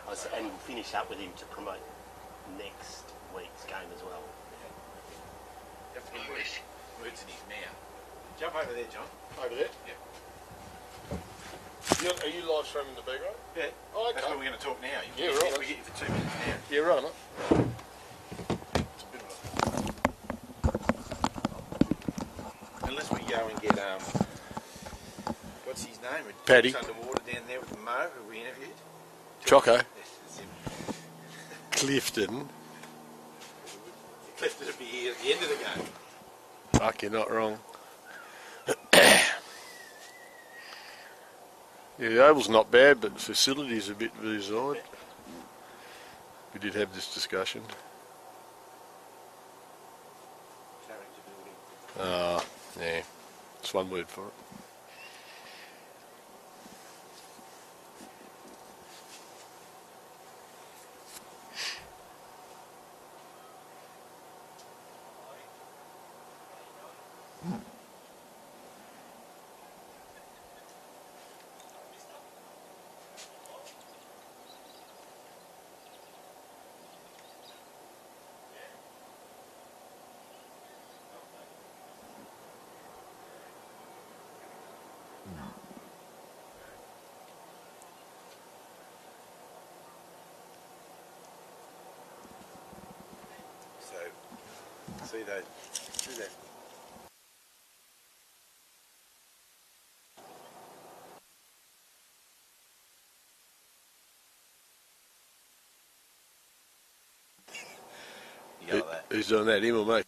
And finish up with him to promote next week's game as well. You have to put words in his mouth. Jump over there, John. Over there? Yeah. Are you live streaming the B grade? Yeah. Oh, okay. That's what we're going to talk now. Yeah, right. We get you for 2 minutes now. Yeah, right, mate. It's a bit of Unless we go and get, what's his name? Paddy. Underwater down there with Mo, who we interviewed. Choco. Yes, that's him. Clifton. Clifton will be here at the end of the game. Fuck, you're not wrong. Yeah, the Oval's not bad, but the facility's a bit beside. We did have this discussion. Character building. Yeah. It's one word for it. See that? See that? You got that? Who's doing that, him or me?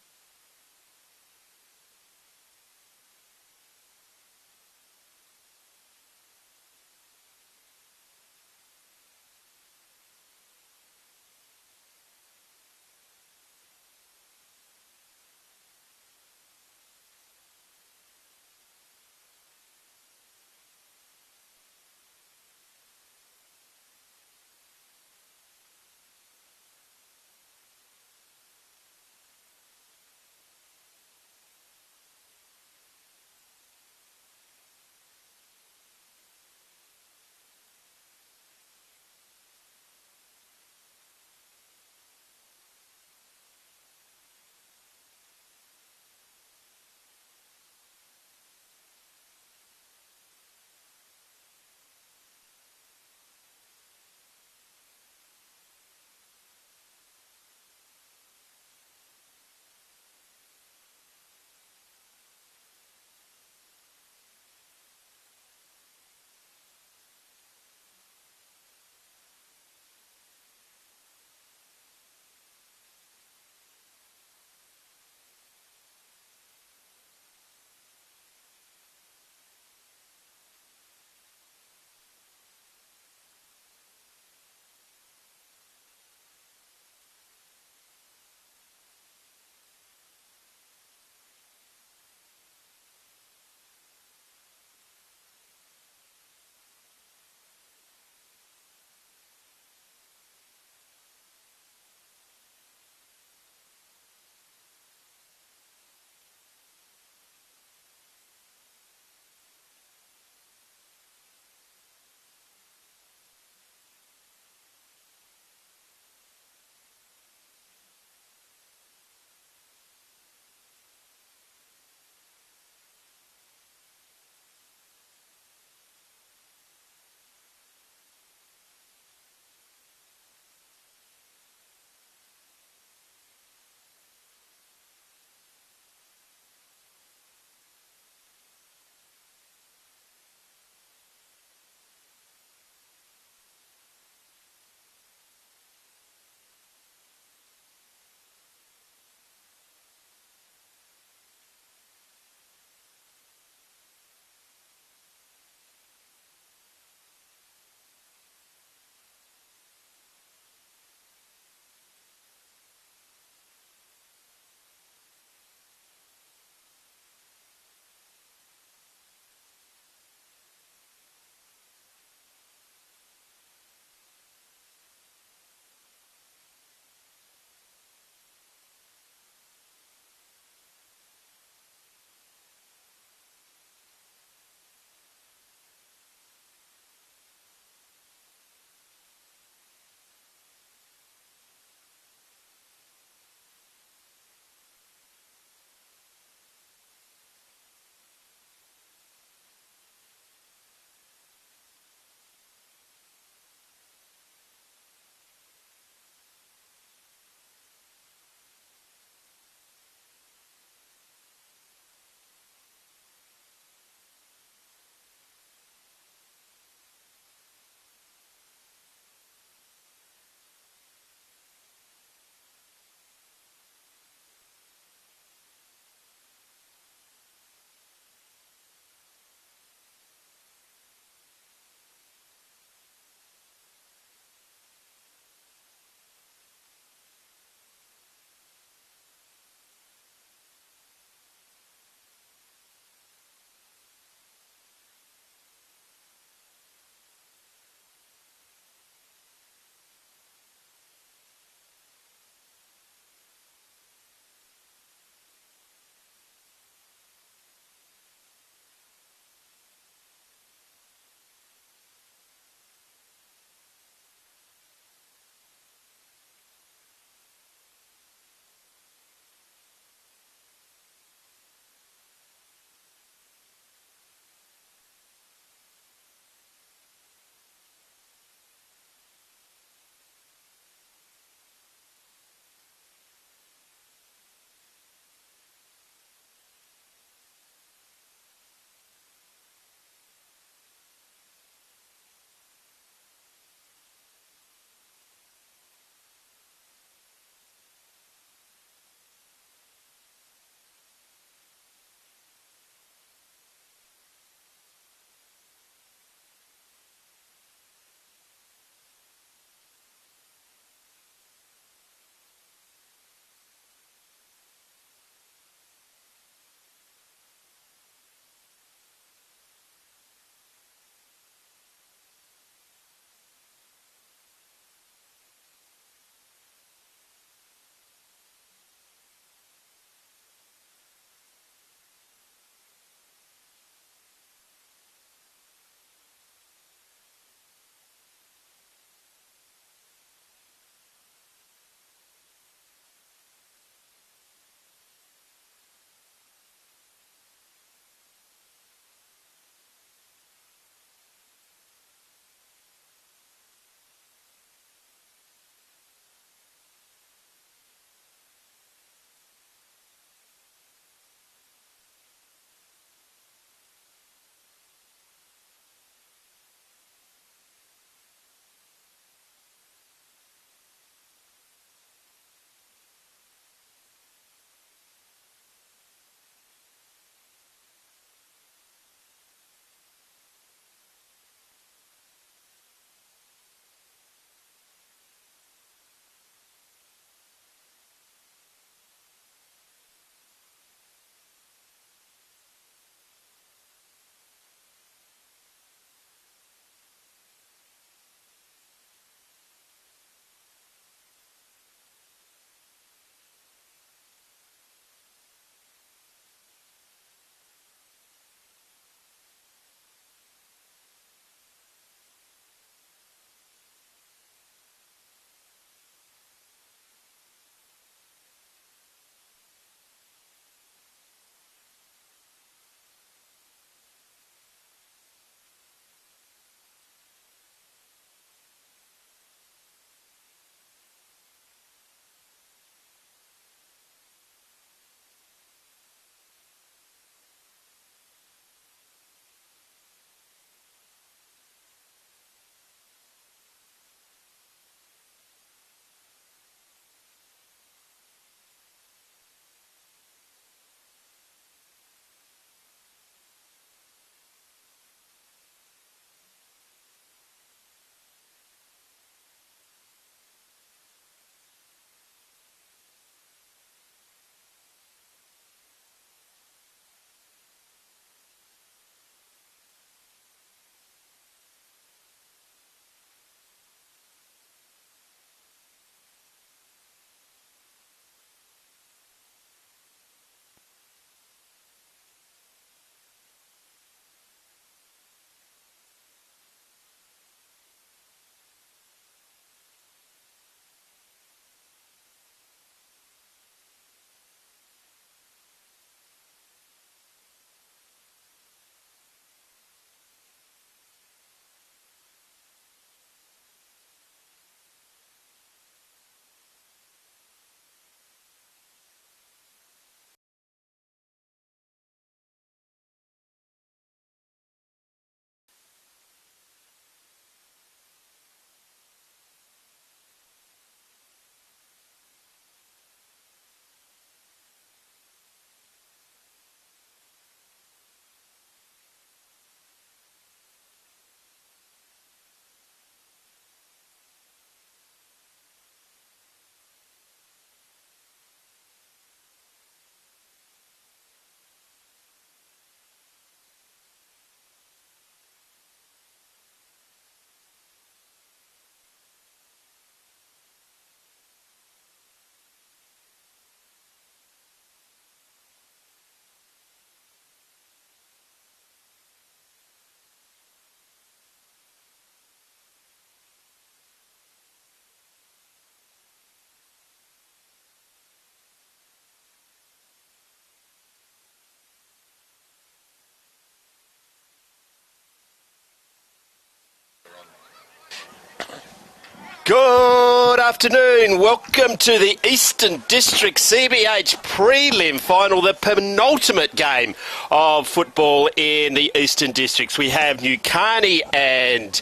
Good afternoon. Welcome to the Eastern District CBH prelim final, the penultimate game of football in the Eastern Districts. We have Newcarney and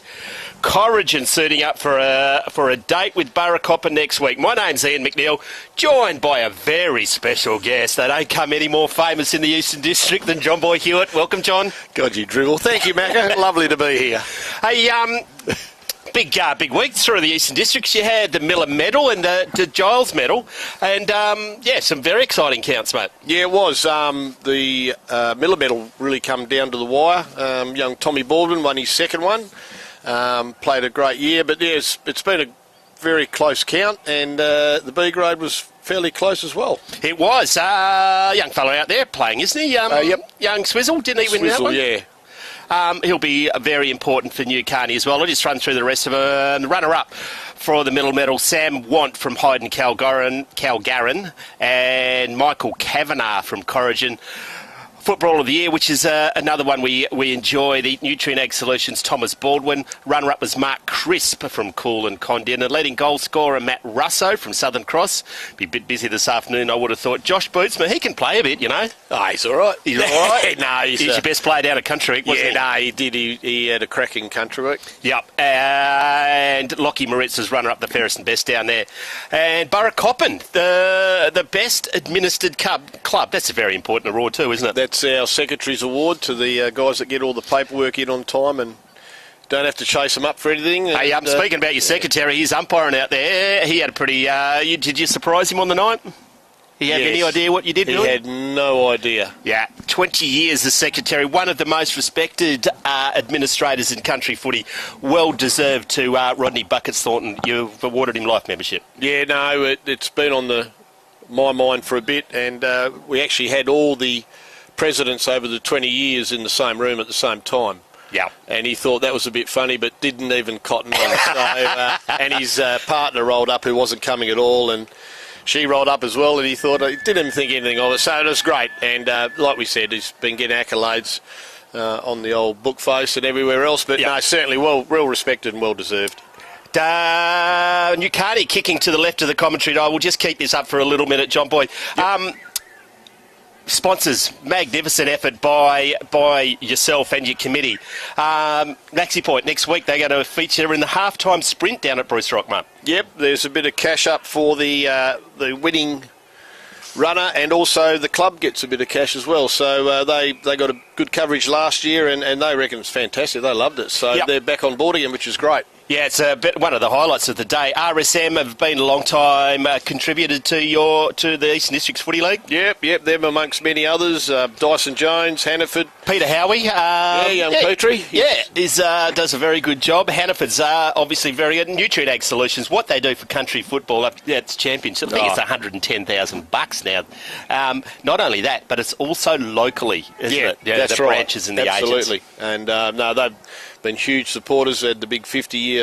Corrigan suiting up for a date with Burracopper next week. My name's Ian McNeil, joined by a very special guest. They don't come any more famous in the Eastern District than John Boy Hewitt. Welcome, John. God, you dribble. Thank you, Macca. Lovely to be here. Hey, big week through the Eastern Districts. You had the Miller Medal and the Giles Medal, and some very exciting counts, mate. Yeah, it was. The Miller Medal really come down to the wire. Young Tommy Baldwin won his second one. Played a great year, but yeah, it's been a very close count, and the B grade was fairly close as well. It was. Young fellow out there playing, isn't he? Yep. Young Swizzle, didn't he win that one? Yeah. He'll be very important for Newcarney as well. I'll just run through the rest of them. The runner-up for the middle medal, Sam Want from Hyden Calgarin, and Michael Kavanagh from Corrigan. Football of the Year, which is another one we enjoy, the Nutrient Ag Solutions, Thomas Baldwin. Runner-up was Mark Crisp from Cool and Condon. And leading goal scorer, Matt Russo from Southern Cross. Be a bit busy this afternoon, I would have thought. Josh Bootsman, he can play a bit, you know. Oh, he's all right. He's all right? No, he's your best player down at Country Week, wasn't he? No, he did. He had a cracking Country Week. Yep. And Lockie Moritz was runner-up, the fairest and best down there. And Burracoppin, the best administered club. That's a very important award too, isn't it? That's our Secretary's Award to the guys that get all the paperwork in on time and don't have to chase them up for anything. Hey, speaking about your secretary, he's umpiring out there. He had a pretty... did you surprise him on the night? He had any idea what you did? He really? had no idea. Yeah, 20 years as secretary, one of the most respected administrators in country footy. Well deserved to Rodney Buckets Thornton. You've awarded him life membership. Yeah, no, it's been on my mind for a bit, and we actually had all the presidents over the 20 years in the same room at the same time. Yeah. And he thought that was a bit funny, but didn't even cotton on. So, and his partner rolled up who wasn't coming at all, and she rolled up as well, and he thought, he didn't even think anything of it. So it was great. And like we said, he's been getting accolades on the old book face and everywhere else, but no, certainly well respected and well deserved. Newcarney kicking to the left of the commentary. I will just keep this up for a little minute, John Boy. Yep. Sponsors, magnificent effort by yourself and your committee. Maxi Point, next week they're going to feature in the halftime sprint down at Bruce Rock, mate. Yep, there's a bit of cash up for the winning runner, and also the club gets a bit of cash as well. So they got a good coverage last year, and they reckon it's fantastic. They loved it. So they're back on board again, which is great. Yeah, it's one of the highlights of the day. RSM have been a long time contributed to the Eastern Districts Footy League. Yep, them amongst many others. Dyson Jones, Hannaford, Peter Howie, young Petrie. Does a very good job. Hannaford's obviously very good. Nutrient Ag Solutions, what they do for country football, that's championship. I think it's $110,000 now. Not only that, but it's also locally, isn't it? Yeah, that's the right. Branches and the Absolutely. agents. And no, they've been huge supporters. They had the big 50-year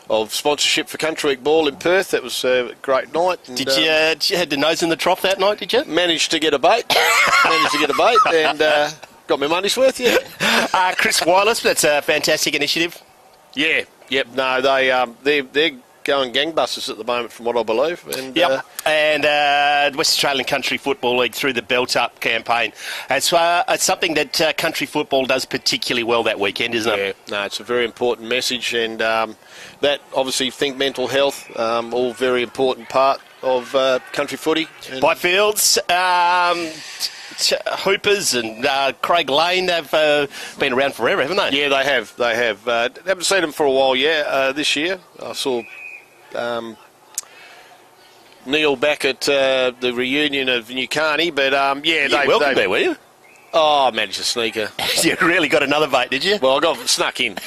of sponsorship for Country Week Ball in Perth. That was a great night. And, did you had the nose in the trough that night, did you? Managed to get a bait. And got my money's worth, Chris Wireless, that's a fantastic initiative. Yeah, yep. No, they're going gangbusters at the moment, from what I believe. And, and West Australian Country Football League through the Belt Up campaign. It's something that country football does particularly well that weekend, isn't it? Yeah, no, it's a very important message, and that obviously think mental health, all very important part of country footy. Byfields, Hoopers and Craig Lane, they've been around forever, haven't they? Yeah, they have. Haven't seen them for a while, this year. I saw Neil back at the reunion of Newcarney, but they welcome there, were you? Oh, I managed to sneak her. You really got another vote, did you? Well, I got snuck in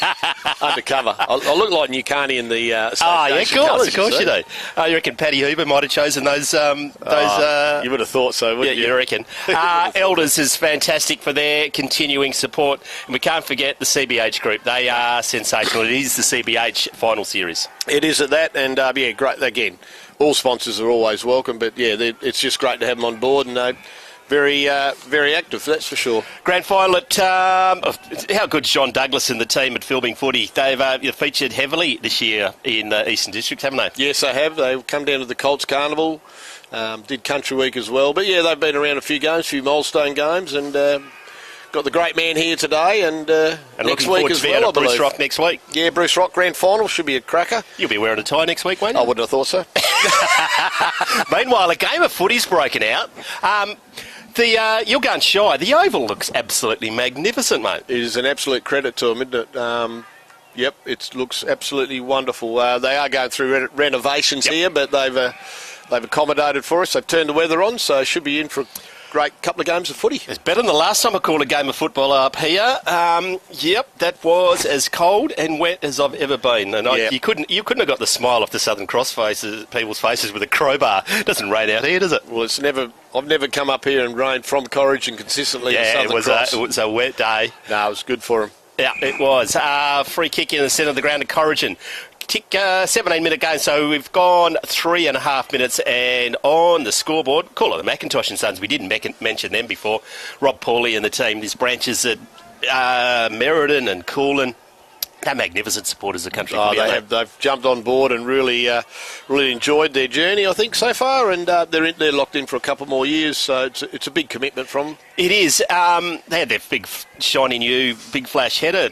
undercover. I look like Newcarney in the association of course you do. You reckon Paddy Hooper might have chosen those? You would have thought so, wouldn't you? You reckon? Elders is fantastic for their continuing support, and we can't forget the CBH group. They are sensational. It is the CBH final series. It is at that, and great again. All sponsors are always welcome, but it's just great to have them on board, and very active, that's for sure. Grand final at how good's John Douglas and the team at Filming Footy? They've featured heavily this year in the Eastern District, haven't they? Yes, they have. They've come down to the Colts Carnival, did Country Week as well. But yeah, they've been around a few games, a few milestone games, and got the great man here today and next week as well, I believe. Bruce Rock next week. Yeah, Bruce Rock Grand Final should be a cracker. You'll be wearing a tie next week, won't you? I wouldn't have thought so. Meanwhile, a game of footy's broken out. You're going shy. The oval looks absolutely magnificent, mate. It is an absolute credit to them, isn't it? Yep, it looks absolutely wonderful. They are going through renovations here, but they've accommodated for us. They've turned the weather on, so should be in for a great couple of games of footy. It's better than the last time I called a game of football up here. Yep, that was as cold and wet as I've ever been. And you couldn't have got the smile off the Southern Cross people's faces with a crowbar. It doesn't rain out here, does it? Well, I've never come up here and rained from Corrigin consistently. Yeah, in Southern Cross. It was a wet day. No, it was good for them. Yeah, it was. Free kick in the centre of the ground at Corrigin. 17-minute game, so we've gone 3.5 minutes, and on the scoreboard, call it the McIntosh and Sons. We didn't mention them before. Rob Pauly and the team. There's branches at Merredin and Coolin. They're magnificent supporters of country. They've jumped on board and really enjoyed their journey, I think, so far, and they're locked in for a couple more years, so it's a big commitment from them. It is. They had their big, shiny new big flash header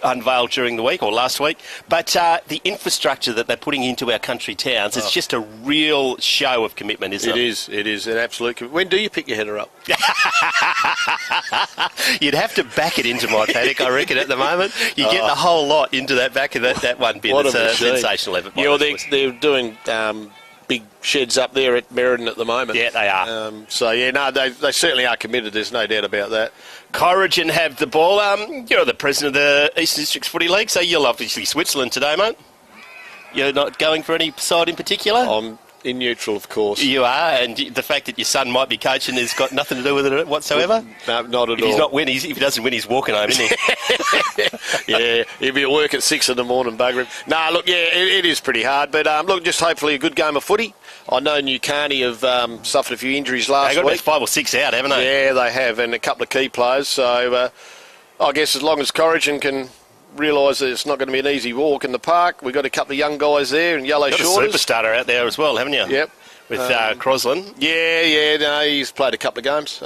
unveiled during the week or last week, but the infrastructure that they're putting into our country towns, it's just a real show of commitment, isn't it? It is an absolute commitment. When do you pick your header up? You'd have to back it into my paddock, I reckon, at the moment. You get the whole lot into that back of that one bin. It's a sensational effort. Yeah, well, they're doing big sheds up there at Merredin at the moment. Yeah, they are. They certainly are committed. There's no doubt about that. Corrigin have the ball. You're the president of the Eastern Districts Footy League, so you'll obviously Switzerland today, mate. You're not going for any side in particular? I'm in neutral, of course. You are, and the fact that your son might be coaching has got nothing to do with it whatsoever? No, not at all. If he doesn't win, he's walking home, isn't he? Yeah, he'll be at work at 6 in the morning, bugger him. No, look, yeah, it is pretty hard, but look, just hopefully a good game of footy. I know New Carney have suffered a few injuries last week. They've got about 5 or 6 out, haven't they? Yeah, they have, and a couple of key players, so I guess as long as Corrigin can realise that it's not going to be an easy walk in the park, we've got a couple of young guys there in yellow shorts. Got a superstar out there as well, haven't you? Yep. With Croslin. Yeah, he's played a couple of games.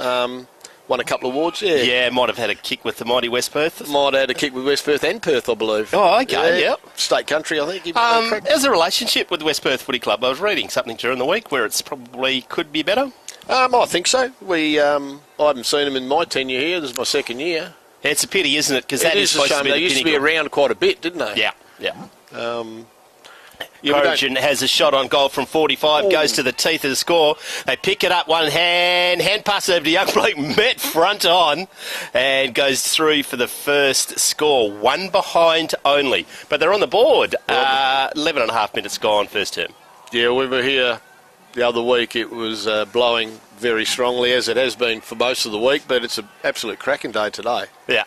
Won a couple of awards, Yeah, might have had a kick with the mighty West Perth. Might have had a kick with West Perth and Perth, I believe. Oh, okay, yep. State country, I think. As a relationship with the West Perth Footy Club, I was reading something during the week where it's probably could be better. I think so. I haven't seen them in my tenure here. This is my second year. Yeah, it's a pity, isn't it? Because that is supposed to be the They used to be around quite a bit, didn't they? Yeah. Corrigin has a shot on goal from 45, goes to the teeth of the score. They pick it up, one hand pass over to young bloke, met front on, and goes through for the first score. One behind only. But they're on the board. 11.5 minutes gone, first term. Yeah, we were here the other week. It was blowing very strongly, as it has been for most of the week, but it's an absolute cracking day today. Yeah.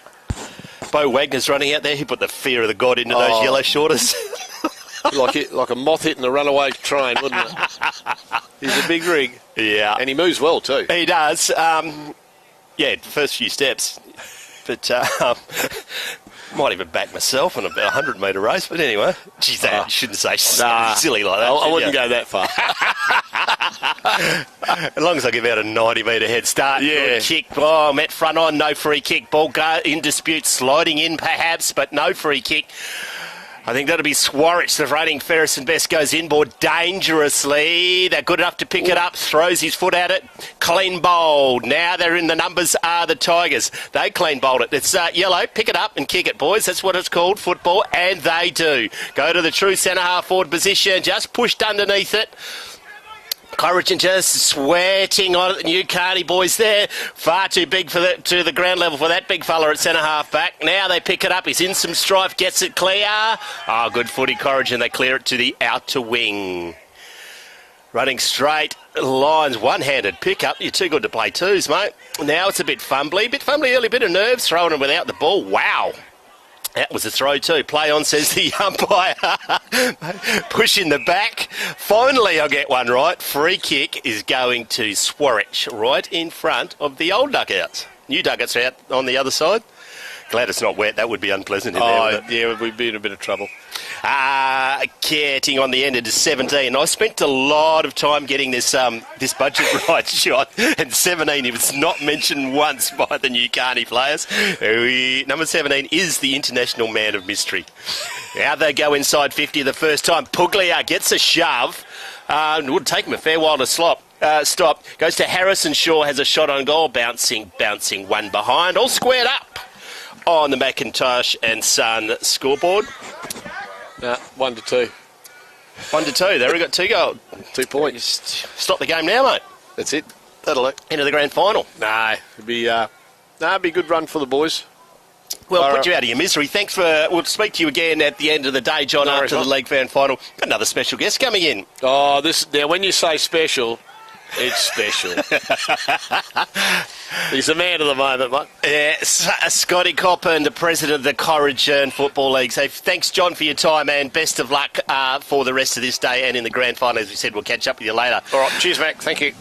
Bo Wagner's running out there. He put the fear of the god into those yellow shorters. like a moth hitting the runaway train, wouldn't it? He's a big rig. Yeah. And he moves well too. He does. First few steps. But might even back myself on about 100-metre race. But anyway, geez, I shouldn't say silly like that. I wouldn't go that far. As long as I give out a 90-metre head start. Yeah. Kick. Oh, met front on. No free kick. Ball in dispute. Sliding in perhaps, but no free kick. I think that'll be Swarich. The reigning fairest and best goes inboard dangerously. They're good enough to pick it up. Throws his foot at it. Clean bowled. Now they're in the numbers are the Tigers. They clean bowled it. It's yellow. Pick it up and kick it, boys. That's what it's called, football. And they do. Go to the true centre half forward position. Just pushed underneath it. Corrigin just sweating on it. The New Carney boys there. Far too big for to the ground level for that big fella at centre half back. Now they pick it up. He's in some strife. Gets it clear. Oh, good footy, Corrigin. They clear it to the outer wing. Running straight lines. One-handed pick-up. You're too good to play twos, mate. Now it's a bit fumbly. Bit fumbly early. Bit of nerves. Throwing him without the ball. Wow. That was a throw too. Play on, says the umpire. Push in the back. Finally, I'll get one right. Free kick is going to Swarich, right in front of the old dugouts. New dugouts out on the other side. Glad it's not wet. That would be unpleasant in there. Yeah, we'd be in a bit of trouble. Getting on the end of 17. I spent a lot of time getting this budget right, John. And 17, it was not mentioned once by the New Carney players. Number 17 is the international man of mystery. Now they go inside 50 the first time. Puglia gets a shove. It would take him a fair while to stop. Goes to Harrison Shaw, has a shot on goal. Bouncing one behind. All squared up on the McIntosh and Son scoreboard. 1-2. 1-2. There we got 2 goals. 2 points. Stop the game now, mate. That's it. That'll do. Into the grand final. It'd be a good run for the boys. Well, put you out of your misery. Thanks for... We'll speak to you again at the end of the day, John, after the league grand final. Got another special guest coming in. Oh, now when you say special, it's special. He's the man of the moment, mate. Yeah, Scotty Coppin, the president of the Corrigan Football League. So thanks, John, for your time, and best of luck for the rest of this day and in the grand final. As we said, we'll catch up with you later. All right, cheers, Mac. Thank you.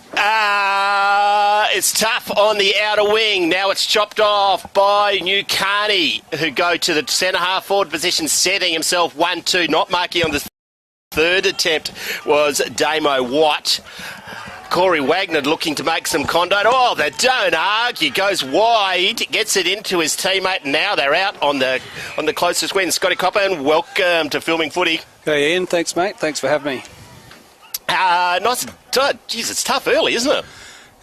It's tough on the outer wing. Now it's chopped off by New Carney, who go to the centre-half forward position, setting himself 1-2. Not marking on the third attempt was Damo Watt. Corey Wagner looking to make some contact. Oh, they don't argue. Goes wide, gets it into his teammate, and now they're out on the closest win. Scotty Coppin, welcome to Filming Footy. Hey, Ian. Thanks, mate. Thanks for having me. Nice. Jeez, it's tough early, isn't it?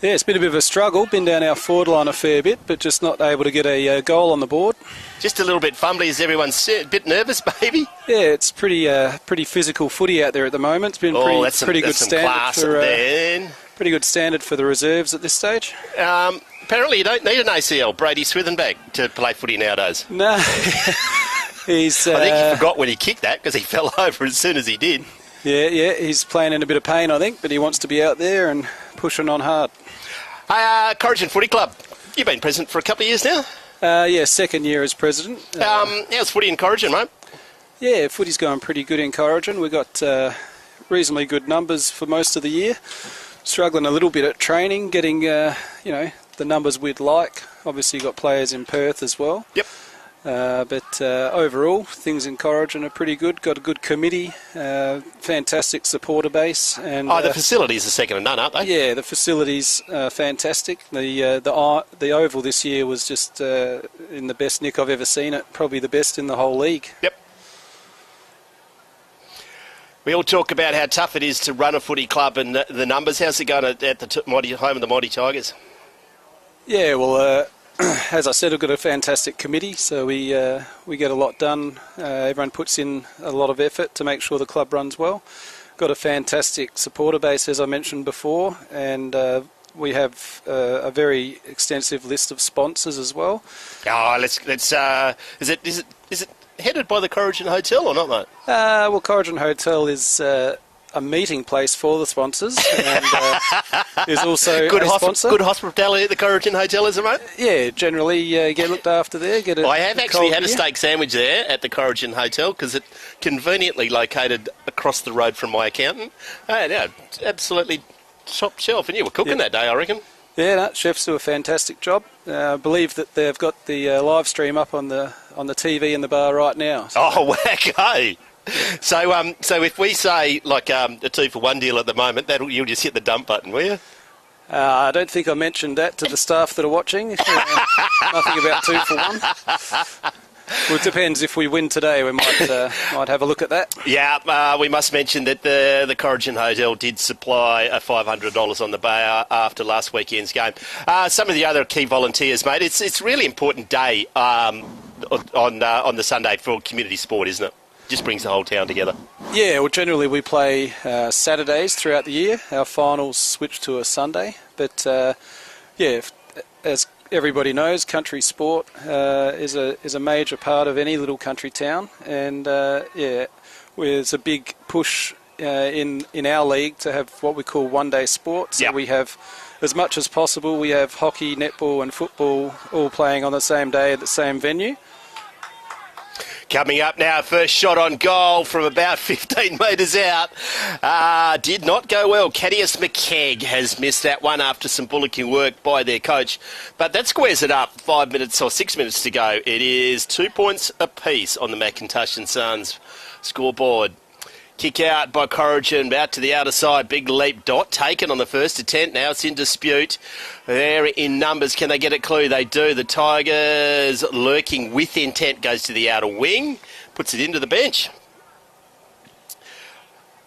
Yeah, it's been a bit of a struggle. Been down our forward line a fair bit, but just not able to get a goal on the board. Just a little bit fumbly. Is everyone a bit nervous, baby? Yeah, it's pretty physical footy out there at the moment. It's been pretty good standard for pretty good standard for the reserves at this stage. Apparently, you don't need an ACL, Brady Swithenbank, to play footy nowadays. No, I think he forgot when he kicked that because he fell over as soon as he did. Yeah, he's playing in a bit of pain, I think, but he wants to be out there and pushing on hard. Corrigan Footy Club, you've been president for a couple of years now. Yeah, second year as president. How's footy in Corrigan, mate? Yeah, footy's going pretty good in Corrigan. We've got reasonably good numbers for most of the year. Struggling a little bit at training, getting the numbers we'd like. Obviously, you've got players in Perth as well. Yep. But overall, things in Corrigan are pretty good. Got a good committee, fantastic supporter base, and the facilities are second to none, aren't they? Yeah, the facilities are fantastic. The oval this year was just in the best nick I've ever seen it. Probably the best in the whole league. Yep. We all talk about how tough it is to run a footy club and the numbers. How's it going at the home of the Mighty Tigers? Yeah, well, as I said, we've got a fantastic committee, so we get a lot done. Everyone puts in a lot of effort to make sure the club runs well. Got a fantastic supporter base, as I mentioned before, and we have a very extensive list of sponsors as well. Oh, let's. Is it headed by the Corrigan Hotel or not, mate? Well, Corrigan Hotel is a meeting place for the sponsors, and is also good a sponsor. Good hospitality at the Corrigan Hotel, is it, mate? Yeah, generally get looked after there. I have actually had a steak sandwich there at the Corrigan Hotel because it's conveniently located across the road from my accountant. Yeah, absolutely top shelf, and you were cooking that day, I reckon. Yeah, no, chefs do a fantastic job. I believe that they've got the live stream up on the TV in the bar right now. So. Oh, wacko! So if we say like a 2-for-1 deal at the moment, you'll just hit the dump button, will you? I don't think I mentioned that to the staff that are watching. Nothing about 2-for-1. Well, it depends. If we win today, we might have a look at that. Yeah, we must mention that the Corrigan Hotel did supply $500 on the bay after last weekend's game. Some of the other key volunteers, mate. It's a really important day on the Sunday for community sport, isn't it? Just brings the whole town together. Yeah, well, generally we play Saturdays throughout the year. Our finals switch to a Sunday, but as everybody knows, country sport is a major part of any little country town, and there's a big push in our league to have what we call one-day sport. So we have, as much as possible, we have hockey, netball and football all playing on the same day at the same venue. Coming up now, first shot on goal from about 15 metres out. Did not go well. Cadius McKegg has missed that one after some bullocking work by their coach. But that squares it up. 5 minutes or 6 minutes to go. It is 2 points apiece on the McIntosh and Sons scoreboard. Kick out by Corrigan, out to the outer side. Big leap dot taken on the first attempt. Now it's in dispute. They're in numbers. Can they get it clear? They do. The Tigers lurking with intent goes to the outer wing. Puts it into the bench.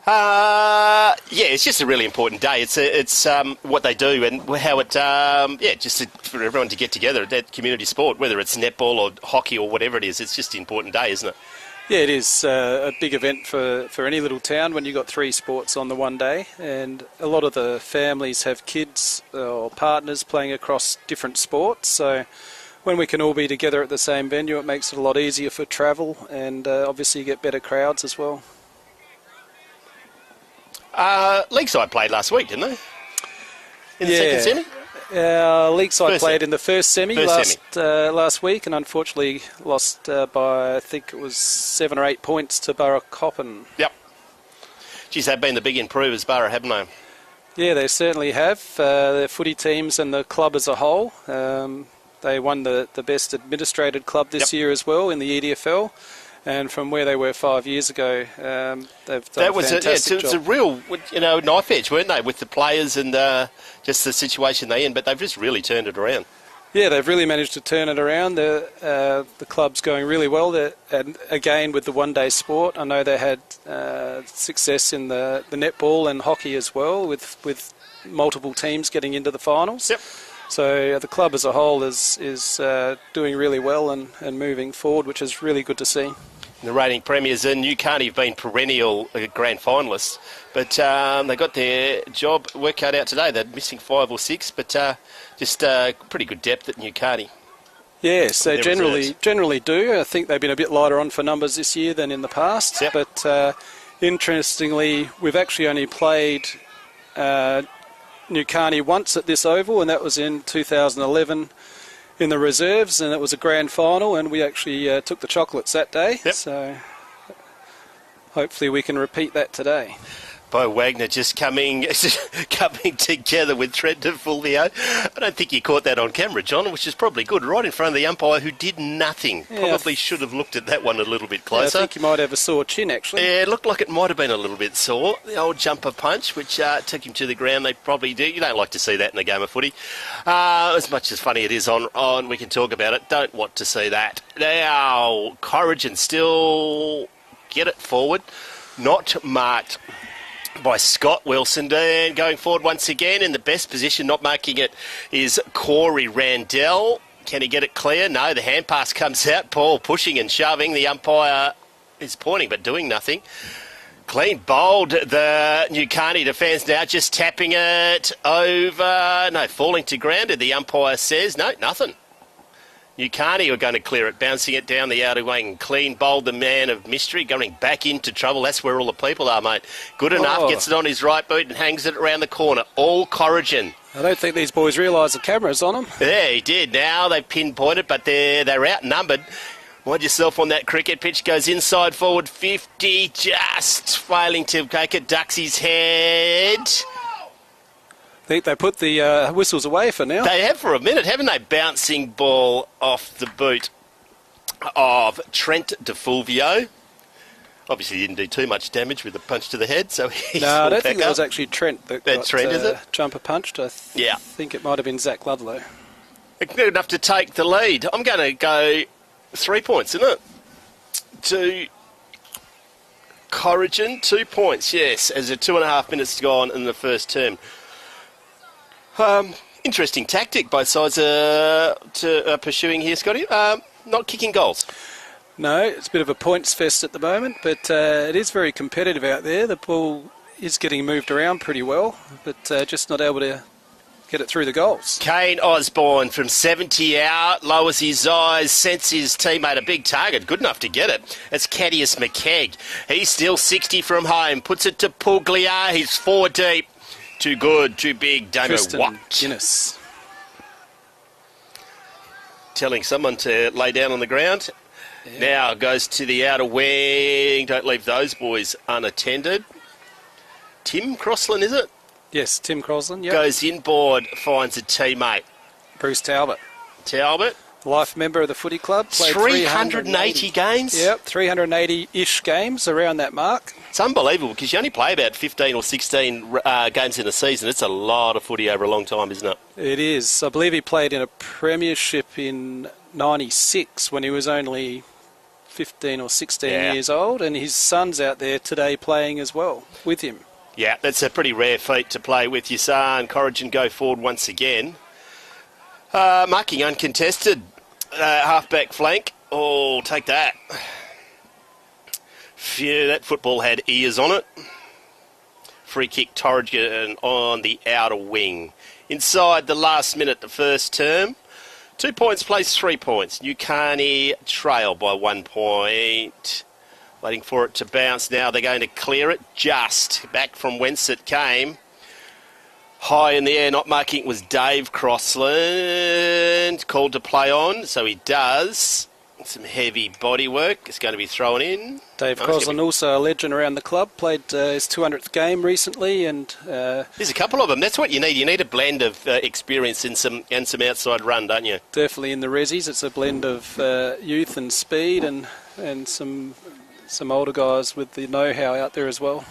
It's just a really important day. It's what they do and how it, for everyone to get together at that community sport, whether it's netball or hockey or whatever it is. It's just an important day, isn't it? Yeah, it is a big event for any little town when you've got 3 sports on the one day, and a lot of the families have kids or partners playing across different sports, so when we can all be together at the same venue, it makes it a lot easier for travel, and obviously you get better crowds as well. Lakeside played last week, didn't they? In the second semi? Lakeside played in the first semi last week and unfortunately lost by, I think it was 7 or 8 points to Borough Coppin. Yep. Geez, they've been the big improvers, Borough, haven't they? Yeah, they certainly have. Their footy teams and the club as a whole. They won the best administrated club this year as well in the EDFL. And from where they were 5 years ago, they've done a fantastic job. It's a real, knife edge, weren't they, with the players and just the situation they're in, but they've just really turned it around. Yeah, they've really managed to turn it around. The club's going really well. And again, with the one-day sport, I know they had success in the netball and hockey as well, with multiple teams getting into the finals. Yep. So the club as a whole is doing really well and moving forward, which is really good to see. The reigning premiers in Newcarney have been perennial grand finalists, but they got their work cut out today. They're missing 5 or 6, but just pretty good depth at Newcarney. Yes, they generally do. I think they've been a bit lighter on for numbers this year than in the past. Yep. But interestingly, we've actually only played Newcarney once at this oval, and that was in 2011 in the reserves, and it was a grand final, and we actually took the chocolates that day. Yep. So hopefully we can repeat that today. Bo Wagner just coming together with Trent DeFulvio. I don't think you caught that on camera, John, which is probably good, right in front of the umpire who did nothing. Yeah, probably should have looked at that one a little bit closer. Yeah, I think you might have a sore chin, actually. Yeah, it looked like it might have been a little bit sore. The old jumper punch, which took him to the ground. They probably do. You don't like to see that in a game of footy. As much as funny it is on we can talk about it. Don't want to see that. Now, Corrigan still get it forward. Not marked by Scott Wilson. And going forward once again in the best position, not marking it, is Corey Randell. Can he get it clear? No, the hand pass comes out. Paul pushing and shoving. The umpire is pointing but doing nothing. Clean bowled. The Newcarney defence now just tapping it over. No, falling to ground. And the umpire says, no, nothing. Newcarney are going to clear it, bouncing it down the outer wing. Clean bowled the man of mystery, going back into trouble. That's where all the people are, mate. Good enough, gets it on his right boot and hangs it around the corner. All Corrigan. I don't think these boys realise the camera's on them. Yeah, he did. Now they've pinpointed, but they're outnumbered. Mind yourself on that cricket pitch. Goes inside forward 50, just failing to make it. Ducks his head. I think they put the whistles away for now. They have for a minute, haven't they? Bouncing ball off the boot of Trent DeFulvio. Obviously didn't do too much damage with the punch to the head, so he's No, I don't think that was actually Trent that got Trent, is it? Jumper punched. I think it might have been Zach Ludlow. Good enough to take the lead. I'm going to go 3 points, isn't it? To Corrigan, 2 points, yes, as a 2.5 minutes gone in the first term. Interesting tactic both sides pursuing here, Scotty. Not kicking goals. No, it's a bit of a points fest at the moment, but it is very competitive out there. The ball is getting moved around pretty well, but just not able to get it through the goals. Kane Osborne from 70 out, lowers his eyes, sends his teammate a big target, good enough to get it. That's Cadius McKegg. He's still 60 from home, puts it to Puglia, he's 4 deep. Too good, too big, don't know what. Guinness. Telling someone to lay down on the ground. Now goes to the outer wing. Don't leave those boys unattended. Tim Crossland, is it? Yes, Tim Crosland, yep. Goes inboard, finds a teammate. Bruce Talbot. Talbot. Life member of the footy club. Played 380 games? Yep, 380-ish games, around that mark. It's unbelievable because you only play about 15 or 16 games in a season. It's a lot of footy over a long time, isn't it? It is. I believe he played in a premiership in 96 when he was only 15 or 16 years old, and his son's out there today playing as well with him. Yeah, that's a pretty rare feat to play with your son. Corrigan go forward once again. Marking uncontested. Halfback flank. Oh, take that. Phew, that football had ears on it. Free kick, Torrigan on the outer wing. Inside the last minute, the first term. 2 points plays 3 points. New Carney trail by 1 point. Waiting for it to bounce now. They're going to clear it just back from whence it came. High in the air, not marking it was Dave Crossland. Called to play on, so he does. Some heavy body work. It's going to be thrown in. Dave Crossland, also a legend around the club, played his 200th game recently, and there's a couple of them. That's what you need. You need a blend of experience and some outside run, don't you? Definitely in the resis. It's a blend of youth and speed, and some older guys with the know-how out there as well.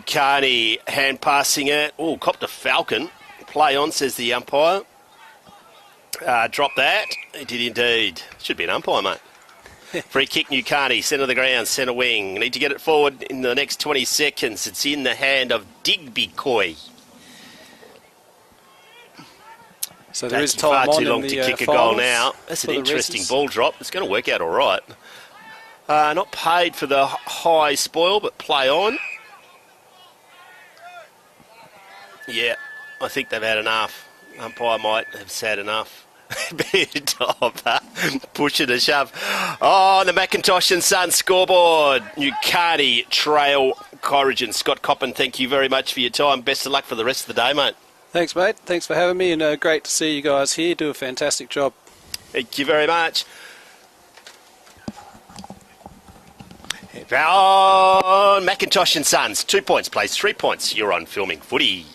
Carney hand passing it. Oh, copped a falcon. Play on, says the umpire. Drop that. He did indeed. Should be an umpire, mate. Free kick, New Carney, centre of the ground, centre wing. Need to get it forward in the next 20 seconds. It's in the hand of Digby Coy. So there is That's time far on too long in to the, kick a finals goal now. That's an for the interesting resis. ball drop. It's going to work out all right. Not paid for the high spoil, but play on. Yeah, I think they've had enough. Umpire might have had enough. Bit of push and a shove. Oh, the McIntosh and Sons scoreboard. New Carney trail Corrigan. Scott Coppin, thank you very much for your time. Best of luck for the rest of the day, mate. Thanks, mate. Thanks for having me, and great to see you guys here. Do a fantastic job. Thank you very much. On McIntosh and Sons, 2 points, plays 3 points. You're on Filming Footy.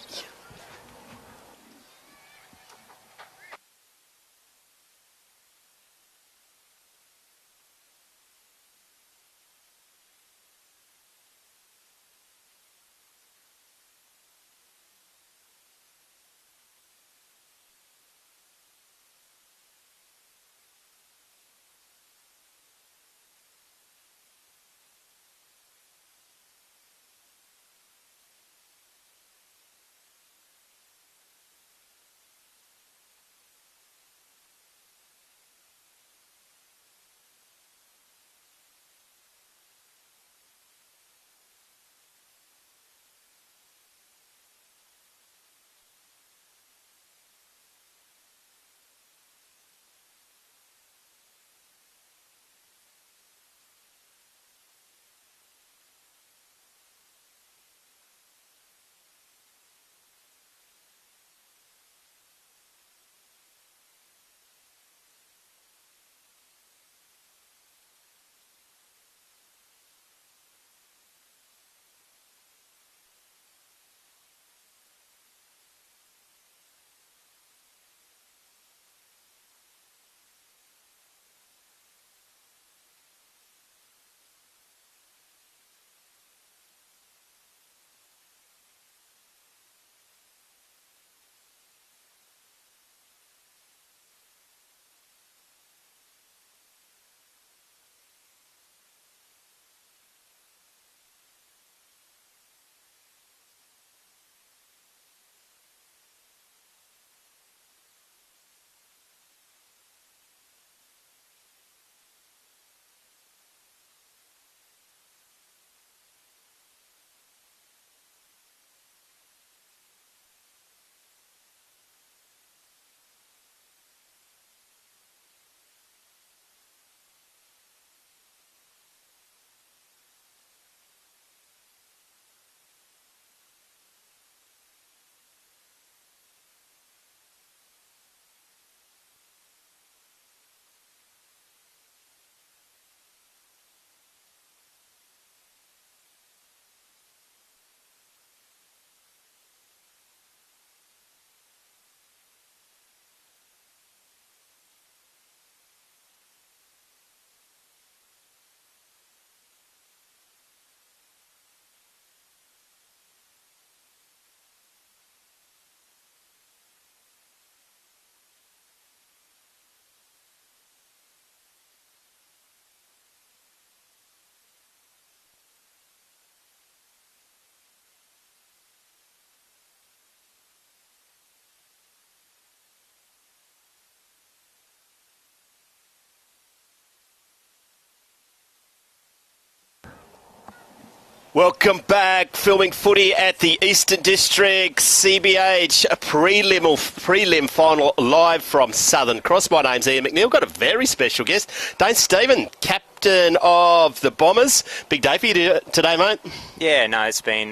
Welcome back. Filming footy at the Eastern District CBH prelim final live from Southern Cross. My name's Ian McNeil. Got a very special guest, Dane Stephen, captain of the Bombers. Big day for you today, mate. Yeah, no, it's been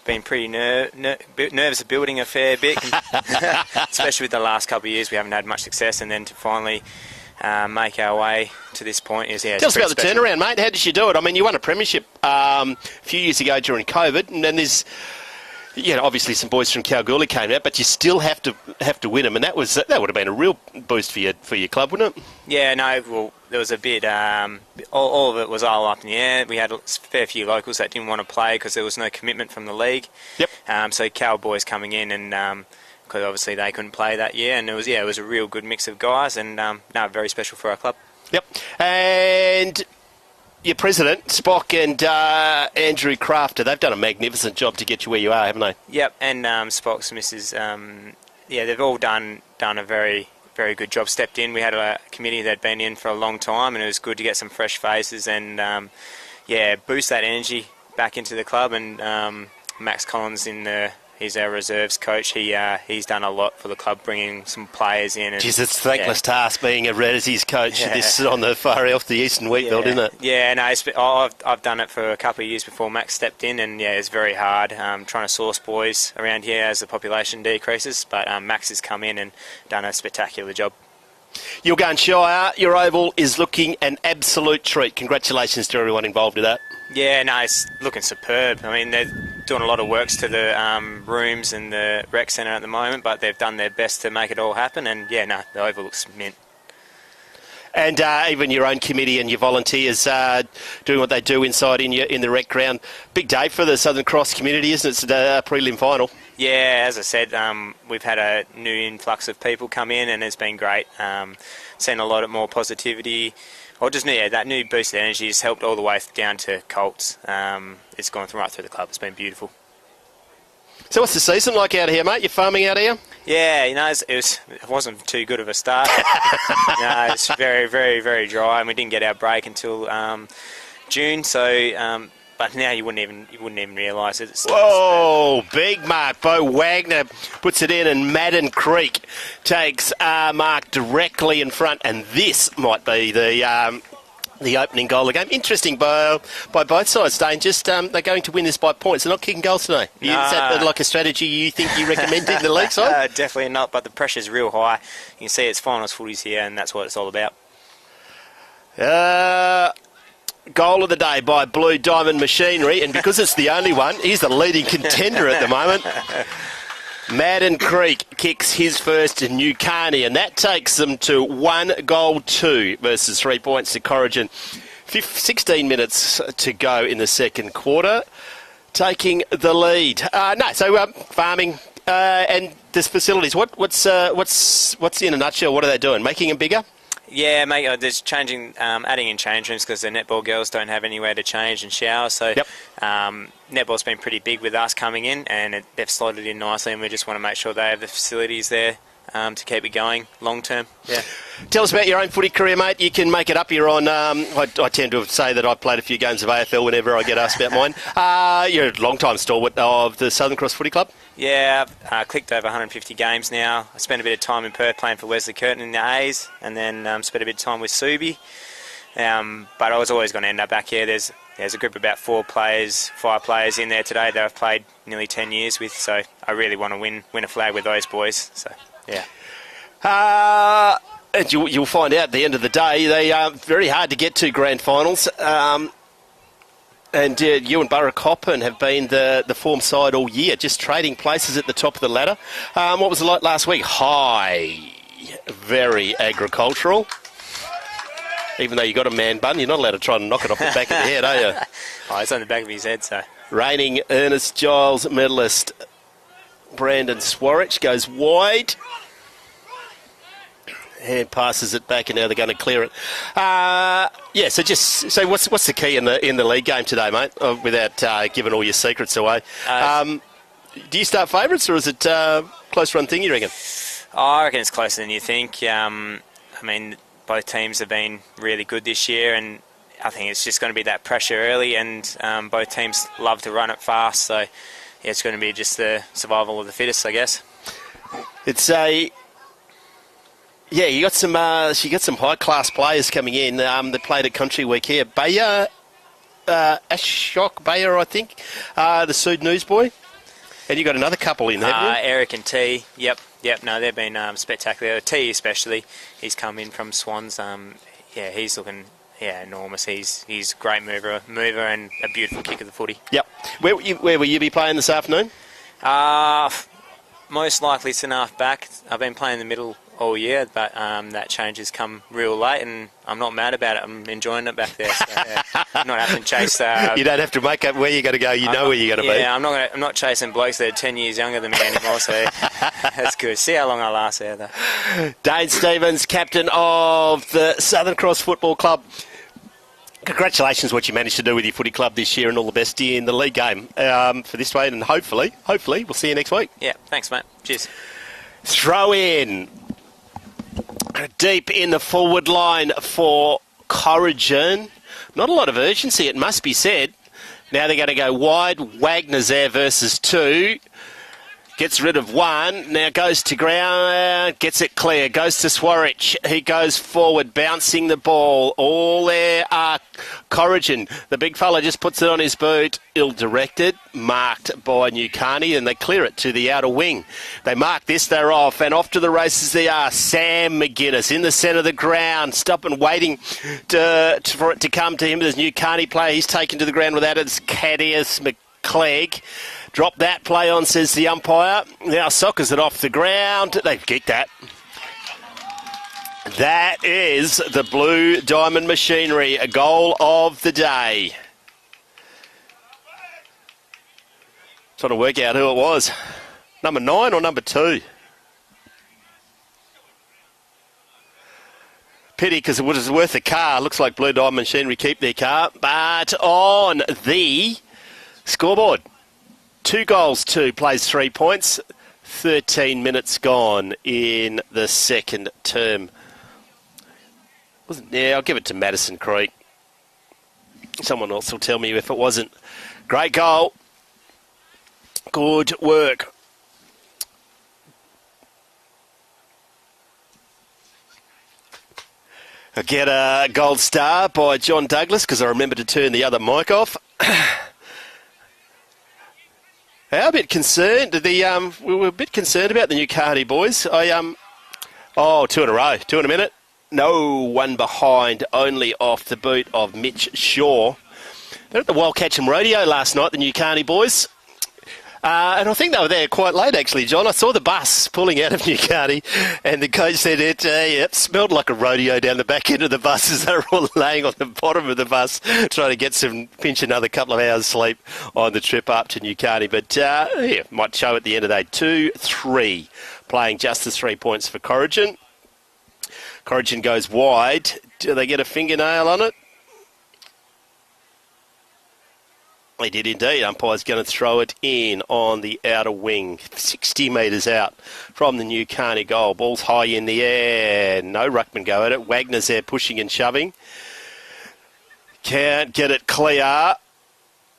pretty nerves building a fair bit, especially with the last couple of years. We haven't had much success, and then to finally make our way to this point is, yeah. Tell us about the turnaround, mate. How did you do it? I mean, you won a premiership a few years ago during COVID, and then there's, obviously some boys from Kalgoorlie came out, but you still have to win them, and that would have been a real boost for your club, wouldn't it? Yeah, no. Well, there was a bit. All of it was all up in the air. We had a fair few locals that didn't want to play because there was no commitment from the league. Yep. So Cowboys coming in and. Because obviously they couldn't play that year, and it was a real good mix of guys, and very special for our club. Yep. And your president, Spock, and Andrew Crafter, they've done a magnificent job to get you where you are, haven't they? Yep. And Spock's missus, they've all done a very, very good job. Stepped in. We had a committee that'd been in for a long time, and it was good to get some fresh faces and boost that energy back into the club. And Max Collins he's our reserves coach. He's done a lot for the club, bringing some players in. And, it's a thankless task being a Resi's coach. This is on the far off the eastern wheatbelt, isn't it? Yeah, no, I've done it for a couple of years before Max stepped in, and it's very hard trying to source boys around here as the population decreases. But Max has come in and done a spectacular job. You're going Shire. Your oval is looking an absolute treat. Congratulations to everyone involved with that. Yeah, no, it's looking superb. I mean, they're doing a lot of works to the rooms and the rec centre at the moment, but they've done their best to make it all happen. And the oval looks mint. And even your own committee and your volunteers doing what they do inside in the rec ground. Big day for the Southern Cross community, isn't it? It's a prelim final. Yeah, as I said, we've had a new influx of people come in, and it's been great. Seen a lot more positivity. That new boost of energy has helped all the way down to Colts. It's gone right through the club. It's been beautiful. So what's the season like out here, mate? You're farming out here? Yeah, it wasn't too good of a start. It's very, very, very dry, and we didn't get our break until June. So, but now you wouldn't even realise it. Whoa, big mark. Bo Wagner puts it in, and Madden Creek takes mark directly in front, and this might be the opening goal of the game. Interesting by both sides, Dane. Just they're going to win this by points. They're not kicking goals today. Is that like a strategy you think you recommend in the league side? Definitely not, but the pressure's real high. You can see it's finals footies here, and that's what it's all about. Goal of the day by Blue Diamond Machinery, and because it's the only one, he's the leading contender at the moment. Madden Creek kicks his first in New Carney, and that takes them to 1-2 versus 3 points to Corrigan. 16 minutes to go in the second quarter, taking the lead. Farming and there's facilities. What's in a nutshell? What are they doing? Making them bigger? Yeah, there's adding in change rooms because the netball girls don't have anywhere to change and shower. So netball's been pretty big with us coming in, and they've slotted in nicely, and we just want to make sure they have the facilities there to keep it going long term. Yeah. Tell us about your own footy career, mate. You can make it up. You're on. I tend to say that I've played a few games of AFL whenever I get asked about mine. You're a long-time stalwart of the Southern Cross Footy Club. Yeah, I've clicked over 150 games now. I spent a bit of time in Perth playing for Wesley Curtin in the A's, and then spent a bit of time with Subi. But I was always going to end up back here. There's a group of about 5 players in there today that I've played nearly 10 years with. So I really want to win a flag with those boys. So yeah. And you'll find out at the end of the day, they are very hard to get to grand finals. And you and Burra Coppin have been the form side all year, just trading places at the top of the ladder. What was it like last week? High, very agricultural. Even though you got a man bun, you're not allowed to try and knock it off the back of the head, are you? Oh, it's on the back of his head, so. Reigning Ernest Giles medalist Brandon Swarich goes wide. Hand passes it back, and now they're going to clear it. So what's the key in the league game today, mate? Without giving all your secrets away, do you start favourites, or is it close run thing? You reckon? I reckon it's closer than you think. I mean, both teams have been really good this year, and I think it's just going to be that pressure early, and both teams love to run it fast. So, yeah, it's going to be just the survival of the fittest, I guess. It's you got some high class players coming in. They played at Country Week here. Bayer, Ashok Bayer, I think, the Sood Newsboy, and you got another couple in there. Eric and T. Yep. No, they've been spectacular. T especially. He's come in from Swans. He's looking enormous. He's a great mover and a beautiful kick of the footy. Yep. Where will you be playing this afternoon? Most likely it's an half back. I've been playing the middle all year, but that change has come real late, and I'm not mad about it. I'm enjoying it back there. So, not having to chase. You don't have to make up where you're going to go. You know where you're going to be. Yeah, I'm not chasing blokes that are 10 years younger than me anymore. So that's good. See how long I last there, though. Dane Stevens, captain of the Southern Cross Football Club. Congratulations what you managed to do with your footy club this year, and all the best in the league game for this way, and hopefully we'll see you next week. Yeah, thanks, mate. Cheers. Throw in deep in the forward line for Corrigan. Not a lot of urgency, it must be said. Now they're going to go wide. Wagner's there versus 2. Gets rid of 1. Now goes to ground. Gets it clear. Goes to Swarich. He goes forward, bouncing the ball. All there are Corrigan. The big fella just puts it on his boot. Ill-directed. Marked by Newcarney, and they clear it to the outer wing. They mark this. They're off. And off to the races they are. Sam McGuinness in the centre of the ground. Stopping, waiting for it to come to him. There's Newcarney player. He's taken to the ground without it. It's Cadius McClegg. Drop that play on, says the umpire. Now soccers it off the ground. They've kicked that. That is the Blue Diamond Machinery, a goal of the day. Trying to work out who it was. Number 9 or number 2? Pity, because it was worth a car. Looks like Blue Diamond Machinery keep their car. But on the scoreboard, 2 goals, 2 plays 3 points. 13 minutes gone in the second term. I'll give it to Madison Creek. Someone else will tell me if it wasn't. Great goal. Good work. I get a gold star by John Douglas because I remember to turn the other mic off. How a bit concerned? We were a bit concerned about the Newcarney boys. 2 in a row. 2 in a minute. No one behind, only off the boot of Mitch Shaw. They're at the Wild Catch'em Rodeo last night, the Newcarney boys. And I think they were there quite late, actually, John. I saw the bus pulling out of Newcarney, and the coach said it smelled like a rodeo down the back end of the bus as they were all laying on the bottom of the bus trying to get pinch another couple of hours sleep on the trip up to Newcarney. But, might show at the end of the day. 2-3, playing just as 3 points for Corrigan. Corrigan goes wide. Do they get a fingernail on it? They did indeed. Umpire's going to throw it in on the outer wing. 60 metres out from the Newcarney goal. Ball's high in the air. No ruckman go at it. Wagner's there pushing and shoving. Can't get it clear.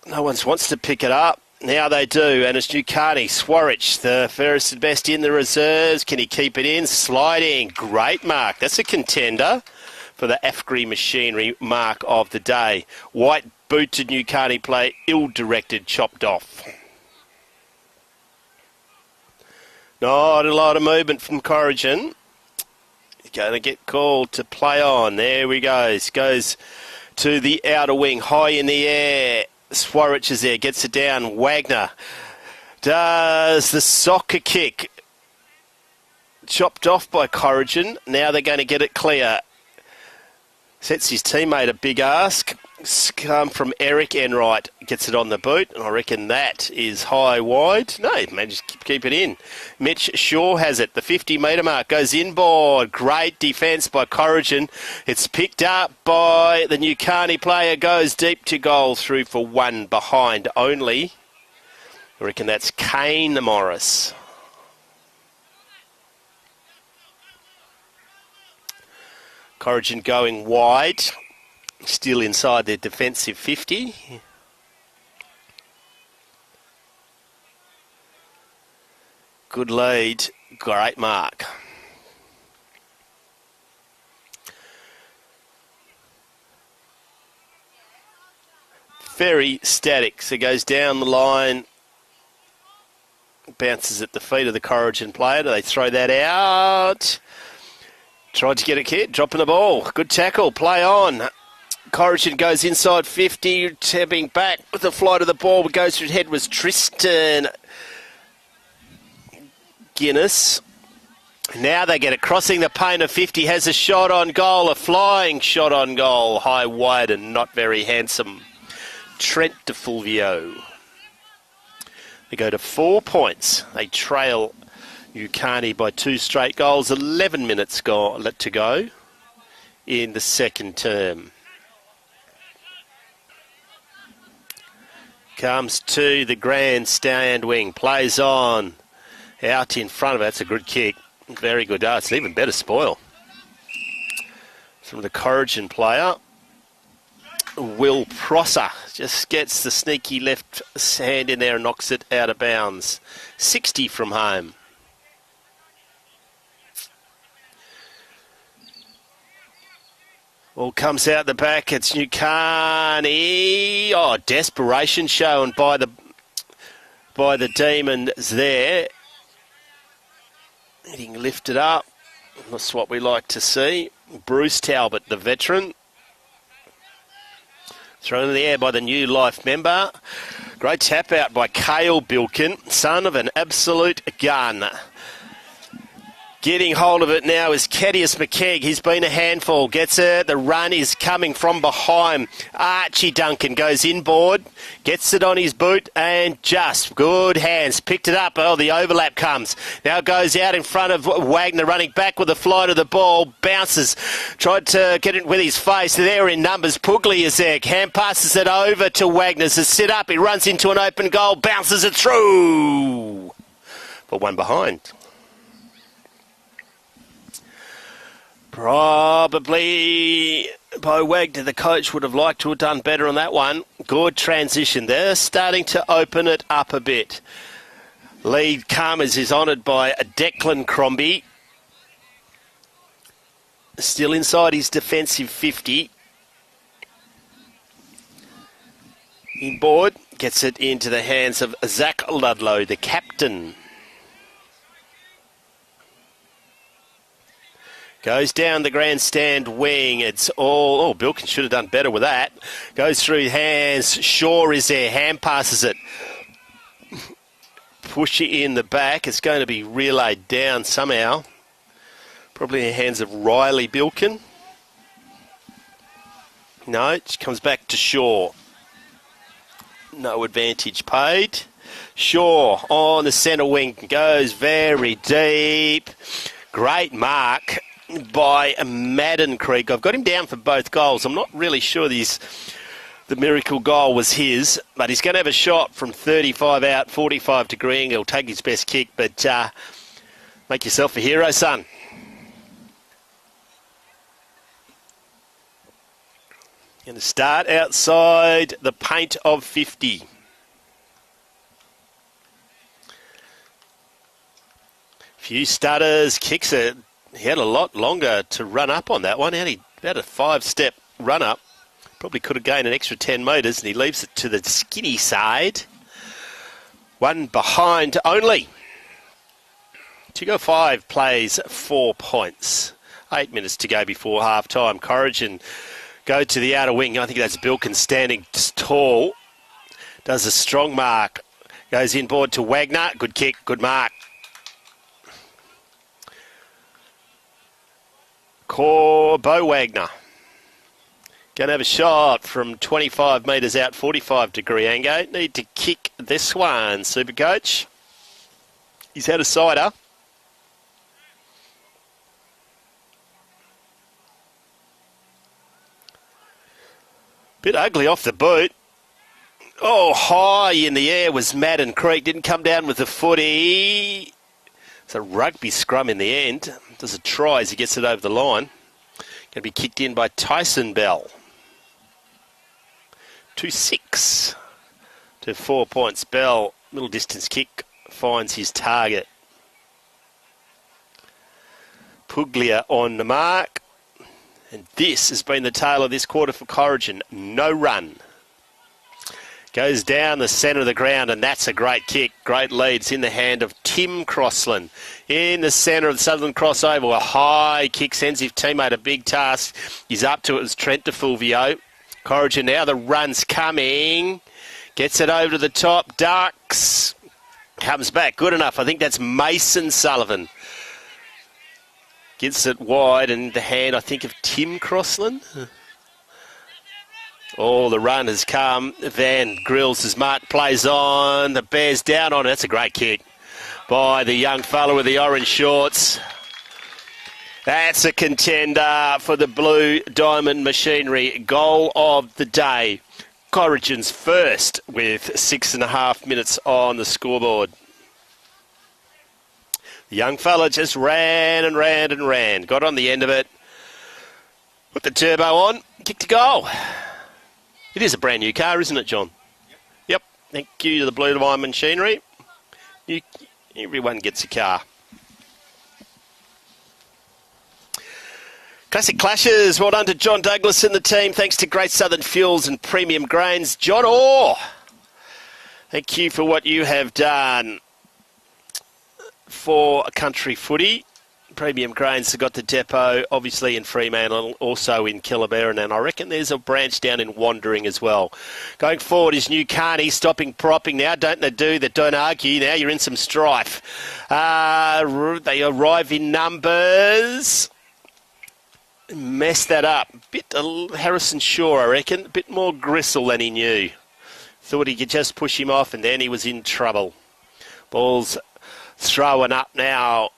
No one wants to pick it up. Now they do, and it's Newcarney. Swarich, the fairest and best in the reserves. Can he keep it in? Sliding. Great mark. That's a contender for the Afgri Machinery mark of the day. White boot to Newcarney play, ill-directed, chopped off. Not a lot of movement from Corrigan. He's going to get called to play on. There we go. Goes to the outer wing, high in the air. Swarich is there, gets it down. Wagner does the soccer kick. Chopped off by Corrigan. Now they're going to get it clear. Sets his teammate a big ask. Come from Eric Enright. Gets it on the boot, and I reckon that is high wide. No, he managed to keep it in. Mitch Shaw has it. The 50-metre mark goes inboard. Great defence by Corrigan. It's picked up by the Newcarney player. Goes deep to goal, through for 1 behind only. I reckon that's Kane Morris. Corrigan going wide. Still inside their defensive 50. Good lead. Great mark. Very static. So goes down the line. Bounces at the feet of the Corrigan player. Do they throw that out? Tried to get a kid. Dropping the ball. Good tackle. Play on. Corrigan goes inside 50. Tapping back with the flight of the ball. What goes through his head was Tristan Guinness. Now they get it. Crossing the paint of 50. Has a shot on goal. A flying shot on goal. High, wide and not very handsome. Trent DeFulvio. They go to 4 points. They trail Ukani by 2 straight goals. 11 minutes to go in the second term. Comes to the grandstand wing. Plays on. Out in front of it. That's a good kick. Very good. Oh, it's an even better spoil from the Corrigan player. Will Prosser just gets the sneaky left hand in there and knocks it out of bounds. 60 from home. All comes out the back. It's Newcarney. Oh, desperation shown by the Demons there. Getting lifted up. That's what we like to see. Bruce Talbot, the veteran. Thrown in the air by the New Life member. Great tap out by Cale Bilkin, son of an absolute gun. Getting hold of it now is Cadius McKegg. He's been a handful. Gets it. The run is coming from behind. Archie Duncan goes inboard. Gets it on his boot and just good hands. Picked it up. Oh, the overlap comes. Now goes out in front of Wagner running back with the flight of the ball. Bounces. Tried to get it with his face. There in numbers. Puglia is there. Hand passes it over to Wagner. To sit up. He runs into an open goal. Bounces it through. But one behind. Probably Bo Wagner, the coach, would have liked to have done better on that one. Good transition. They're starting to open it up a bit. Lead Karmas is honoured by Declan Crombie. Still inside his defensive 50. Inboard. Gets it into the hands of Zach Ludlow, the captain. Goes down the grandstand wing. It's all... Oh, Bilkin should have done better with that. Goes through hands. Shaw is there. Hand passes it. Push it in the back. It's going to be relayed down somehow. Probably in the hands of Riley Bilkin. No, it comes back to Shaw. No advantage paid. Shaw on the centre wing. Goes very deep. Great mark by Madden Creek. I've got him down for both goals. I'm not really sure the miracle goal was his, but he's going to have a shot from 35 out, 45 to green. He'll take his best kick, but make yourself a hero, son. Going to start outside the paint of 50. Few stutters, kicks it. He had a lot longer to run up on that one. He had a 5-step run up. Probably could have gained an extra 10 metres, and he leaves it to the skinny side. One behind only. Chico 5 plays 4 points. 8 minutes to go before half-time. Corrigan go to the outer wing. I think that's Bilkin standing tall. Does a strong mark. Goes inboard to Wagner. Good kick, good mark. Bo Wagner. Going to have a shot from 25 metres out, 45-degree angle. Need to kick this one, Supercoach. He's had a cider. Bit ugly off the boot. Oh, high in the air was Madden Creek. Didn't come down with the footy. It's a rugby scrum in the end. Does a try as he gets it over the line. Going to be kicked in by Tyson Bell. 2-6 to 4 points. Bell, middle distance kick, finds his target. Puglia on the mark. And this has been the tale of this quarter for Corrigan. No run. Goes down the centre of the ground, and that's a great kick. Great leads in the hand of Tim Crossland. In the centre of the Sutherland crossover, a high kick sends his teammate a big task. He's up to it as Trent de Fulvio. Corrigan now, the run's coming. Gets it over to the top. Ducks. Comes back. Good enough. I think that's Mason Sullivan. Gets it wide, and the hand, I think, of Tim Crossland. Oh, the run has come. Van Grills as Mark plays on. The Bears down on it. That's a great kick by the young fella with the orange shorts. That's a contender for the Blue Diamond Machinery. Goal of the day. Corrigan's first with 6.5 minutes on the scoreboard. The young fella just ran and ran and ran. Got on the end of it. Put the turbo on. Kicked a goal. It is a brand new car, isn't it, John? Yep. Thank you to the Blue Diamond Machinery. Everyone gets a car. Classic Clashes. Well done to John Douglas and the team. Thanks to Great Southern Fuels and Premium Grains. John Orr, thank you for what you have done for country footy. Premium Grains have got the depot, obviously in Fremantle, also in Killaberan, and I reckon there's a branch down in Wandering as well. Going forward is New Carney, stopping, propping now. Don't they do that? Don't argue. Now you're in some strife. They arrive in numbers. Messed that up. Bit Harrison Shaw, I reckon. A bit more gristle than he knew. Thought he could just push him off, and then he was in trouble. Ball's throwing up now.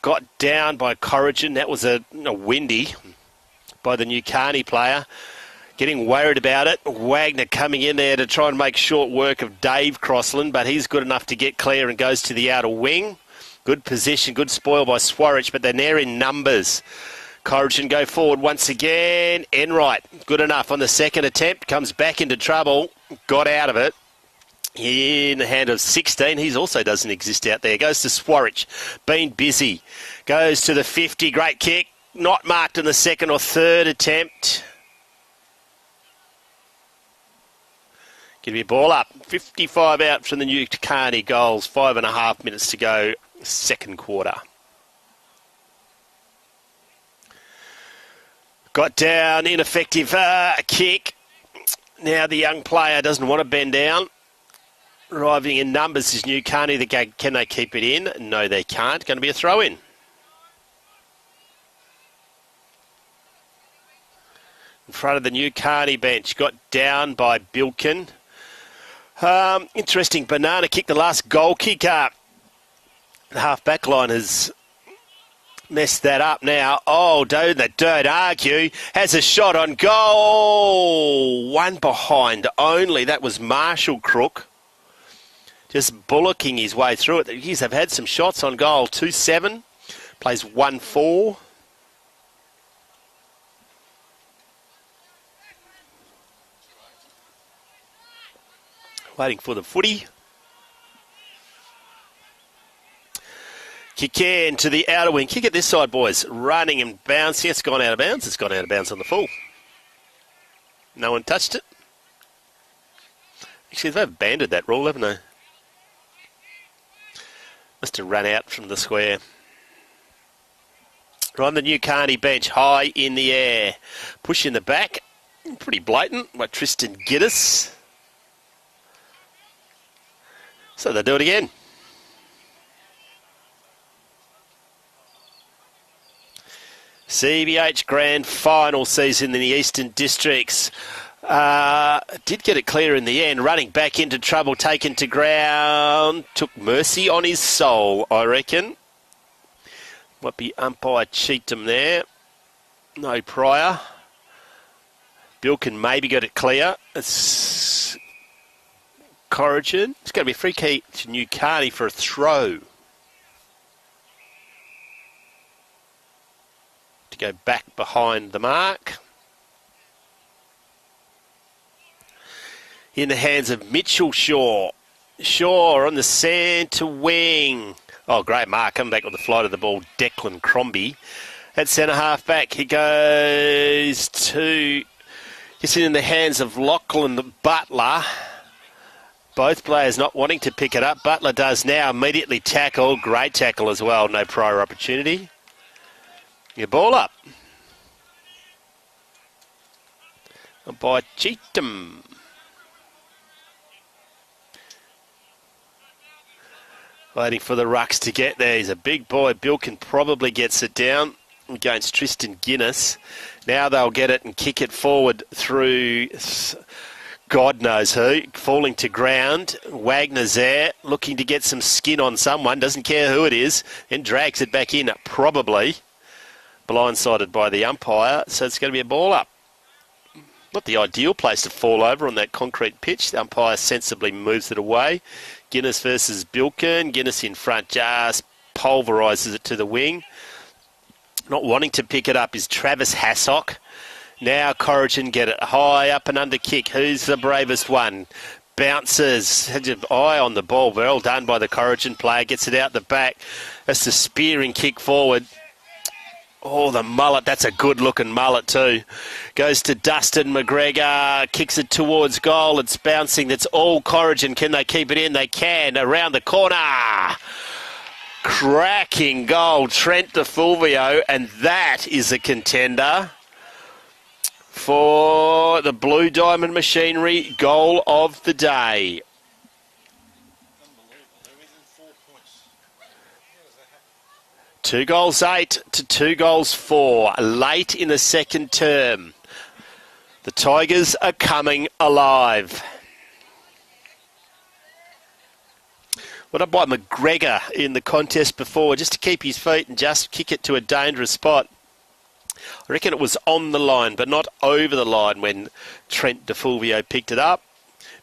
Got down by Corrigan. That was a windy by the New Carney player. Getting worried about it. Wagner coming in there to try and make short work of Dave Crossland, but he's good enough to get clear and goes to the outer wing. Good position, good spoil by Swarich, but they're there in numbers. Corrigan go forward once again. Enright, good enough on the second attempt. Comes back into trouble. Got out of it. In the hand of 16. He also doesn't exist out there. Goes to Swarich. Been busy. Goes to the 50. Great kick. Not marked in the second or third attempt. Give me a ball up. 55 out from the New Carney goals. 5.5 minutes to go. Second quarter. Got down. Ineffective kick. Now the young player doesn't want to bend down. Arriving in numbers is New Carney. Can they keep it in? No, they can't. Going to be a throw-in. In front of the New Carney bench. Got down by Bilkin. Interesting banana kick. The last goal kick up. The half-back line has messed that up now. Oh, don't argue. Has a shot on goal. One behind only. That was Marshall Crook. Just bullocking his way through it. They've had some shots on goal. 2-7. Plays 1-4. Waiting for the footy. Kick in to the outer wing. Kick it this side, boys. Running and bouncing. It's gone out of bounds. It's gone out of bounds on the full. No one touched it. Actually, they've banded that rule, haven't they? Must have run out from the square. On the New Carney bench, high in the air. Push in the back. Pretty blatant by Tristan Giddis. So they'll do it again. CBH Grand Final season in the Eastern Districts. Did get it clear in the end. Running back into trouble, taken to ground. Took mercy on his soul, I reckon. Might be umpire Cheatham there. No prior. Bilkin maybe got it clear. It's Corrigan. It's going to be a free kick to New Carney for a throw. To go back behind the mark. in the hands of Mitchell Shaw. Shaw on the centre wing. Oh, great mark. Coming back with the flight of the ball, Declan Crombie. At centre half back, he goes to... It's in the hands of Lachlan Butler. Both players not wanting to pick it up. Butler does now immediately tackle. Great tackle as well. No prior opportunity. Your ball up. By Cheatham. Waiting for the rucks to get there. He's a big boy. Bilkin probably gets it down against Tristan Guinness. Now they'll get it and kick it forward through God knows who. Falling to ground. Wagner's there, looking to get some skin on someone. Doesn't care who it is. And drags it back in, probably. Blindsided by the umpire. So it's going to be a ball up. Not the ideal place to fall over on that concrete pitch. The umpire sensibly moves it away. Guinness versus Bilkin. Guinness in front just pulverises it to the wing. Not wanting to pick it up is Travis Hassock. Now Corrigan get it high up and under kick. Who's the bravest one? Bounces. Had your eye on the ball. Well done by the Corrigan player. Gets it out the back. That's the spearing kick forward. Oh, the mullet. That's a good-looking mullet too. Goes to Dustin McGregor. Kicks it towards goal. It's bouncing. That's all Corrigan. Can they keep it in? They can. Around the corner. Cracking goal. Trent DeFulvio. And that is a contender for the Blue Diamond Machinery goal of the day. 2 goals 8 to 2 goals 4. Late in the second term. The Tigers are coming alive. What up by McGregor in the contest before, just to keep his feet and just kick it to a dangerous spot. I reckon it was on the line, but not over the line when Trent DeFulvio picked it up.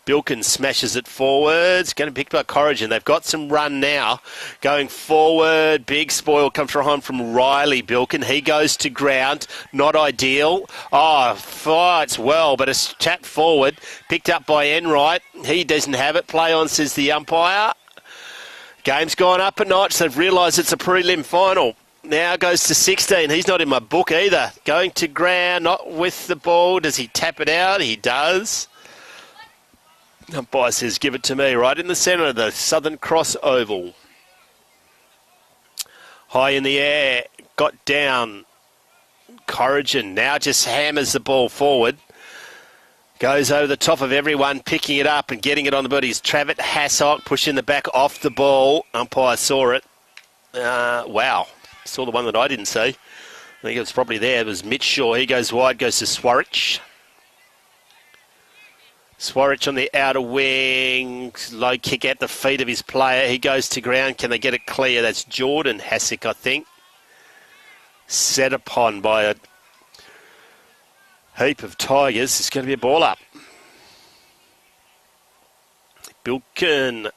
Bilkin smashes it forwards. Going to be picked by Corrigan. They've got some run now. Going forward. Big spoil comes from Riley Bilkin. He goes to ground. Not ideal. Oh, fights well, but a tap forward. Picked up by Enright. He doesn't have it. Play on, says the umpire. Game's gone up a notch. They've realised it's a prelim final. Now goes to 16. He's not in my book either. Going to ground, not with the ball. Does he tap it out? He does. Umpire says, give it to me. Right in the centre of the Southern Cross Oval. High in the air. Got down. Corrigan now just hammers the ball forward. Goes over the top of everyone, picking it up and getting it on the body. Is Travis Hassock pushing the back off the ball. Umpire saw it. Wow. Saw the one that I didn't see. I think it was probably there. It was Mitch Shaw. He goes wide, goes to Swarich. Swarich on the outer wing. Low kick at the feet of his player. He goes to ground. Can they get it clear? That's Jordan Hassock, I think. Set upon by a heap of Tigers. It's going to be a ball up. Bilkin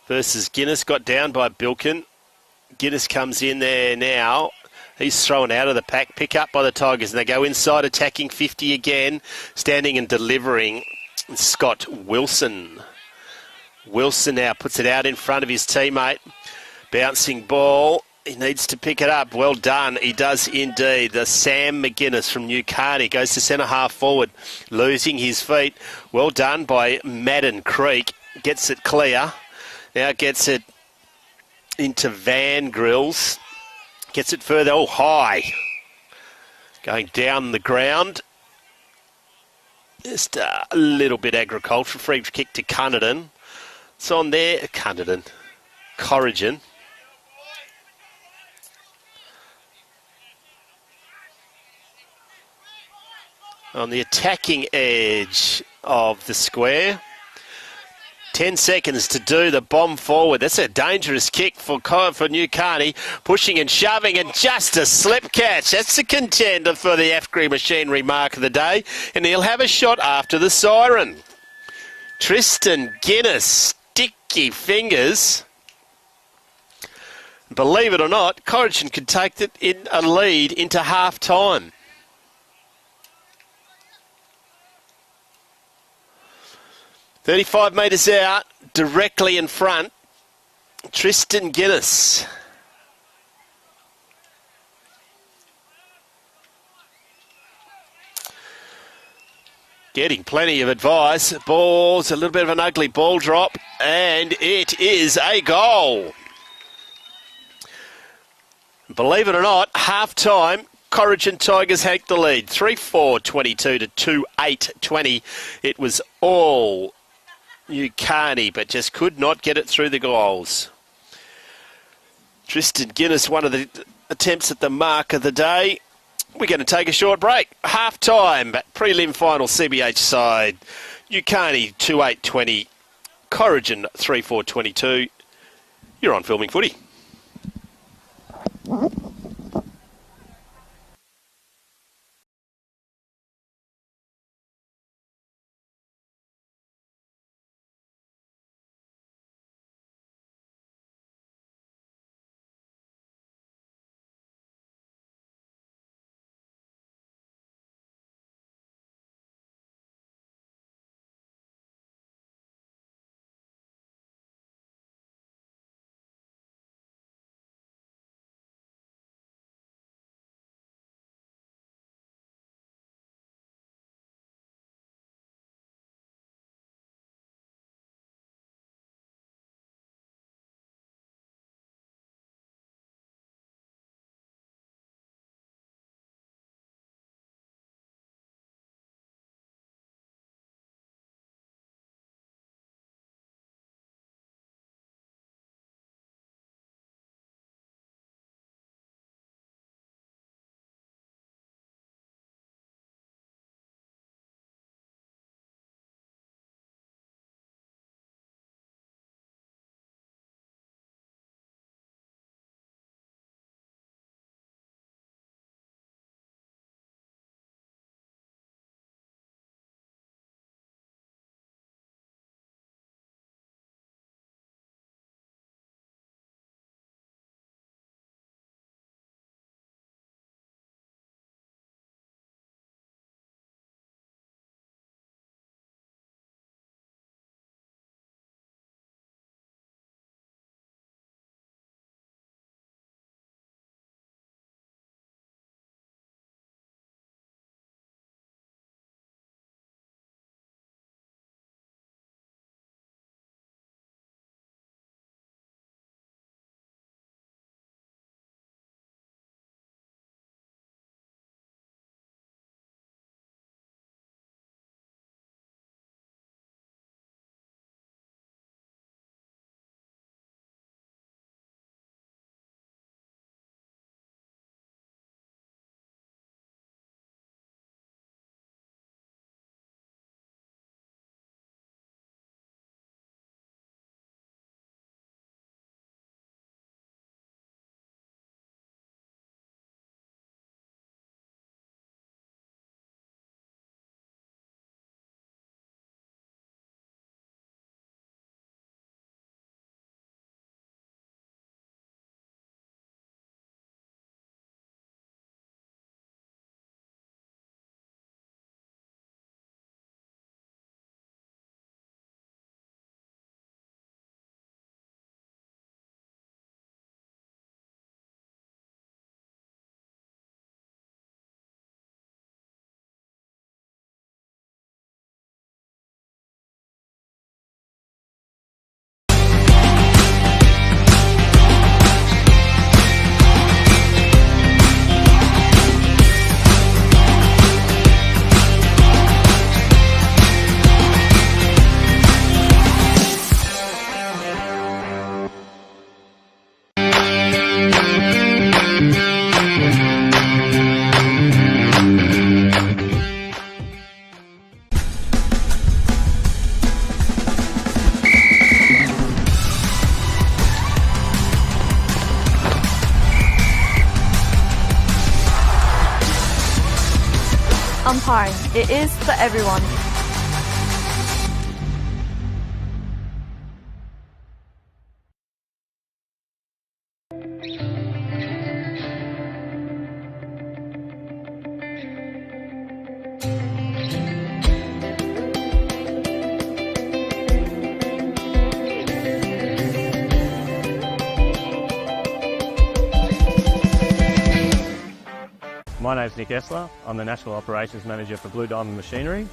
versus Guinness. Got down by Bilkin. Guinness comes in there now. He's thrown out of the pack. Pick up by the Tigers. And they go inside, attacking 50 again. Standing and delivering. Scott Wilson. Wilson now puts it out in front of his teammate. Bouncing ball. He needs to pick it up. Well done. He does indeed. The Sam McGuinness from Newcarney goes to centre half forward. Losing his feet. Well done by Madden Creek. Gets it clear. Now gets it into Van Grills. Gets it further. Oh, high. Going down the ground. Just a little bit agricultural. Free kick to Cunnaden. It's on there. Cunnaden. Corrigan. On the attacking edge of the square. 10 seconds to do the bomb forward. That's a dangerous kick for Newcarney. Pushing and shoving and just a slip catch. That's the contender for the Afgri Machinery mark of the day. And he'll have a shot after the siren. Tristan Guinness, sticky fingers. Believe it or not, Corrigan could take it in a lead into half time. 35 metres out, directly in front, Tristan Guinness. Getting plenty of advice. Ball's a little bit of an ugly ball drop, and it is a goal. Believe it or not, half-time, Corrigan Tigers hacked the lead. 3-4-22 to 2-8-20. It was all Ukani, but just could not get it through the goals. Tristan Guinness, one of the attempts at the mark of the day. We're going to take a short break. Half-time, prelim final CBH side. Ukani 2-8-20. Corrigan 3-4-22. You're on Filming Footy. Umpiring. It is for everyone. name's Nick Essler. I'm the National Operations Manager for Blue Diamond Machinery.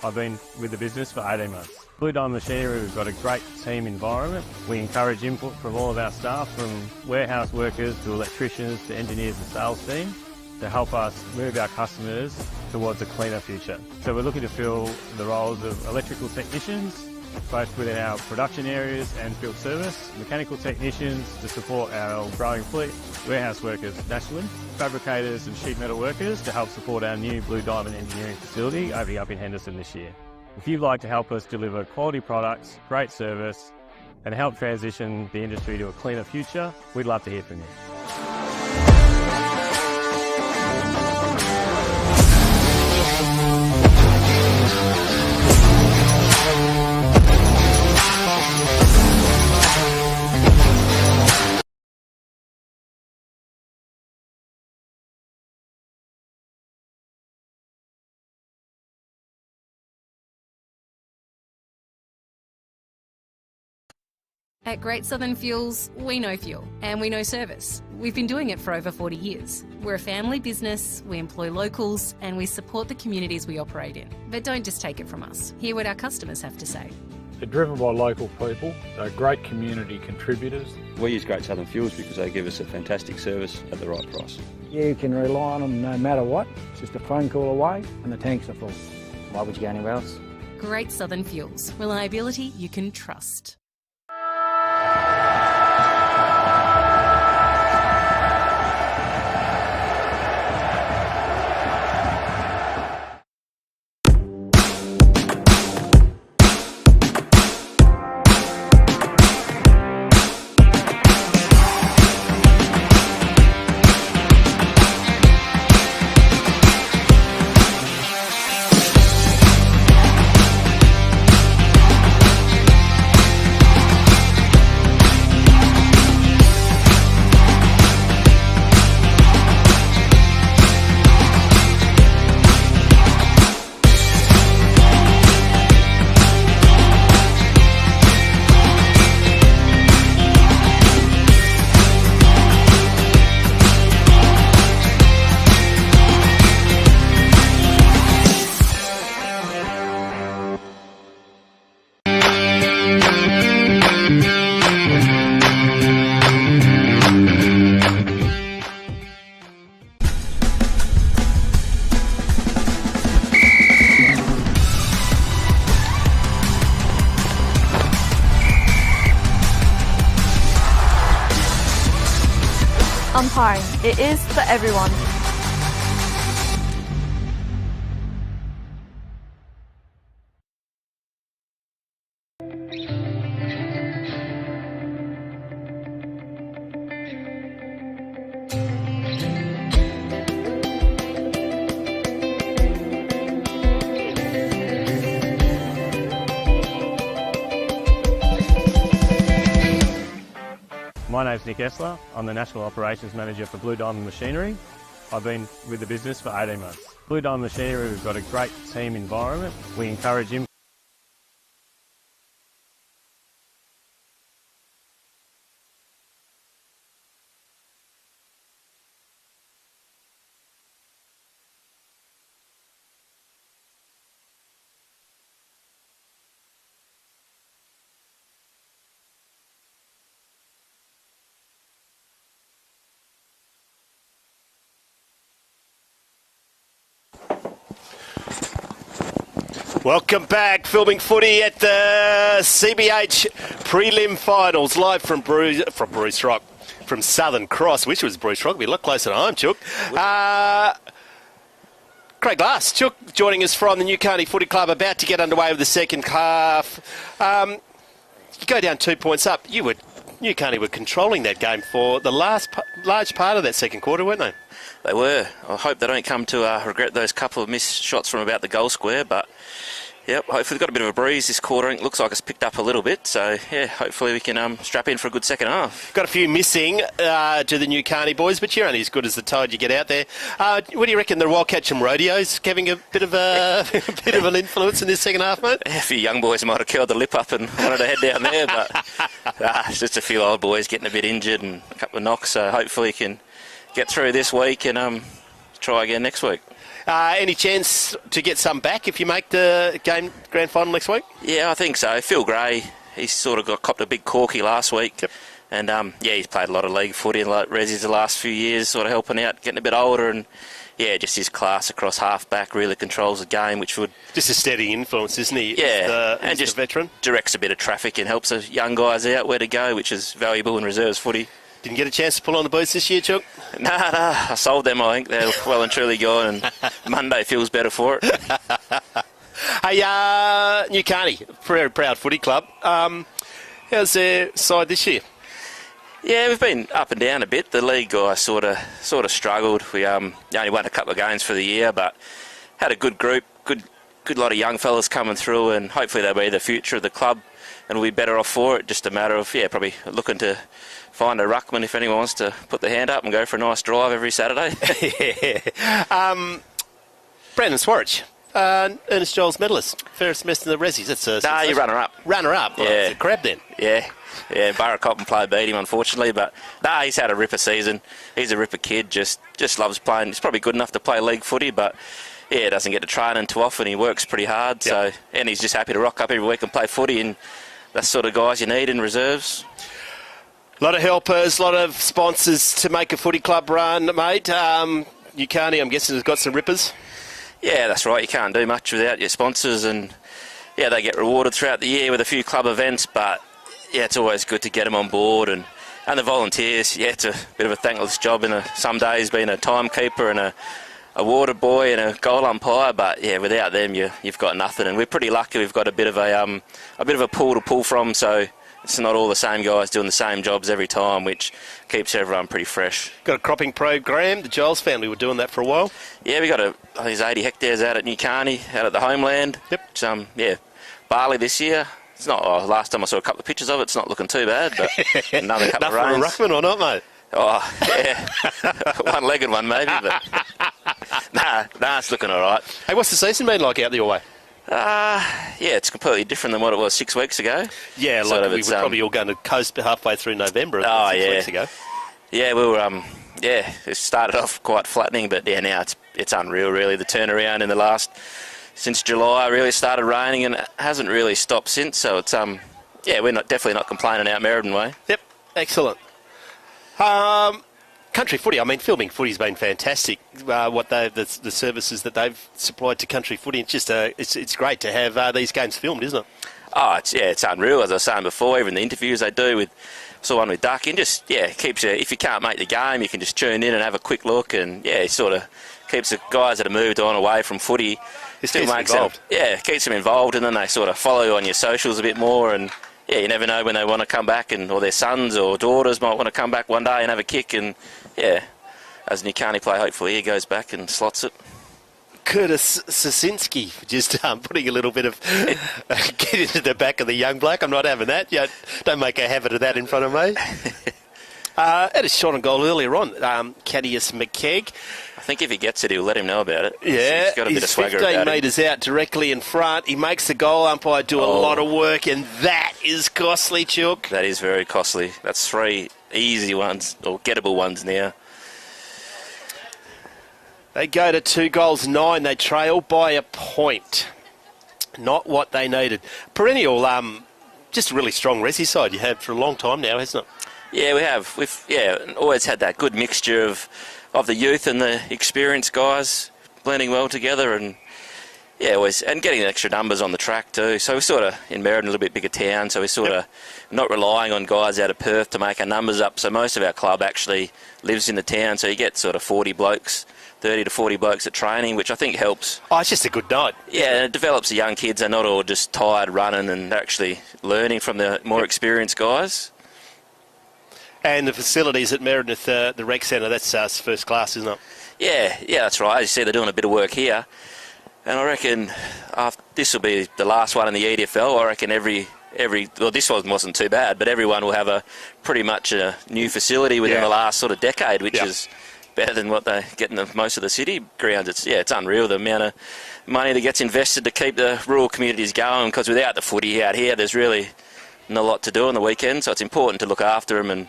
I've been with the business for 18 months. Blue Diamond Machinery, we've got a great team environment. We encourage input from all of our staff, from warehouse workers to electricians to engineers and sales team, to help us move our customers towards a cleaner future. So we're looking to fill the roles of electrical technicians, both within our production areas and field service, mechanical technicians to support our growing fleet, warehouse workers nationally, fabricators and sheet metal workers to help support our new Blue Diamond engineering facility opening up in Henderson this year. If you'd like to help us deliver quality products, great service and help transition the industry to a cleaner future, we'd love to hear from you. At Great Southern Fuels, we know fuel and we know service. We've been doing it for over 40 years. We're a family business, we employ locals and we support the communities we operate in. But don't just take it from us. Hear what our customers have to say. They're driven by local people, they're great community contributors. We use Great Southern Fuels because they give us a fantastic service at the right price. You can rely on them no matter what. It's just a phone call away and the tanks are full. Why would you go anywhere else? Great Southern Fuels. Reliability you can trust. Umpiring, it is for everyone. My name's Nick Essler. I'm the National Operations Manager for Blue Diamond Machinery. I've been with the business for 18 months. Blue Diamond Machinery, we've got a great team environment. We encourage input. Welcome back, filming footy at the CBH prelim finals, live from Bruce Rock, from Southern Cross. Wish it was Bruce Rock, it'd be a lot closer to home, Chook. Craig Glass, Chook, joining us from the Newcarney Footy Club, about to get underway with the second half. You go down 2 points up. Newcarney were controlling that game for the large part of that second quarter, weren't they? They were. I hope they don't come to regret those couple of missed shots from about the goal square, but yep, hopefully they've got a bit of a breeze this quarter. It looks like it's picked up a little bit, so yeah, hopefully we can strap in for a good second half. Got a few missing to the Newcarney boys, but you're only as good as the tide you get out there. What do you reckon, the Wildcatcham Rodeos having a bit of an influence in this second half, mate? Yeah, a few young boys might have curled the lip up and wanted to head down there, but it's just a few old boys getting a bit injured and a couple of knocks, so hopefully we can get through this week and try again next week. Any chance to get some back if you make the grand final next week? Yeah, I think so. Phil Gray, he sort of copped a big corky last week. Yep. And, he's played a lot of league footy in Resi's the last few years, sort of helping out, getting a bit older. And, just his class across half-back really controls the game, which would... Just a steady influence, isn't he? Yeah, and just the veteran. Directs a bit of traffic and helps the young guys out where to go, which is valuable in reserves footy. Didn't get a chance to pull on the boots this year, Chuck? No, I sold them, I think. They're well and truly gone, and Monday feels better for it. Hey, Newcarney, very proud footy club. How's their side this year? Yeah, we've been up and down a bit. The league guys sort of struggled. We only won a couple of games for the year, but had a good group, good lot of young fellas coming through, and hopefully they'll be the future of the club, and we'll be better off for it. Just a matter of probably looking to find a ruckman if anyone wants to put the hand up and go for a nice drive every Saturday. Brandon Swarridge, Ernest Giles medalist, fairest semester in the Resies. That's you runner-up. Runner-up? Yeah. Well, it's a crab then. Yeah, Burracop and play beat him, unfortunately, but he's had a ripper season. He's a ripper kid, just loves playing. He's probably good enough to play league footy, but doesn't get to training too often. He works pretty hard, and he's just happy to rock up every week and play footy, and that's the sort of guys you need in reserves. A lot of helpers, a lot of sponsors to make a footy club run, mate. Newcarney, I'm guessing, has got some rippers. Yeah, that's right. You can't do much without your sponsors, and they get rewarded throughout the year with a few club events, but it's always good to get them on board, and the volunteers. It's a bit of a thankless job some days being a timekeeper and a water boy and a goal umpire, but without them you've got nothing. And we're pretty lucky. We've got a bit of a pool to pull from, so it's not all the same guys doing the same jobs every time, which keeps everyone pretty fresh. Got a cropping program. The Giles family were doing that for a while. Yeah, we got I think there's 80 hectares out at Newcarney, out at the homeland. Yep. Barley this year. It's not. Last time I saw a couple of pictures of it, it's not looking too bad, but another couple of rains. Enough for a ruckman or not, mate? Oh, yeah. One-legged one maybe, but nah, it's looking all right. Hey, what's the season been like out your way? It's completely different than what it was 6 weeks ago. Yeah, we were probably all going to coast halfway through November 6 weeks ago. Yeah, we were, it started off quite flattening, but now it's unreal, really. The turnaround in the since July really started raining, and it hasn't really stopped since, so it's, we're definitely not complaining out Meriden way. Yep, excellent. Country footy, filming footy's been fantastic. The services that they've supplied to country footy, it's just it's great to have these games filmed, isn't it? Oh, it's unreal. As I was saying before, even the interviews they do saw one with Ducky, and just keeps you. If you can't make the game, you can just tune in and have a quick look, and it sort of keeps the guys that have moved on away from footy. It still makes them involved. Keeps them involved, and then they sort of follow you on your socials a bit more, and you never know when they want to come back, or their sons or daughters might want to come back one day and have a kick, and as Newcarney play, hopefully he goes back and slots it. Curtis Sasinski just putting a little bit of get into the back of the young bloke. I'm not having that. Don't make a habit of that in front of me. Had a shot on goal earlier on. Cadius McKegg. I think if he gets it, he'll let him know about it. Yeah, he's got a bit of swagger 15 metres out directly in front. He makes the goal umpire do a lot of work, and that is costly, Chook. That is very costly. That's 3 easy ones, or gettable ones now. They go to 2-9. They trail by a point. Not what they needed. Perennial, just a really strong Resi side you had for a long time now, hasn't it? Yeah, we have. We've always had that good mixture of the youth and the experienced guys blending well together, and and getting extra numbers on the track too. So we're sort of in Meriden, a little bit bigger town, so we're sort of not relying on guys out of Perth to make our numbers up. So most of our club actually lives in the town, so you get sort of 40 blokes, 30 to 40 blokes at training, which I think helps. Oh, it's just a good night. Yeah, and it develops the young kids. They're not all just tired running, and they're actually learning from the more experienced guys. And the facilities at Meredith, the rec centre, that's first class, isn't it? Yeah, that's right. As you see, they're doing a bit of work here. And I reckon this will be the last one in the EDFL. I reckon this one wasn't too bad, but everyone will have pretty much a new facility within the last sort of decade, which is better than what they get in most of the city grounds. It's unreal, the amount of money that gets invested to keep the rural communities going, because without the footy out here, there's really and a lot to do on the weekend, so it's important to look after them and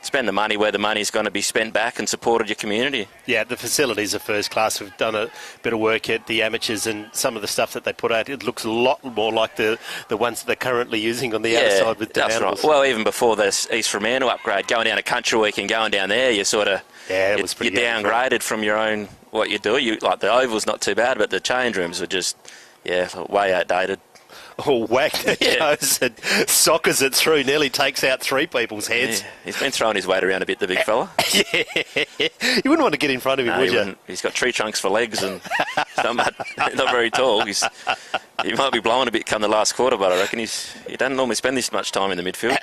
spend the money where the money's going to be spent back and supported your community. Yeah, the facilities are first class. We've done a bit of work at the amateurs, and some of the stuff that they put out, it looks a lot more like the ones that they're currently using on the outside with the that's animals. right. Well, even before this East Fremantle upgrade, going down to Country Week and going down there, you sort of it was pretty you're downgraded from your own what you do. You like the oval's not too bad, but the change rooms were just way outdated. Oh, Wagner goes and soccers it through, nearly takes out 3 people's heads. Yeah, he's been throwing his weight around a bit, the big fella. You wouldn't want to get in front of him, would you? He's got tree trunks for legs and not very tall. He might be blowing a bit come the last quarter, but I reckon he doesn't normally spend this much time in the midfield.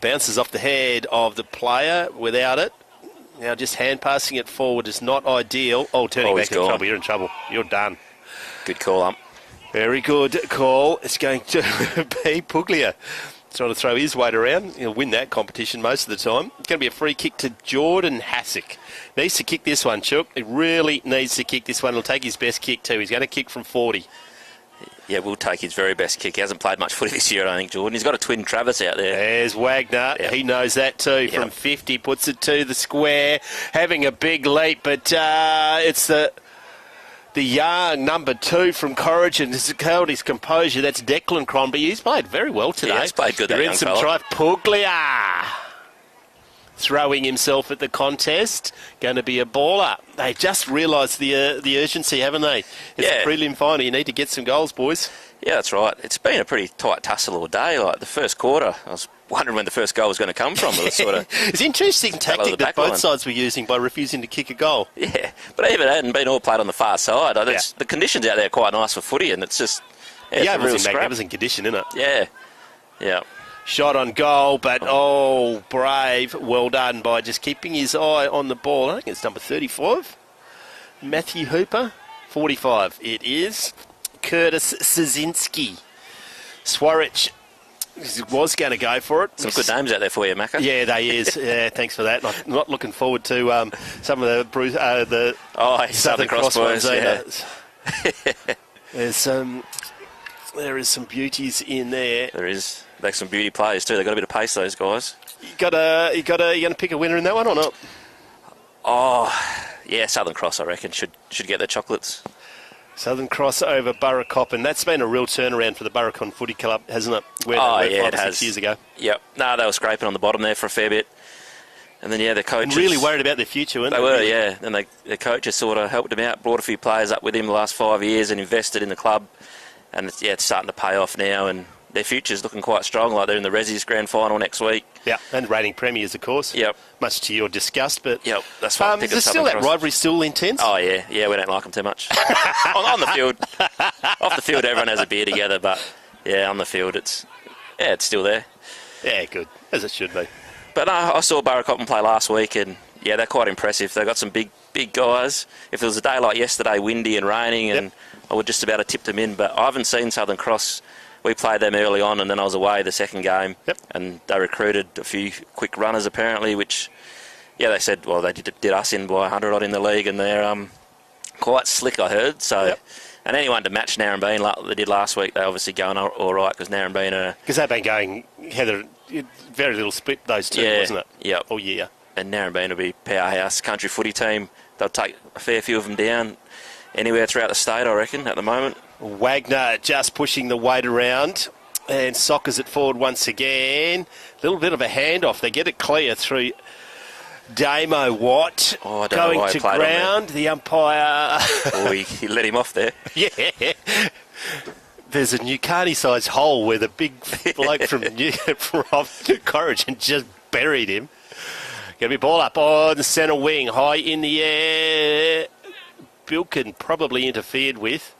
Bounces off the head of the player without it. Now just hand passing it forward is not ideal. Turning back in trouble. You're in trouble. You're done. Good call, ump. Very good call. It's going to be Puglia trying to throw his weight around. He'll win that competition most of the time. It's going to be a free kick to Jordan Hassick. Needs to kick this one, Chook. He really needs to kick this one. He'll take his best kick too. He's going to kick from 40. Yeah, we'll take his very best kick. He hasn't played much footy this year, I don't think, Jordan. He's got a twin Travis out there. There's Wagner. Yep. He knows that too. From 50, puts it to the square. Having a big leap, but it's the young number 2 from Corrigan has held his composure. That's Declan Crombie. He's played very well today. He's played good, that young fella. Try. Puglia throwing himself at the contest. Going to be a baller. They've just realised the urgency, haven't they? It's a prelim final. You need to get some goals, boys. Yeah, that's right. It's been a pretty tight tussle all day. Like the first quarter, I was wondering when the first goal was going to come from. It was sort of it's an interesting tactic that both sides were using by refusing to kick a goal. Yeah, but even it hadn't been all played on the far side. The conditions out there are quite nice for footy, and it's just it was in magnificent condition, isn't it? Yeah. Shot on goal, but brave. Well done by just keeping his eye on the ball. I think it's number 35. Matthew Hooper. 45 it is. Curtis Szynski. Swarich was going to go for it. Some good names out there for you, Macca. Yeah, they is. Yeah, thanks for that. Not looking forward to some of the Southern Cross boys either. There is some beauties in there. There is. They're some beauty players too. They've got a bit of pace, those guys. You going to pick a winner in that one or not? Southern Cross, I reckon, should get their chocolates. Southern Cross over Burracoppin. That's been a real turnaround for the Burracon Footy Club, hasn't it? Where they were 5 or 6 years ago. Yep. No, they were scraping on the bottom there for a fair bit. And then, the coaches... And really worried about their future, weren't they? They were, yeah. And the coaches sort of helped them out, brought a few players up with him the last 5 years and invested in the club. And, it's starting to pay off now. And their future's looking quite strong, like they're in the Resi's Grand Final next week. Yeah, and reigning premiers, of course. Yep. Much to your disgust, but... Yep, that's why is still that rivalry still intense? Oh, yeah. Yeah, we don't like them too much. on the field. Off the field, everyone has a beer together, but, on the field, it's still there. Yeah, good, as it should be. But I saw Burracoppin play last week, and, they're quite impressive. They've got some big guys. If there was a day like yesterday, windy and raining, and I would just about have tipped them in, but I haven't seen Southern Cross. We played them early on, and then I was away the second game, and they recruited a few quick runners apparently, which, they said, they did us in by 100 odd in the league, and they're quite slick, I heard. So, and anyone to match Narrabeen like they did last week, they're obviously going all right because Narrabeen are... Because they've been going, Heather, very little split those two, wasn't it? Yeah. All year. And Narrabeen will be powerhouse country footy team. They'll take a fair few of them down anywhere throughout the state, I reckon, at the moment. Wagner just pushing the weight around and soccers it forward once again. A little bit of a handoff. They get it clear through Damo Watt going to ground. The umpire... he let him off there. Yeah. There's a Newcarty-sized hole where the big bloke from Corrigan just buried him. Going to be ball up on the centre wing, high in the air. Bilkin probably interfered with.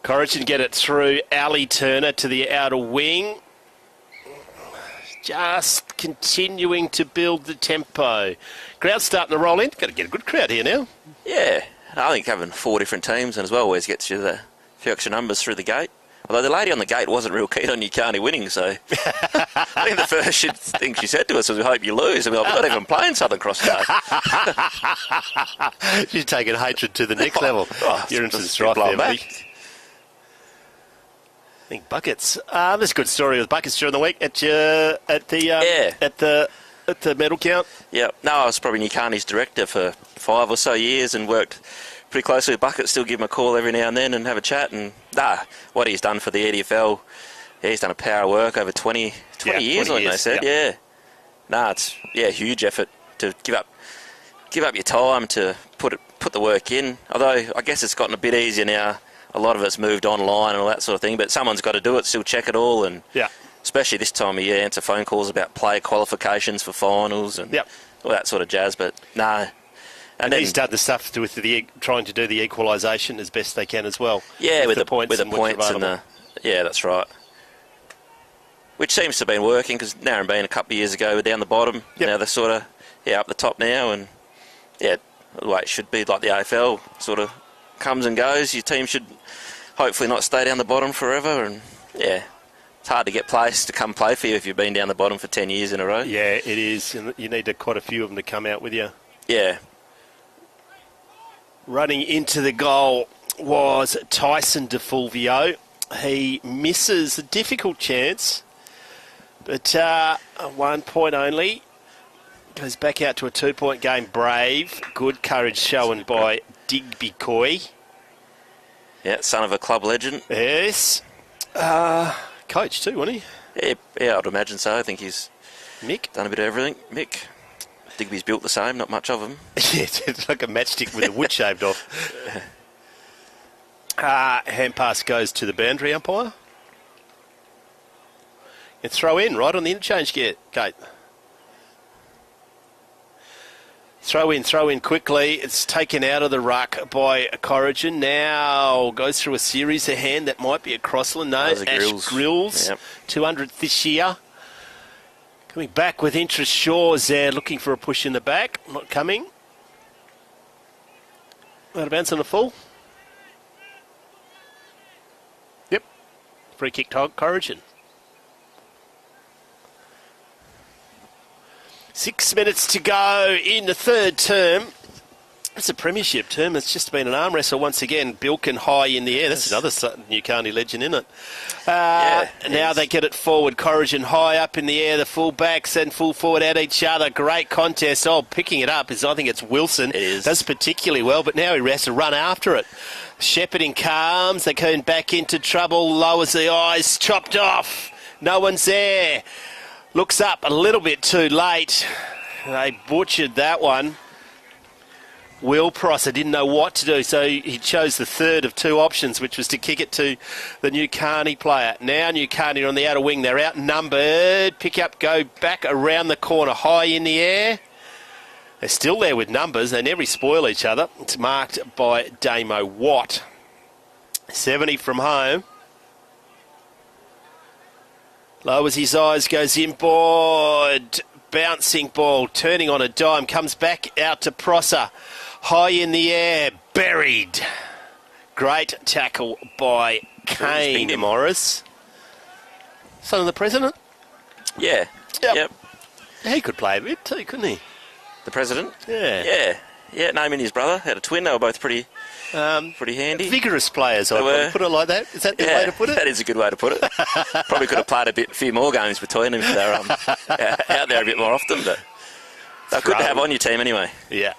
Corrigan get it through. Ali Turner to the outer wing. Just continuing to build the tempo. Crowd's starting to roll in. Got to get a good crowd here now. Yeah, I think having 4 different teams and as well always gets you a few extra numbers through the gate. Although the lady on the gate wasn't real keen on Newcarty winning, so I think the first thing she said to us was, "We hope you lose." I mean, we're not even playing Southern Cross today. She's taking hatred to the next level. You're into the strife there, mate. I think buckets. There's a good story with buckets during the week at the medal count. Yeah, no, I was probably Newcarney's director for 5 or so years and worked pretty closely with Bucket. Still give him a call every now and then and have a chat. And what he's done for the EDFL, he's done a power of work over 20 years, I think they said. Yeah. It's a huge effort to give up your time to put the work in. Although I guess it's gotten a bit easier now. A lot of it's moved online and all that sort of thing, but someone's got to do it, still check it all, and especially this time of year, answer phone calls about player qualifications for finals and all that sort of jazz. But no. And he's done the stuff with trying to do the equalisation as best they can as well. Yeah, with the points and that's right. Which seems to have been working, because Narrabeen a couple of years ago were down the bottom. Now they're sort of up the top now, and the way it should be, like the AFL sort of comes and goes. Your team should hopefully not stay down the bottom forever, and it's hard to get players to come play for you if you've been down the bottom for 10 years in a row. Yeah, it is. And you need quite a few of them to come out with you. Yeah. Running into the goal was Tyson DeFulvio. He misses a difficult chance, but 1 point only. Goes back out to a 2-point game. Brave. Good courage shown by Digby Coy. Yeah, son of a club legend. Yes. Coach too, wasn't he? Yeah, I'd imagine so. I think he's Mick done a bit of everything. Mick. Digby's built the same, not much of him. Yeah, it's like a matchstick with the wood shaved off. Hand pass goes to the boundary umpire. And throw in right on the interchange gate. Throw in quickly. It's taken out of the ruck by Corrigan. Now goes through a series of hand. That might be a Crossland. No, Ash Grills. 200th this year. Coming back with interest, Shaw's there, looking for a push in the back. Not coming. Out of bounds on the full. Yep. Free kick to Corrigan. 6 minutes to go in the third term. It's a premiership term. It's just been an arm wrestle once again. Bilkin high in the air. That's another Newcarney legend, isn't it? Now they get it forward. Corrigan high up in the air. The full backs and full forward at each other. Great contest. Picking it up is, I think it's Wilson. It is. Does particularly well, but now he has to run after it. Shepherding calms. They come back into trouble. Lowers the eyes. Chopped off. No one's there. Looks up a little bit too late. They butchered that one. Will Prosser didn't know what to do, so he chose the third of two options, which was to kick it to the Newcarney player. Now Newcarney on the outer wing. They're outnumbered. Pick up, go back around the corner, high in the air. They're still there with numbers. They never spoil each other. It's marked by Damo Watt. 70 from home. Lowers his eyes, goes inboard. Bouncing ball, turning on a dime, comes back out to Prosser. High in the air, buried. Great tackle by Kane Morris. Son of the president? Yeah. Yep. He could play a bit too, couldn't he? The president? Yeah. Yeah, naming his brother. Had a twin. They were both pretty handy. Vigorous players, I would put it like that. Is that the way to put it? That is a good way to put it. Probably could have played a few more games between them if they were out there a bit more often, but they're good to have on your team anyway. Yeah.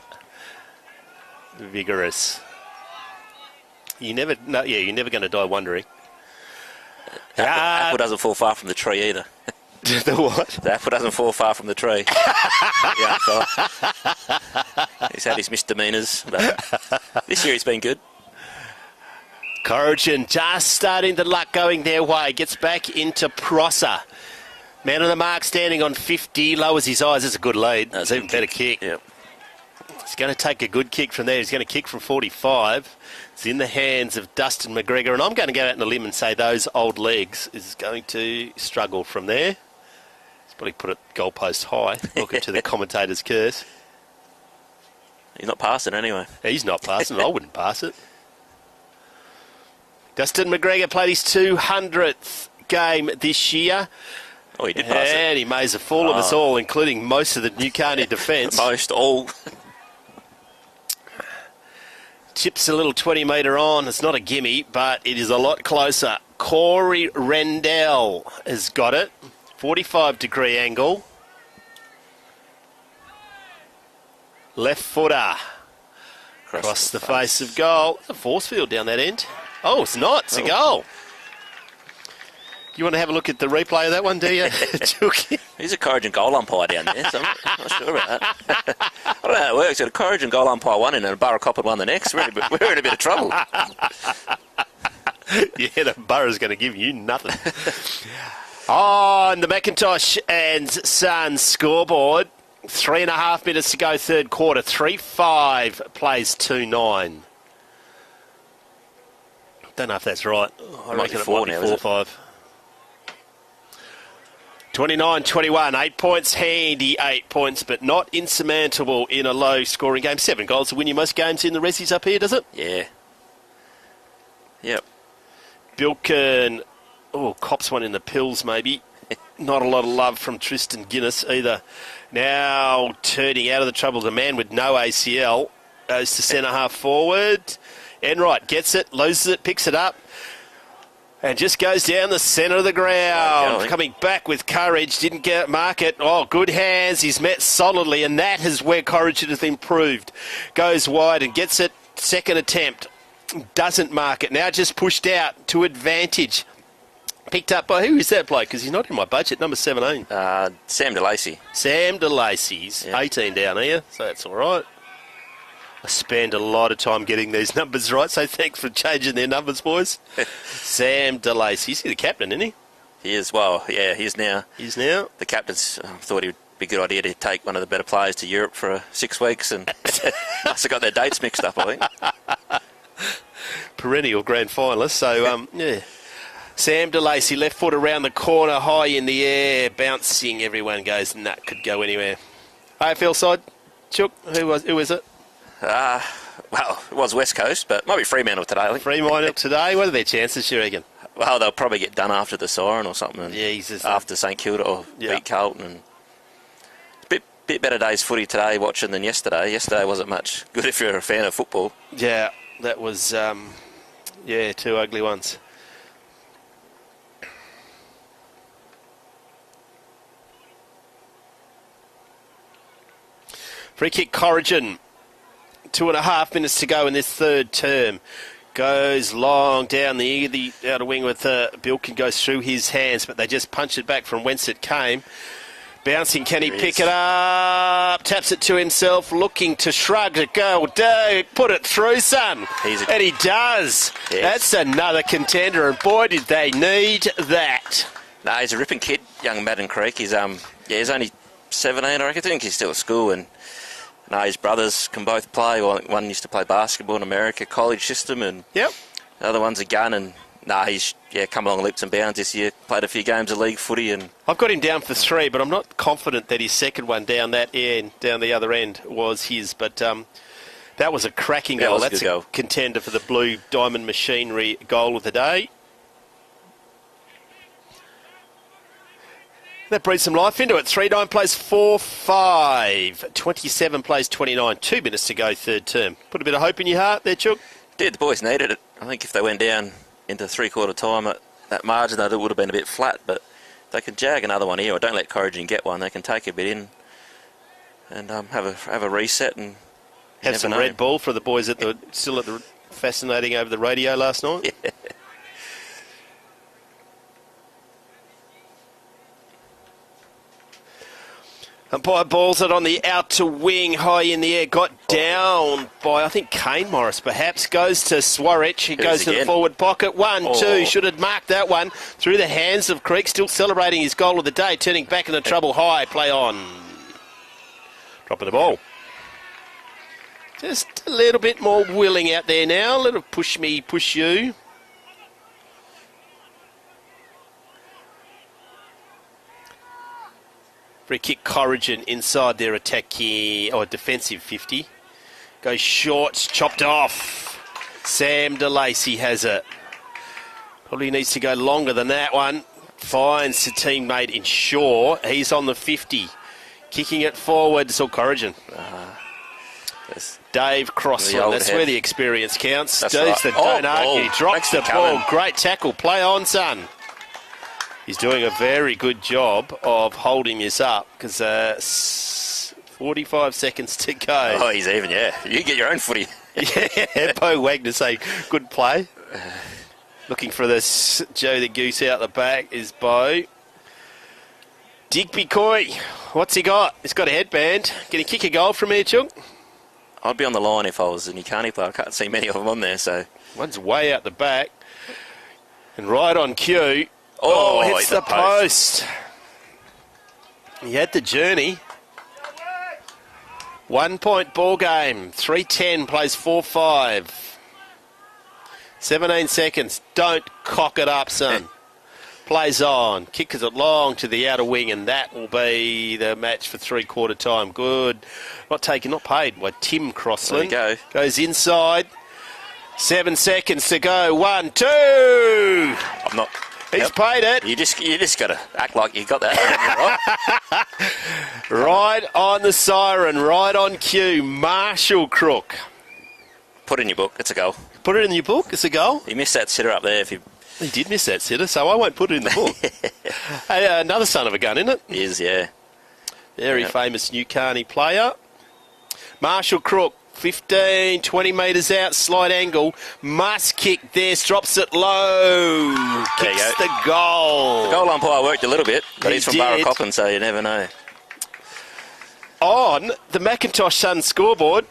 Vigorous. You're never going to die wondering. Apple doesn't fall far from the tree either. The what? The apple doesn't fall far from the tree. He's had his misdemeanours, but this year he's been good. Corrigan just starting the luck going their way. Gets back into Prosser. Man on the mark, standing on 50. Lowers his eyes. That's a good lead. That's an even better kick. Yep. He's going to take a good kick from there. He's going to kick from 45. It's in the hands of Dustin McGregor. And I'm going to go out on the limb and say those old legs is going to struggle from there. He's probably put it goalpost high. Welcome to the commentator's curse. He's not passing anyway. He's not passing. I wouldn't pass it. Dustin McGregor played his 200th game this year. Oh, he did pass it. And he maze a fool of us all, including most of the Newcarney defence. Most all. Chips a little 20-metre on. It's not a gimme, but it is a lot closer Corey Rendell has got it. 45-degree angle. Left footer. Across the face of goal. It's a force field down that end. Oh, it's not. It's a goal. You want to have a look at the replay of that one, do you? He's a Courage and goal umpire down there, so I'm not sure about that. I don't know how it works. Got a Courage and goal umpire one and a Borough Copper one the next. We're in a bit of trouble. Yeah, the Borough's going to give you nothing. On the McIntosh and Sons scoreboard, 3.5 minutes to go, third quarter. 3-5 plays 2-9. Don't know if that's right. I reckon it might be 4-5. 29-21, 8 points, handy 8 points, but not insurmountable in a low-scoring game. 7 goals to win you most games in the Resies up here, does it? Yeah. Yep. Bilkin, cops one in the pills maybe. Not a lot of love from Tristan Guinness either. Now turning out of the trouble, the man with no ACL goes to centre-half forward. Enright gets it, loses it, picks it up. And just goes down the centre of the ground. Coming back with courage. Didn't get mark it. Oh, good hands. He's met solidly. And that is where courage has improved. Goes wide and gets it. Second attempt. Doesn't mark it. Now just pushed out to advantage. Picked up by, who is that bloke? Because he's not in my budget. Number 17. Sam DeLacy. Sam DeLacy's 18 down here. So that's all right. I spend a lot of time getting these numbers right, so thanks for changing their numbers, boys. Sam DeLacy. He's the captain, isn't he? He is, well, yeah, he is now. He's now? The captain's thought it would be a good idea to take one of the better players to Europe for 6 weeks, and must have got their dates mixed up, I think. Perennial grand finalist, so, yeah. Sam DeLacy, left foot around the corner, high in the air, bouncing. Everyone goes, could go anywhere. AFL side, Chook, who is it? Well, it was West Coast, but might be Fremantle today, I think. Fremantle today? What are their chances, you reckon? Well, they'll probably get done after the siren or something. Jesus. After St Kilda or beat Carlton. And bit better day's footy today watching than yesterday. Yesterday wasn't much good if you're a fan of football. Yeah, that was, 2 ugly ones. Free kick, Corrigan. 2.5 minutes to go in this third term. Goes long down the outer wing with Bilkin, goes through his hands, but they just punch it back from whence it came. Bouncing, can he pick it up? Taps it to himself, looking to shrug it, go, put it through, son. And he does. Yes. That's another contender, and boy, did they need that. No, he's a ripping kid, young Madden Creek. He's he's only 17, I reckon. I think he's still at school, and no, his brothers can both play. Well, one used to play basketball in America, college system, and the other one's a gun. And he's come along leaps and bounds this year. Played a few games of league footy, and I've got him down for 3, but I'm not confident that his second one down the other end was his. But that was a cracking goal. That's a contender for the Blue Diamond Machinery goal of the day. That breathes some life into it. 3-9 plays 4-5. 27 plays 29. 2 minutes to go, third term. Put a bit of hope in your heart there, Chook? Did. The boys needed it. I think if they went down into three-quarter time at that margin, that would have been a bit flat. But they can jag another one here, or don't let Corrigan get one. They can take a bit in and have a reset and have some Red Bull for the boys still at the fascinating over the radio last night. Yeah. Umpire balls it on the outer wing, high in the air, got down by, I think, Kane Morris perhaps, goes to Swarich, he goes to the forward pocket, 1-2, should have marked that one, through the hands of Creek, still celebrating his goal of the day, turning back into trouble, high, play on. Dropping the ball. Just a little bit more willing out there now, a little push me, push you. Free kick, Corrigan inside their attacking, defensive 50. Goes short, chopped off. Sam DeLacy has it. Probably needs to go longer than that one. Finds the teammate in Shaw. He's on the 50. Kicking it forward, so Corrigan. Dave Crossland. That's head. where the experience counts. That's Don't right. argue. Drops the ball. Great tackle. Play on, son. He's doing a very good job of holding this up because 45 seconds to go. Oh, he's even, yeah. You get your own footy. Yeah, Bo Wagner saying good play. Looking for this Joe the Goose out the back is Bo. Digby Coy, what's he got? He's got a headband. Can he kick a goal from here, Chung? I'd be on the line if I was a Newcarney player. I can't see many of them on there, so... One's way out the back. And right on cue. Hits the post. He had the journey. 1 point ball game. 3:10 plays 4-5. 17 seconds. Don't cock it up, son. Plays on. Kickers it long to the outer wing, and that will be the match for three-quarter time. Good. Not paid by Tim Crossland. There you go. Goes inside. 7 seconds to go. 1, 2. I'm not... He's paid it. You just got to act like you got that. Right on the siren, right on cue. Marshall Crook. Put it in your book. It's a goal. Put it in your book. It's a goal. You missed that sitter up there. He did miss that sitter, so I won't put it in the book. Hey, another son of a gun, isn't it? He is, yeah. Very famous Newcarney player. Marshall Crook. 15, 20 metres out, slight angle. Must kick this, drops it low. Kicks the goal. The goal umpire worked a little bit, but he's from Barracoppin, so you never know. On the McIntosh Suns scoreboard,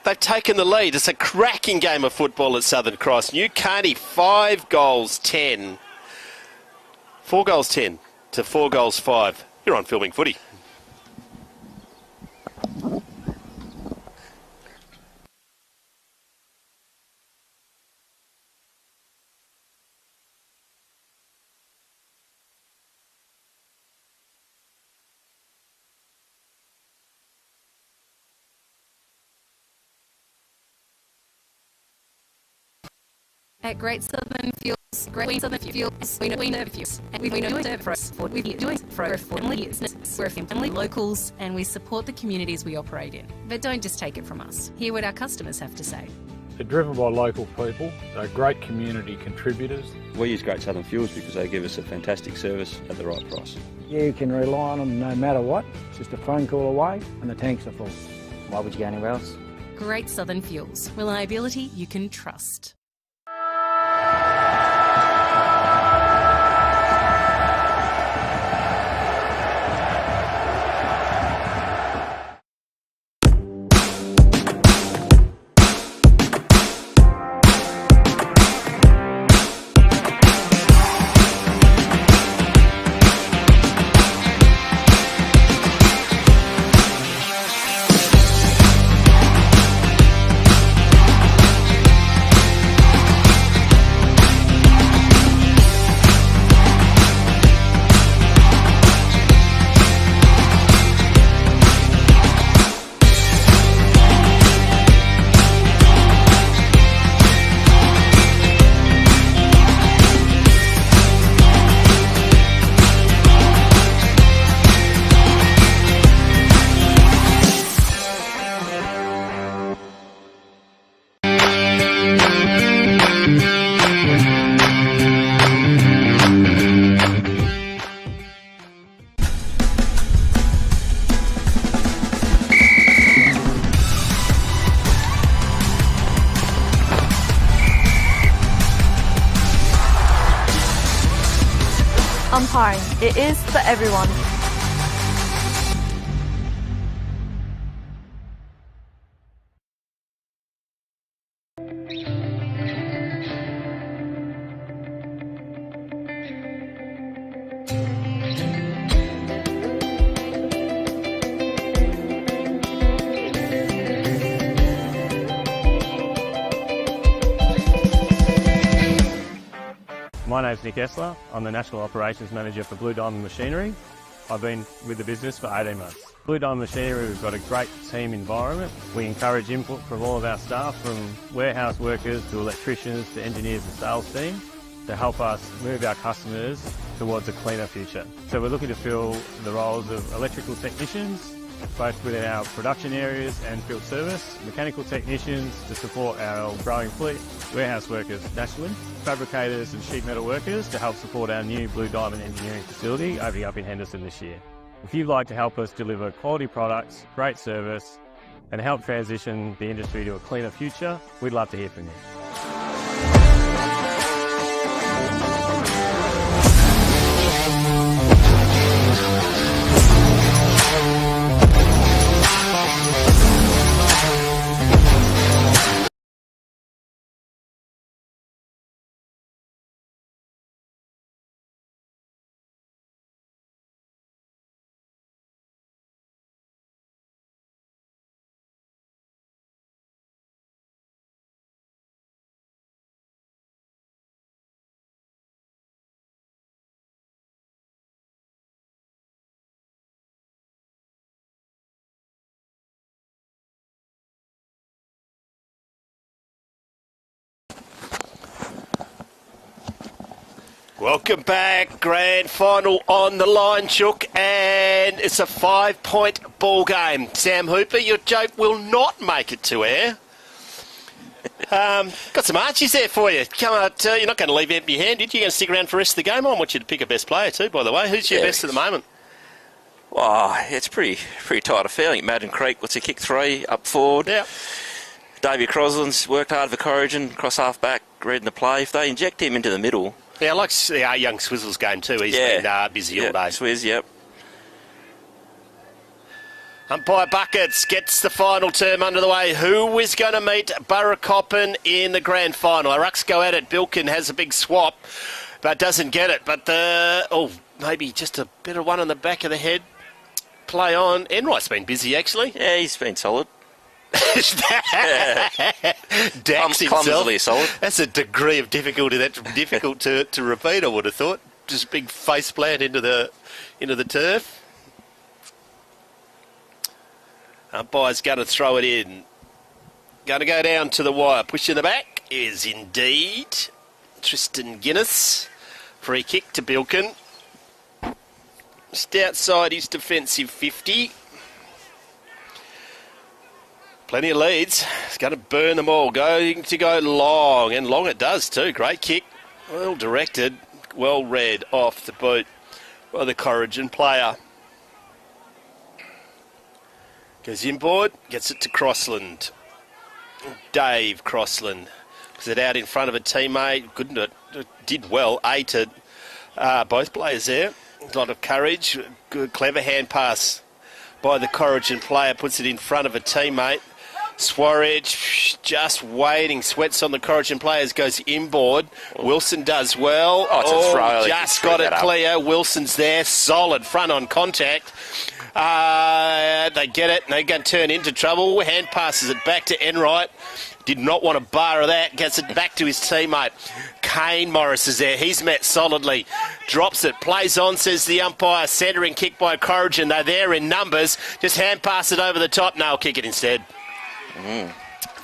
they've taken the lead. It's a cracking game of football at Southern Cross. Newcarney, 5 goals, 10. 4 goals, 10 to 4 goals, 5. You're on Filming Footy. At Great Southern Fuels, we know fuels, and we know service for we've been doing for over 40 years. We're family locals, and we support the communities we operate in. But don't just take it from us. Hear what our customers have to say. They're driven by local people. They're great community contributors. We use Great Southern Fuels because they give us a fantastic service at the right price. You can rely on them no matter what. It's just a phone call away and the tanks are full. Why would you go anywhere else? Great Southern Fuels. Reliability you can trust. Umpiring. It is for everyone. My name's Nick Essler. I'm the National Operations Manager for Blue Diamond Machinery. I've been with the business for 18 months. Blue Diamond Machinery, we've got a great team environment. We encourage input from all of our staff, from warehouse workers to electricians to engineers and sales team, to help us move our customers towards a cleaner future. So we're looking to fill the roles of electrical technicians, both within our production areas and field service, mechanical technicians to support our growing fleet, warehouse workers nationally, fabricators and sheet metal workers to help support our new Blue Diamond engineering facility opening up in Henderson this year. If you'd like to help us deliver quality products, great service, and help transition the industry to a cleaner future, we'd love to hear from you. Welcome back. Grand final on the line, Chook, and it's a 5-point ball game. Sam Hooper, your joke will not make it to air. Got some Archies there for you. Come on, you're not going to leave empty-handed. You're going to stick around for the rest of the game. I want you to pick a best player too, by the way. Who's your best at the moment? Well, it's pretty tight affair. I think Madden Creek, what's he, kick 3 up forward. Yeah. Davey Crosland's worked hard for Corrigan, cross half back, reading the play. If they inject him into the middle... Yeah, I like our young Swizzle's game too. He's been busy all day. Swizz, yep. Umpire Buckets gets the final term under the way. Who is going to meet Burracoppin in the grand final? Our Rucks go at it. Bilkin has a big swap, but doesn't get it. But maybe just a bit of one on the back of the head. Play on. Enright's been busy, actually. Yeah, he's been solid. Dax clumsily solid. That's a degree of difficulty that's difficult to repeat, I would have thought. Just big face plant into the turf. Umpire's going to throw it in. Going to go down to the wire. Push in the back is indeed Tristan Guinness. Free kick to Bilkin. Just outside his defensive 50. Plenty of leads. He's going to burn them all. Going to go long, and long it does too. Great kick. Well directed. Well read off the boot by the Corrigan player. Goes inboard. Gets it to Crossland. Dave Crossland. Was it out in front of a teammate? Did well. Aided both players there. A lot of courage. Good, clever hand pass by the Corrigan player. Puts it in front of a teammate. Swarridge just waiting. Sweats on the Corrigan players. Goes inboard. Wilson does well. It's a throw. Just got it clear. Wilson's there. Solid front on contact. They get it. And they're going to turn into trouble. Hand passes it back to Enright. Did not want a bar of that. Gets it back to his teammate. Kane Morris is there. He's met solidly. Drops it. Plays on, says the umpire. Centering kick by Corrigan. They're there in numbers. Just hand pass it over the top. No, kick it instead.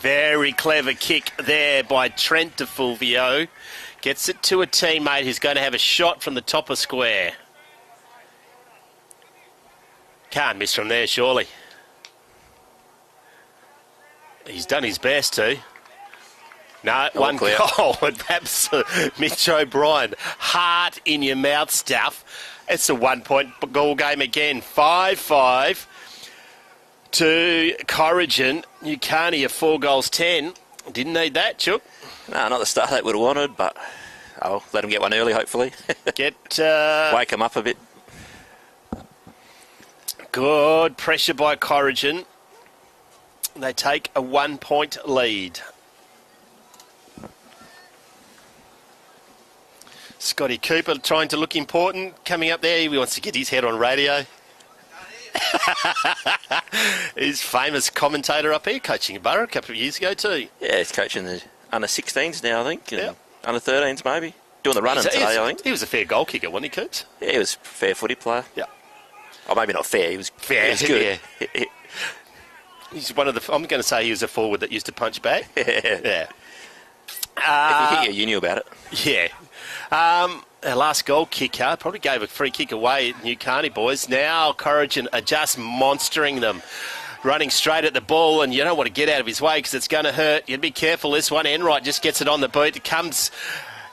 Very clever kick there by Trent DeFulvio. Gets it to a teammate who's going to have a shot from the top of square. Can't miss from there, surely. He's done his best too. No, one clear. goal. Absolute Mitch O'Brien. Heart in your mouth stuff. It's a 1-point goal game again. 5-5 to Corrigan. Newcarnia 4 goals 10. Didn't need that, Chook. No, not the start they would have wanted, but I'll let them get one early, hopefully. Wake them up a bit. Good pressure by Corrigan. They take a 1-point lead. Scotty Cooper trying to look important. Coming up there, he wants to get his head on radio. He's famous commentator up here, coaching Borough a couple of years ago too. Yeah, he's coaching the under-16s now, I think, and under-13s maybe. Doing the running today, I think. He was a fair goal kicker, wasn't he, Coops? Yeah, he was a fair footy player. Yeah. Oh, maybe not fair. He was fair. He was good. Yeah. He's one of the. I'm going to say he was a forward that used to punch back. Yeah. If you think you knew about it. Yeah. our last goal kicker, probably gave a free kick away at New Carney boys. Now Corrigan are just monstering them. Running straight at the ball, and you don't want to get out of his way because it's going to hurt. You'd be careful. This one, Enright just gets it on the boot. It comes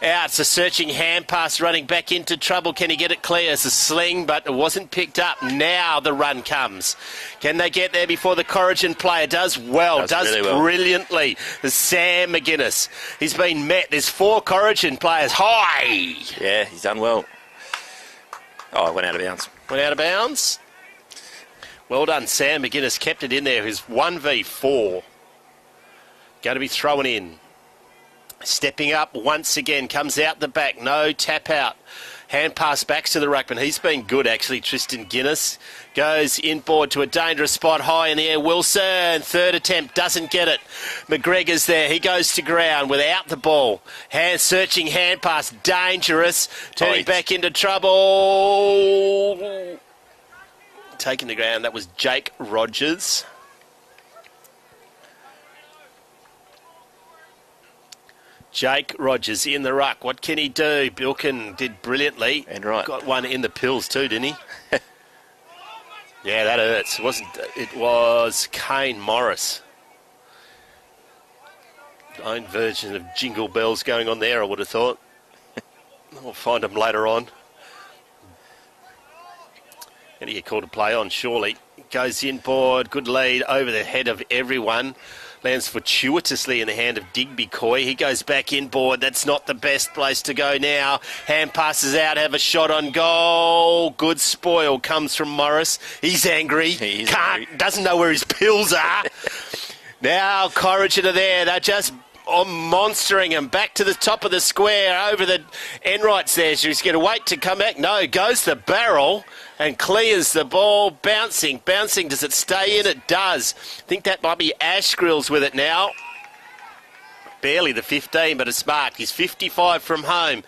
out. It's a searching hand pass running back into trouble. Can he get it clear? It's a sling, but it wasn't picked up. Now the run comes. Can they get there before the Corrigan player does well? Does really well. Brilliantly. There's Sam McIntosh. He's been met. There's 4 Corrigan players. High! Yeah, he's done well. Oh, it went out of bounds. Went out of bounds? Well done, Sam McIntosh. Kept it in there. His 1v4. Going to be thrown in. Stepping up once again. Comes out the back. No tap out. Hand pass back to the ruckman. He's been good, actually, Tristan Guinness. Goes inboard to a dangerous spot. High in the air. Wilson. Third attempt. Doesn't get it. McGregor's there. He goes to ground without the ball. Searching hand pass. Dangerous. Turning back into trouble. Taken to ground. That was Jake Rogers. Jake Rogers in the ruck. What can he do? Bilkin did brilliantly. And right. Got one in the pills too, didn't he? Yeah, that hurts. It was Kane Morris. Own version of Jingle Bells going on there, I would have thought. We'll find him later on. Going to get called to play on, surely. Goes inboard, good lead over the head of everyone. Lands fortuitously in the hand of Digby Coy. He goes back inboard. That's not the best place to go now. Hand passes out, have a shot on goal. Good spoil comes from Morris. He's angry. Doesn't know where his pills are. Now Corrigan are there. They're just monstering him back to the top of the square over the Enright's there. She's going to wait to come back. No, goes the barrel and clears the ball. Bouncing. Does it stay in? It does. I think that might be Ashgrills with it now. Barely the 15, but it's marked. He's 55 from home.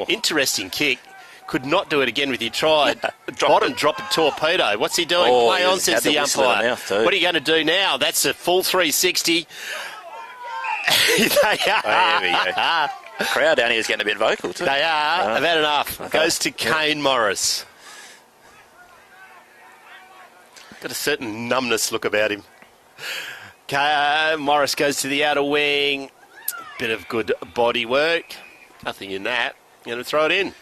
Interesting kick. Could not do it again with you tried. Bottom drop a torpedo. What's he doing? Play on, says the umpire. What are you going to do now? That's a full 360. They are. There we go. The crowd down here is getting a bit vocal too. They are. I've had enough. Okay. Goes to Kane Morris. Got a certain numbness look about him. Morris goes to the outer wing. Bit of good body work. Nothing in that. Going to throw it in.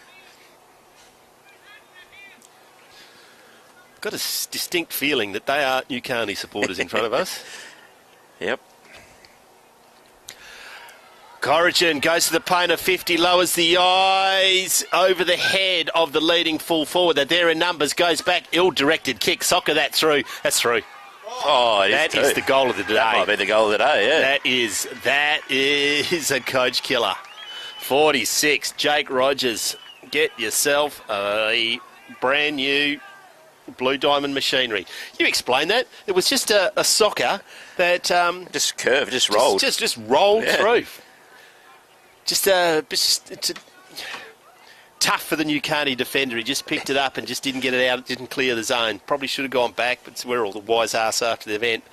Got a distinct feeling that they are New Carney supporters in front of us. Yep. Corrigan goes to the paint of 50, lowers the eyes over the head of the leading full forward. They're there in numbers, goes back, ill-directed kick. Soccer that through. That's through. Oh, that is the goal of the day. That might be the goal of the day, yeah. That is a coach killer. 46, Jake Rogers. Get yourself a brand new Blue Diamond machinery. You explain that. It was just a soccer that... just curved, just rolled. Just rolled through. Just tough for the New Carney defender. He just picked it up and just didn't get it out. Didn't clear the zone. Probably should have gone back, but we're all the wise ass after the event.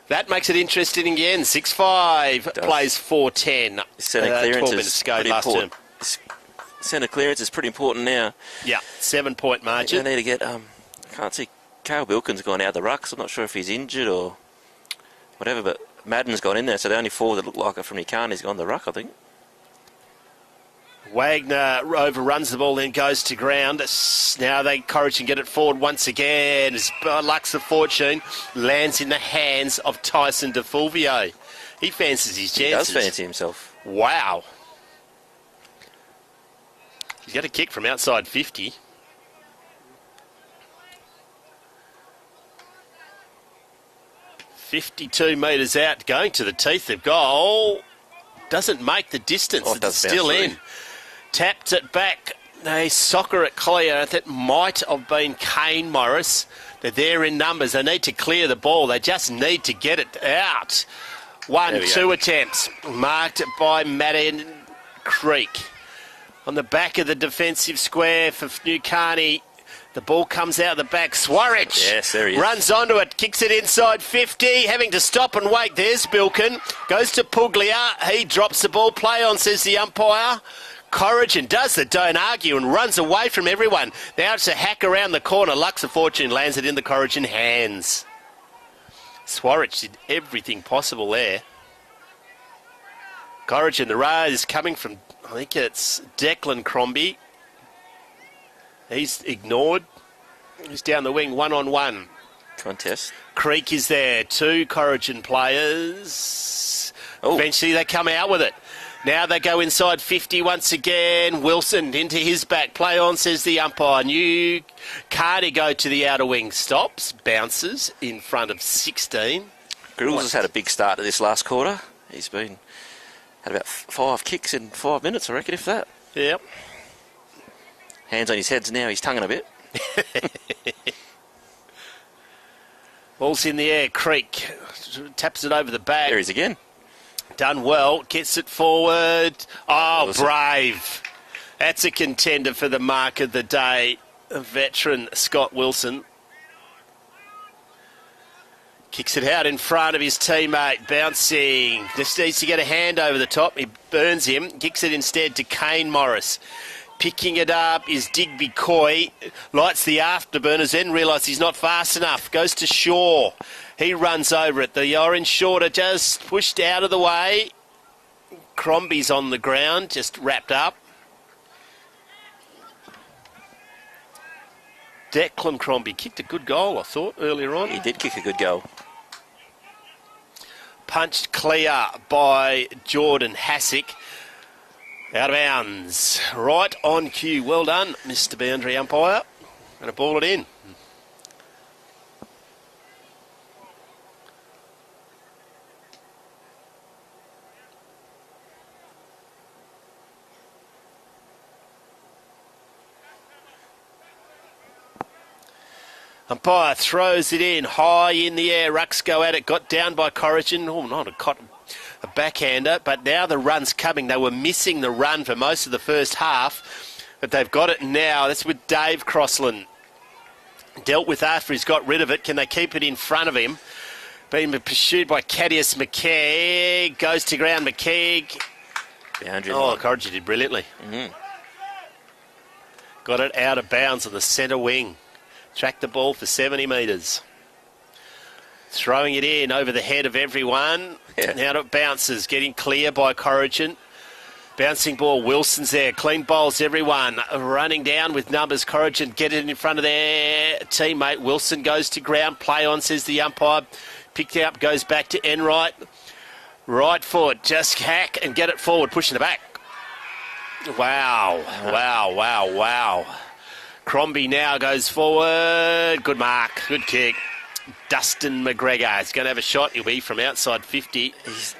That makes it interesting again. 6-5 plays 4-10. Centre clearance 12 minutes ago last term. Centre clearance is pretty important now. Yeah, 7-point margin. They need to get. I can't see. Cale Bilkin's gone out the ruck. So I'm not sure if he's injured or whatever. But Madden's gone in there. So the only 4 that look like it from New Carney's gone the ruck, I think. Wagner overruns the ball, then goes to ground. Now Corrigan get it forward once again. As luck's of fortune lands in the hands of Tyson DeFulvio. He fancies his chances. He does fancy himself. Wow. He's got a kick from outside 50. .52 metres out, going to the teeth of goal. Doesn't make the distance. It's still in. Tapped it back. They soccer it clear. That might have been Kane Morris. They're there in numbers. They need to clear the ball. They just need to get it out. 1-2 attempts. Marked by Madden Creek. On the back of the defensive square for New Carney. The ball comes out the back. Swarich yes, there he is. Runs onto it, kicks it inside 50, having to stop and wait. There's Bilkin. Goes to Puglia. He drops the ball. Play on, says the umpire. Corrigan does the don't argue and runs away from everyone. Now it's a hack around the corner. Lux of Fortune lands it in the Corrigan hands. Swarich did everything possible there. Corrigan, the raid is coming from, I think it's Declan Crombie. He's ignored. He's down the wing, 1-on-1. Contest. Creek is there. 2 Corrigan players. Oh. Eventually they come out with it. Now they go inside 50 once again. Wilson into his back. Play on, says the umpire. New Cardi go to the outer wing. Stops, bounces in front of 16. Grills has had a big start to this last quarter. He's had about 5 kicks in 5 minutes, I reckon, if that. Yep. Hands on his head now. He's tonguing a bit. Ball's in the air. Creek taps it over the back. There he is again. Done well. Gets it forward. Oh, brave. That's a contender for the mark of the day. A veteran, Scott Wilson. Kicks it out in front of his teammate. Bouncing. Just needs to get a hand over the top. He burns him. Kicks it instead to Kane Morris. Picking it up is Digby Coy. Lights the afterburners, then realises he's not fast enough. Goes to Shaw. He runs over it. The orange shorter just pushed out of the way. Crombie's on the ground, just wrapped up. Declan Crombie kicked a good goal, I thought, earlier on. He did kick a good goal. Punched clear by Jordan Hassick. Out of bounds. Right on cue. Well done, Mr. Boundary Umpire. Going to ball it in. Umpire throws it in, high in the air. Rucks go at it, got down by Corrigan. Oh, not a backhander, but now the run's coming. They were missing the run for most of the first half, but they've got it now. That's with Dave Crossland. Dealt with after he's got rid of it. Can they keep it in front of him? Being pursued by Cadius McKeag. Goes to ground, McKeag. Oh, Corrigan did brilliantly. Mm-hmm. Got it out of bounds on the centre wing. Tracked the ball for 70 metres. Throwing it in over the head of everyone. Yeah. Now it bounces, getting clear by Corrigan. Bouncing ball, Wilson's there. Clean bowls, everyone. Running down with numbers. Corrigan get it in front of their teammate. Wilson goes to ground. Play on, says the umpire. Picked up, goes back to Enright. Right foot, just hack and get it forward, pushing it back. Wow, wow, wow, wow. Crombie now goes forward. Good mark, good kick. Dustin McGregor is going to have a shot. He'll be from outside 50.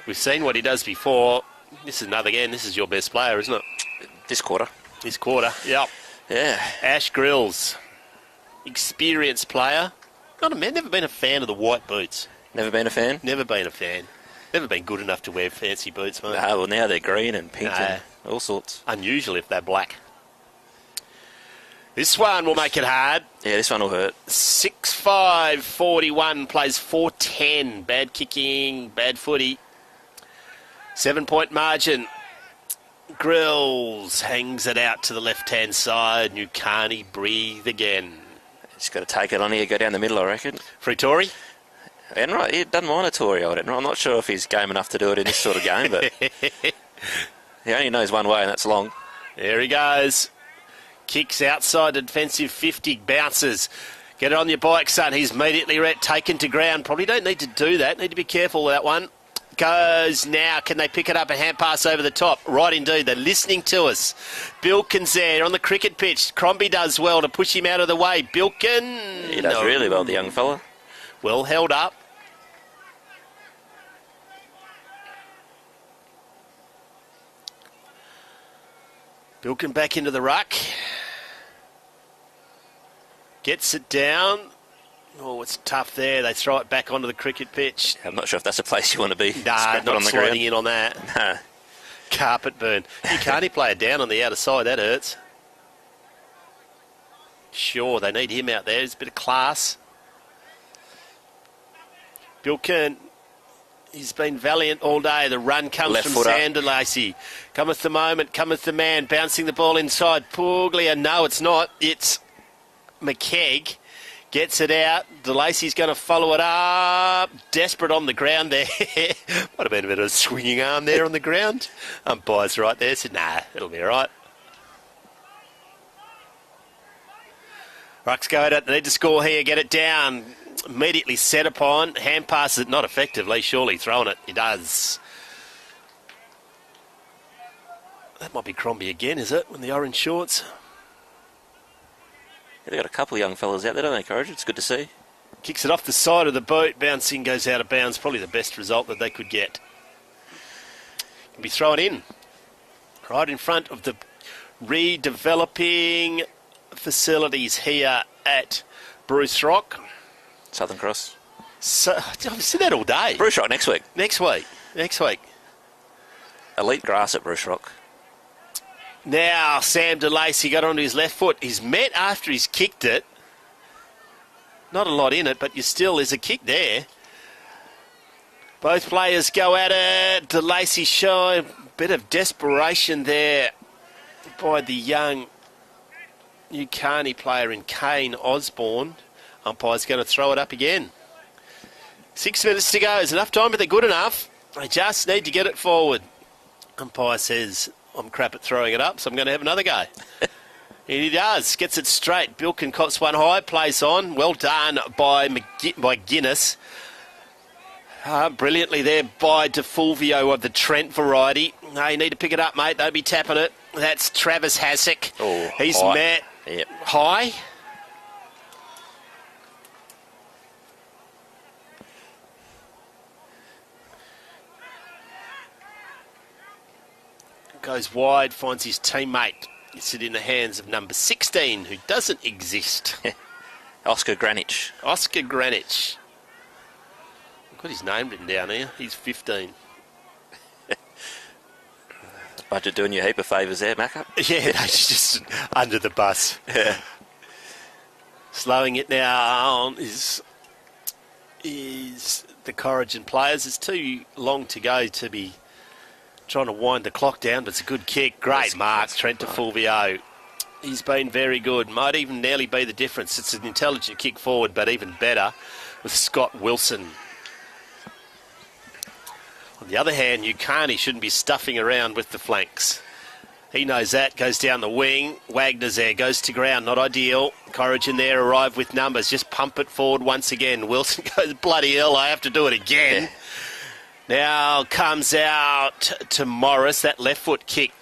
We've seen what he does before. This is another again. This is your best player, isn't it? This quarter. This quarter, yep. Yeah. Ash Grills, experienced player. Never been a fan of the white boots. Never been a fan? Never been a fan. Never been good enough to wear fancy boots, mate. Well, now they're green and pink and all sorts. Unusual if they're black. This one will make it hard. Yeah, this one will hurt. 6'5", 41, plays 4'10". Bad kicking, bad footy. 7-point margin. Grills hangs it out to the left-hand side. New Carney breathe again. Just got to take it on here, go down the middle, I reckon. Free Tory? Enright, he doesn't mind a Tory, I'm not sure if he's game enough to do it in this sort of game, but he only knows one way, and that's long. There he goes. Kicks outside the defensive 50, bounces. Get it on your bike, son. He's immediately taken to ground. Probably don't need to do that. Need to be careful with that one. Goes now. Can they pick it up? A hand pass over the top. Right indeed. They're listening to us. Bilkin's there on the cricket pitch. Crombie does well to push him out of the way. Bilkin. He does really well, the young fella. Well held up. Bilkin back into the ruck. Gets it down. Oh, it's tough there. They throw it back onto the cricket pitch. I'm not sure if that's a place you want to be. Nah, not sliding in on that. Nah. Carpet burn. You can't play it down on the outer side. That hurts. Sure, they need him out there. There's a bit of class. Bilkin He's been valiant all day. The run comes Left from footer. Sander Lacey. Cometh the moment, cometh the man, bouncing the ball inside. Puglia, no, it's not. It's McKegg. Gets it out. DeLacy's going to follow it up. Desperate on the ground there. Might have been a bit of a swinging arm there on the ground. Umpire's right there. Said, nah, it'll be all right. Rucks go at it. They need to score here. Get it down. Immediately set upon. Hand passes it not effectively. Surely throwing it. He does. That might be Crombie again, is it? In the orange shorts. Yeah, they've got a couple of young fellas out there, don't they, Courage? It's good to see. Kicks it off the side of the boot. Bouncing, goes out of bounds. Probably the best result that they could get. Can be thrown in. Right in front of the redeveloping facilities here at Bruce Rock. Southern Cross. So, I've said that all day. Bruce Rock next week. Next week. Elite grass at Bruce Rock. Now, Sam DeLacy got onto his left foot. He's met after he's kicked it. Not a lot in it, but there's a kick there. Both players go at it. DeLacy showing a bit of desperation there by the young Newcarney player in Kane Osborne. Umpire's going to throw it up again. 6 minutes to go. There's enough time, but they're good enough. They just need to get it forward. Umpire says, I'm crap at throwing it up, so I'm going to have another go. And he does. Gets it straight. Bilkin cops one high. Plays on. Well done by Guinness. Brilliantly there by DeFulvio of the Trent variety. No, you need to pick it up, mate. Don't be tapping it. That's Travis Hassick. Oh, he's high. met. Yep. High. Goes wide, finds his teammate. It's it in the hands of number 16, who doesn't exist. Oscar Granich. Oscar Granich. I've got his name written down here. He's 15. Budget doing you a heap of favours there, Macca. Yeah, no, he's just under the bus. Yeah. Slowing it now is the Corrigan players. It's too long to go to be trying to wind the clock down, but it's a good kick. Great mark, Trent DeFulvio. He's been very good. Might even nearly be the difference. It's an intelligent kick forward, but even better with Scott Wilson. On the other hand, Newcarney shouldn't be stuffing around with the flanks. He knows that. Goes down the wing. Wagner's there. Goes to ground. Not ideal. Corrigan there arrive with numbers. Just pump it forward once again. Wilson goes, bloody hell, I have to do it again. Yeah. Now comes out to Morris. That left foot kick,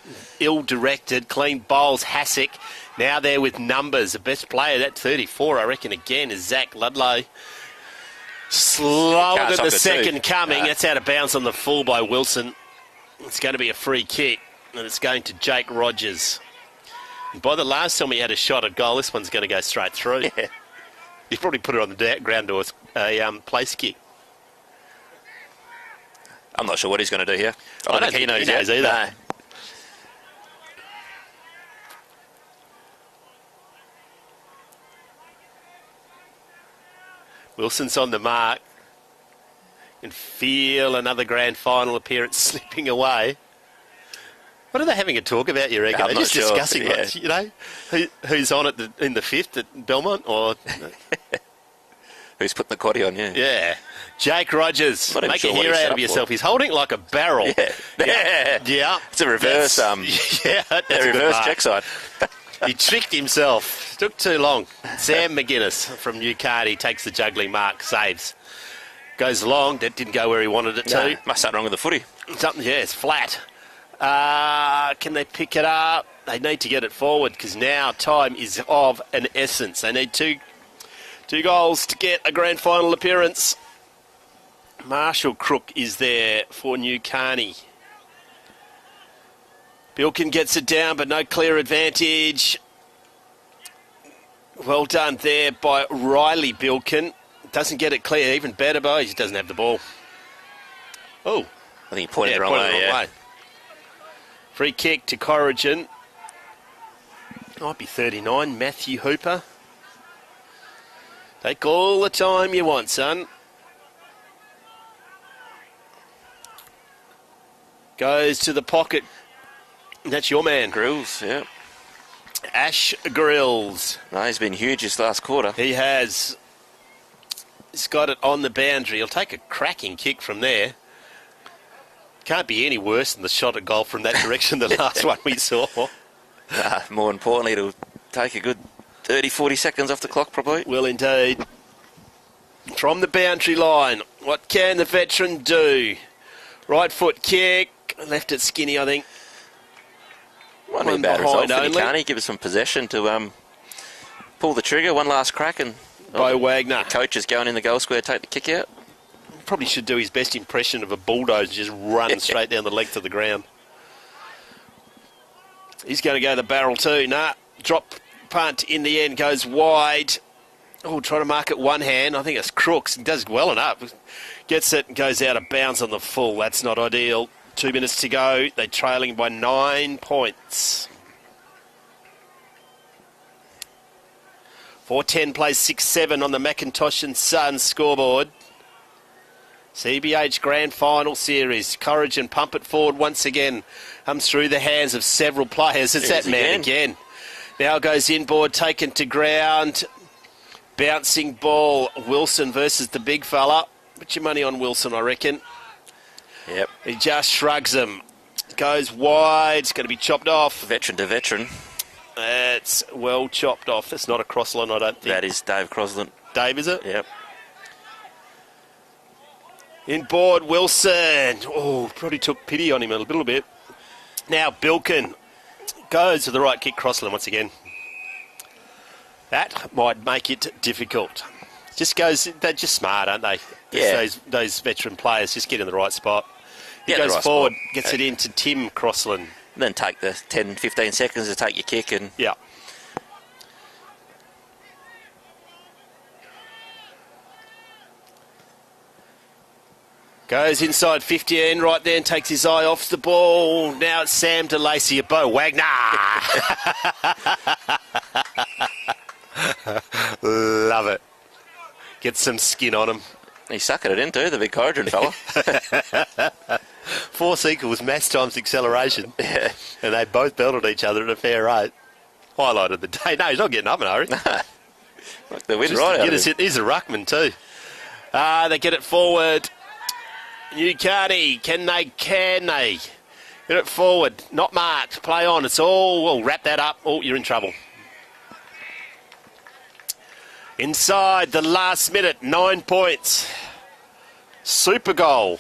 ill-directed. Clean bowls. Hassick. Now there with numbers. The best player, that 34, I reckon, again, is Zach Ludlow. Slower than the second coming. That's out of bounds on the full by Wilson. It's going to be a free kick, and it's going to Jake Rogers. And by the last time he had a shot at goal, this one's going to go straight through. Yeah. He probably put it on the ground to a place kick. I'm not sure what he's going to do here. I don't think he knows either. No. Wilson's on the mark. You can feel another grand final appearance slipping away. What are they having a talk about, you reckon? They're just discussing, who's on it in the fifth at Belmont, or who's putting the quaddie on? Yeah. Jake Rogers, make a hero out of yourself. He's holding it like a barrel. Yeah. It's a reverse. That's a reverse check side. He tricked himself. Took too long. Sam McIntosh from Newcarney takes the juggling mark, saves. Goes long. That didn't go where he wanted it to. Must something wrong with the footy. It's flat. Can they pick it up? They need to get it forward because now time is of an essence. They need two goals to get a grand final appearance. Marshall Crook is there for Newcarney. Bilkin gets it down, but no clear advantage. Well done there by Riley Bilkin. Doesn't get it clear, even better, but he just doesn't have the ball. Oh. I think he pointed the wrong way. Free kick to Corrigan. Might be 39, Matthew Hooper. Take all the time you want, son. Goes to the pocket. That's your man. Grills, yeah. Ash Grills. No, he's been huge this last quarter. He has. He's got it on the boundary. He'll take a cracking kick from there. Can't be any worse than the shot at goal from that direction, the last one we saw. More importantly, it'll take a good 30, 40 seconds off the clock, probably. Will indeed. From the boundary line, what can the veteran do? Right foot kick. Left it skinny, I think. Won't be a bad result for Nikani. Give us some possession to pull the trigger. One last crack and Bo Wagner. The coach is going in the goal square, take the kick out. Probably should do his best impression of a bulldozer, just run straight down the length of the ground. He's going to go the barrel too. Nah, drop punt in the end, goes wide. Oh, trying to mark it one hand. I think it's Crooks. He does well enough. Gets it and goes out of bounds on the full. That's not ideal. 2 minutes to go. They're trailing by 9 points. 4:10 plays 6-7 on the McIntosh and Sons scoreboard. CBH Grand Final Series. Courage and pump it forward once again. Comes through the hands of several players. It's that man again. Now goes inboard, taken to ground. Bouncing ball. Wilson versus the big fella. Put your money on Wilson, I reckon. Yep. He just shrugs him. Goes wide. It's going to be chopped off. Veteran to veteran. It's well chopped off. It's not a Crossland, I don't think. That is Dave Crossland. Dave, is it? Yep. Inboard, Wilson. Oh, probably took pity on him a little bit. Now Bilkin goes to the right kick. Crossland once again. That might make it difficult. Just goes. They're just smart, aren't they? Yeah. Those veteran players just get in the right spot. He Get in the goes right forward, spot. gets it into Tim Crossland. And then take the 10, 15 seconds to take your kick and... Yeah. Goes inside 50 right there and takes his eye off the ball. Now it's Sam DeLacy at Bo Wagner. Love it. Get some skin on him. He's sucking it in too, the big Corrigan fella. Force equals mass times acceleration. Yeah. And they both belted each other at a fair rate. Highlight of the day. No, he's not getting up in a hurry. Look, they win right out of him. He's a ruckman too. They get it forward. Newcarty, can they? Get it forward. Not marked. Play on. It's all... We'll wrap that up. Oh, you're in trouble. Inside the last minute, 9 points. Super goal.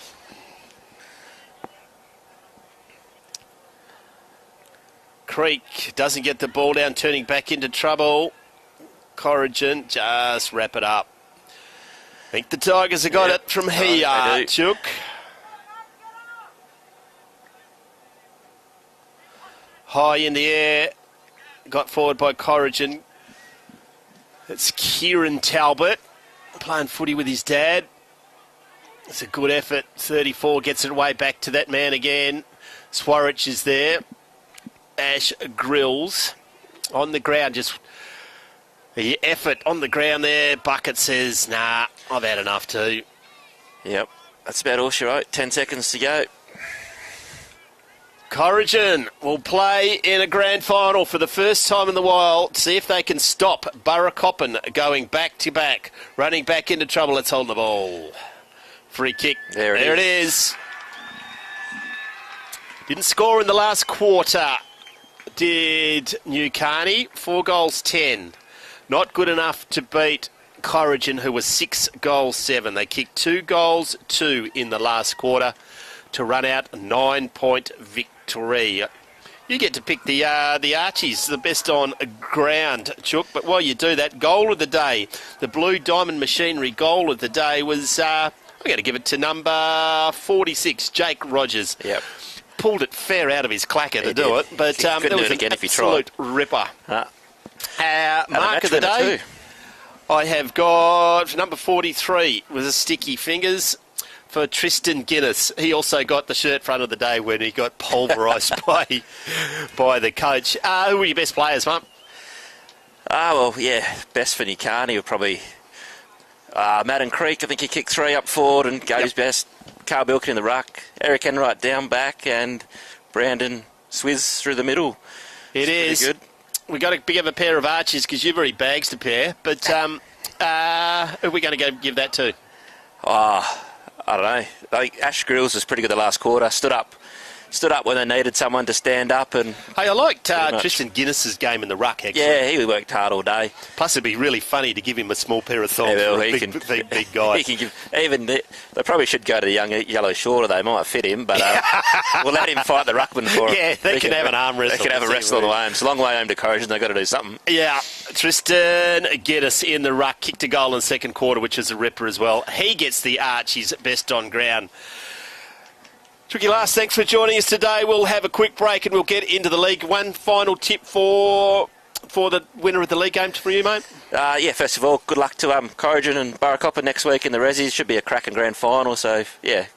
Creek doesn't get the ball down, turning back into trouble. Corrigan, just wrap it up. I think the Tigers have got it from here, Chook. High in the air, got forward by Corrigan. It's Kieran Talbot playing footy with his dad. It's a good effort. 34 gets it away back to that man again. Swarich is there. Ash Grills on the ground, just the effort on the ground there. Bucket says, nah, I've had enough too. Yep, that's about all she wrote. 10 seconds to go. Corrigan will play in a grand final for the first time in the while. See if they can stop Burracoppin going back to back, running back into trouble. Let's hold the ball. Free kick. There it is. Didn't score in the last quarter. Did Newcarney. 4 goals, 10. Not good enough to beat Corrigan, who was 6 goals, 7. They kicked 2 goals, 2 in the last quarter to run out a 9-point victory. You get to pick the Archies, the best on ground, Chook. But while you do that, goal of the day, the Blue Diamond Machinery goal of the day was, I'm going to give it to number 46, Jake Rogers. Yep. Pulled it fair out of his clacker to do it, but it was an absolute ripper. Mark of the day, I have got number 43 was a sticky fingers for Tristan Guinness. He also got the shirt front of the day when he got pulverised by the coach. Who were your best players, mate? Best for Newcarney were probably Madden Creek. I think he kicked 3 up forward and gave his best. Carl Bilkin in the ruck, Eric Enright down back, and Brandon Swizz through the middle. It is. Good. We've got to give a pair of Archies because you've already bags to pair. But who are we going to go give that to? I don't know. I think Ash Grills was pretty good the last quarter. Stood up when they needed someone to stand up. And hey, I liked Tristan Guinness's game in the ruck, actually. Yeah, he worked hard all day. Plus, it'd be really funny to give him a small pair of thongs for a big guy. He can give, they probably should go to the young yellow shorter. They might fit him, but we'll let him fight the ruckman for it. Yeah, they can have an arm wrestle. They can have a wrestle on the way home. It's a long way home to Corrigan. They've got to do something. Yeah, Tristan Guinness in the ruck, kicked a goal in the second quarter, which is a ripper as well. He gets the Archie's best on ground. Tricky Last, thanks for joining us today. We'll have a quick break and we'll get into the league. One final tip for the winner of the league game for you, mate? First of all, good luck to Corrigan and Barracoppa next week in the Rezzies. Should be a cracking grand final. So,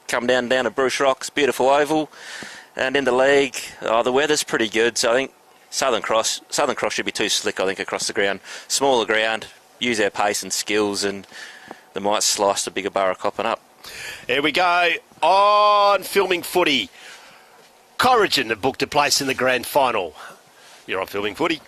come down to Bruce Rocks, beautiful oval. And in the league, the weather's pretty good. So I think Southern Cross should be too slick, I think, across the ground. Smaller ground, use their pace and skills, and they might slice the bigger Barracoppa up. Here we go. On Filming Footy, Corrigan have booked a place in the grand final. You're on Filming Footy.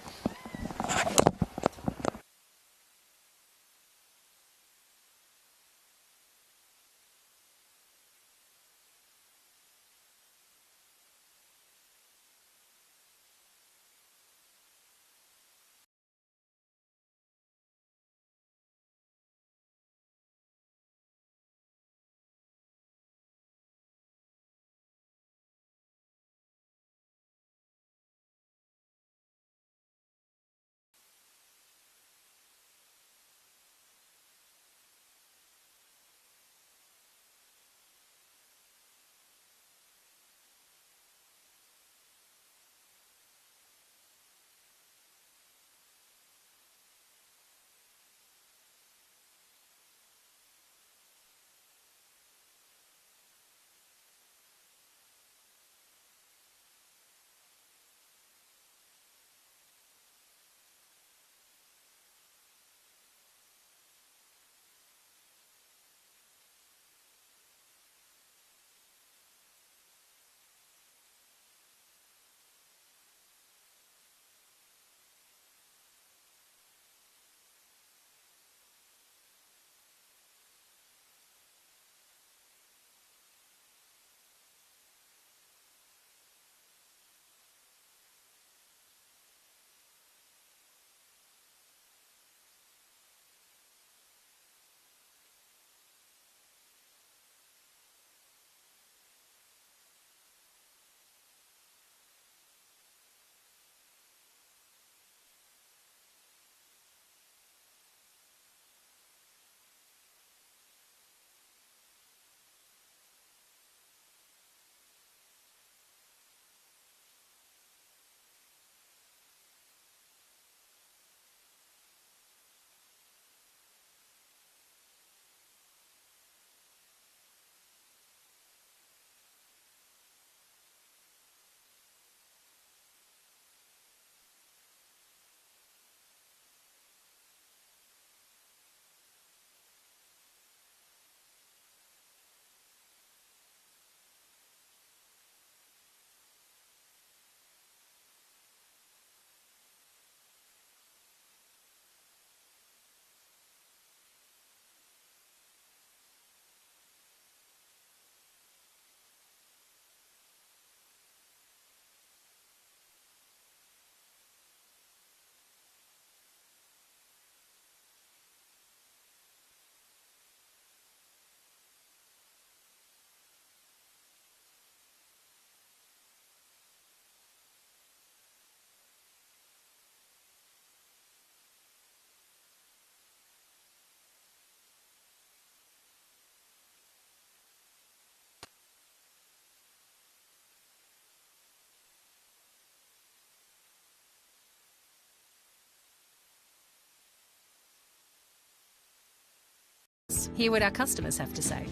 Hear what our customers have to say.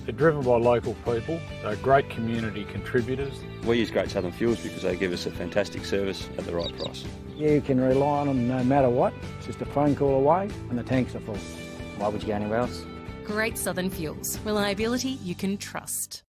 They're driven by local people. They're great community contributors. We use Great Southern Fuels because they give us a fantastic service at the right price. You can rely on them no matter what. It's just a phone call away and the tanks are full. Why would you go anywhere else? Great Southern Fuels. Reliability you can trust.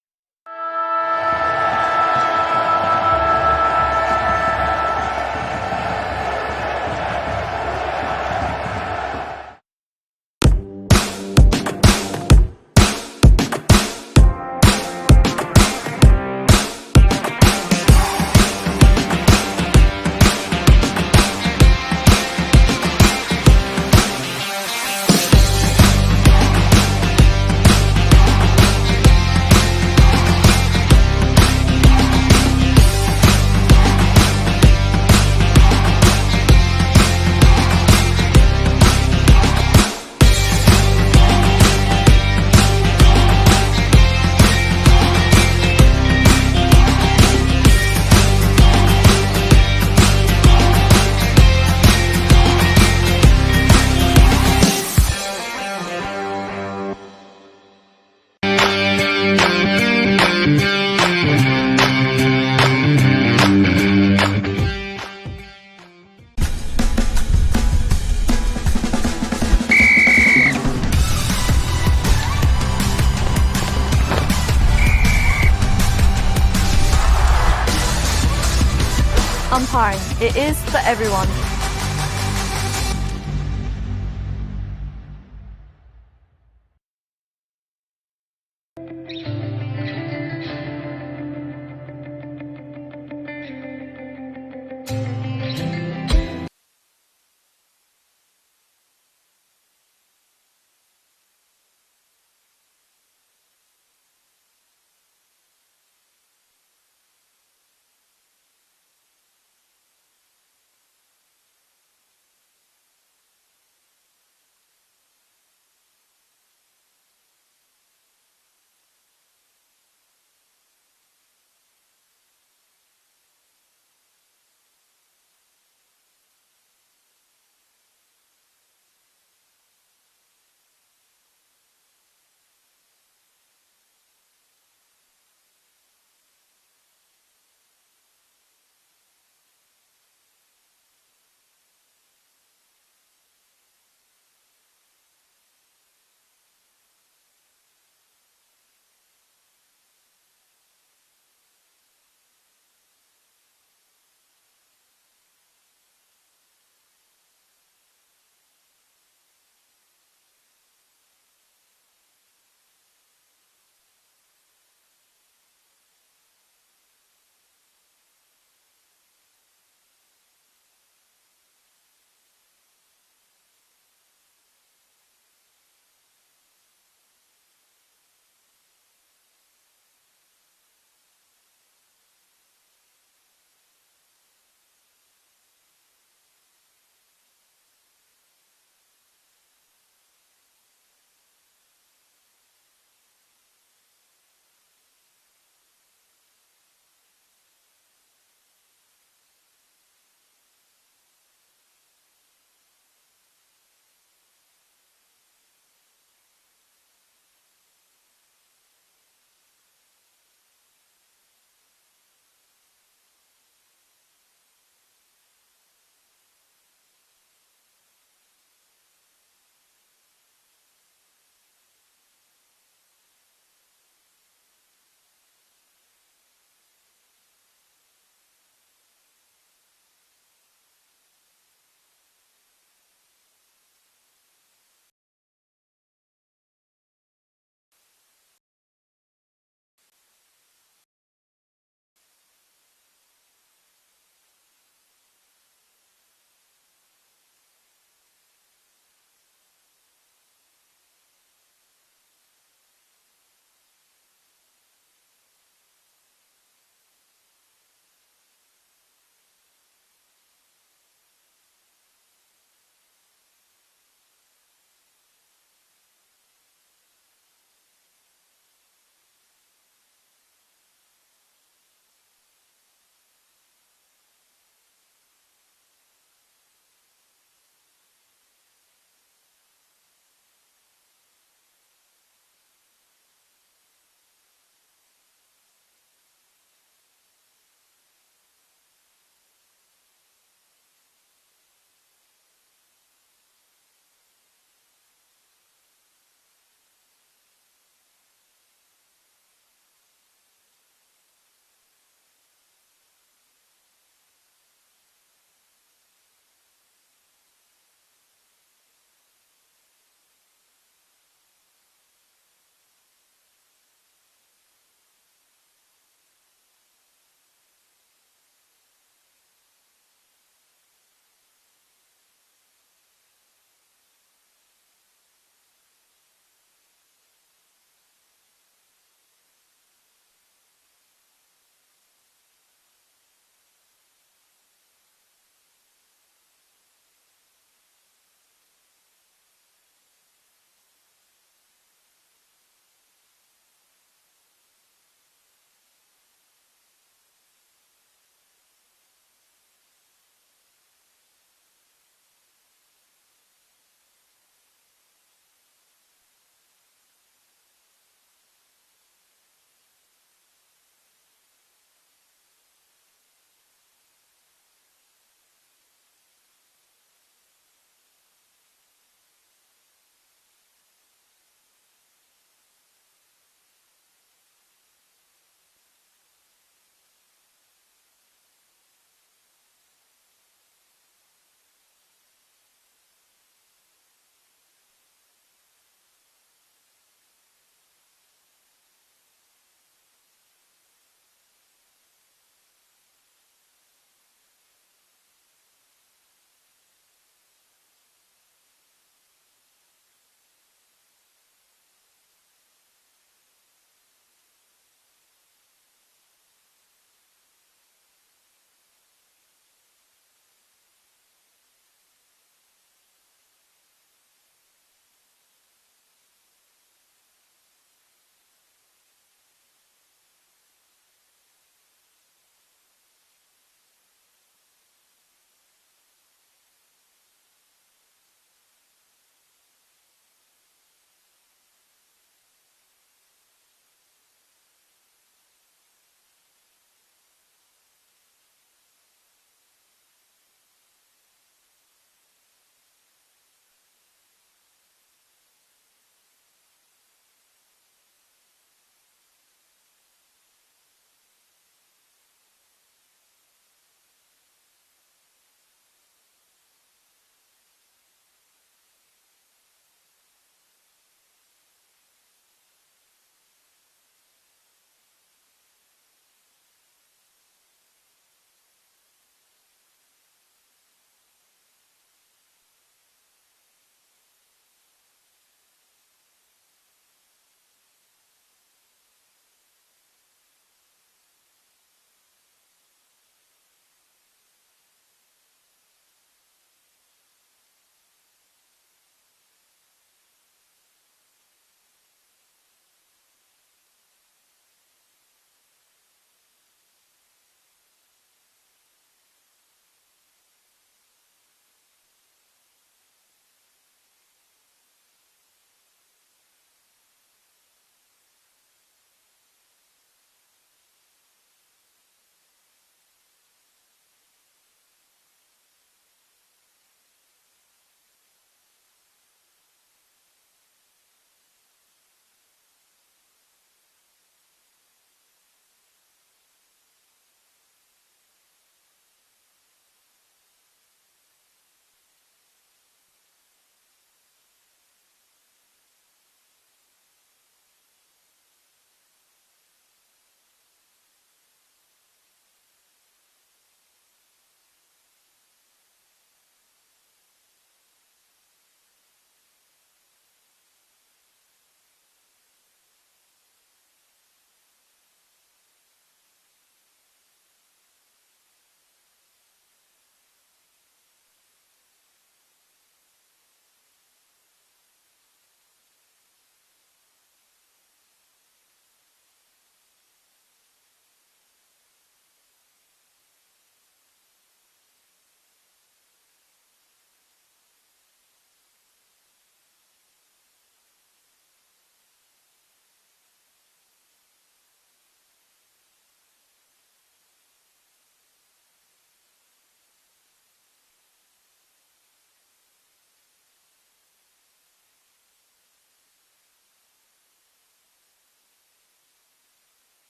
Umpiring. It is for everyone.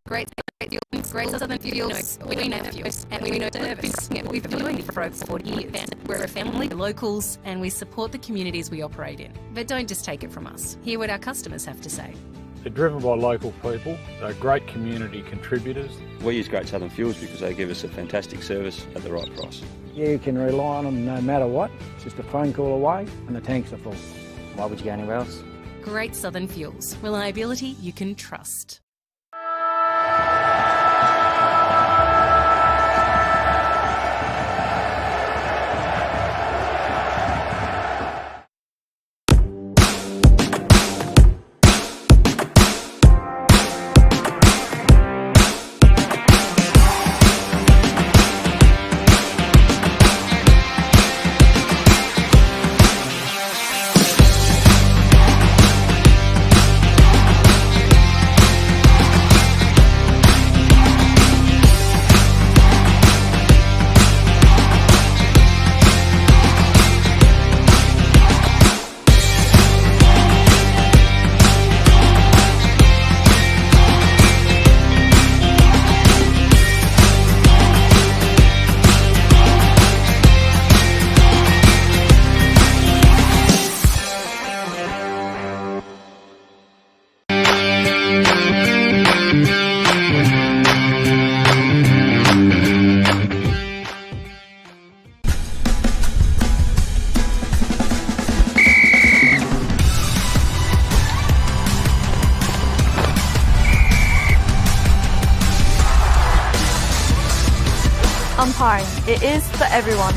Great fuels, great southern fuels, we know fuels, and we know service. Yeah, we've been doing it for over 40 years. We're a family, locals, and we support the communities we operate in. But don't just take it from us. Hear what our customers have to say. They're driven by local people. They're great community contributors. We use Great Southern Fuels because they give us a fantastic service at the right price. You can rely on them no matter what. It's just a phone call away and the tanks are full. Why would you go anywhere else? Great Southern Fuels. Reliability you can trust. Umpiring, it is for everyone.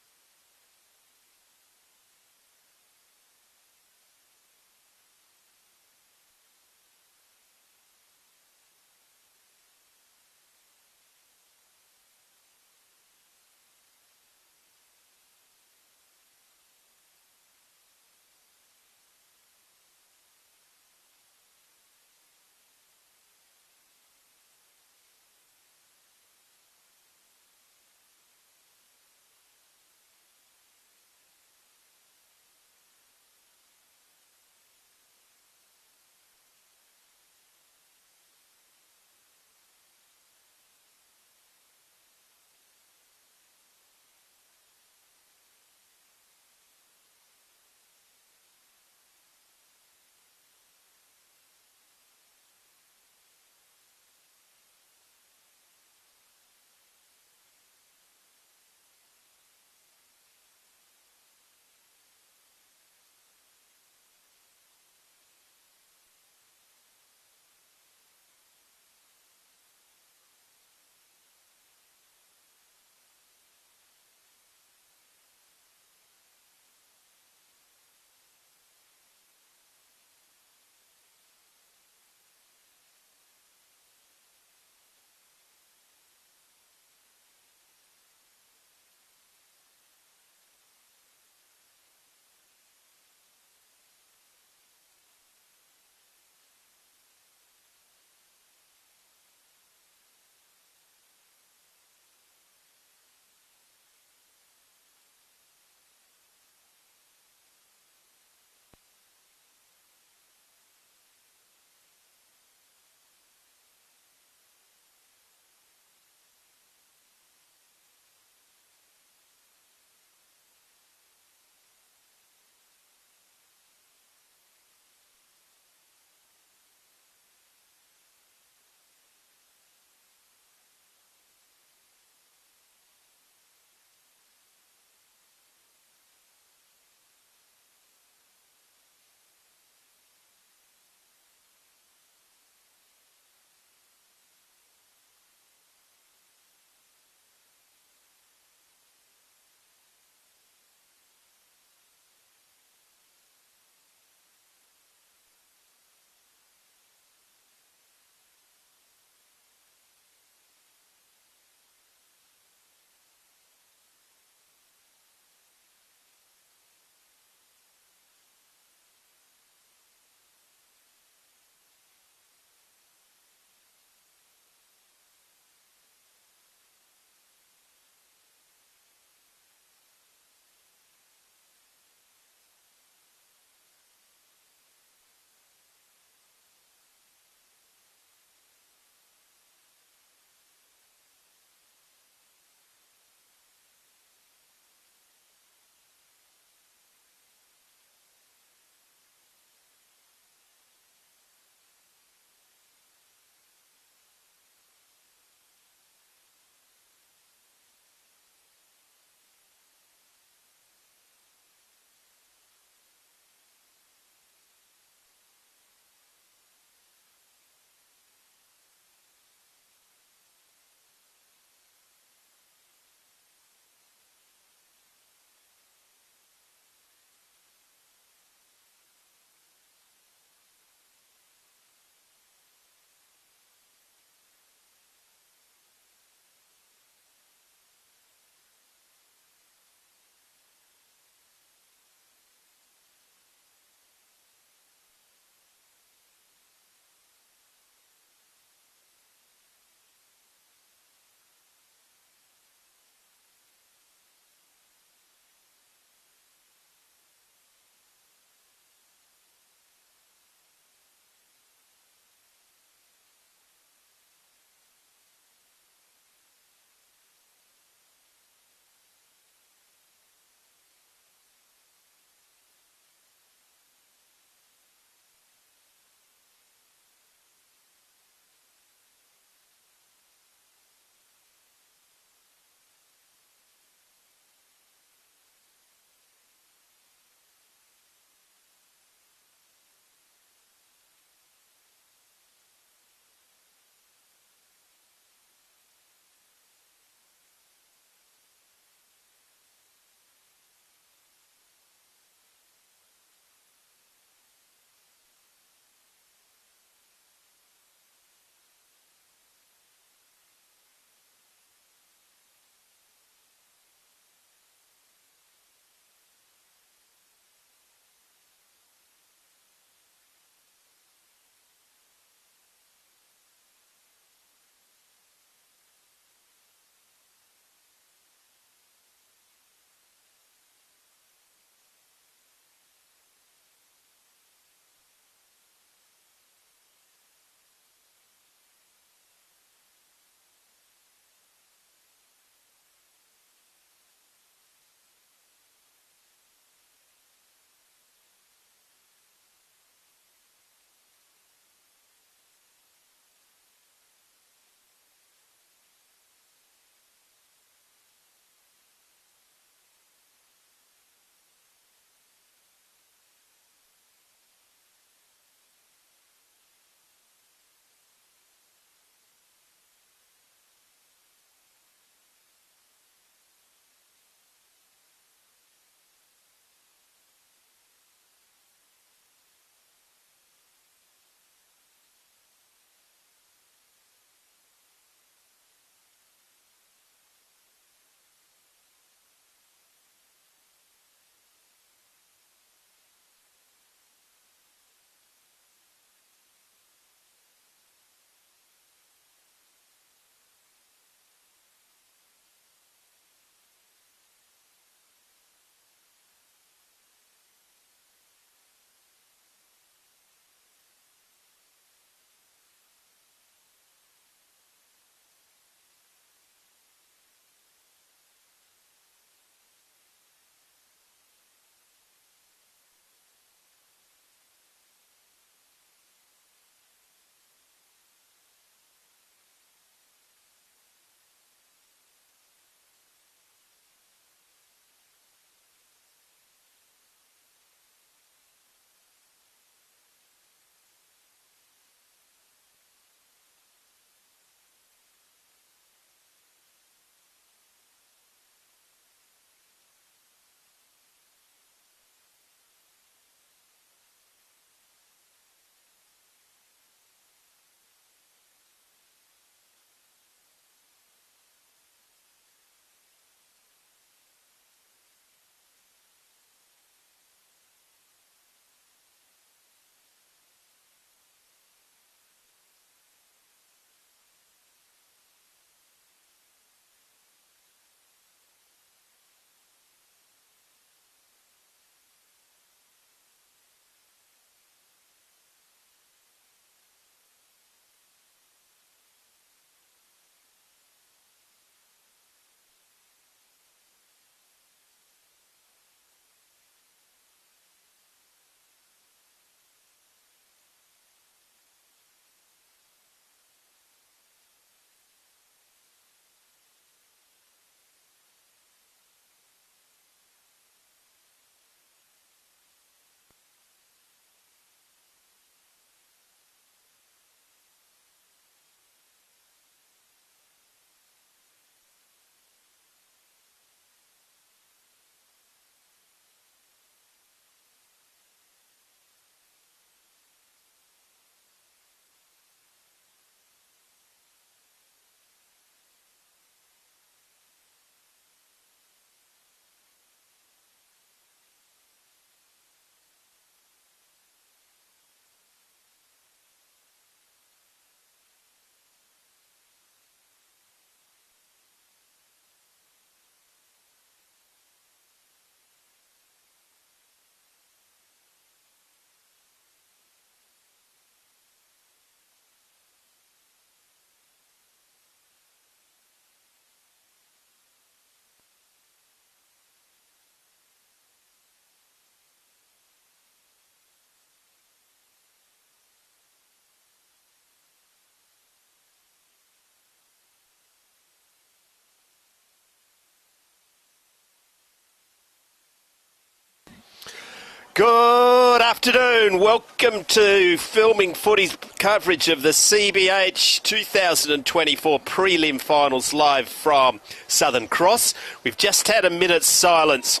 Good afternoon. Welcome to Filming Footy's coverage of the CBH 2024 prelim finals live from Southern Cross. We've just had a minute's silence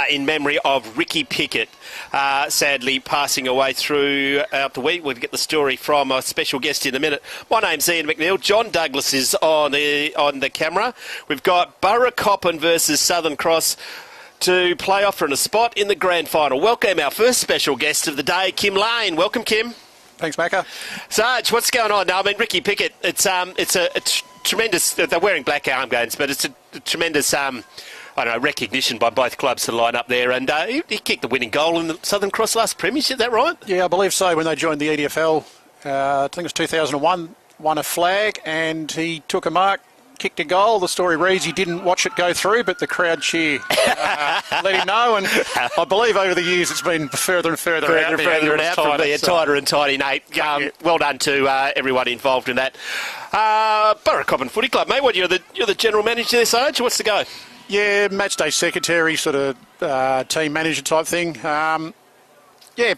in memory of Ricky Pickett, sadly passing away throughout the week. We'll get the story from our special guest in a minute. My name's Ian McNeil. John Douglas is on the camera. We've got Burracoppin versus Southern Cross to play off for a spot in the grand final. Welcome our first special guest of the day, Kim Lane. Welcome, Kim. Thanks, Macca. Sarge, what's going on? I mean, Ricky Pickett, it's a tremendous... They're wearing black armbands, but it's a tremendous... recognition by both clubs to line up there, and he kicked the winning goal in the Southern Cross last premiership. Is that right? Yeah, I believe so. When they joined the EDFL, I think it was 2001, won a flag, and he took a mark, kicked a goal. The story reads he didn't watch it go through, but the crowd cheer let him know, and I believe over the years it's been further and further out from being tighter and tighty, Nate. Well done to everyone involved in that. Burracoppin Footy Club, mate. What, you're the general manager there, Sarge? What's the go? Yeah, match day secretary, sort of team manager type thing.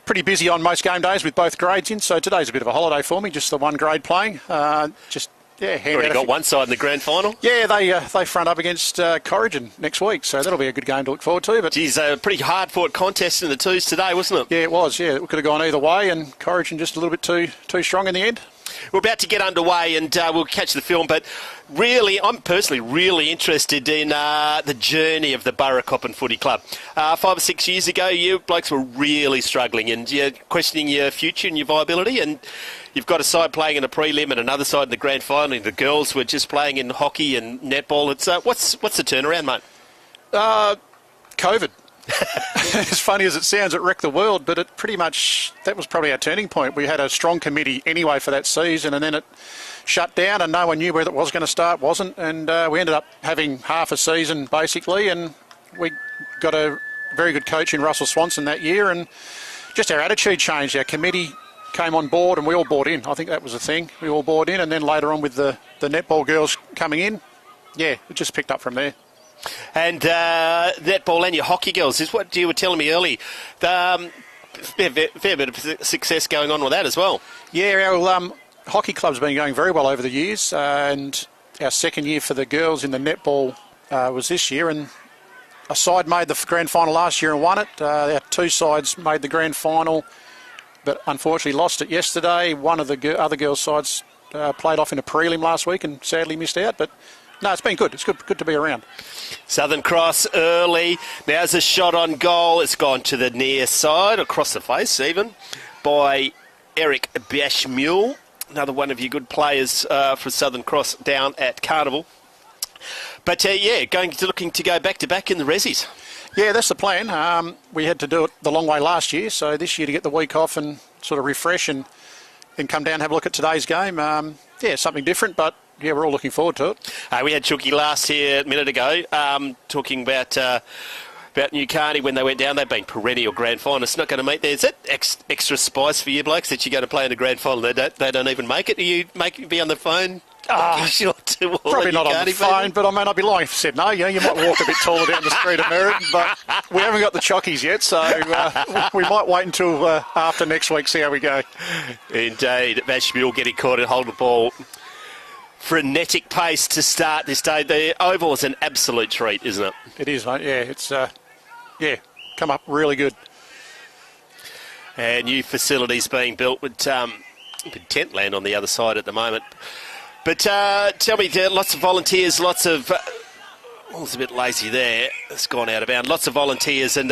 Pretty busy on most game days with both grades in, so today's a bit of a holiday for me, just the one grade playing. Already got one side in the grand final? Yeah, they front up against Corrigan next week, so that'll be a good game to look forward to. But geez, a pretty hard-fought contest in the twos today, wasn't it? Yeah, it was, yeah. It could have gone either way, and Corrigan just a little bit too strong in the end. We're about to get underway and we'll catch the film, but really, I'm personally really interested in the journey of the Burracoppin Footy Club. 5 or 6 years ago, you blokes were really struggling and you're questioning your future and your viability, and you've got a side playing in a prelim and another side in the grand final, and the girls were just playing in hockey and netball. It's what's the turnaround, mate? COVID. As funny as it sounds, it wrecked the world, but that was probably our turning point. We had a strong committee anyway for that season, and then it shut down and no one knew whether it was going to start, wasn't, and we ended up having half a season basically, and we got a very good coach in Russell Swanson that year, and just our attitude changed. Our committee came on board and we all bought in. I think that was the thing. We all bought in, and then later on with the netball girls coming in, it just picked up from there. And netball and your hockey girls is what you were telling me early. Fair bit of success going on with that as well. Yeah, our hockey club's been going very well over the years, and our second year for the girls in the netball was this year, and a side made the grand final last year and won it. Our two sides made the grand final, but unfortunately lost it yesterday. One of the other girls' sides played off in a prelim last week and sadly missed out, but no, it's been good. It's good to be around. Southern Cross early. Now's a shot on goal. It's gone to the near side, across the face even, by Eric Bashmule, another one of your good players for Southern Cross down at Carnival. But looking to go back-to-back in the Rezzies. Yeah, that's the plan. We had to do it the long way last year, so this year to get the week off and sort of refresh and then come down and have a look at today's game. Something different, but yeah, we're all looking forward to it. We had Chucky last here a minute ago talking about Newcarney when they went down. They've been perennial grand finalists. Not going to make there. Is that extra spice for you blokes that you're going to play in a grand final? They don't even make it. Do you be on the phone? Probably not on the phone, but I may not be lying if I said no. You might walk a bit taller down the street of Meriden, but we haven't got the chockies yet, so we might wait until after next week, see how we go. Indeed. Bashmule getting caught and holding the ball. Frenetic pace to start this day. The oval is an absolute treat, isn't it? It is, mate. Yeah, it's come up really good. And new facilities being built with tent land on the other side at the moment. But tell me, lots of volunteers, lots of... it's a bit lazy there. It's gone out of bounds. Lots of volunteers and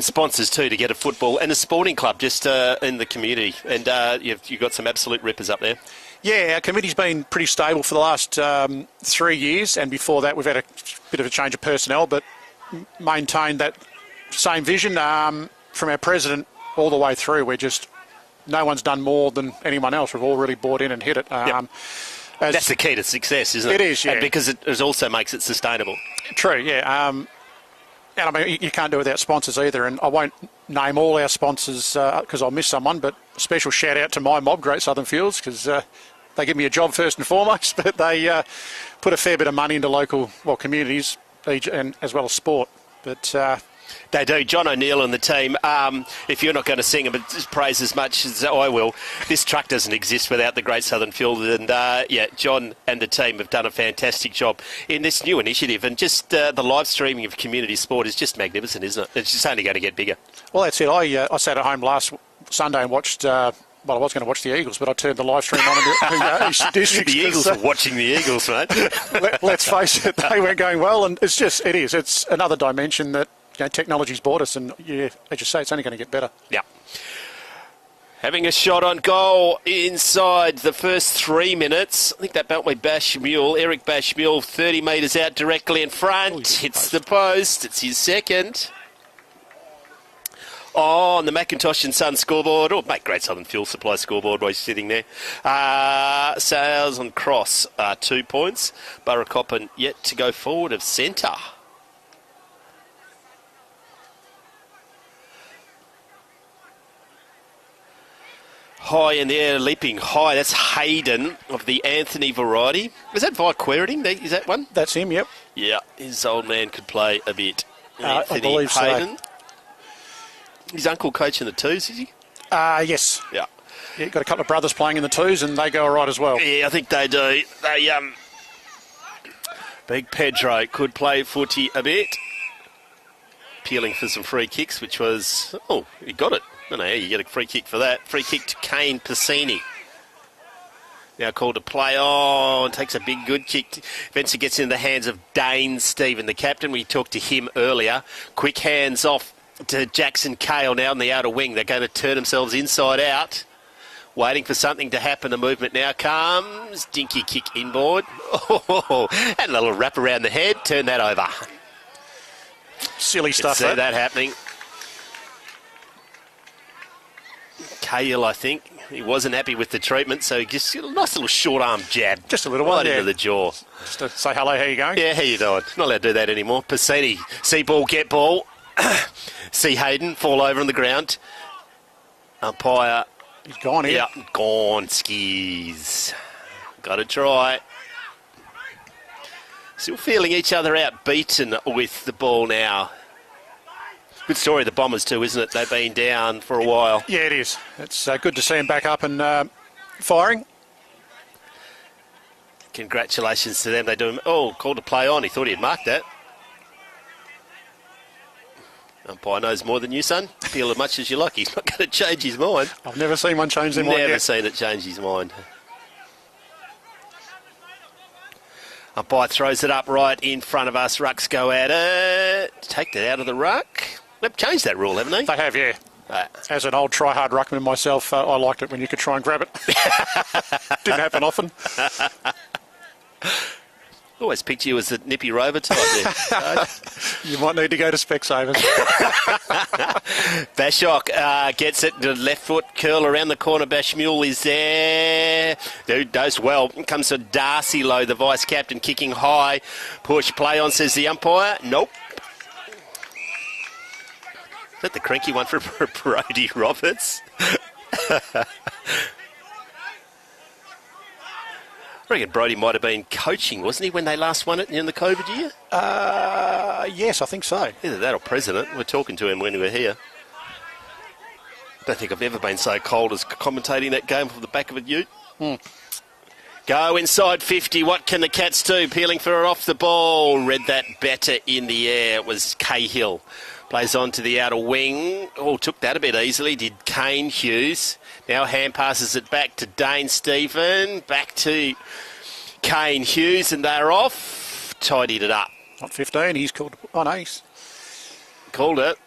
sponsors too to get a football and a sporting club just in the community. And you've got some absolute rippers up there. Yeah, our committee's been pretty stable for the last 3 years, and before that we've had a bit of a change of personnel, but maintained that same vision from our president all the way through. No one's done more than anyone else. We've all really bought in and hit it. Yep. That's the key to success, isn't it? It is, yeah. And because it also makes it sustainable. True, yeah. And I mean, you can't do it without sponsors either, and I won't name all our sponsors because I'll miss someone, but a special shout out to my mob, Great Southern Fuels, because they give me a job first and foremost, but they put a fair bit of money into local communities and as well as sport. But They do. John O'Neill and the team, if you're not going to sing them, but praise as much as I will, this truck doesn't exist without the Great Southern Fuel. And, John and the team have done a fantastic job in this new initiative. And just the live streaming of community sport is just magnificent, isn't it? It's just only going to get bigger. Well, that's it. I sat at home last Sunday and watched... I was going to watch the Eagles, but I turned the live stream on in the Eastern District. The Eagles are watching the Eagles, mate. Let's face it, they weren't going well. And it's another dimension that technology's brought us, and as you say, it's only going to get better. Yeah. Having a shot on goal inside the first 3 minutes. I think that Beltway Bashmule, Eric Bashmule, 30 metres out directly in front. Hits the post. It's his second. Oh, on the McIntosh and Son scoreboard. Oh, mate, Great Southern Fuel Supply scoreboard while he's sitting there. Sales on cross, 2 points. Burracoppin yet to go forward of centre. High in the air, leaping high. That's Hayden of the Anthony variety. Is that Vi Queriting? Is that one? That's him, yep. Yeah, his old man could play a bit. I believe Hayden. so. His uncle coaching the twos, is he? Yes. Yeah. Yeah, got a couple of brothers playing in the twos, and they go all right as well. Yeah, I think they do. Big Pedro could play footy a bit. Peeling for some free kicks, which was... Oh, he got it. I don't know how you get a free kick for that. Free kick to Kane Piscini. Now called to play on. Takes a big good kick. Eventually gets in the hands of Dane Stephen, the captain. We talked to him earlier. Quick hands off to Jackson Cale now in the outer wing. They're going to turn themselves inside out. Waiting for something to happen. The movement now comes. Dinky kick inboard. Oh, and a little wrap around the head. Turn that over. Silly stuff. See that happening. Cale, I think, he wasn't happy with the treatment, so he just a nice little short arm jab. Just a little one, into the jaw. Just to say hello, how you going? Yeah, how you doing? Not allowed to do that anymore. Piscini, see ball, get ball. See Hayden fall over on the ground. Umpire. He's gone here. Yeah, gone, skis. Got to try. Still feeling each other out, beaten with the ball now. Good story, the Bombers too, isn't it? They've been down for a while. Yeah, it is. It's good to see them back up and firing. Congratulations to them. They do. Oh, called to play on. He thought he had marked that. Umpire knows more than you, son. Feel as much as you like. He's not going to change his mind. I've never seen one change their mind yet. Never seen it change his mind. Umpire throws it up right in front of us. Rucks go at it. Take that out of the ruck. They've changed that rule, haven't they? They have, yeah. As an old try-hard ruckman myself, I liked it when you could try and grab it. Didn't happen often. Always picture you as a nippy rover type there. You might need to go to Specsavers. Bashok gets it to the left foot, curl around the corner. Bashmule is there. Dude does well. Comes to Darcy Lowe, the vice-captain, kicking high. Push, play on, says the umpire. Nope. Is that the cranky one for Brody Roberts? I reckon Brody might have been coaching, wasn't he, when they last won it in the COVID year? Yes, I think so. Either that or president. We're talking to him when we were here. Don't think I've ever been so cold as commentating that game from the back of a ute. Go inside 50. What can the Cats do? Peeling for her off the ball. Read that better in the air. It was Cahill. Plays on to the outer wing. Oh, took that a bit easily. Did Kane Hughes. Now hand passes it back to Dane Stephen. Back to Kane Hughes, and they're off. Tidied it up. Not 15. He's called... Oh, no, he's... Called it.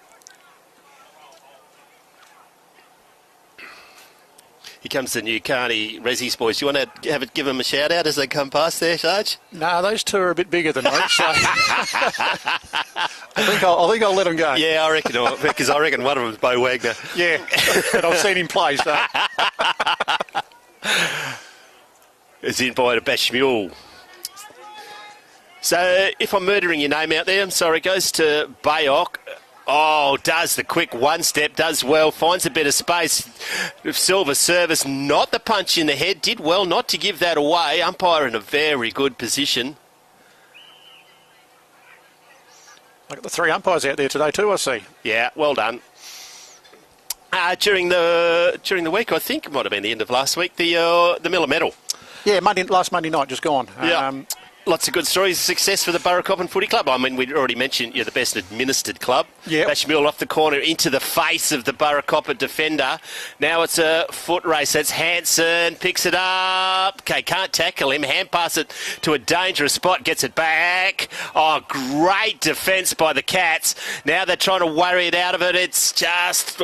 Here comes the new Carney Resi's boys. Do you want to give them a shout out as they come past there, Sarge? No, those two are a bit bigger than me, so I think I'll let them go. Yeah, I reckon, because I reckon one of them's Bo Wagner. Yeah, and I've seen him play, so. It's in by the Bashmule. So, if I'm murdering your name out there, I'm sorry, it goes to Bayok. Oh, does the quick one step, does well, finds a bit of space. Silver service, not the punch in the head, did well not to give that away. Umpire in a very good position. I got the 3 umpires out there today too, I see. Yeah, well done. During the week, I think it might have been the end of last week, the Miller Medal. Yeah, last Monday night, just gone. Yeah. Lots of good stories. Success for the Burracoppin Footy Club. I mean, we'd already mentioned you're the best administered club. Yep. Bashmule off the corner into the face of the Burracoppin defender. Now it's a foot race. That's Hansen. Picks it up. Okay, can't tackle him. Hand pass it to a dangerous spot. Gets it back. Oh, great defence by the Cats. Now they're trying to worry it out of it. It's just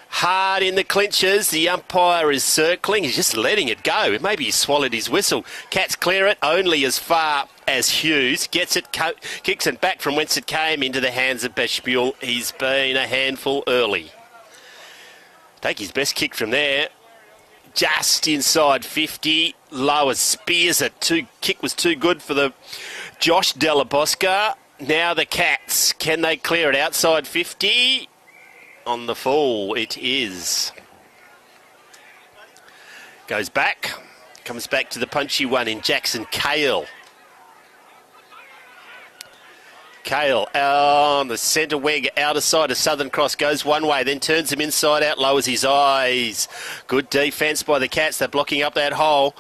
hard in the clinches. The umpire is circling. He's just letting it go. Maybe he swallowed his whistle. Cats clear it only as far as Hughes. Gets it, kicks it back from whence it came into the hands of Bashmule. He's been a handful early. Take his best kick from there. Just inside 50. Lower spears it. Kick was too good for the Josh Della Bosca. Now the Cats. Can they clear it outside 50? On the fall, it is. Goes back. Comes back to the punchy one in Jackson Cale. Cale on the centre wing, outer side of Southern Cross, goes one way, then turns him inside out, lowers his eyes. Good defence by the Cats. They're blocking up that hole.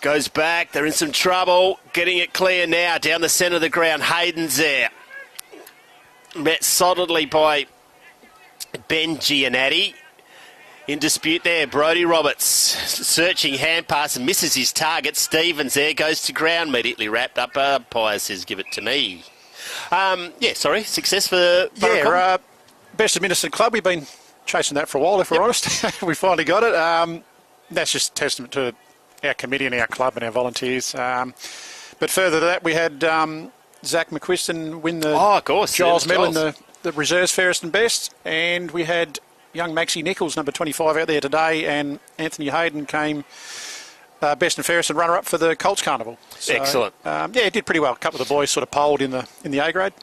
Goes back. They're in some trouble. Getting it clear now down the centre of the ground. Hayden's there. Met solidly by Ben Gianatti. In dispute there, Brodie Roberts searching hand pass and misses his target. Stevens there, goes to ground, immediately wrapped up. Umpire says give it to me. Success for Burracoppin. Best administered club. We've been chasing that for a while, if we're honest. We finally got it. That's just a testament to our committee and our club and our volunteers. But further to that, we had Zach McQuiston win the Giles Medal in the reserves fairest and best, and we had young Maxie Nichols, number 25, out there today, and Anthony Hayden came best and fairest and runner-up for the Colts Carnival. So, excellent. Did pretty well. A couple of the boys sort of polled in the A grade.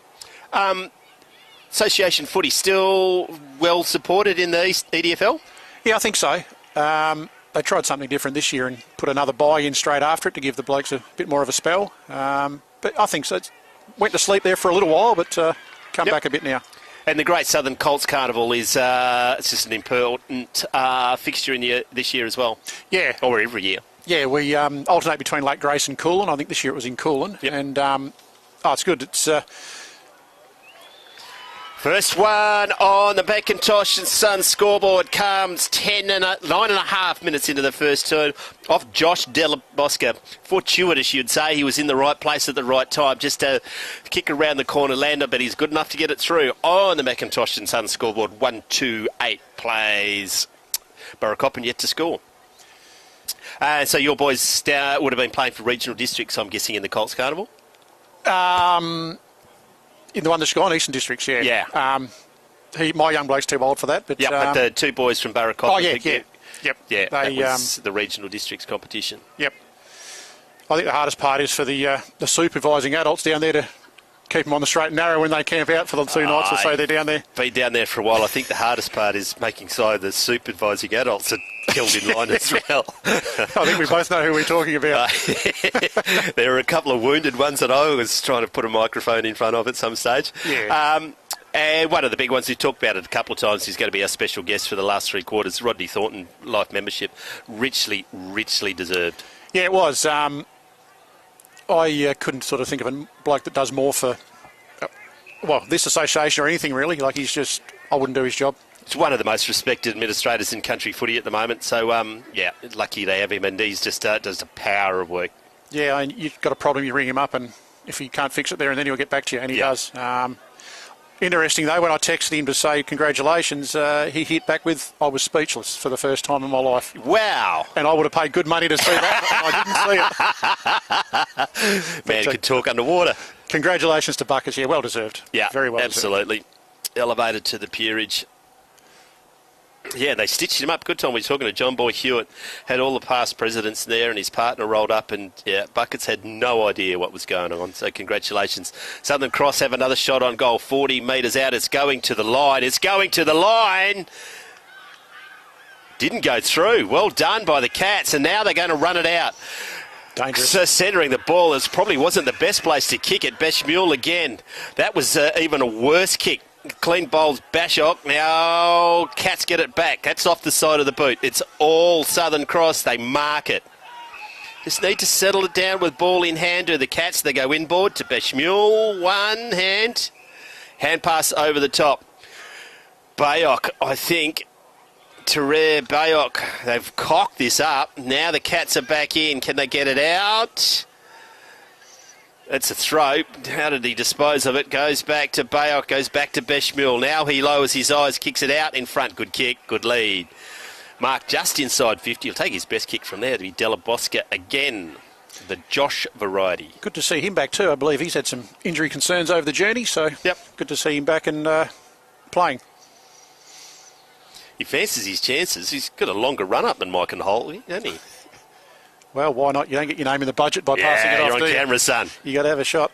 Association footy still well supported in the EDFL? Yeah, I think so. They tried something different this year and put another bye in straight after it to give the blokes a bit more of a spell. But I think so. It went to sleep there for a little while, but come back a bit now. And the Great Southern Colts Carnival is it's just an important fixture in this year as well. Yeah. Or every year. Yeah, we alternate between Lake Grace and Coolin. I think this year it was in Coolin. Yep. And it's good. It's first one on the McIntosh and Sons scoreboard comes 9.5 minutes into the first turn off Josh Della Bosca. Fortuitous, you'd say. He was in the right place at the right time. Just a kick around the corner lander, but he's good enough to get it through on the McIntosh and Sons scoreboard. 1-2-8 plays. Burracoppin yet to score. So your boys would have been playing for regional districts, I'm guessing, in the Colts Carnival? In the one that's gone, Eastern Districts, yeah. Yeah. My young bloke's too old for that. But, but the two boys from Burracoppin. Oh, yeah. Yep. Yeah, that was the regional districts competition. Yep. I think the hardest part is for the supervising adults down there to keep them on the straight and narrow when they camp out for the 2 nights or so they're down there. Been down there for a while. I think the hardest part is making sure the supervising adults are killed in line as well. I think we both know who we're talking about. There are a couple of wounded ones that I was trying to put a microphone in front of at some stage. Yeah. And one of the big ones, we talked about it a couple of times, he's going to be our special guest for the last 3 quarters. Rodney Thornton, life membership, richly deserved. Yeah, it was. I couldn't sort of think of a bloke that does more for, this association or anything really. Like, I wouldn't do his job. He's one of the most respected administrators in country footy at the moment. So, lucky to have him, and he's just does a power of work. Yeah, and you've got a problem, you ring him up, and if he can't fix it there and then he'll get back to you, and he does. Interesting, though, when I texted him to say congratulations, he hit back with, I was speechless for the first time in my life. Wow. And I would have paid good money to see that, I didn't see it. Man could talk underwater. Congratulations to Buckers, yeah, well deserved. Yeah, very well absolutely. Deserved. Elevated to the peerage. Yeah, they stitched him up. Good time. We were talking to John Boy Hewitt. Had all the past presidents there and his partner rolled up, and Buckets had no idea what was going on. So congratulations. Southern Cross have another shot on goal. 40 metres out. It's going to the line. It's going to the line. Didn't go through. Well done by the Cats, and now they're going to run it out. Dangerous. So centering the ball is probably wasn't the best place to kick it. Beshmule again. That was even a worse kick. Clean bowls Bashok. Now Cats get it back. That's off the side of the boot. It's all Southern Cross. They mark it. Just need to settle it down with ball in hand to the Cats. They go inboard to Beshmule. One hand. Hand pass over the top. Bayok, I think. Terrere Bayok. They've cocked this up. Now the Cats are back in. Can they get it out? It's a throw. How did he dispose of it? Goes back to Bayok. Goes back to Beshmule. Now he lowers his eyes. Kicks it out in front. Good kick. Good lead. Mark just inside 50. He'll take his best kick from there to be Della Bosca again. The Josh variety. Good to see him back too. I believe he's had some injury concerns over the journey. So good to see him back and playing. He fancies his chances. He's got a longer run-up than Mike and Holtley, hasn't he? Well, why not? You don't get your name in the budget by passing it off, you're on camera, son. You got to have a shot.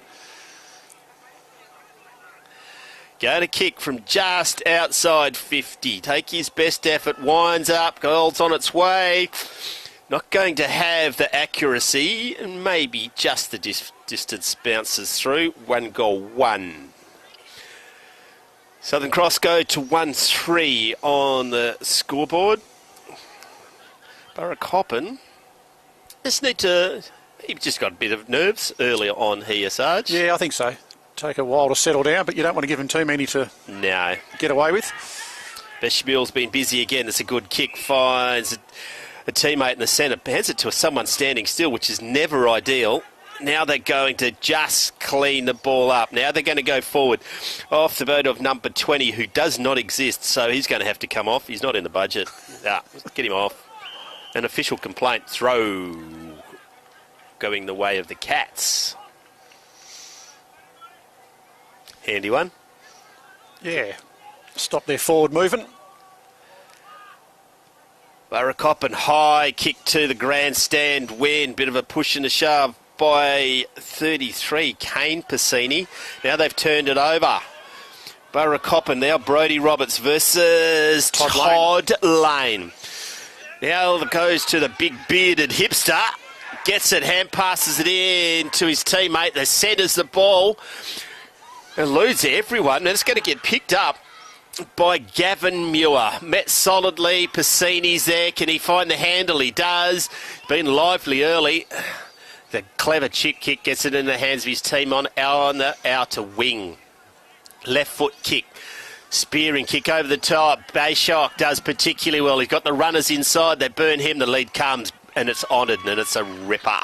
Going to kick from just outside 50. Take his best effort. Winds up. Goal's on its way. Not going to have the accuracy. And maybe just the distance bounces through. 1-1. Southern Cross go to 1-3 on the scoreboard. Burracoppin just need to... He's just got a bit of nerves earlier on here, Sarge. Yeah, I think so. Take a while to settle down, but you don't want to give him too many to get away with. Beshmule's been busy again. It's a good kick. Finds a teammate in the centre. Hands it to someone standing still, which is never ideal. Now they're going to just clean the ball up. Now they're going to go forward off the boat of number 20, who does not exist, so he's going to have to come off. He's not in the budget. Get him off. An official complaint. Throw going the way of the Cats. Handy one. Yeah. Stop their forward movement. Burracoppin high kick to the grandstand win. Bit of a push and a shove by 33, Kane Piscini. Now they've turned it over. Burracoppin, now Brodie Roberts versus Todd Lane. Now it goes to the big bearded hipster. Gets it, hand passes it in to his teammate. They centres the ball. Eludes everyone, and it's going to get picked up by Gavin Muir. Met solidly. Piscini's there. Can he find the handle? He does. Been lively early. The clever chip kick gets it in the hands of his team on the outer wing. Left foot kick. Spearing kick over the top. Bayshok does particularly well. He's got the runners inside. They burn him. The lead comes, and it's honoured, and it's a ripper.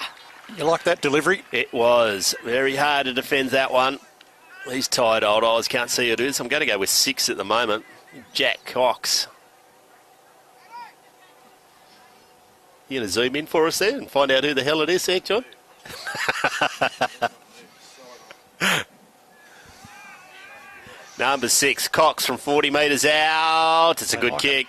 You like that delivery? It was. Very hard to defend that one. He's tired, old eyes. Can't see who it is. I'm going to go with 6 at the moment. Jack Cox. You going to zoom in for us there and find out who the hell it is there, John? Number 6, Cox from 40 metres out. It's a good kick.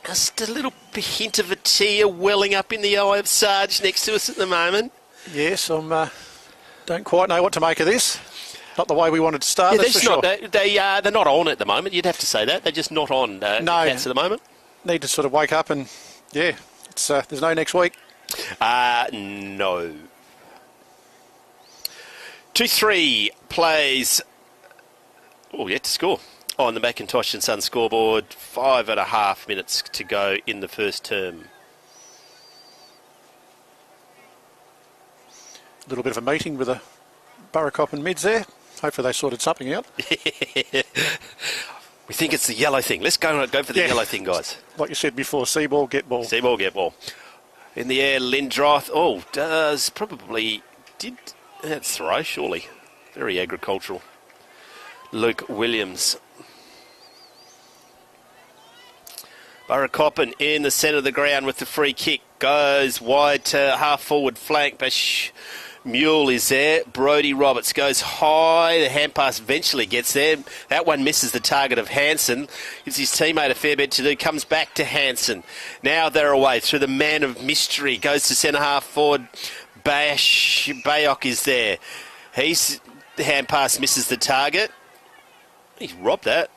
Just a little hint of a tear welling up in the eye of Sarge next to us at the moment. Yes, don't quite know what to make of this. Not the way we wanted to start, that's for sure. They're not on at the moment. You'd have to say that. They're just not on the Cats at the moment. Need to sort of wake up and, it's there's no next week. No. 2-3 plays. Oh, yet to score on the McIntosh and Son scoreboard. 5.5 minutes to go in the first term. A little bit of a meeting with the Burracoppin mids there. Hopefully they sorted something out. We think it's the yellow thing. Let's go for the yellow thing, guys. Like you said before, see ball, get ball. See ball, get ball. In the air, Lindroth. Oh, that's throw, surely. Very agricultural. Luke Williams. Burracoppin in the centre of the ground with the free kick. Goes wide to half forward flank. Mule is there. Brodie Roberts goes high. The hand pass eventually gets there. That one misses the target of Hansen. Gives his teammate a fair bit to do. Comes back to Hansen. Now they're away through the man of mystery. Goes to centre half forward. Bayok is there. The hand pass misses the target. He's robbed that.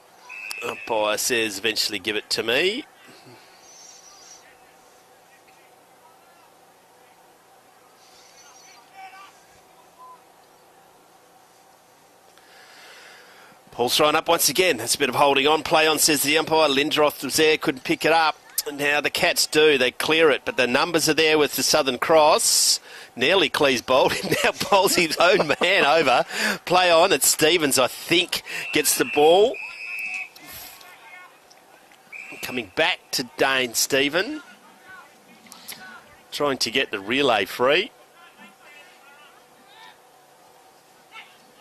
Umpire says eventually give it to me. Paul's thrown up once again. That's a bit of holding on. Play on, says the umpire. Lindroth was there, couldn't pick it up. And now the Cats do. They clear it, but the numbers are there with the Southern Cross. Nearly Cleese bowled. Now bowls his own man over. Play on. It's Stevens, I think, gets the ball. Coming back to Dane Stephen. Trying to get the relay free.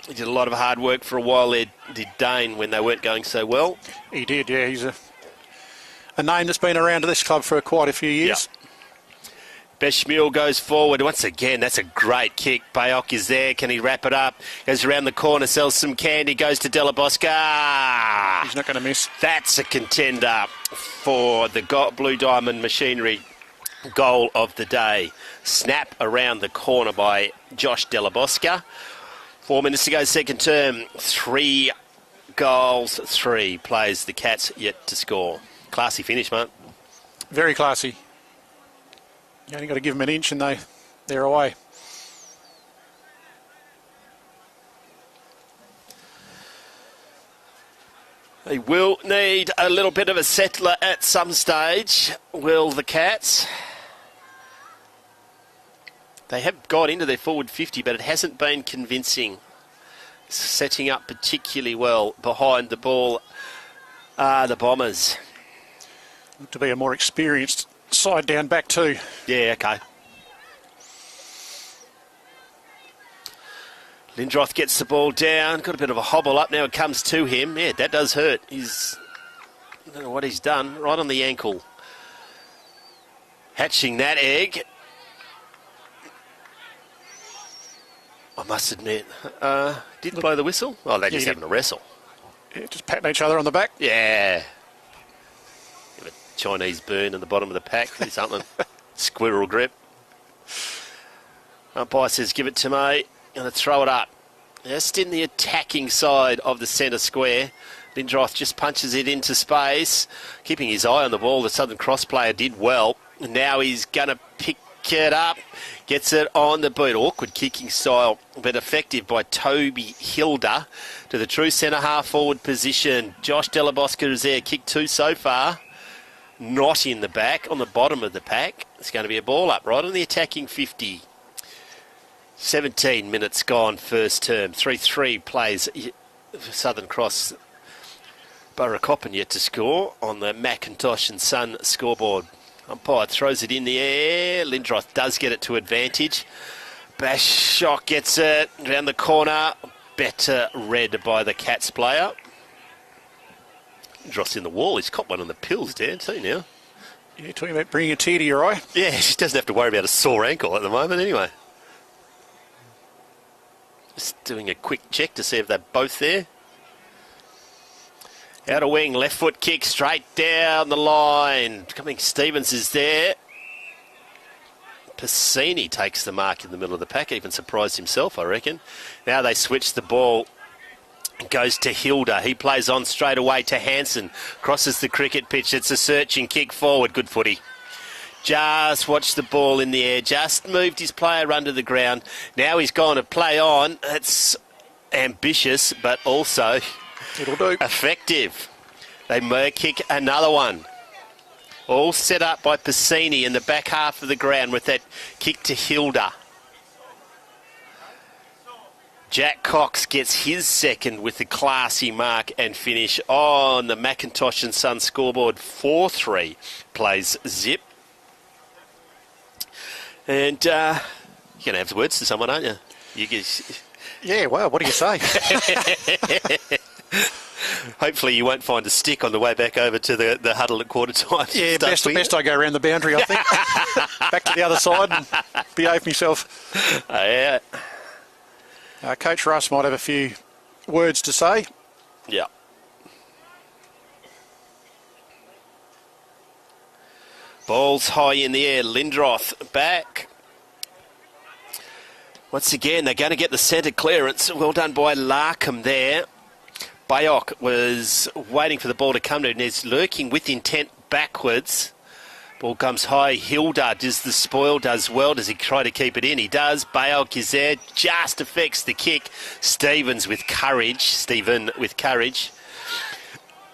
He did a lot of hard work for a while there, did Dane, when they weren't going so well. He did, yeah. He's a name that's been around to this club for quite a few years. Yep. Beshmule goes forward. Once again, that's a great kick. Bayok is there. Can he wrap it up? Goes around the corner, sells some candy, goes to Delabosca. He's not going to miss. That's a contender for the Blue Diamond Machinery goal of the day. Snap around the corner by Josh Delabosca. 4 minutes to go, second term. 3 goals, 3 plays. The Cats yet to score. Classy finish, mate. Very classy. You only got to give them an inch and they're away. They will need a little bit of a settler at some stage, will the Cats. They have got into their forward 50, but it hasn't been convincing. Setting up particularly well behind the ball are the Bombers. Look to be a more experienced side down back too. Yeah, okay. Lindroth gets the ball down. Got a bit of a hobble up. Now it comes to him. Yeah, that does hurt. I don't know what he's done. Right on the ankle. Hatching that egg. I must admit. Did blow the whistle? Oh, they're just having a wrestle. Yeah, just patting each other on the back. Yeah. Give a Chinese burn in the bottom of the pack. Something. Squirrel grip. Umpire says, give it to me. Going to throw it up. Just in the attacking side of the centre square. Lindroth just punches it into space. Keeping his eye on the ball. The Southern Cross player did well. Now he's going to pick it up. Gets it on the boot. Awkward kicking style, but effective by Toby Hilda to the true centre half forward position. Josh Delabosca is there. Kick 2 so far. Not in the back, on the bottom of the pack. It's going to be a ball up right on the attacking 50. 17 minutes gone first term. 3-3 plays Southern Cross. Burracoppin yet to score on the McIntosh and Son scoreboard. Umpire throws it in the air. Lindroth does get it to advantage. Bashok gets it around the corner. Better read by the Cats player. Lindroth's in the wall. He's caught one on the pills, Dan, too, now. You're talking about bringing a tear to your eye? Yeah, he doesn't have to worry about a sore ankle at the moment anyway. Just doing a quick check to see if they're both there. Out of wing, left foot kick straight down the line. Coming Stevens is there. Piscini takes the mark in the middle of the pack. Even surprised himself, I reckon. Now they switch the ball. Goes to Hilda. He plays on straight away to Hansen. Crosses the cricket pitch. It's a searching kick forward. Good footy. Just watched the ball in the air. Just moved his player under the ground. Now he's gone to play on. It's ambitious, but also... it'll do. Effective. They may kick another one. All set up by Piscini in the back half of the ground with that kick to Hilda. Jack Cox gets his second with the classy mark and finish on the McIntosh and Son scoreboard. 4-3 plays Zip. And you're going to have words to someone, aren't you? Yeah, well, what do you say? Hopefully you won't find a stick on the way back over to the huddle at quarter time. Yeah, best I go around the boundary, I think. Back to the other side and behave myself. Yeah. Coach Russ might have a few words to say. Yeah. Ball's high in the air. Lindroth back. Once again, they're going to get the centre clearance. Well done by Larkham there. Bayok was waiting for the ball to come to him. He's lurking with intent backwards. Ball comes high. Hilda does the spoil, does well. Does he try to keep it in? He does. Bayok is there. Just affects the kick. Stephen with courage.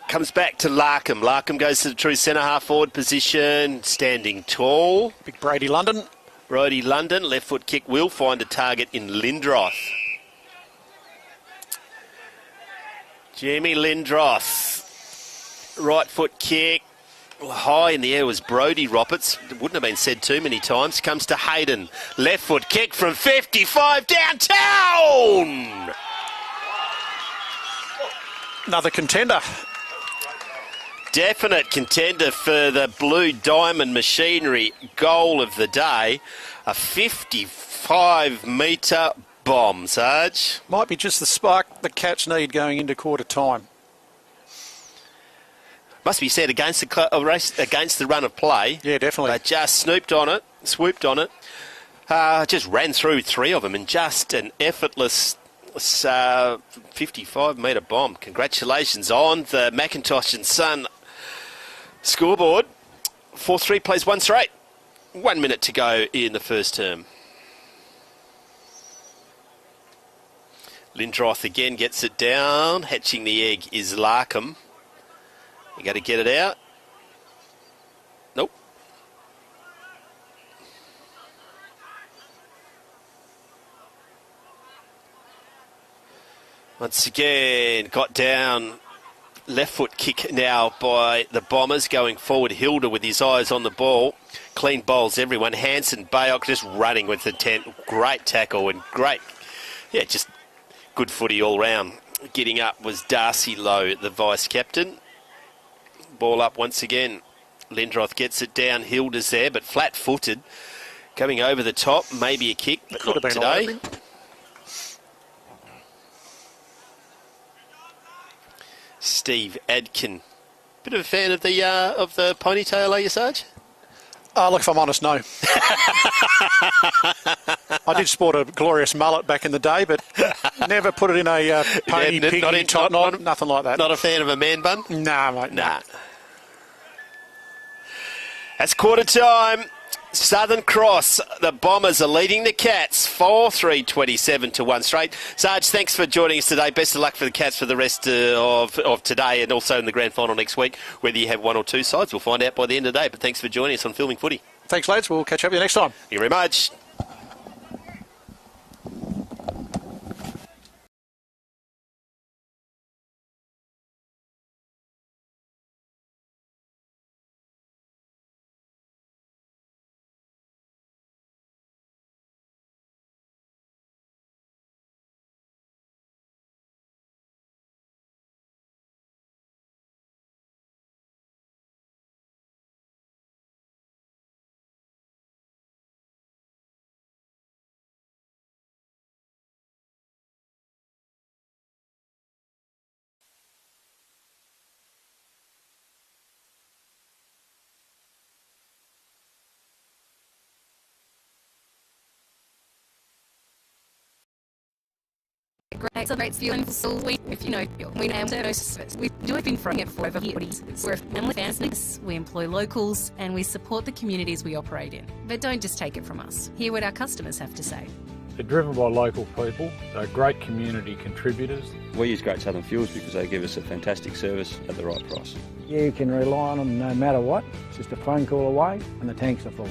Comes back to Larkham. Larkham goes to the true centre half forward position. Standing tall. Big Brady London. Brody London. Left foot kick will find a target in Lindroth. Jamie Lindroth. Right foot kick. High in the air was Brody Roberts. It wouldn't have been said too many times. Comes to Hayden. Left foot kick from 55 downtown. Another contender. Definite contender for the Blue Diamond Machinery goal of the day. A 55-metre bomb, Sarge. Might be just the spark the Cats need going into quarter time. Must be said against the run of play. Yeah, definitely. They just swooped on it. Just ran through three of them in just an effortless 55-metre bomb. Congratulations on the McIntosh and Son scoreboard. 4-3 plays one straight. 1 minute to go in the first term. Lindroth again gets it down. Hatching the egg is Larkham. You got to get it out. Nope. Once again, got down. Left foot kick now by the Bombers going forward. Hilda with his eyes on the ball. Clean bowls everyone. Hanson, Bayok just running with the 10. Great tackle and great. Yeah, just good footy all round. Getting up was Darcy Lowe, the vice captain. Ball up once again. Lindroth gets it down. Hilda's there, but flat-footed. Coming over the top. Maybe a kick, but not today. Steve Adkin. Bit of a fan of the ponytail, are you, Sarge? Look, if I'm honest, no. I did sport a glorious mullet back in the day, but never put it in a pony, piggy, top knot, nothing like that. Not a fan of a man bun? Nah, mate. Nah. That's quarter time. Southern Cross, the Bombers are leading the Cats 4-3, 27 to 1 straight. Sarge, thanks for joining us today. Best of luck for the Cats for the rest of today and also in the grand final next week. Whether you have one or two sides, we'll find out by the end of the day. But thanks for joining us on Filming Footy. Thanks, lads. We'll catch up with you next time. Thank you very much. Great celebrates fuel and full week if you know fuel. We know service. We do have been from it for over 40 years. We're a family business, we employ locals, and we support the communities we operate in. But don't just take it from us. Hear what our customers have to say. They're driven by local people. They're great community contributors. We use Great Southern Fuels because they give us a fantastic service at the right price. You can rely on them no matter what. It's just a phone call away and the tanks are full.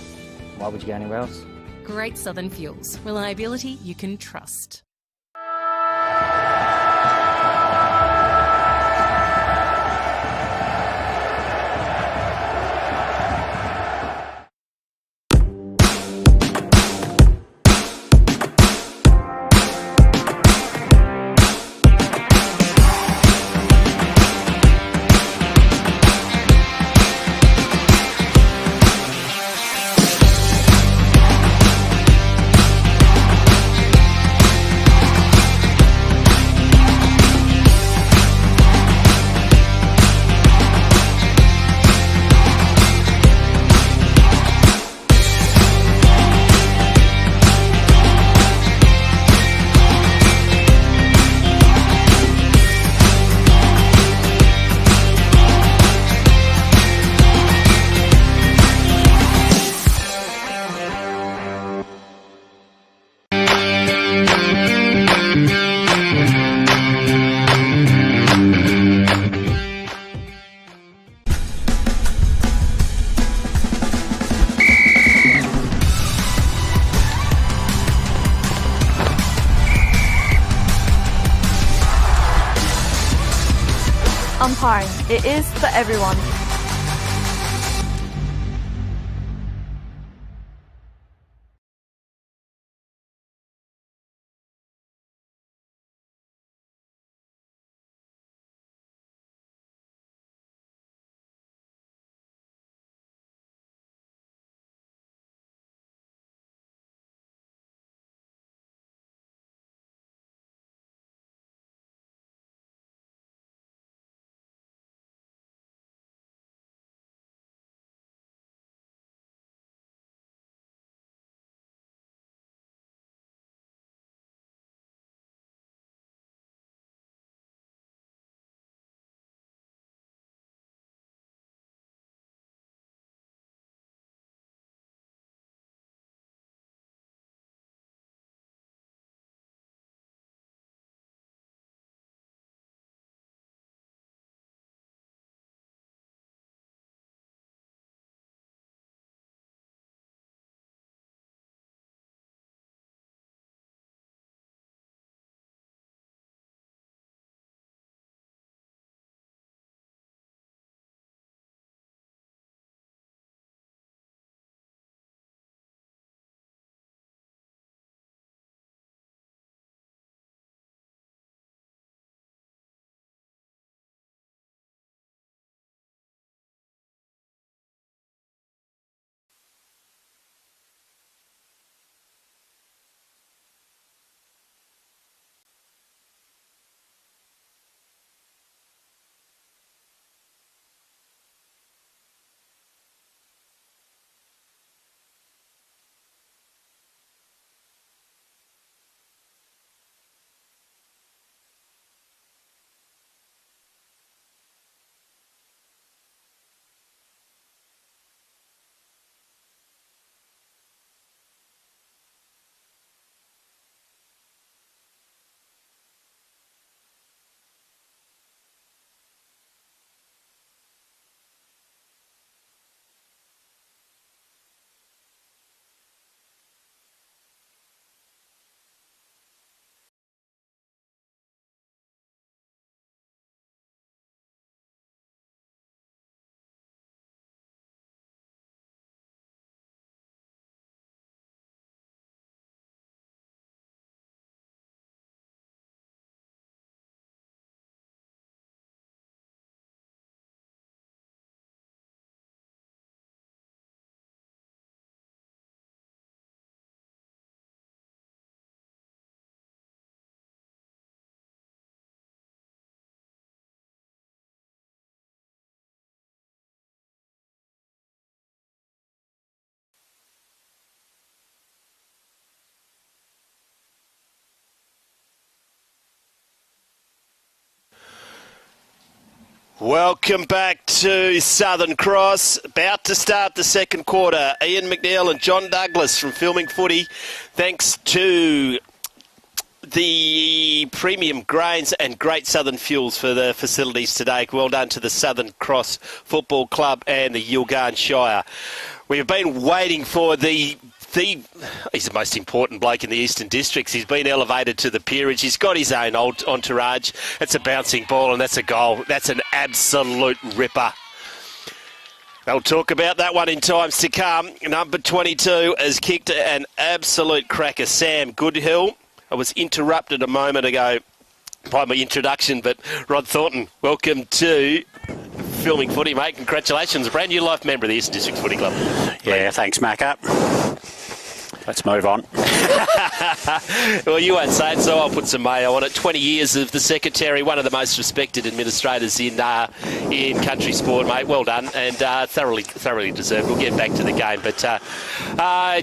Why would you go anywhere else? Great Southern Fuels. Reliability you can trust. Umpiring. It is for everyone. Welcome back to Southern Cross. About to start the second quarter. Ian McNeil and John Douglas from Filming Footy. Thanks to the Premium Grains and Great Southern Fuels for the facilities today. Well done to the Southern Cross Football Club and the Yilgarn Shire. We've been waiting for he's the most important bloke in the Eastern Districts. He's been elevated to the peerage. He's got his own old entourage. It's a bouncing ball and that's a goal. That's an absolute ripper. They'll talk about that one in times to come. Number 22 has kicked an absolute cracker. Sam Goodhill. I was interrupted a moment ago by my introduction, but Rod Thornton, welcome to Filming Footy, mate. Congratulations. A brand new life member of the Eastern Districts Footy Club. Yeah, thanks, Macca. Let's move on. Well, you won't say it, so I'll put some mayo on it. 20 years of the secretary, one of the most respected administrators in country sport, mate. Well done, and thoroughly deserved. We'll get back to the game, but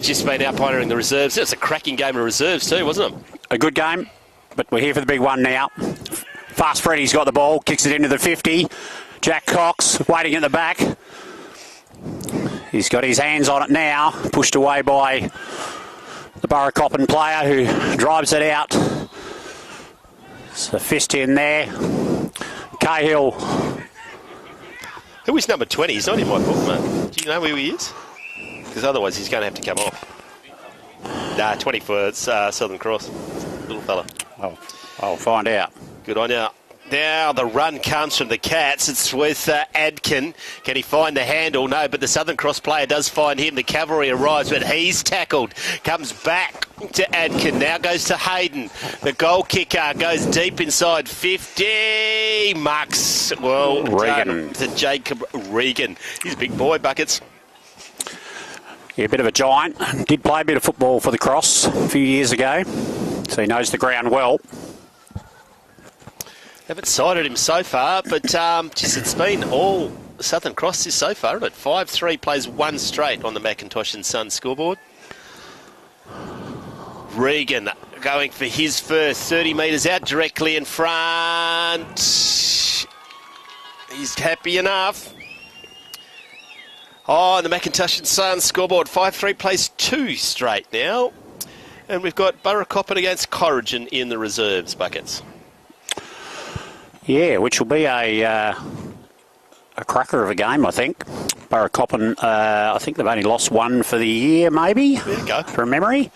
just been umpiring the reserves. It was a cracking game of reserves too, wasn't it? A good game, but we're here for the big one now. Fast Freddy's got the ball, kicks it into the 50. Jack Cox waiting at the back. He's got his hands on it now, pushed away by the Burracoppin player who drives it out. It's a fist in there. Cahill. Who is number 20? He's not in my book, mate. Do you know who he is? Because otherwise he's going to have to come off. Nah, 20 for Southern Cross. Little fella. Oh, I'll find out. Good on you. Now the run comes from the Cats. It's with Adkin. Can he find the handle? No, but the Southern Cross player does find him. The cavalry arrives, but he's tackled. Comes back to Adkin. Now goes to Hayden. The goal kicker goes deep inside 50. Marks. Well, Regan. To Jacob Regan. He's a big boy, Buckets. Yeah, a bit of a giant. Did play a bit of football for the Cross a few years ago, so he knows the ground well. Haven't sighted him so far, but just it's been all Southern Cross so far, isn't it? 5-3 plays one straight on the McIntosh and Sons scoreboard. Regan going for his first 30 metres out directly in front. He's happy enough. Oh, and the McIntosh and Sons scoreboard. 5-3 plays two straight now. And we've got Burracoppin against Corrigan in the reserves, Buckets. Yeah, which will be a cracker of a game, I think. Burracoppin, I think they've only lost one for the year, maybe. There you go. From memory.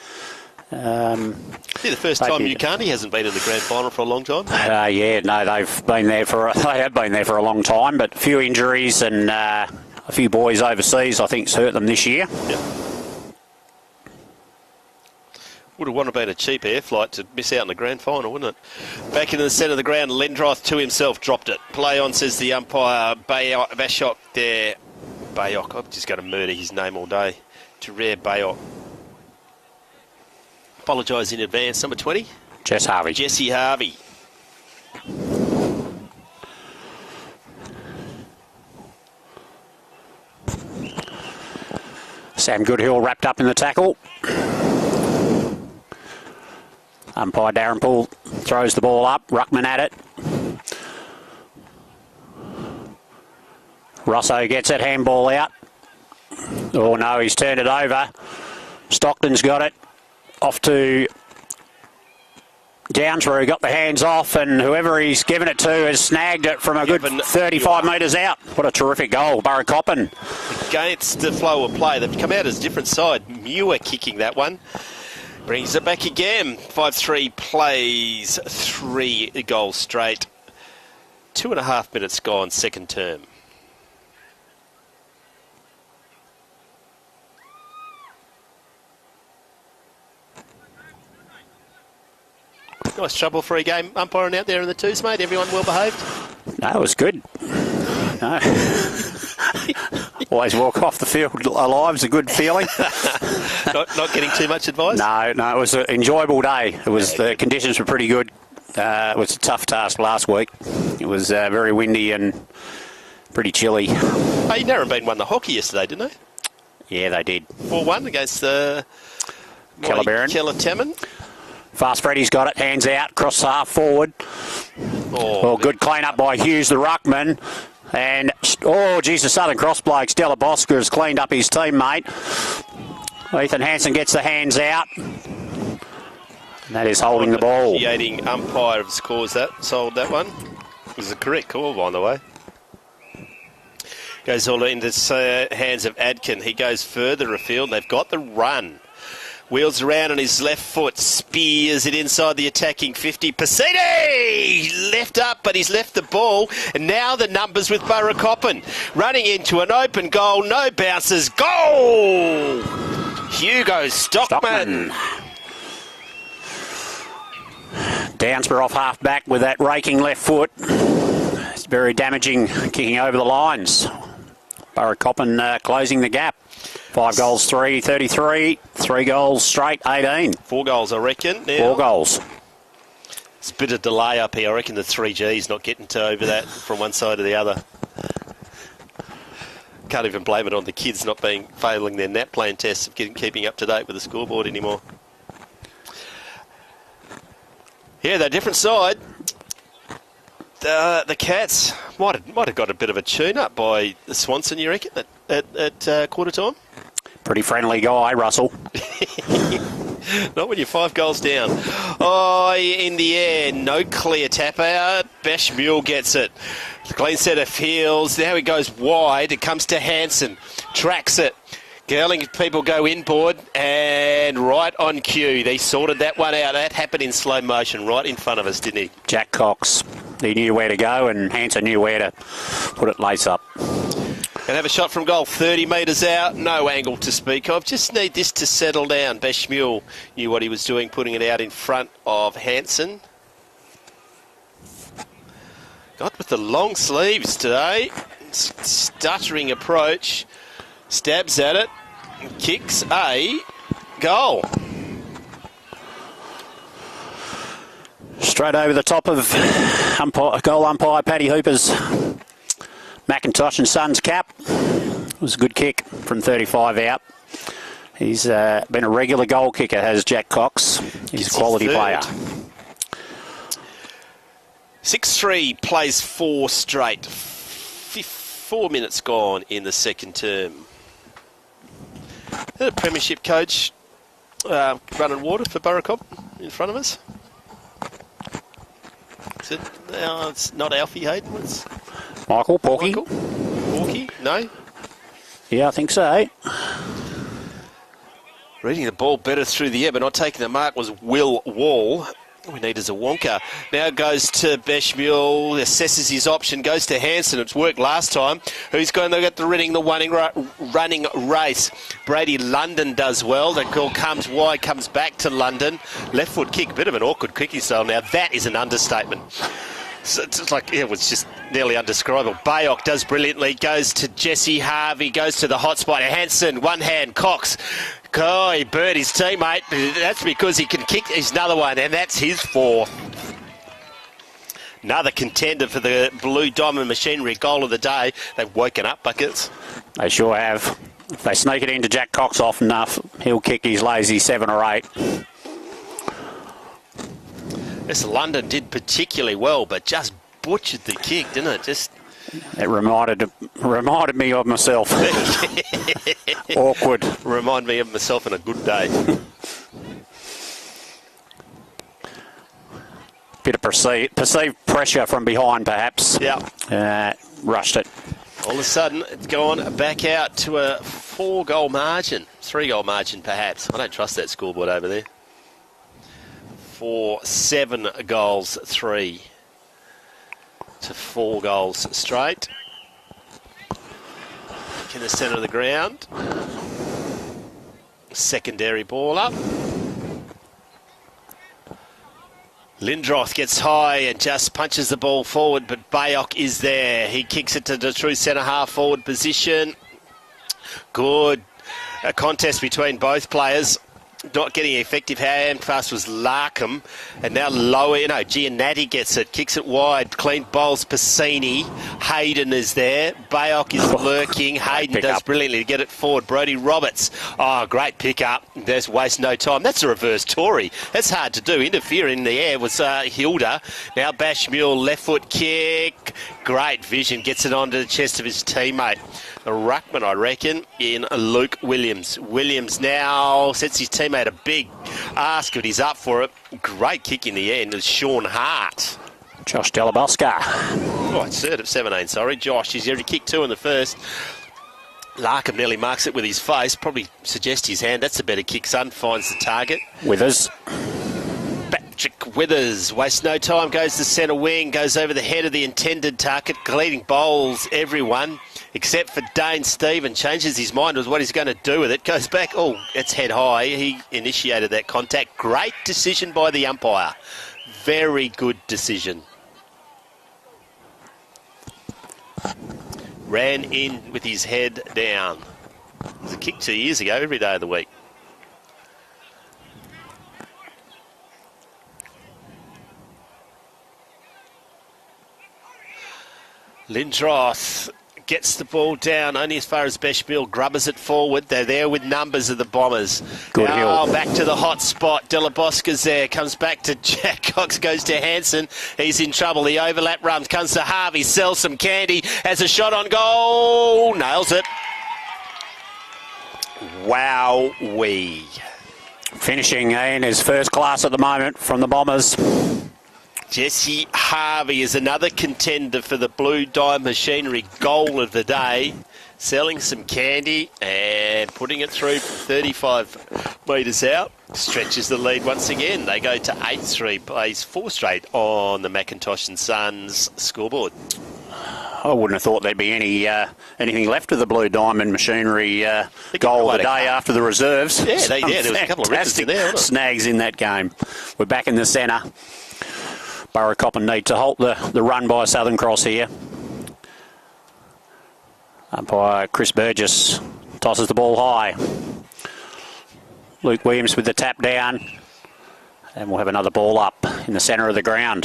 Be the first time Newcarney hasn't been in the grand final for a long time. Yeah, no, they have been there for a long time, but a few injuries and a few boys overseas, I think, hurt them this year. Yep. Would have wanted to be a cheap air flight to miss out in the grand final, wouldn't it? Back into the centre of the ground, Lendroth to himself, dropped it. Play on, says the umpire. Bayok there. Bayok, I'm just going to murder his name all day. Terrere Bayok. Apologise in advance. Number 20? Jesse Harvey. Sam Goodhill wrapped up in the tackle. Umpire Darren Poole throws the ball up. Ruckman at it. Rosso gets it. Handball out. Oh no, he's turned it over. Stockton's got it. Off to Downs where he got the hands off, and whoever he's given it to has snagged it from a good 35 metres out. What a terrific goal, Burracoppin. Against the flow of play. They've come out as a different side. Muir kicking that one. Brings it back again. 5-3 plays 3 goals straight. 2.5 minutes gone, second term. Nice trouble-free game umpiring out there in the twos, mate. Everyone well behaved? No, it was good. No. Always walk off the field alive is a good feeling. not getting too much advice? No, it was an enjoyable day. It was the conditions were pretty good. It was a tough task last week. It was very windy and pretty chilly. Hey, Narrabeen won the hockey yesterday, didn't they? Yeah, they did. 4-1 against Kellabarron. Fast Freddy's got it, hands out, cross half forward. Good clean up by Hughes, the ruckman. And, geez, the Southern Cross bloke, Stella Bosker, has cleaned up his teammate. Ethan Hansen gets the hands out. And that is holding the ball. The officiating umpire sold that one. It was the correct call, by the way. Goes all into the hands of Adkin. He goes further afield. They've got the run. Wheels around on his left foot, spears it inside the attacking 50. Pasini! Left up, but he's left the ball. And now the numbers with Burracoppin. Running into an open goal, no bounces. Goal! Hugo Stockman. Downsborough off half back with that raking left foot. It's very damaging, kicking over the lines. Burracoppin closing the gap. 5 goals, 33. 3 goals straight, 18. 4 goals, I reckon. Now. 4 goals. It's a bit of delay up here. I reckon the 3G's not getting to over that from one side to the other. Can't even blame it on the kids not failing their NAP plan tests of keeping up to date with the scoreboard anymore. Yeah, they're a different side. The Cats might have got a bit of a tune-up by the Swanson, you reckon, at quarter time? Pretty friendly guy, Russell. Not when you're 5 goals down. Oh, in the air, no clear tap out. Bash Mule gets it. Clean set of fields. Now he goes wide. It comes to Hansen. Tracks it. Girling people go inboard and right on cue. They sorted that one out. That happened in slow motion right in front of us, didn't he? Jack Cox. he knew where to go, and Hansen knew where to put it lace up. And have a shot from goal, 30 metres out, no angle to speak of. Just need this to settle down. Bashmule knew what he was doing, putting it out in front of Hansen. Got with the long sleeves today. Stuttering approach. Stabs at it. Kicks a goal. Straight over the top of goal umpire Paddy Hooper's McIntosh and Sons cap. It was a good kick from 35 out. He's been a regular goal kicker, has Jack Cox. He's a quality player. 6-3 plays 4 straight. 4 minutes gone in the second term. The premiership coach running water for Burracobb in front of us. Is it, it's not Alfie Hayden. It's Michael Porky. Porky? No? Yeah, I think so. Reading the ball better through the air, but not taking the mark was Will Wall. All we need is a Wonka. Now goes to Bashmule, assesses his option, goes to Hansen. It's worked last time. Who's going to get the running race? Brady London does well. The call comes wide, comes back to London. Left foot kick, bit of an awkward kicking style. Now that is an understatement. So it's like, it was just nearly undescribable. Bayok does brilliantly, goes to Jesse Harvey, goes to the hot spot. Hansen, one hand, Cox. Oh, he burnt his teammate. That's because he can kick. There's another one, and that's his 4th. Another contender for the Blue Diamond Machinery goal of the day. They've woken up, buckets. They sure have. If they sneak it into Jack Cox often enough, he'll kick his lazy 7 or 8. This London did particularly well, but just butchered the kick, didn't it? Just... It reminded me of myself. Awkward. Remind me of myself on a good day. Bit of perceived pressure from behind, perhaps. Yeah. Rushed it. All of a sudden, it's gone back out to a 4-goal margin. 3-goal margin, perhaps. I don't trust that scoreboard over there. 7 goals, 3 to 4 goals straight. In the centre of the ground. Secondary ball up. Lindroth gets high and just punches the ball forward, but Bayok is there. He kicks it to the true centre half forward position. Good. A contest between both players. Not getting effective hand pass was Larkham, and now lower. Giannatti gets it, kicks it wide, clean bowls Piscini. Hayden is there. Bayok is lurking. Hayden does brilliantly to get it forward. Brodie Roberts. Oh, great pick up. There's waste no time. That's a reverse Tory. That's hard to do. Interfere in the air was Hilda. Now Bashmule, left foot kick. Great vision. Gets it onto the chest of his teammate. A ruckman, I reckon, in Luke Williams. Williams now sets his teammate a big ask, but he's up for it. Great kick in the end. It's Sean Hart. Josh Delabosca. Oh, it's third of 17, sorry. Josh, he's already kicked 2 in the first. Larkham nearly marks it with his face. Probably suggests his hand. That's a better kick, son. Finds the target. Withers. Patrick Withers. Wastes no time. Goes to centre wing. Goes over the head of the intended target. Leading bowls everyone, except for Dane Stephen. Changes his mind as what he's going to do with it. Goes back. Oh, it's head high. He initiated that contact. Great decision by the umpire. Very good decision. Ran in with his head down. It was a kick 2 years ago, every day of the week. Lindroth gets the ball down only as far as Bashmule, grubbers it forward. They're there with numbers of the Bombers. Good now hill. Back to the hot spot. Delabosca's there. Comes back to Jack Cox. Goes to Hansen. He's in trouble. The overlap runs. Comes to Harvey. Sells some candy. Has a shot on goal. Nails it. Wowee. Finishing in his first class at the moment from the Bombers. Jesse Harvey is another contender for the Blue Diamond Machinery goal of the day. selling some candy and putting it through 35 metres out. Stretches the lead once again. They go to 8-3, plays 4 straight on the McIntosh and Sons scoreboard. I wouldn't have thought there'd be anything left of the Blue Diamond Machinery goal of the day after the reserves. Yeah, there was a couple of rippers in there, wasn't it? Snags in that game. We're back in the centre. Burracoppin need to halt the run by Southern Cross here. Umpire Chris Burgess tosses the ball high. Luke Williams with the tap down. And we'll have another ball up in the centre of the ground.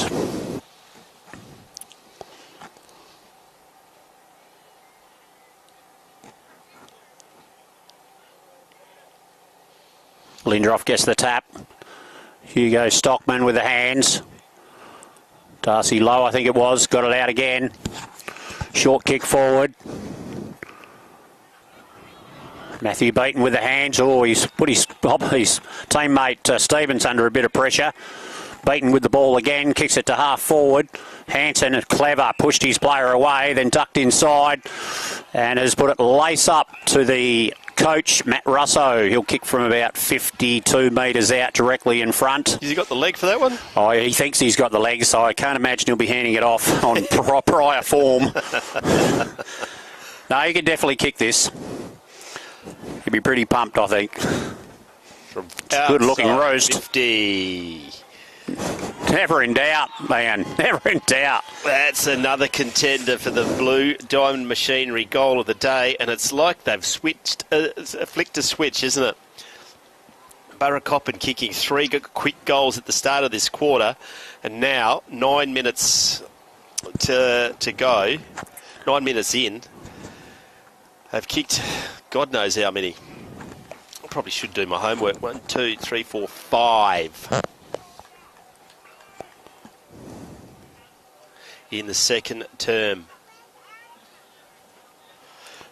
Lindroff gets the tap. Hugo Stockman with the hands. Darcy Lowe, I think it was, got it out again. Short kick forward. Matthew Beaton with the hands. Oh, he's put his teammate Stevens under a bit of pressure. Beaton with the ball again, kicks it to half forward. Hansen, clever, pushed his player away, then ducked inside and has put it lace up to the coach, Matt Russo. He'll kick from about 52 metres out directly in front. Has he got the leg for that one? Oh, he thinks he's got the legs, so I can't imagine he'll be handing it off on prior form. No, he could definitely kick this. He'd be pretty pumped, I think. Good-looking roast. 50. Never in doubt, man. Never in doubt. That's another contender for the Blue Diamond Machinery goal of the day, and it's like they've flicked a switch, isn't it? Burracoppin kicking 3 quick goals at the start of this quarter, and now 9 minutes to go. 9 minutes in. They've kicked God knows how many. I probably should do my homework. 1, 2, 3, 4, 5. In the second term.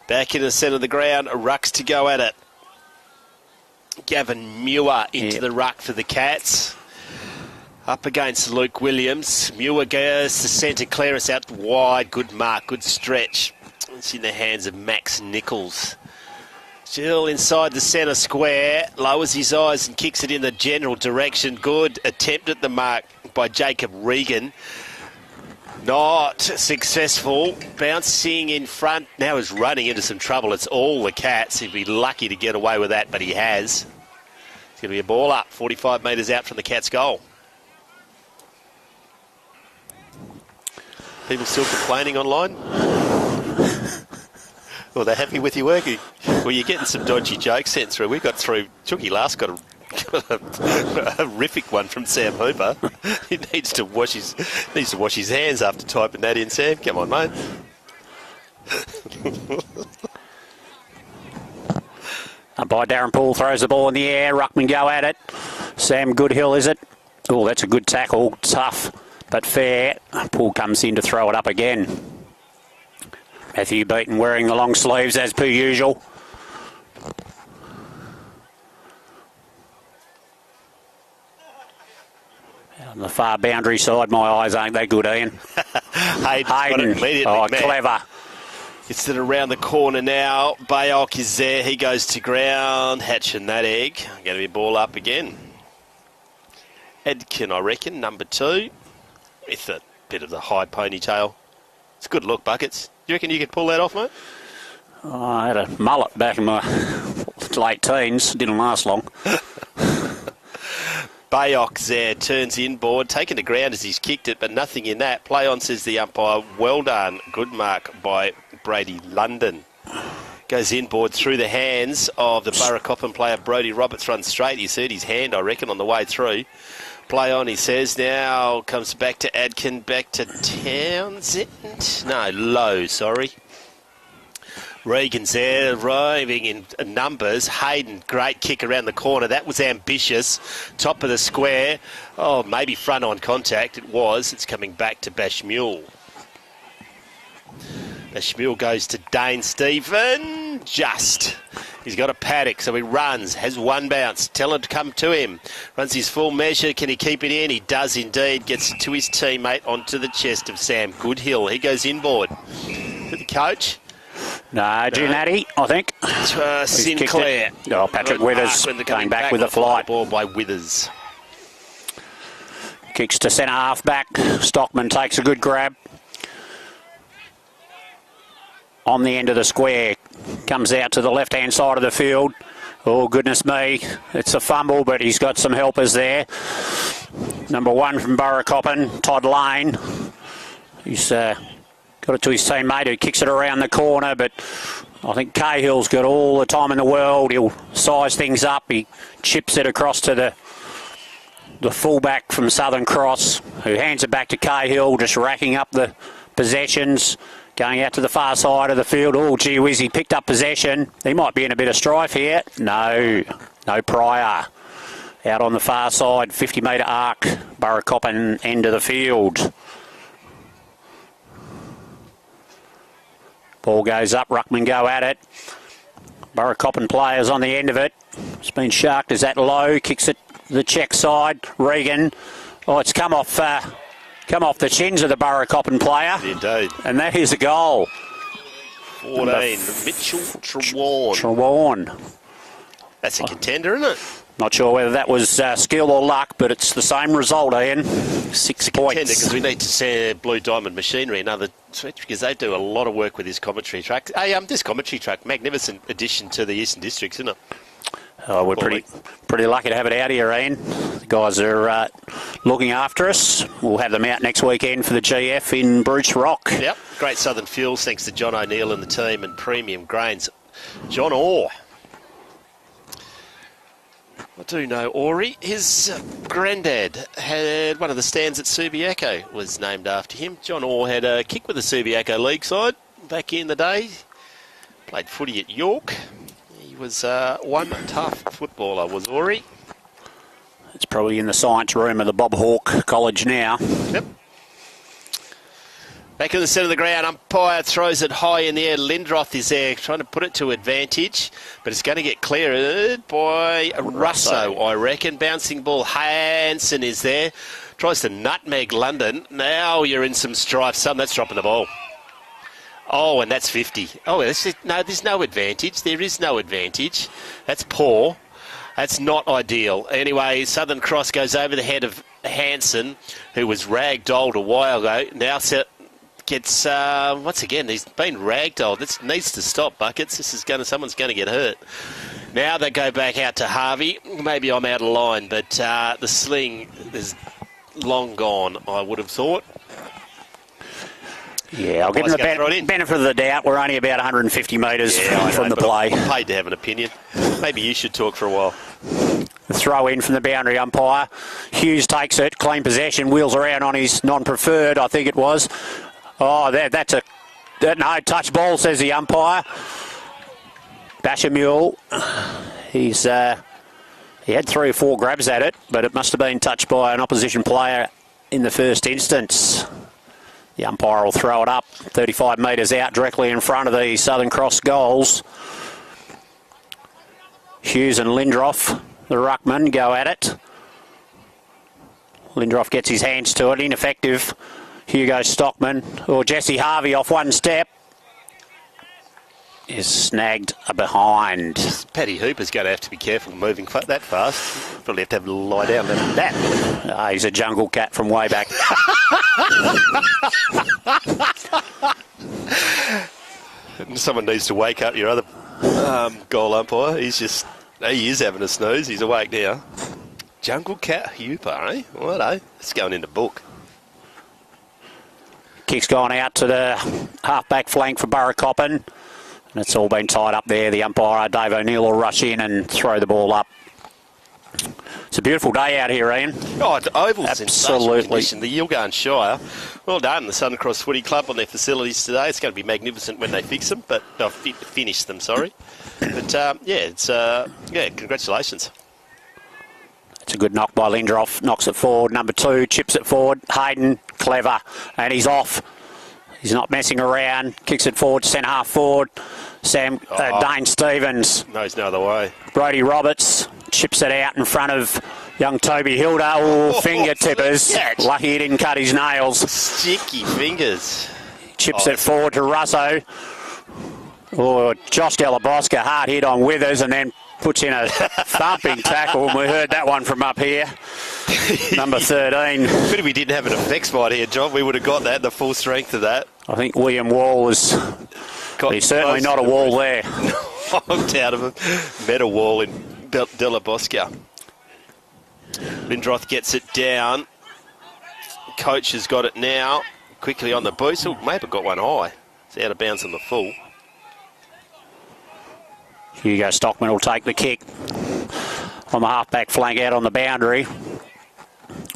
Back in the centre of the ground, rucks to go at it. Gavin Muir into the ruck for the Cats. Up against Luke Williams. Muir goes to centre, clearance out wide. Good mark, good stretch. It's in the hands of Max Nichols. Still inside the centre square. Lowers his eyes and kicks it in the general direction. Good attempt at the mark by Jacob Regan. Not successful. Bouncing in front. Now is running into some trouble. It's all the Cats. He'd be lucky to get away with that, but he has. It's going to be a ball up, 45 metres out from the Cats' goal. People still complaining online? Well, they're happy with your work. Well, you're getting some dodgy jokes sent through. We got through. Chucky last got a horrific one from Sam Hooper. He needs to wash his hands after typing that in. Sam, come on, mate. By Darren Poole throws the ball in the air. Ruckman go at it. Sam Goodhill, is it? Oh, that's a good tackle. Tough, but fair. Poole comes in to throw it up again. Matthew Beaton wearing the long sleeves as per usual. On the far boundary side, my eyes aren't that good, Ian. Hayden. Oh, clever. It's around the corner now. Bayok is there. He goes to ground, hatching that egg. Going to be ball up again. Edkin, I reckon, number 2, with a bit of the high ponytail. It's a good look, Buckets. Do you reckon you could pull that off, mate? Oh, I had a mullet back in my late teens. Didn't last long. Bayok there, turns inboard, taken to ground as he's kicked it, but nothing in that. Play on, says the umpire. Well done. Good mark by Brady London. Goes inboard through the hands of the Burracoppin player. Brodie Roberts runs straight. He's hurt his hand, I reckon, on the way through. Play on, he says. Now comes back to Adkin, back to Townsend. No, Lowe, sorry. Regan's there, arriving in numbers. Hayden, great kick around the corner. That was ambitious. Top of the square. Oh, maybe front on contact. It was. It's coming back to Bashmule. Bashmule goes to Dane Stephen. Just. He's got a paddock, so he runs. Has one bounce. Tell him to come to him. Runs his full measure. Can he keep it in? He does indeed. Gets to his teammate onto the chest of Sam Goodhill. He goes inboard to the coach. No, Giannatti, I think. Sinclair. Oh, Patrick Withers going back with the flight. Ball by Withers. Kicks to centre half back. Stockman takes a good grab. On the end of the square. Comes out to the left-hand side of the field. Oh, goodness me. It's a fumble, but he's got some helpers there. Number 1 from Burracoppin, Todd Lane. He's got it to his teammate who kicks it around the corner, but I think Cahill's got all the time in the world. He'll size things up. He chips it across to the fullback from Southern Cross, who hands it back to Cahill, just racking up the possessions. Going out to the far side of the field. Oh, gee whiz, he picked up possession. He might be in a bit of strife here. No Pryor. Out on the far side, 50-metre arc. Burracoppin end of the field. Ball goes up, Ruckman go at it. Burracoppin players on the end of it. It's been sharked. Is that low? Kicks it to the check side. Regan. Oh, it's come off the chins of the Burracoppin player. Indeed. And that is a goal. 14, Mitchell Trewarn. Trewarn. That's a contender, isn't it? Not sure whether that was skill or luck, but it's the same result, Ian. 6 points. Because we need to see Blue Diamond Machinery, another switch, because they do a lot of work with this commentary track. This commentary track, magnificent addition to the Eastern Districts, isn't it? Oh, we're pretty lucky to have it out here, Ian. The guys are looking after us. We'll have them out next weekend for the GF in Bruce Rock. Yep, great Southern Fuels, thanks to John O'Neill and the team, and Premium Grains. John Orr. I do know Ori. His granddad had one of the stands at Subiaco was named after him. John Orr had a kick with the Subiaco League side back in the day. Played footy at York. He was one tough footballer, was Ori. It's probably in the science room of the Bob Hawke College now. Yep. Back in the centre of the ground, umpire throws it high in the air. Lindroth is there trying to put it to advantage, but it's going to get cleared by Russo, I reckon. Bouncing ball, Hansen is there. Tries to nutmeg London. Now you're in some strife. That's dropping the ball. Oh, and that's 50. Oh, there's no advantage. There is no advantage. That's poor. That's not ideal. Anyway, Southern Cross goes over the head of Hansen, who was ragdolled a while ago. Now gets once again, he's been ragdolled. This needs to stop, Buckets. Someone's going to get hurt. Now they go back out to Harvey. Maybe I'm out of line, but the sling is long gone, I would have thought. Yeah, I'll give them the benefit of the doubt. We're only about 150 metres from the play. I'm paid to have an opinion. Maybe you should talk for a while. The throw in from the boundary umpire. Hughes takes it, clean possession, wheels around on his non-preferred, I think it was. Oh, that's no touch ball, says the umpire. Bashamule, he had 3 or 4 grabs at it, but it must have been touched by an opposition player in the first instance. The umpire will throw it up 35 metres out directly in front of the Southern Cross goals. Hughes and Lindroth, the ruckman, go at it. Lindroth gets his hands to it, ineffective. Hugo Stockman, or Jesse Harvey off one step, is snagged behind. Paddy Hooper's going to have to be careful moving that fast. Probably have to lie down to that. He's a jungle cat from way back. Someone needs to wake up your other goal umpire. He is having a snooze. He's awake now. Jungle cat Hooper, eh? Righto. It's going in the book. Kick's gone out to the half-back flank for Burracoppin. And it's all been tied up there. The umpire, Dave O'Neill, will rush in and throw the ball up. It's a beautiful day out here, Ian. Oh, the oval's absolutely. Condition. The Yilgarn Shire. Well done, the Southern Cross Footy Club on their facilities today. It's going to be magnificent when they fix them, but finish them, sorry. But congratulations. It's a good knock by Lindroth. Knocks it forward. Number 2 chips it forward. Hayden, clever, and he's off. He's not messing around. Kicks it forward, centre half forward. Dane Stevens. No, there's no other way. Brody Roberts chips it out in front of young Toby Hilda. Oh, finger tippers. Lucky he didn't cut his nails. Sticky fingers. Chips it forward to Russo. Oh, Josh Delaboska, hard hit on Withers and then puts in a thumping tackle. And we heard that one from up here. Number 13. But if we didn't have an effects fight here, John, we would have got that, the full strength of that. I think William Wall is... He's certainly not a wall there. Knocked out of him. Met a wall in Delaboska. Lindroth gets it down. Coach has got it now. Quickly on the boost. Oh, maybe got one high. It's out of bounds on the full. Hugo Stockman will take the kick on the half-back flank out on the boundary.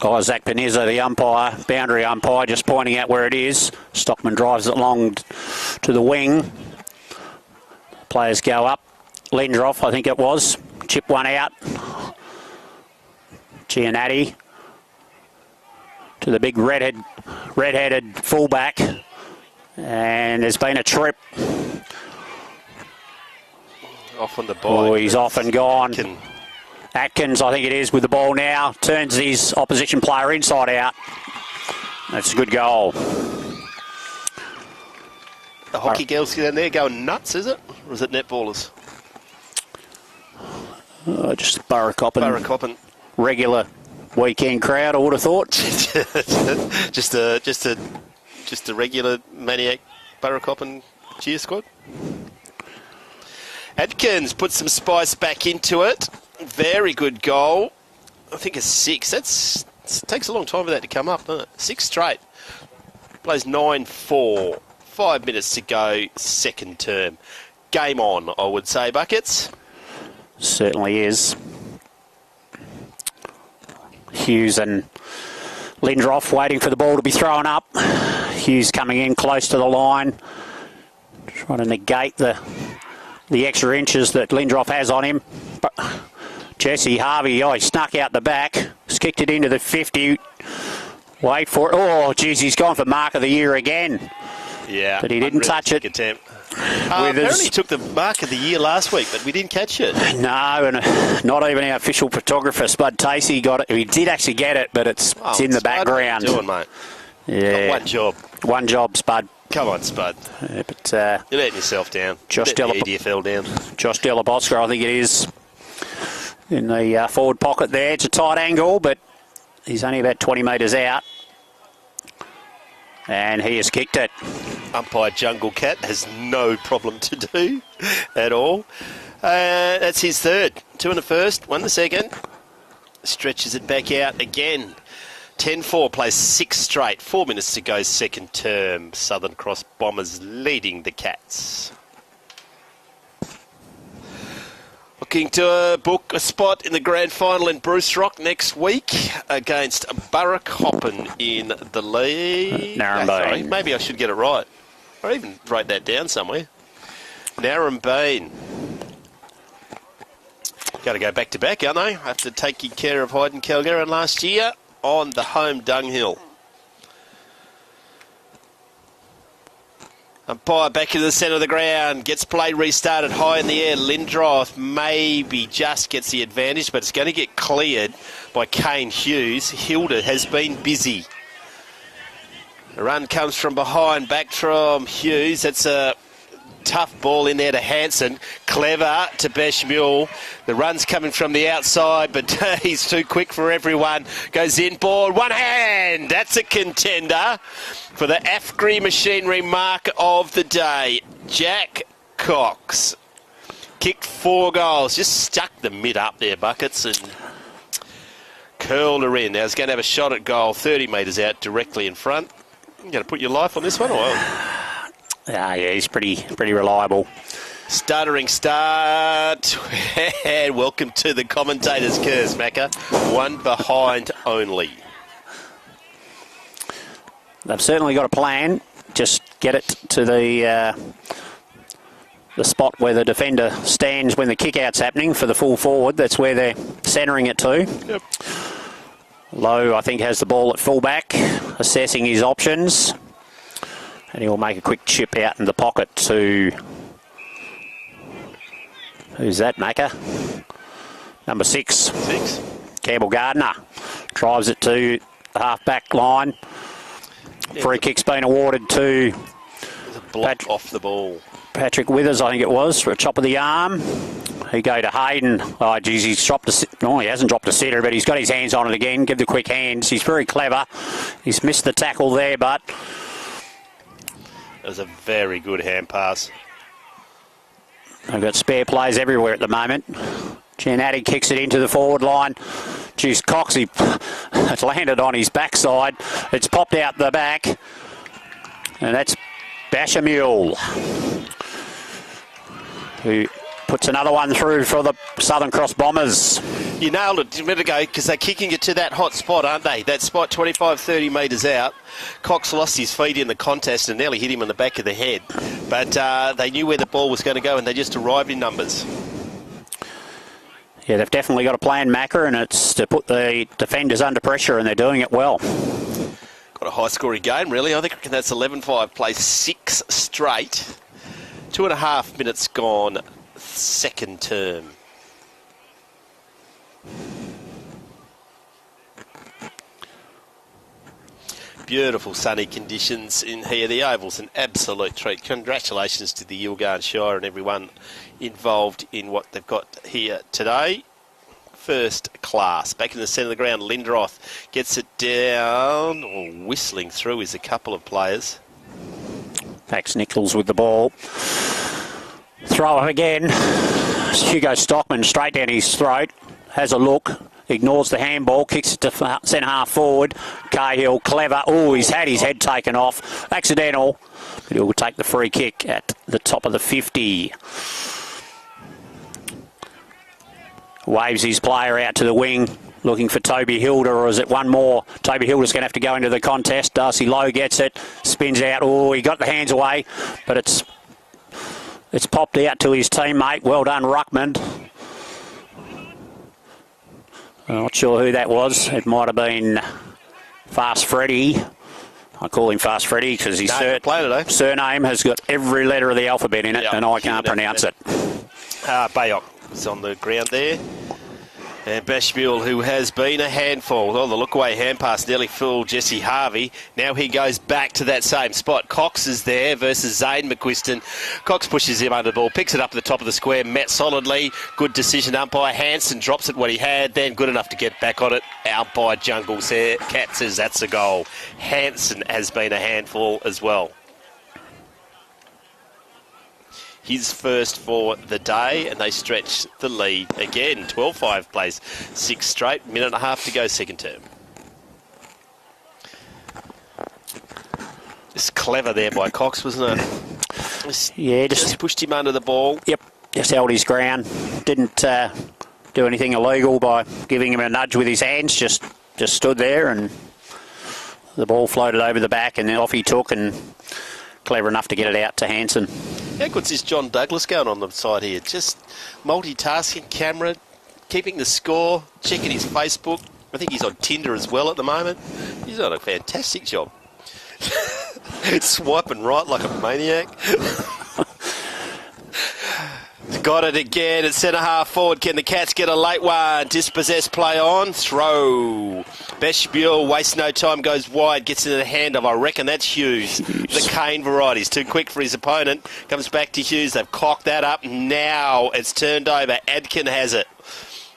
Isaac Panizza, the umpire, boundary umpire, just pointing out where it is. Stockman drives it long to the wing. Players go up. Lindroth, I think it was. Chip one out. Giannatti to the big red-headed fullback. And there's been a trip. Off on the bike. Oh, he's off and gone. Atkins, I think it is, with the ball now. Turns his opposition player inside out. That's a good goal. The hockey girls down there going nuts, is it? Or is it netballers? Just Burracoppin. Regular weekend crowd, I would have thought. just a regular maniac Burracoppin cheer squad. Atkins puts some spice back into it. Very good goal. I think a 6. It takes a long time for that to come up, doesn't it? 6 straight. Plays 9-4. 5 minutes to go, second term. Game on, I would say, Buckets. Certainly is. Hughes and Lindroth waiting for the ball to be thrown up. Hughes coming in close to the line. Trying to negate the extra inches that Lindroth has on him. But Jesse Harvey, he snuck out the back. He's kicked it into the 50. Wait for it. Oh, geez, he's gone for mark of the year again. Yeah. But he didn't touch it. Attempt. Apparently he took the mark of the year last week, but we didn't catch it. No, and not even our official photographer, Spud Tacey, got it. He did actually get it, but it's in the background. What are you doing, mate? Yeah. Got one job. One job, Spud. Come on, Spud. Yeah, but you're letting yourself down. Josh EDFL down. Josh Delaboska, I think it is, in the forward pocket there. It's a tight angle, but he's only about 20 metres out. And he has kicked it. Umpire Jungle Cat has no problem to do at all. That's his third. 2 in the first, 1 in the second. Stretches it back out again. 10-4, plays 6 straight. 4 minutes to go, second term. Southern Cross Bombers leading the Cats. Looking to book a spot in the grand final in Bruce Rock next week against Burracoppin in the league. Narrabeen. Maybe I should get it right. Or even write that down somewhere. Narrabeen. Got to go back to back, aren't they? After taking care of Hyde and Calgaran last year on the home dunghill. Umpire back into the centre of the ground. Gets play restarted high in the air. Lindroth maybe just gets the advantage, but it's going to get cleared by Kane Hughes. Hilda has been busy. The run comes from behind, back from Hughes. That's a tough ball in there to Hansen. Clever to Beshmule. The run's coming from the outside, but he's too quick for everyone. Goes inboard. One hand. That's a contender for the Afgri Machinery mark of the day. Jack Cox kicked 4 goals. Just stuck the mid up there, Buckets, and curled her in. Now he's going to have a shot at goal 30 metres out directly in front. You going to put your life on this one, or? Yeah, he's pretty reliable. Stuttering start. And welcome to the commentator's curse, Macca. 1 behind only. They've certainly got a plan. Just get it to the spot where the defender stands when the kick-out's happening for the full forward. That's where they're centering it to. Yep. Lowe, I think, has the ball at fullback, assessing his options. And he will make a quick chip out in the pocket to... Who's that, Macca? Number 6. Campbell Gardner drives it to the half-back line. Free kick's been awarded to... There's a block off the ball. Patrick Withers, I think it was, for a chop of the arm. He go to Hayden. Oh, geez, he's dropped a... No, he hasn't dropped a sitter, but he's got his hands on it again. Give the quick hands. He's very clever. He's missed the tackle there, but... It was a very good hand pass. They've got spare plays everywhere at the moment. Giannatti kicks it into the forward line. Geez, Cox, it's landed on his backside. It's popped out the back. And that's Bashamule, who puts another one through for the Southern Cross Bombers. You nailed it a minute ago because they're kicking it to that hot spot, aren't they? That spot 25, 30 metres out. Cox lost his feet in the contest and nearly hit him in the back of the head. But they knew where the ball was going to go and they just arrived in numbers. Yeah, they've definitely got a plan, Macca, and it's to put the defenders under pressure, and they're doing it well. Got a high-scoring game, really. I think that's 11-5, plays 6 straight. 2.5 minutes gone, second term. Beautiful sunny conditions in here. The Oval's an absolute treat. Congratulations to the Yilgarn Shire and everyone involved in what they've got here today. First class. Back in the centre of the ground, Lindroth gets it down. Or whistling through is a couple of players. Max Nichols with the ball. Throw it again. Hugo Stockman straight down his throat. Has a look. Ignores the handball, kicks it to centre half forward. Cahill, clever. Oh, he's had his head taken off. Accidental. But he'll take the free kick at the top of the 50. Waves his player out to the wing, looking for Toby Hilda, or is it one more? Toby Hilda's going to have to go into the contest. Darcy Lowe gets it, spins out. Oh, he got the hands away, but it's popped out to his teammate. Well done, Ruckman. I'm not sure who that was. It might have been Fast Freddy. I call him Fast Freddy because his surname has got every letter of the alphabet in it, and I can't pronounce it. Bayok is on the ground there. And Bashmule, who has been a handful. Oh, the look-away hand pass nearly fooled Jesse Harvey. Now he goes back to that same spot. Cox is there versus Zane McQuiston. Cox pushes him under the ball, picks it up at the top of the square, met solidly. Good decision umpire. Hanson drops it what he had, then good enough to get back on it. Umpire Jungle Cat says that's a goal. Hanson has been a handful as well. His first for the day, and they stretch the lead again. 12-5 plays 6 straight, minute and a half to go, second term. Just clever there by Cox, wasn't it? Just pushed him under the ball. Yep, just held his ground. Didn't do anything illegal by giving him a nudge with his hands. Just stood there, and the ball floated over the back, and then off he took, and clever enough to get it out to Hanson. How good's this John Douglas going on the side here? Just multitasking, camera, keeping the score, checking his Facebook. I think he's on Tinder as well at the moment. He's done a fantastic job. Swiping right like a maniac. Got it again at centre half forward. Can the Cats get a late one? Dispossessed play on. Throw. Beshbuel wastes no time, goes wide, gets into the hand of, I reckon that's Hughes. The Kane variety's too quick for his opponent. Comes back to Hughes. They've cocked that up. Now it's turned over. Adkin has it.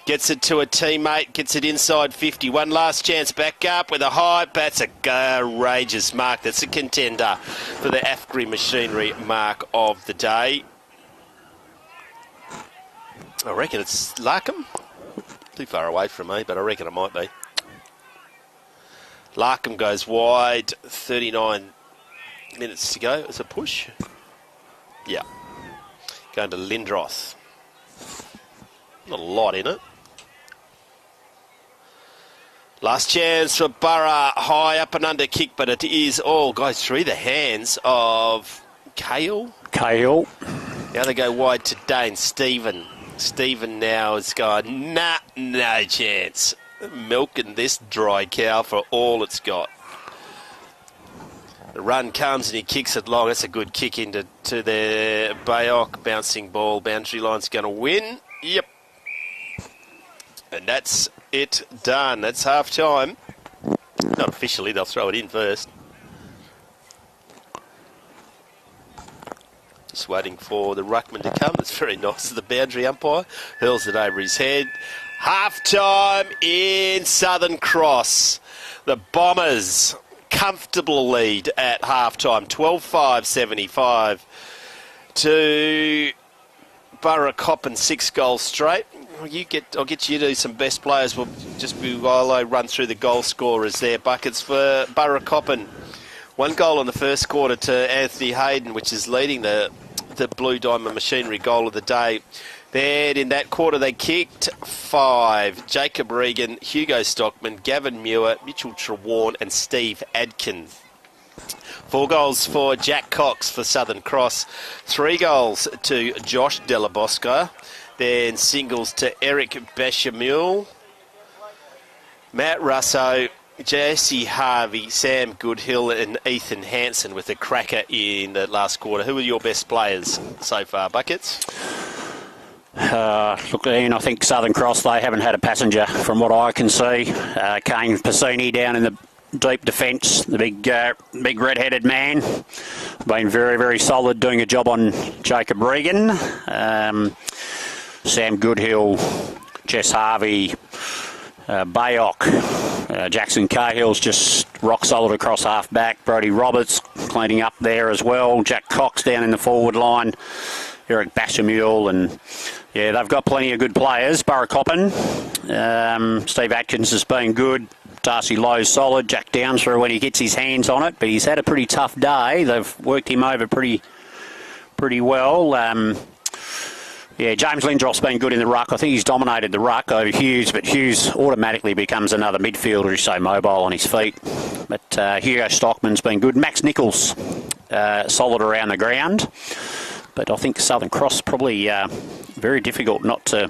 Gets it to a teammate. Gets it inside 50. One last chance. Back up with a high. That's a courageous mark. That's a contender for the Afgri Machinery mark of the day. I reckon it's Larkham. Too far away from me, but I reckon it might be. Larkham goes wide. 39 minutes to go. It's a push. Yeah. Going to Lindroth. Not a lot in it. Last chance for Burra. High up and under kick, but it is all goes through the hands of Cahill. Now they go wide to Dane. Stephen now has gone, no chance. Milking this dry cow for all it's got. The run comes and he kicks it long. That's a good kick into the Bayok. Bouncing ball. Boundary line's going to win. Yep. And that's it done. That's half time. Not officially, they'll throw it in first. Just waiting for the ruckman to come. It's very nice of the boundary umpire. Hurls it over his head. Half-time in Southern Cross. The Bombers, comfortable lead at half-time. 12-5-75 to Burracoppin, 6 goals straight. I'll get you to do some best players. We'll just be while I run through the goal scorers there. Buckets for Burracoppin. 1 goal in the first quarter to Anthony Hayden, which is leading the Blue Diamond Machinery goal of the day. Then in that quarter they kicked 5. Jacob Regan, Hugo Stockman, Gavin Muir, Mitchell Trewarn and Steve Adkins. 4 goals for Jack Cox for Southern Cross. 3 goals to Josh Delabosco. Then singles to Eric Bechamel, Matt Russo, Jesse Harvey, Sam Goodhill and Ethan Hansen with a cracker in the last quarter. Who are your best players so far, Buckets? Look, Ian, I think Southern Cross, they haven't had a passenger from what I can see. Kane Piscini down in the deep defence, the big red-headed man. Been very, very solid, doing a job on Jacob Regan. Sam Goodhill, Jess Harvey, Bayok, Jackson Cahill's just rock solid across half-back. Brodie Roberts cleaning up there as well. Jack Cox down in the forward line. Eric Bashamule, and yeah, they've got plenty of good players. Burracoppin, Steve Atkins has been good. Darcy Lowe's solid. Jack Downs through when he gets his hands on it, but he's had a pretty tough day. They've worked him over pretty well. Yeah, James Lindroth's been good in the ruck. I think he's dominated the ruck over Hughes, but Hughes automatically becomes another midfielder. He's so mobile on his feet. But Hugo Stockman's been good. Max Nichols, solid around the ground. But I think Southern Cross probably very difficult not to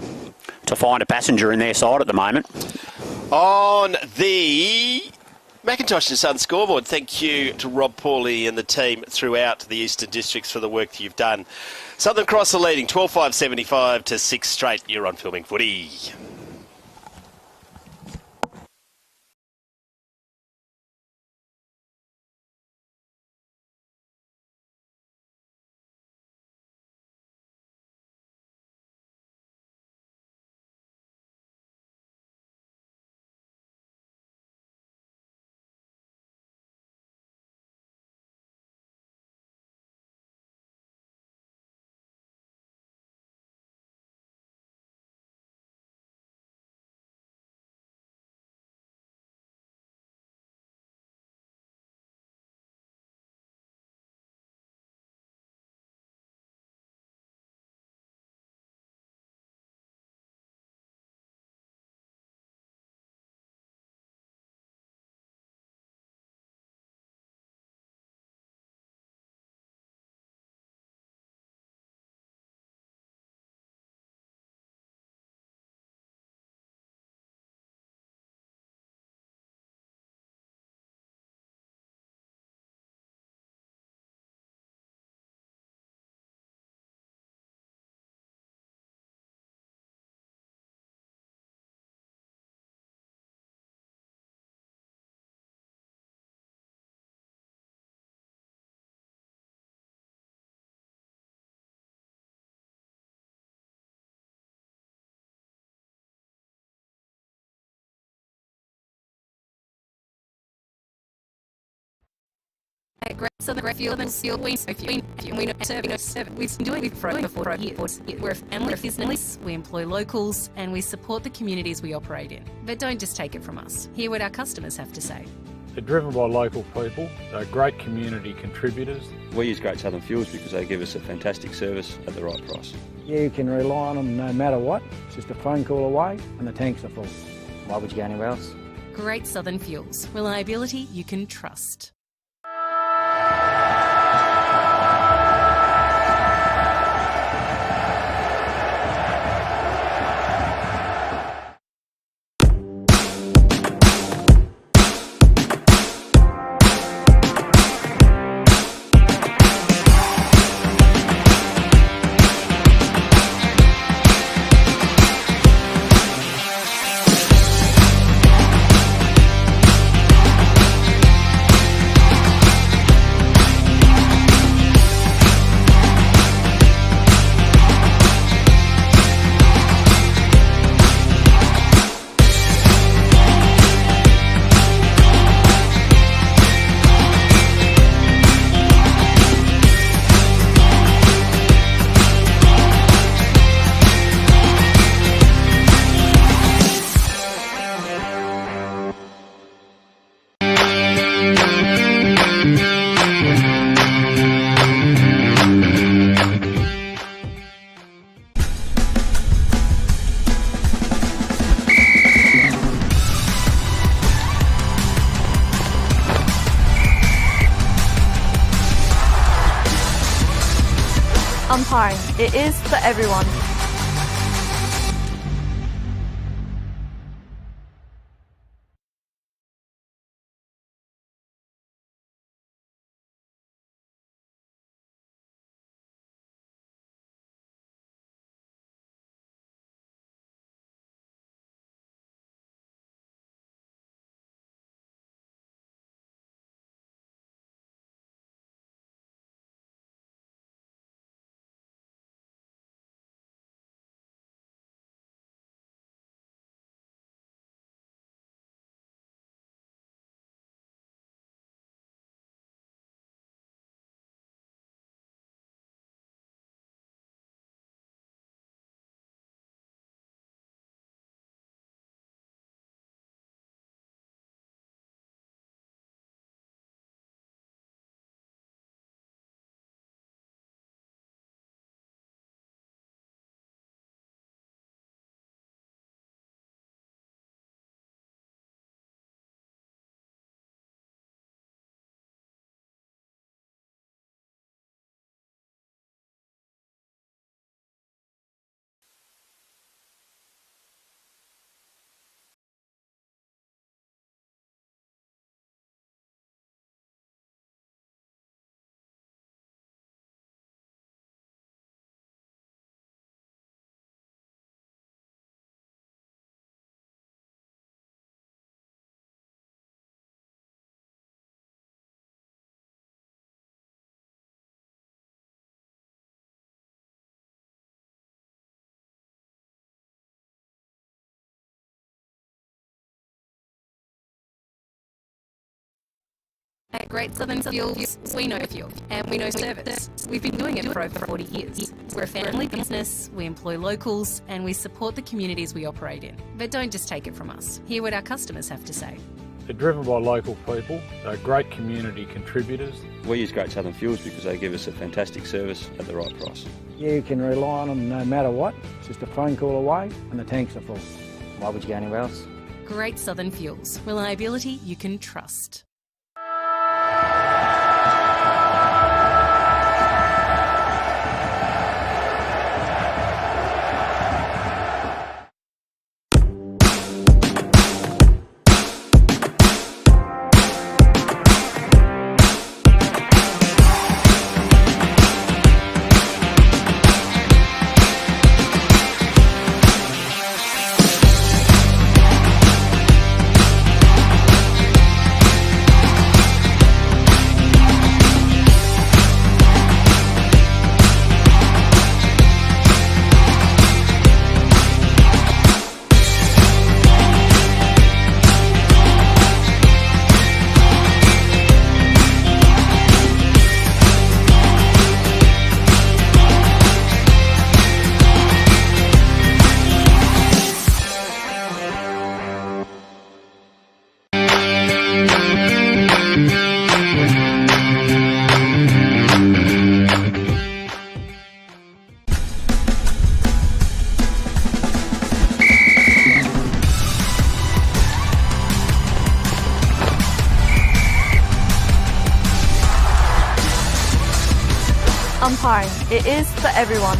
find a passenger in their side at the moment. On the McIntosh and Sons scoreboard, thank you to Rob Pauly and the team throughout the Eastern Districts for the work that you've done. Southern Cross are leading 12-5-75 to 6 straight. You're on Filming Footy. Great Southern Fuel and Seal, we know service. We've been doing it for over 4 years. We're a family of business, we employ locals, and we support the communities we operate in. But don't just take it from us. Hear what our customers have to say. They're driven by local people. They're great community contributors. We use Great Southern Fuels because they give us a fantastic service at the right price. You can rely on them no matter what. It's just a phone call away and the tanks are full. Why would you go anywhere else? Great Southern Fuels. Reliability you can trust. Umpiring, it is for everyone. At Great Southern Fuels, we know fuel and we know service. We've been doing it for over 40 years. We're a family business, we employ locals, and we support the communities we operate in. But don't just take it from us. Hear what our customers have to say. They're driven by local people. They're great community contributors. We use Great Southern Fuels because they give us a fantastic service at the right price. You can rely on them no matter what. It's just a phone call away and the tanks are full. Why would you go anywhere else? Great Southern Fuels. Reliability you can trust. Umpiring, it is for everyone.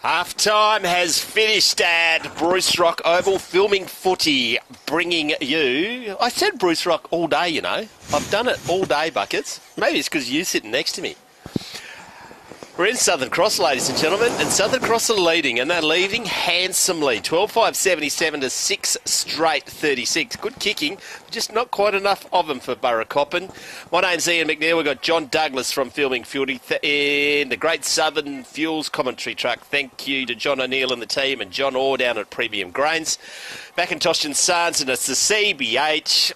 Half-time has finished at Bruce Rock Oval, filming footy, bringing you... I said Bruce Rock all day, you know. I've done it all day, Buckets. Maybe it's because you're sitting next to me. We're in Southern Cross, ladies and gentlemen, and Southern Cross are leading, and they're leading handsomely. 12-5-77 to 6 straight 36. Good kicking, just not quite enough of them for Burracoppin. My name's Ian McNeil. We've got John Douglas from Filming Footy in the Great Southern Fuels commentary truck. Thank you to John O'Neill and the team, and John Orr down at Premium Grains. McIntosh and Sons, and it's the CBH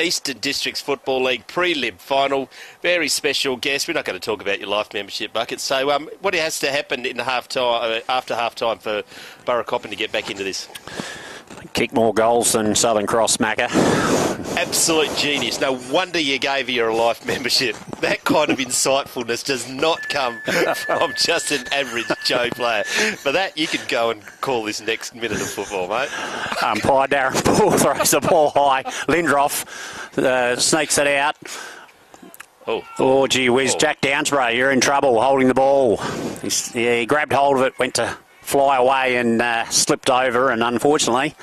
Eastern Districts Football League Pre-Lib Final. Very special guest. We're not going to talk about your life membership, Bucket. So what has to happen in the after half-time for Burracoppin to get back into this? Kick more goals than Southern Cross, Macca. Absolute genius. No wonder you gave her a life membership. That kind of insightfulness does not come from just an average Joe player. For that, you could go and call this next minute of football, mate. Umpire Darren Poole throws the ball high. Lindroff sneaks it out. Oh, gee whiz. Jack Downsborough, you're in trouble holding the ball. He grabbed hold of it, went to fly away and slipped over, and unfortunately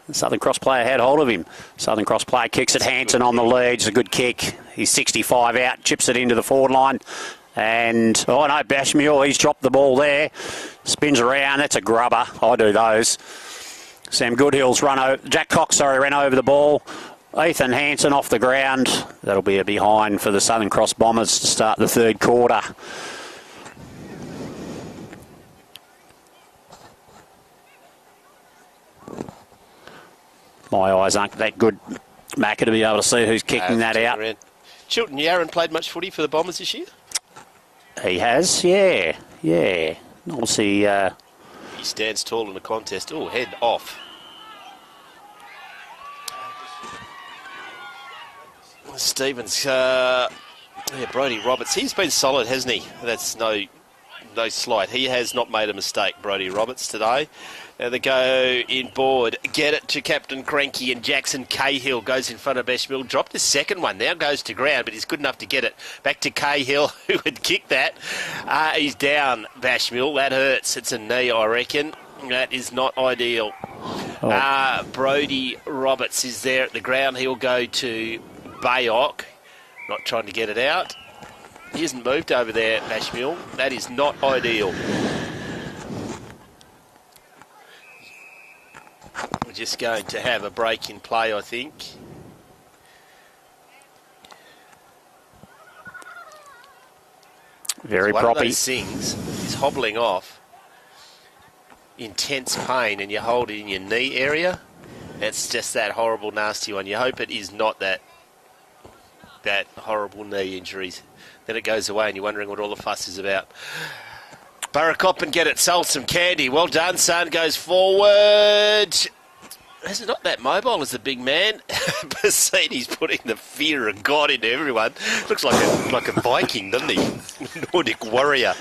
the Southern Cross player had hold of him. Southern Cross player kicks it. Hanson on the lead. It's a good kick. He's 65 out, chips it into the forward line, and Bashmule, he's dropped the ball there, spins around. That's a grubber. I do those. Sam Goodhill's Jack Cox ran over the ball. Ethan Hanson off the ground. That'll be a behind for the Southern Cross Bombers to start the third quarter. My eyes aren't that good, Macca, to be able to see who's kicking that out. Chilton Yarran played much footy for the Bombers this year? He has, yeah. Obviously... he stands tall in the contest. Oh, head off. Stevens, Brodie Roberts. He's been solid, hasn't he? That's no slight. He has not made a mistake, Brodie Roberts, today. Now they go inboard. Get it to Captain Cranky, and Jackson Cahill goes in front of Bashmill. Dropped his second one. Now goes to ground, but he's good enough to get it back to Cahill, who had kicked that. He's down, Bashmill. That hurts. It's a knee, I reckon. That is not ideal. Brodie Roberts is there at the ground. He'll go to Bayok. Not trying to get it out. He hasn't moved over there, Bashmill. That is not ideal. We're just going to have a break in play, I think. Very one proppy. Of those things is hobbling off, intense pain, and you hold it in your knee area. That's just that horrible, nasty one. You hope it is not that horrible knee injuries. Then it goes away and you're wondering what all the fuss is about. Burracoppin get it, sold some candy. Well done, son. Goes forward. He's not that mobile as the big man. Bassini's putting the fear of God into everyone. Looks like a Viking, doesn't he? Nordic warrior.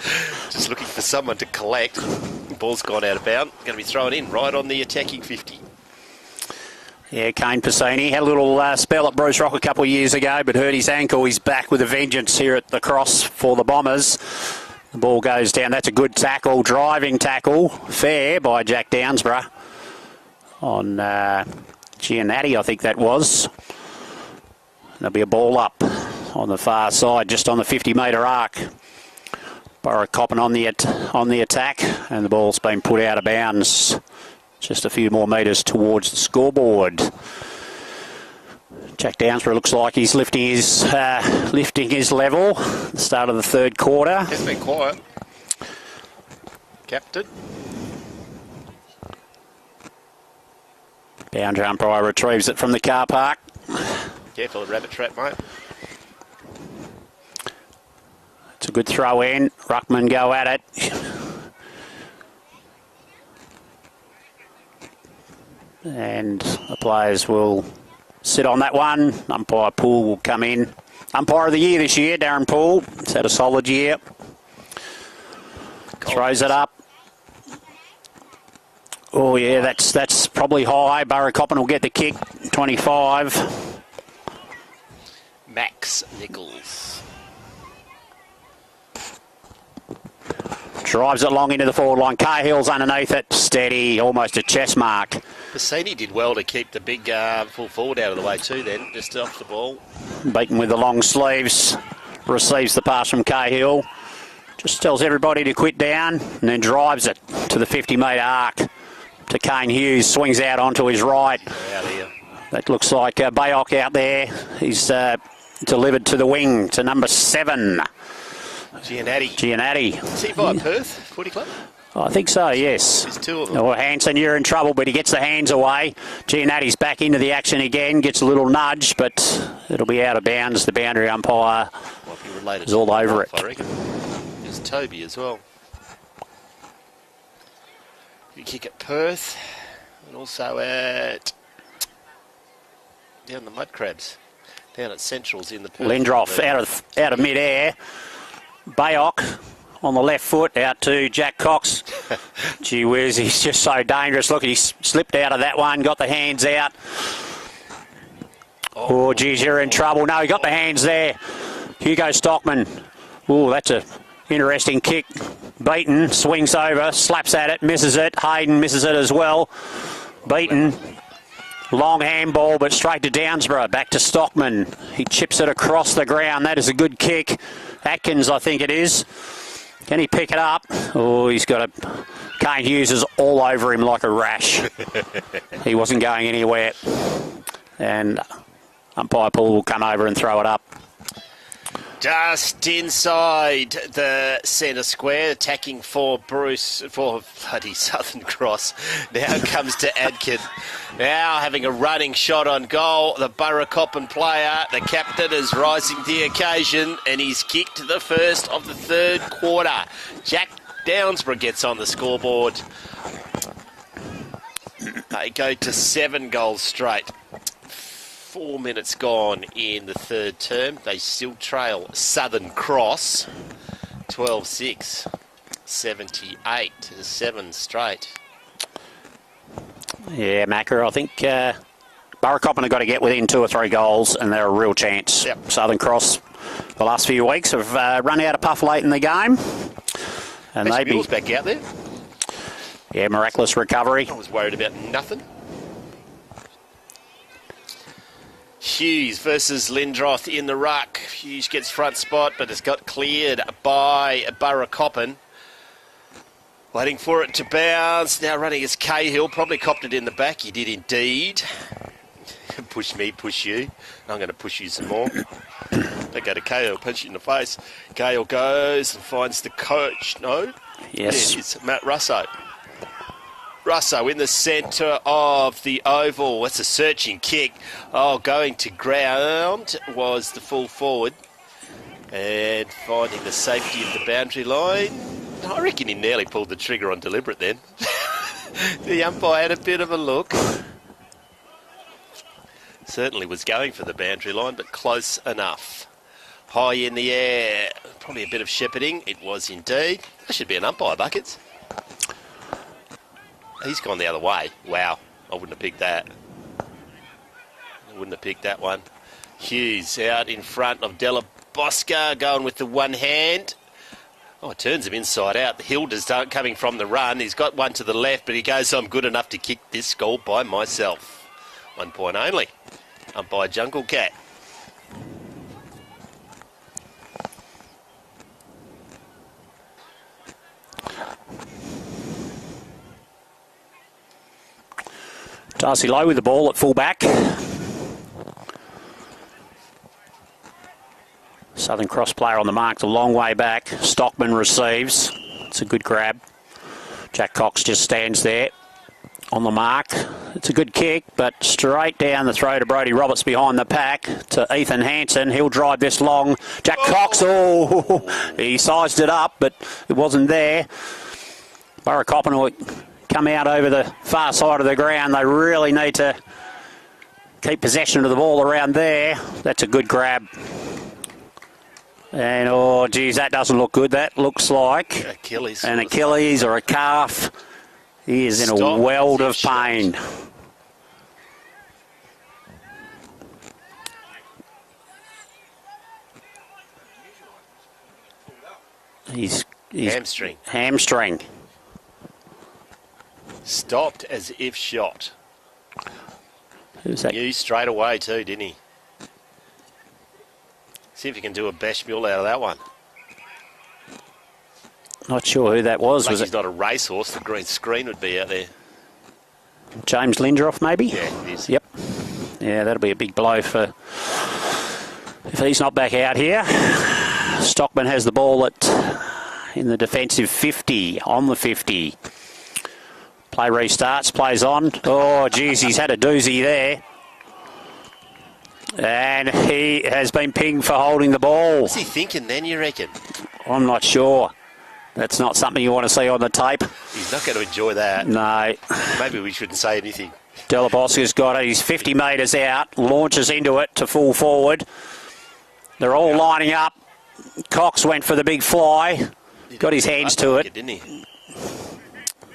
Just looking for someone to collect. Ball's gone out of bounds. Going to be thrown in right on the attacking 50. Yeah, Kane Passini had a little spell at Bruce Rock a couple of years ago, but hurt his ankle. He's back with a vengeance here at the Cross for the Bombers. The ball goes down. That's a good tackle, driving tackle. Fair by Jack Downsborough on Giannatti, I think that was. There'll be a ball up on the far side, just on the 50-metre arc. Burracoppin on the attack, and the ball's been put out of bounds. Just a few more metres towards the scoreboard. Jack Downsborough looks like he's lifting his level. The start of the third quarter. Has been quiet. Captain. Boundary umpire retrieves it from the car park. Careful of rabbit trap, mate. It's a good throw in. Ruckman go at it. And the players will sit on that one. Umpire Poole will come in. Umpire of the year this year, Darren Poole. He's had a solid year. Throws it up. Oh, yeah, that's probably high. Burracoppin will get the kick. 25. Max Nichols. Drives it long into the forward line. Cahill's underneath it. Steady, almost a chest mark. Bassini did well to keep the big full forward out of the way too then, just off the ball. Beaten with the long sleeves. Receives the pass from Cahill. Just tells everybody to quit down and then drives it to the 50-metre arc to Kane Hughes. Swings out onto his right. Out here. That looks like Bayok out there. He's delivered to the wing to number 7. Giannatti. Is he by Perth Footy Club? I think so, yes. There's 2 of them. Oh, Hansen, you're in trouble, but he gets the hands away. Giannatti's back into the action again, gets a little nudge, but it'll be out of bounds. The boundary umpire is all over it. I reckon. There's Toby as well. You kick at Perth and also at down the Mud Crabs, down at Centrals in the Perth. Lindroff out of mid-air. Bayok on the left foot out to Jack Cox. Gee whiz, he's just so dangerous. Look, he slipped out of that one, got the hands out. Oh, geez, you're in trouble. No, he got the hands there. Hugo Stockman. Oh, that's a interesting kick. Beaton swings over, slaps at it, misses it. Hayden misses it as well. Beaton. Long handball, but straight to Downsborough. Back to Stockman. He chips it across the ground. That is a good kick. Atkins, I think it is. Can he pick it up? Oh, he's got a... Kane Hughes is all over him like a rash. He wasn't going anywhere. And umpire Paul will come over and throw it up. Just inside the centre square, attacking for bloody Southern Cross. Now comes to Adkin. Now having a running shot on goal. The Burracoppin player, the captain, is rising to the occasion, and he's kicked the first of the third quarter. Jack Downsborough gets on the scoreboard. They go to 7 goals straight. 4 minutes gone in the third term. They still trail Southern Cross 12-6, 78 to 7 straight. Yeah, Macca, I think Burracoppin have got to get within 2 or 3 goals and they're a real chance. Yep. Southern Cross the last few weeks have run out of puff late in the game. And Best Mules back out there. Yeah, miraculous recovery. I was worried about nothing. Hughes versus Lindroth in the ruck. Hughes gets front spot, but it's got cleared by Burracoppin. Waiting for it to bounce. Now running is Cahill. Probably copped it in the back. He did indeed. Push me, push you. I'm going to push you some more. They go to Cahill, punch you in the face. Cahill goes and finds the coach. No? Yes. It's Matt Russo. Russo in the centre of the oval. That's a searching kick. Oh, going to ground was the full forward. And finding the safety of the boundary line. I reckon he nearly pulled the trigger on deliberate then. The umpire had a bit of a look. Certainly was going for the boundary line, but close enough. High in the air. Probably a bit of shepherding. It was indeed. That should be an umpire, Buckets. He's gone the other way. Wow. I wouldn't have picked that. I wouldn't have picked that one. Hughes out in front of Della Bosca, going with the one hand. Oh, it turns him inside out. The Hilda's coming from the run. He's got one to the left, but he goes, I'm good enough to kick this goal by myself. 1 point only. Umpire Jungle Cat. Darcy Lowe with the ball at full back. Southern Cross player on the mark, the long way back. Stockman receives. It's a good grab. Jack Cox just stands there on the mark. It's a good kick, but straight down the throat of Brodie Roberts behind the pack to Ethan Hansen. He'll drive this long. Jack Cox, he sized it up, but it wasn't there. Burracoppin will come out over the far side of the ground. They really need to keep possession of the ball around there. That's a good grab. And, oh, geez, that doesn't look good. That looks like an Achilles or a calf. He is in a world of pain. Hamstring. Stopped as if shot. Who's that? Knew straight away too, didn't he? See if he can do a bash mule out of that one. Not sure who that was. Was He's it not a racehorse. The green screen would be out there. James Lindroth, maybe? Yeah, it is. Yep. Yeah, that'll be a big blow for if he's not back out here. Stockman has the ball in the defensive 50, on the 50. Play restarts, plays on. Oh, geez, he's had a doozy there. And he has been pinged for holding the ball. What's he thinking then, you reckon? I'm not sure. That's not something you want to see on the tape. He's not going to enjoy that. No. Maybe we shouldn't say anything. Delabosca's got it. He's 50 metres out, launches into it to full forward. They're all lining up. Cox went for the big fly. Got his hands to it. Didn't he?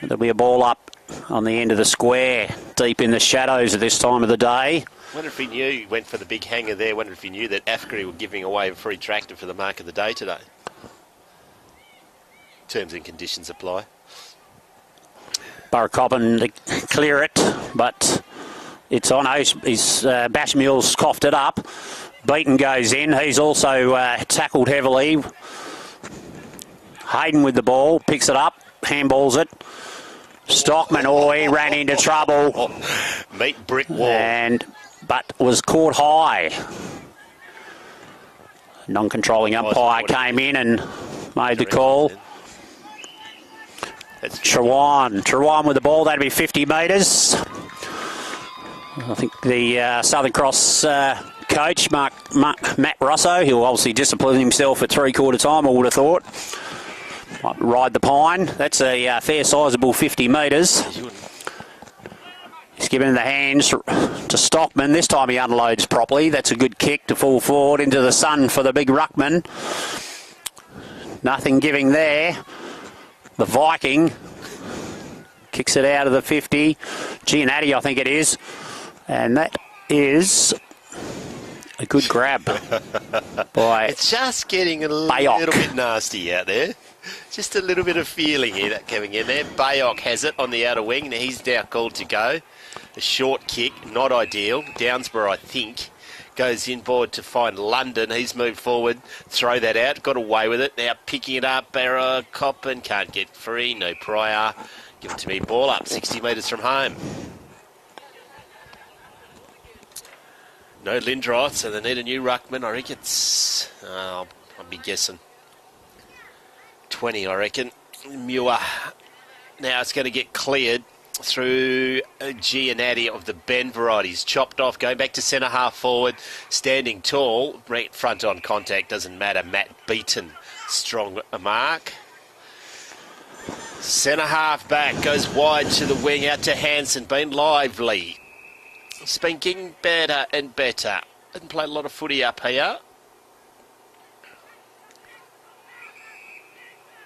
There'll be a ball up on the end of the square, deep in the shadows at this time of the day. Wonder if he knew he went for the big hanger there. Wonder if he knew that Afgri were giving away a free tractor for the mark of the day today. Terms and conditions apply. Burracoppin to clear it, but it's on. His Bash Mule's coughed it up. Beaton goes in. He's also tackled heavily. Hayden with the ball, picks it up, handballs it. Stockman, he ran into trouble. Meet brick wall. But was caught high. Non-controlling umpire came in and made the call. Trawan with the ball. That'd be 50 metres. I think the Southern Cross coach, Matt Russo, he'll obviously discipline himself at three-quarter time, I would have thought. Might ride the pine. That's a fair sizable 50 metres. He's given the hands to Stockman. This time he unloads properly. That's a good kick to full forward into the sun for the big ruckman. Nothing giving there. The Viking kicks it out of the 50. Giannatti, I think it is. And that is a good grab by It's just getting a Bayok. little bit nasty out there. Just a little bit of feeling here that coming in there. Bayok has it on the outer wing. Now he's now called to go. A short kick, not ideal. Downsborough, I think, goes inboard to find London. He's moved forward. Throw that out. Got away with it. Now picking it up. Burracoppin can't get free. No Pryor. Give it to me. Ball up. 60 metres from home. No Lindroth, so they need a new ruckman. I reckon it's... I'll be guessing 20, I reckon. Muir. Now it's going to get cleared through Giannatti of the Ben varieties. Chopped off, going back to centre half forward, standing tall, right front on contact, doesn't matter. Matt Beaton, strong a mark. Centre half back, goes wide to the wing, out to Hansen, been lively. It's been getting better and better. Didn't play a lot of footy up here.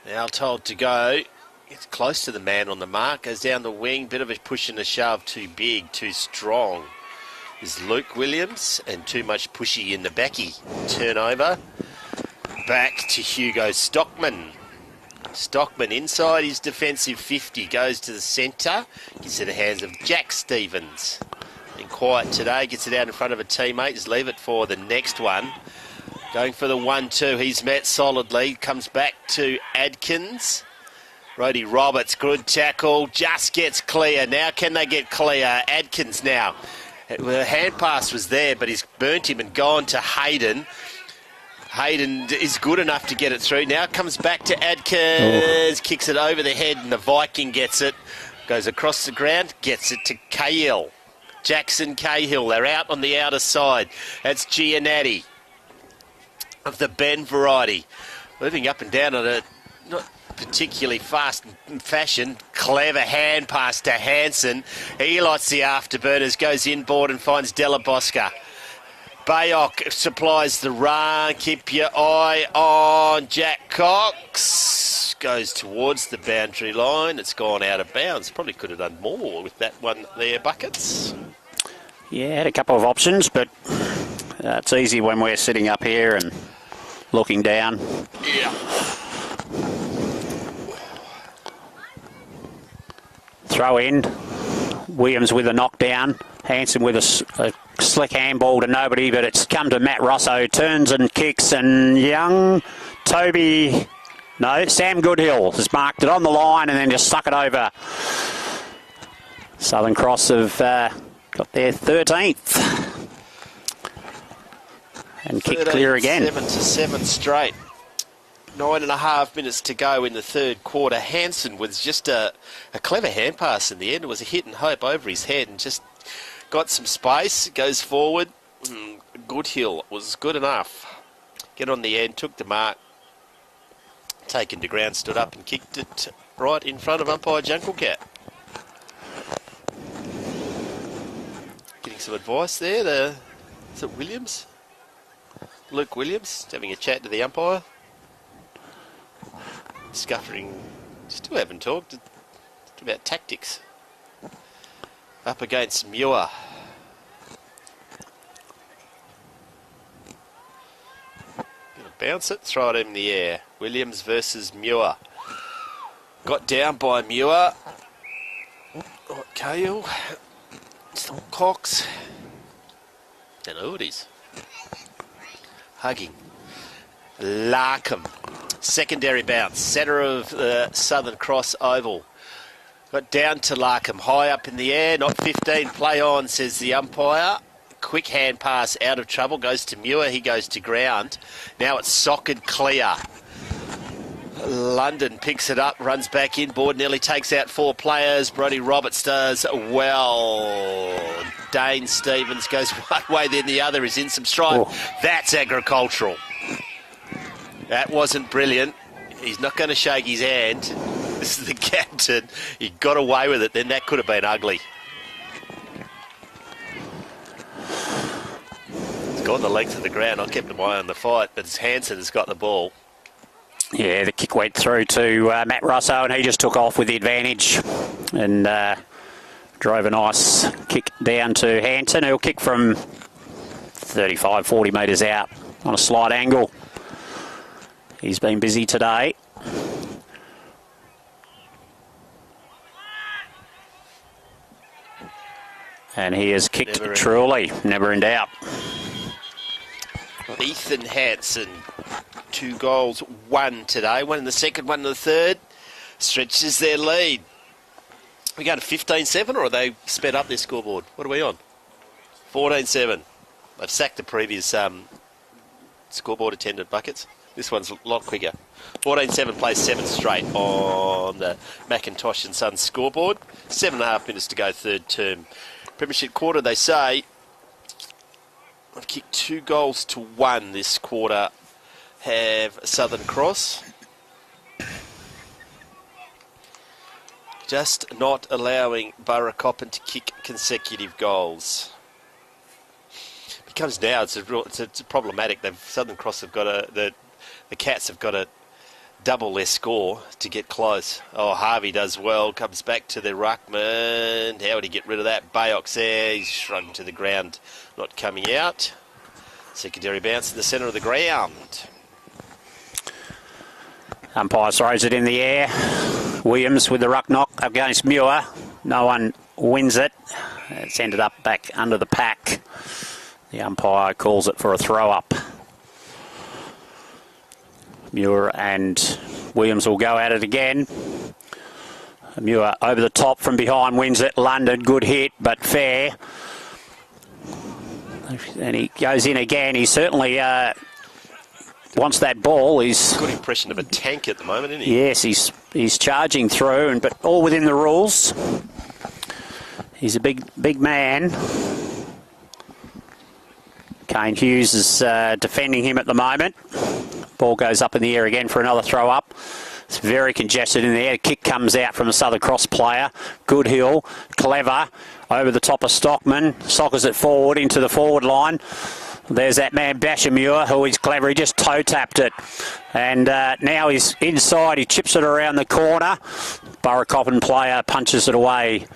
Now told to go. It's close to the man on the mark. Goes down the wing. Bit of a push and a shove. Too big, too strong. Is Luke Williams. And too much pushy in the backy. Turnover. Back to Hugo Stockman. Stockman inside his defensive 50. Goes to the centre. Gets to the hands of Jack Stevens. Been quiet today. Gets it out in front of a teammate. Just leave it for the next one. Going for the 1-2. He's met solidly. Comes back to Adkins. Rhodey Roberts, good tackle, just gets clear. Now can they get clear? Adkins now. The hand pass was there, but he's burnt him and gone to Hayden. Hayden is good enough to get it through. Now comes back to Adkins, kicks it over the head, and the Viking gets it. Goes across the ground, gets it to Cahill. Jackson Cahill, they're out on the outer side. That's Giannatti of the Ben variety. Moving up and down on a not particularly fast fashion. Clever hand pass to Hansen. He lights the afterburners, goes inboard and finds Delabosca. Bayok supplies the run. Keep your eye on Jack Cox. Goes towards the boundary line. It's gone out of bounds. Probably could have done more with that one there, Buckets. Yeah, had a couple of options, but it's easy when we're sitting up here and looking down. Yeah. Throw in. Williams with a knockdown. Hanson with a slick handball to nobody, but it's come to Matt Rosso. Turns and kicks, and young Toby... No, Sam Goodhill has marked it on the line and then just stuck it over. Southern Cross have got their 13th. And kick clear again. 7-7 straight. 9.5 minutes to go in the third quarter. Hanson with just a clever hand pass in the end. It was a hit and hope over his head and just got some space. Goes forward. Goodhill was good enough. Get on the end, took the mark. Taken to ground, stood up and kicked it right in front of umpire Jungle Cat. Getting some advice there. Is it Williams? Luke Williams having a chat to the umpire. Scuffering. Still haven't talked about tactics. Up against Muir. Gonna bounce it, throw it in the air. Williams versus Muir. Got down by Muir. Cahill. Still Cox. Don't know who it is. Hugging. Larkham. Secondary bounce. Centre of the Southern Cross Oval. Got down to Larkham. High up in the air. Not 15. Play on, says the umpire. Quick hand pass out of trouble. Goes to Muir. He goes to ground. Now it's socket clear. London picks it up, runs back inboard, nearly takes out 4 players. Brodie Roberts does well. Dane Stevens goes one way, then the other is in some stripe. Oh. That's agricultural. That wasn't brilliant. He's not going to shake his hand. This is the captain. He got away with it. Then that could have been ugly. It's gone the length of the ground. I kept an eye on the fight, but Hanson has got the ball. Yeah, the kick went through to Matt Russo, and he just took off with the advantage and drove a nice kick down to Hanson, who'll kick from 35, 40 metres out on a slight angle. He's been busy today. And he has kicked truly, never in doubt. Ethan Hanson, 2 goals, 1 today. 1 in the second, 1 in the third. Stretches their lead. We go to 15-7, or are they sped up their scoreboard? What are we on? 14-7. They've sacked the previous scoreboard attendant buckets. This one's a lot quicker. 14-7 plays 7 straight on the McIntosh and Sons scoreboard. 7.5 minutes to go, third term. Premiership quarter, they say. I've kicked 2 goals to 1 this quarter. Have Southern Cross. Just not allowing Burracoppin to kick consecutive goals. Becomes now it's problematic. Southern Cross have got the Cats have got to double their score to get close. Oh, Harvey does well. Comes back to the ruckman. How would he get rid of that? Bayox there. He's shrugged to the ground. Not coming out. Secondary bounce in the centre of the ground. Umpire throws it in the air. Williams with the ruck knock against Muir. No one wins it. It's ended up back under the pack. The umpire calls it for a throw-up. Muir and Williams will go at it again. Muir over the top from behind wins it. London, good hit, but fair. And he goes in again. He certainly wants that ball. He's good impression of a tank at the moment, isn't he? Yes, he's charging through, but all within the rules. He's a big man. Kane Hughes is defending him at the moment. Ball goes up in the air again for another throw up. It's very congested in there. Kick comes out from a Southern Cross player. Goodhill, clever, over the top of Stockman. Sockers it forward into the forward line. There's that man Bashamure, who is clever. He just toe tapped it. And now he's inside. He chips it around the corner. Burracoppin player punches it away.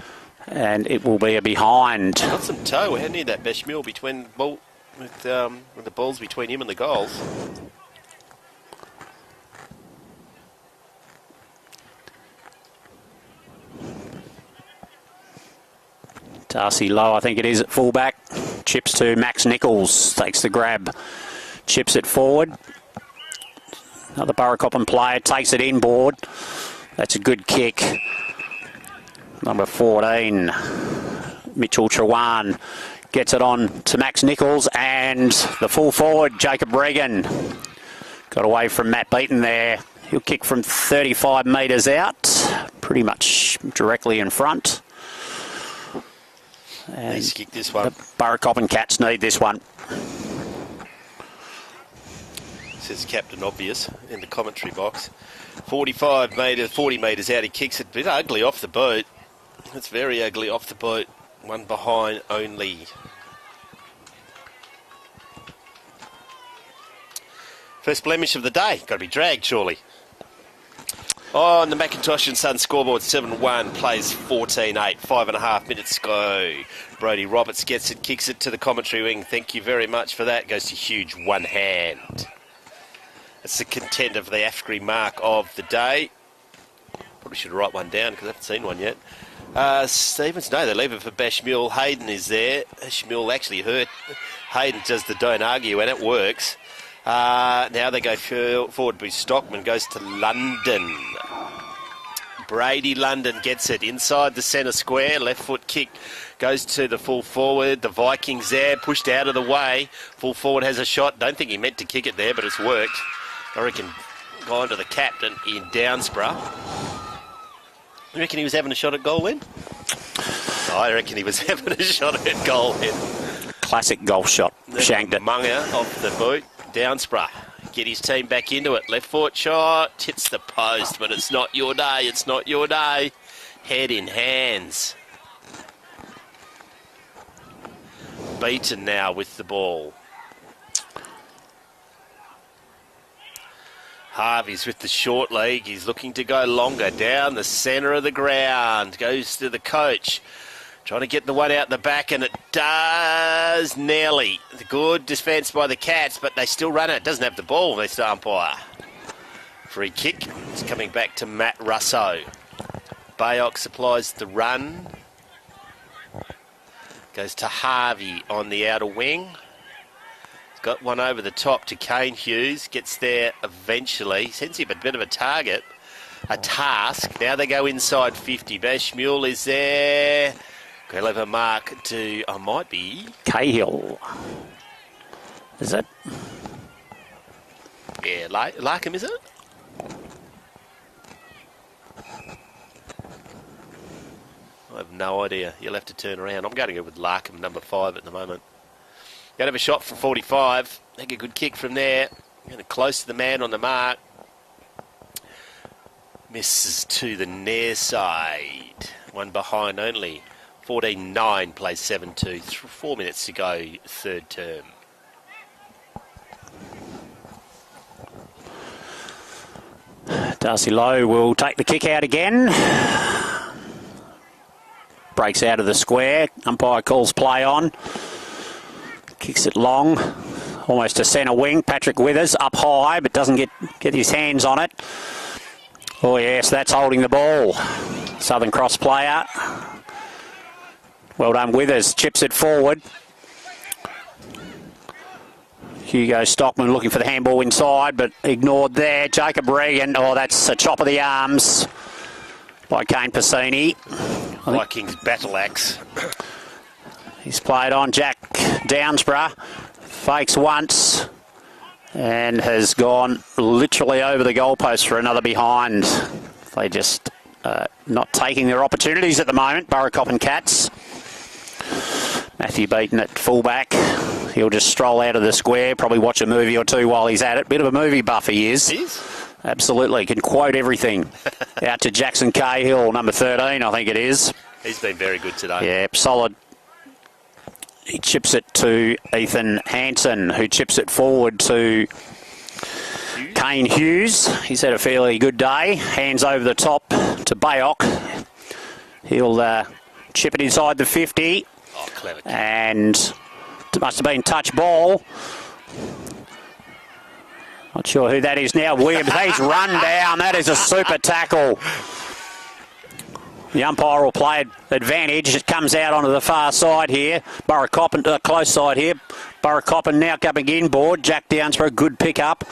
And it will be a behind. Got some toe, hadn't he, that Bashamure between ball with the balls between him and the goals. Darcy Lowe, I think it is, at fullback. Chips to Max Nichols. Takes the grab. Chips it forward. Another Burracoppin player takes it inboard. That's a good kick. Number 14, Mitchell Trawan, gets it on to Max Nichols, and the full forward, Jacob Regan. Got away from Matt Beaton there. He'll kick from 35 metres out, pretty much directly in front. And he's kicked this one. The Burracoppin Cats need this one. Says Captain Obvious in the commentary box. 45 metres, 40 metres out, he kicks it. A bit ugly off the boot. It's very ugly off the boot. One behind only. First blemish of the day. Got to be dragged, surely. On the McIntosh and Sons scoreboard, 7-1, plays 14-8, 5.5 minutes to go. Brodie Roberts gets it, kicks it to the commentary wing. Thank you very much for that. Goes to huge one hand. That's the content of the AFGRI mark of the day. Probably should write one down because I haven't seen one yet. Stevens, no, they leave it for Bashmule. Hayden is there. Bashmule actually hurt. Hayden does the don't argue, and it works. Now they go forward. Stockman goes to London. Brady London gets it inside the centre square. Left foot kick goes to the full forward. The Vikings there, pushed out of the way. Full forward has a shot. Don't think he meant to kick it there, but it's worked. I reckon gone to the captain in Downsborough. You reckon he was having a shot at goal then? I reckon he was having a shot at goal then. Classic golf shot. Shanked it. Munger off the boot. Downsborough. Get his team back into it. Left foot shot. Hits the post, but it's not your day. It's not your day. Head in hands. Beaten now with the ball. Harvey's with the short leg. He's looking to go longer down the centre of the ground. Goes to the coach. Trying to get the one out the back, and it does nearly. The good defence by the Cats, but they still run it. Doesn't have the ball, this umpire. Free kick. It's coming back to Matt Russo. Bayok supplies the run. Goes to Harvey on the outer wing. Got one over the top to Kane Hughes. Gets there eventually. Sends him a bit of a target. A task. Now they go inside 50. Bashmule is there. Clever mark to, might be Cahill. Is it? Yeah, Larkham, is it? I have no idea. You'll have to turn around. I'm going to go with Larkham, number 5 at the moment. Going to have a shot from 45. Take a good kick from there. Going to close to the man on the mark. Misses to the near side. One behind only. 14-9, plays 7-2. 4 minutes to go, third term. Darcy Lowe will take the kick out again. Breaks out of the square. Umpire calls play on. Kicks it long. Almost to centre wing. Patrick Withers up high, but doesn't get his hands on it. Oh yes, that's holding the ball. Southern Cross player. Well done, Withers. Chips it forward. Hugo Stockman looking for the handball inside, but ignored there. Jacob Regan. Oh, that's a chop of the arms by Kane Piscini. Vikings battle axe. He's played on. Jack Downsborough fakes once and has gone literally over the goalpost for another behind. They just not taking their opportunities at the moment, Burracoppin Cats. Matthew Beaton at fullback. He'll just stroll out of the square, probably watch a movie or two while he's at it. Bit of a movie buff he is. He is? Absolutely. Can quote everything. Out to Jackson Cahill, number 13, I think it is. He's been very good today. Yeah, solid. He chips it to Ethan Hansen, who chips it forward to Kane Hughes. He's had a fairly good day. Hands over the top to Bayok. He'll chip it inside the 50. Oh, clever. And it must have been touch ball. Not sure who that is now. Williams, he's run down. That is a super tackle. The umpire will play advantage. It comes out onto the far side here. Burracoppin, close side here. Burracoppin now coming inboard. Jack Downs for a good pick-up.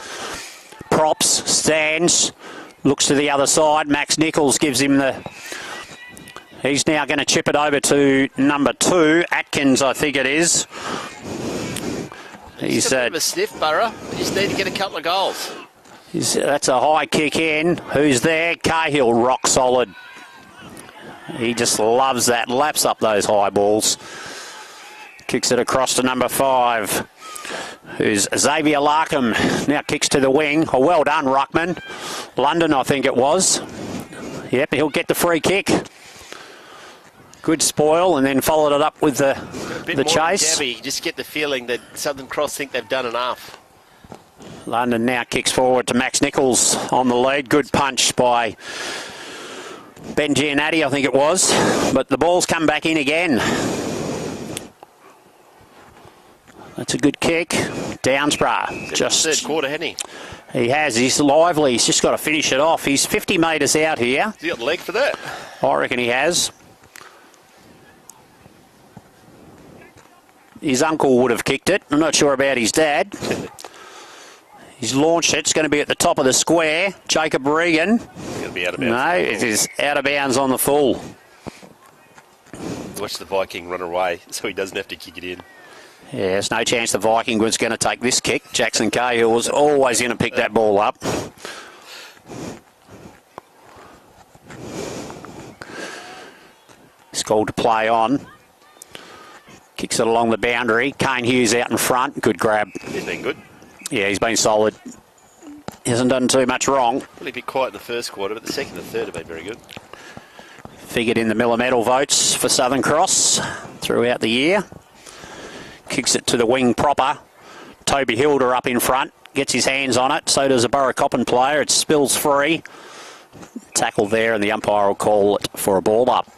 Props, stands, looks to the other side. Max Nichols gives him the... He's now going to chip it over to number 2. Atkins, I think it is. He's a bit of a sniff, Burra. He just need to get a couple of goals. That's a high kick in. Who's there? Cahill, rock solid. He just loves that. Laps up those high balls. Kicks it across to number 5. Who's Xavier Larkham. Now kicks to the wing. Oh, well done, Ruckman. London, I think it was. Yep, he'll get the free kick. Good spoil, and then followed it up with the chase. You just get the feeling that Southern Cross think they've done enough. London now kicks forward to Max Nichols on the lead. Good punch by Ben Giannatti, I think it was. But the ball's come back in again. That's a good kick. Downsborough. Just third quarter, hasn't he? He has. He's lively. He's just got to finish it off. He's 50 metres out here. Has he got the leg for that? I reckon he has. His uncle would have kicked it. I'm not sure about his dad. He's launched it. It's going to be at the top of the square. Jacob Regan. It's going to be out of bounds. No, it is out of bounds on the full. Watch the Viking run away so he doesn't have to kick it in. Yeah, there's no chance the Viking was going to take this kick. Jackson Cahill was always going to pick that ball up. It's called to play on. Kicks it along the boundary. Kane Hughes out in front. Good grab. He's been good. Yeah, he's been solid. He hasn't done too much wrong. Really a bit quiet in the first quarter, but the second and third have been very good. Figured in the Miller Medal votes for Southern Cross throughout the year. Kicks it to the wing proper. Toby Hilder up in front. Gets his hands on it. So does a Burracoppin player. It spills free. Tackle there, and the umpire will call it for a ball up.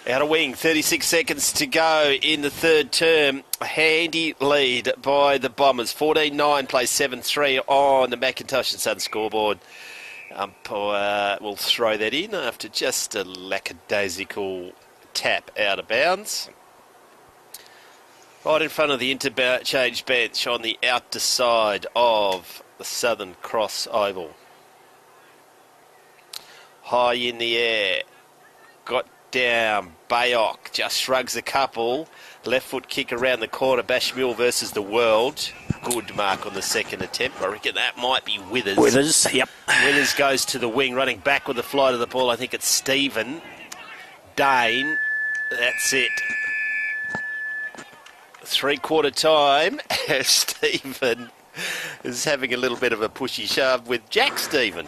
Out of wing, 36 seconds to go in the third term. A handy lead by the Bombers. 14-9 plays 7-3 on the McIntosh and Sons scoreboard. Umpire will throw that in after just a lackadaisical tap out of bounds. Right in front of the interchange bench on the outer side of the Southern Cross Oval. High in the air. Got down. Bayok just shrugs a couple. Left foot kick around the corner. Bashmule versus the world. Good mark on the second attempt. I reckon that might be Withers. Withers, yep. Withers goes to the wing, running back with the flight of the ball. I think it's Stephen Dane. That's it. 3/4 time. Stephen is having a little bit of a pushy shove with Jack Stephen.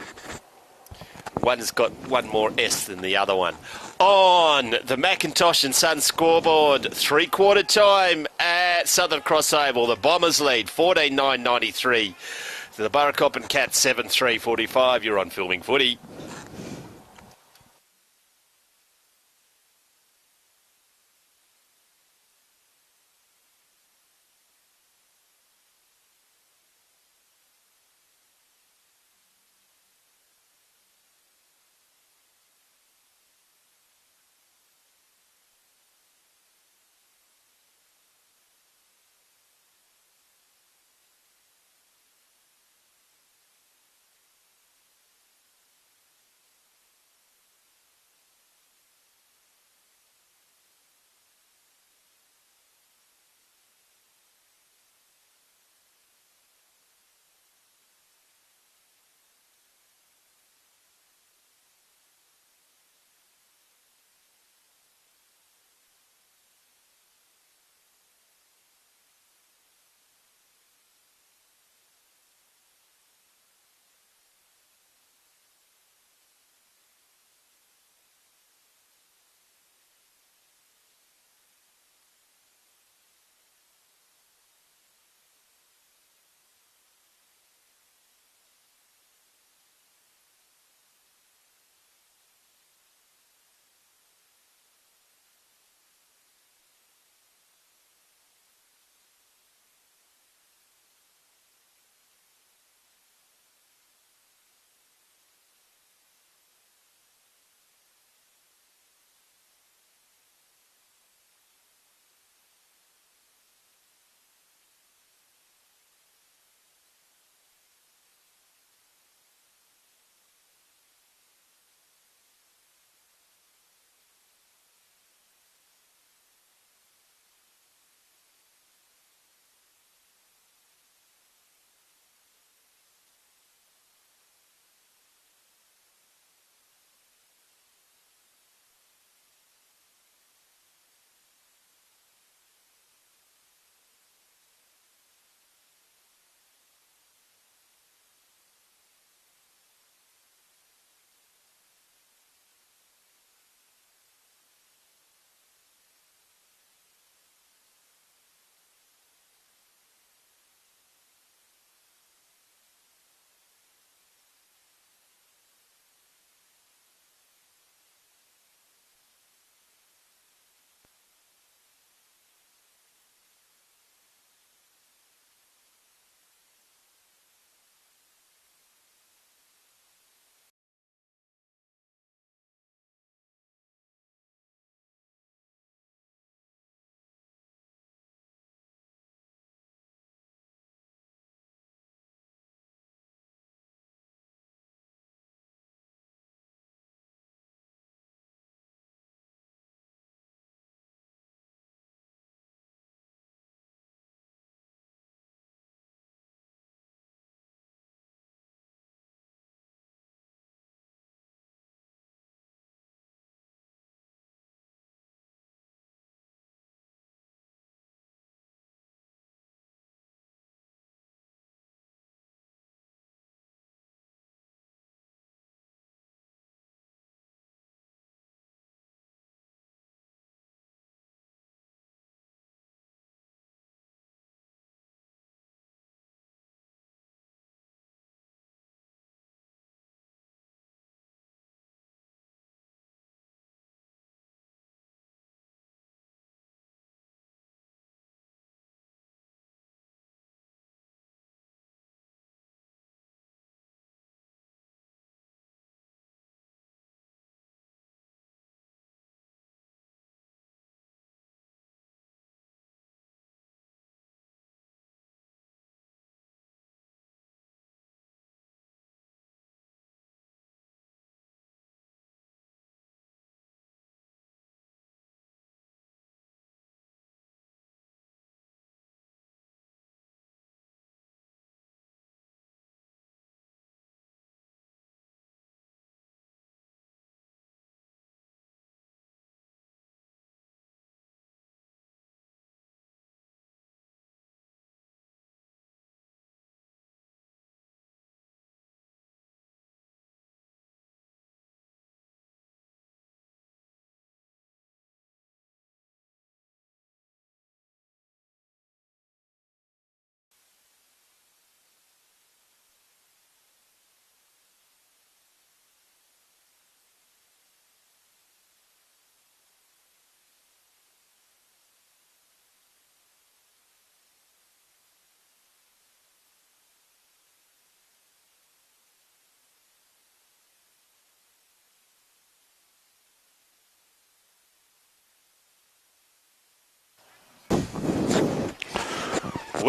One's got one more S than the other one. On the McIntosh and Sons scoreboard, 3/4 time at Southern Cross Oval. The Bombers lead 14-9-93. The Burracoppin Cats 7-3-45. You're on Filming Footy.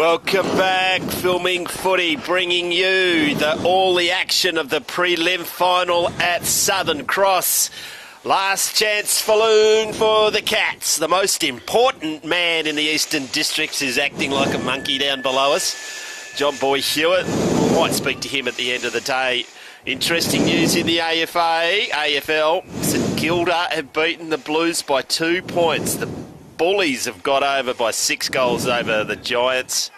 Welcome back, Filming Footy, bringing you all the action of the prelim final at Southern Cross. Last chance falloon for the Cats. The most important man in the Eastern Districts is acting like a monkey down below us. John Boy Hewitt. We might speak to him at the end of the day. Interesting news in the AFL. St Kilda have beaten the Blues by 2 points. The Bullies have got over by 6 goals over the Giants.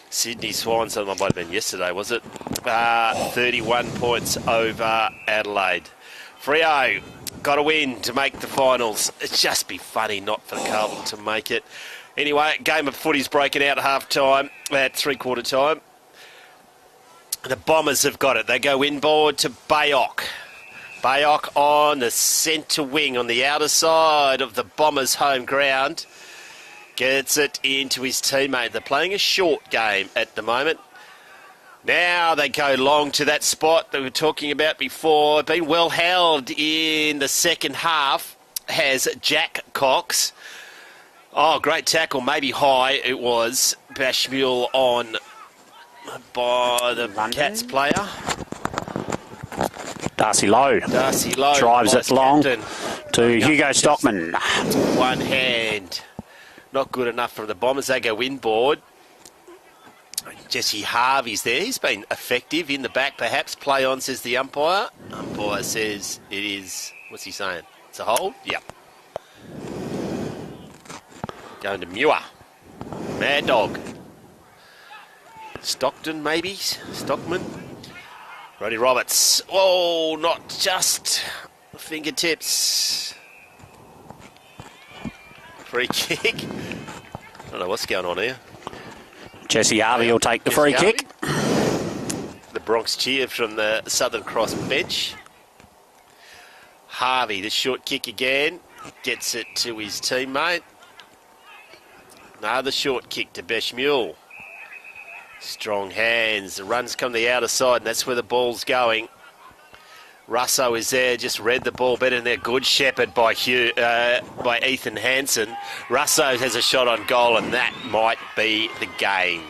Sydney Swans, that might have been yesterday, was it? 31 points over Adelaide. Freo got a win to make the finals. It'd just be funny not for Carlton to make it. Anyway, game of footy's breaking out at half-time, at three-quarter time. The Bombers have got it. They go inboard to Bayok. Bayok on the centre wing on the outer side of the Bombers' home ground. Gets it into his teammate. They're playing a short game at the moment. Now they go long to that spot that we were talking about before. Been well held in the second half has Jack Cox. Oh, great tackle, maybe high it was. Bashmule on by the Cats player. Darcy Lowe. Drives it long to Hugo Stockman. One hand. Not good enough from the Bombers. They go inboard. Jesse Harvey's there. He's been effective in the back, perhaps. Play on, says the umpire. Umpire says it is... What's he saying? It's a hold? Yep. Going to Muir. Mad Dog. Stockton, maybe? Stockman. Roddy Roberts. Oh, not just fingertips. Free kick. I don't know what's going on here. Jesse Harvey will take the free kick. The Bronx cheer from the Southern Cross bench. Harvey, the short kick again. Gets it to his teammate. Another short kick to Bashmule. Strong hands. The runs come the outer side, and that's where the ball's going. Russo is there, just read the ball better than their Good Shepherd by Ethan Hansen. Russo has a shot on goal, and that might be the game.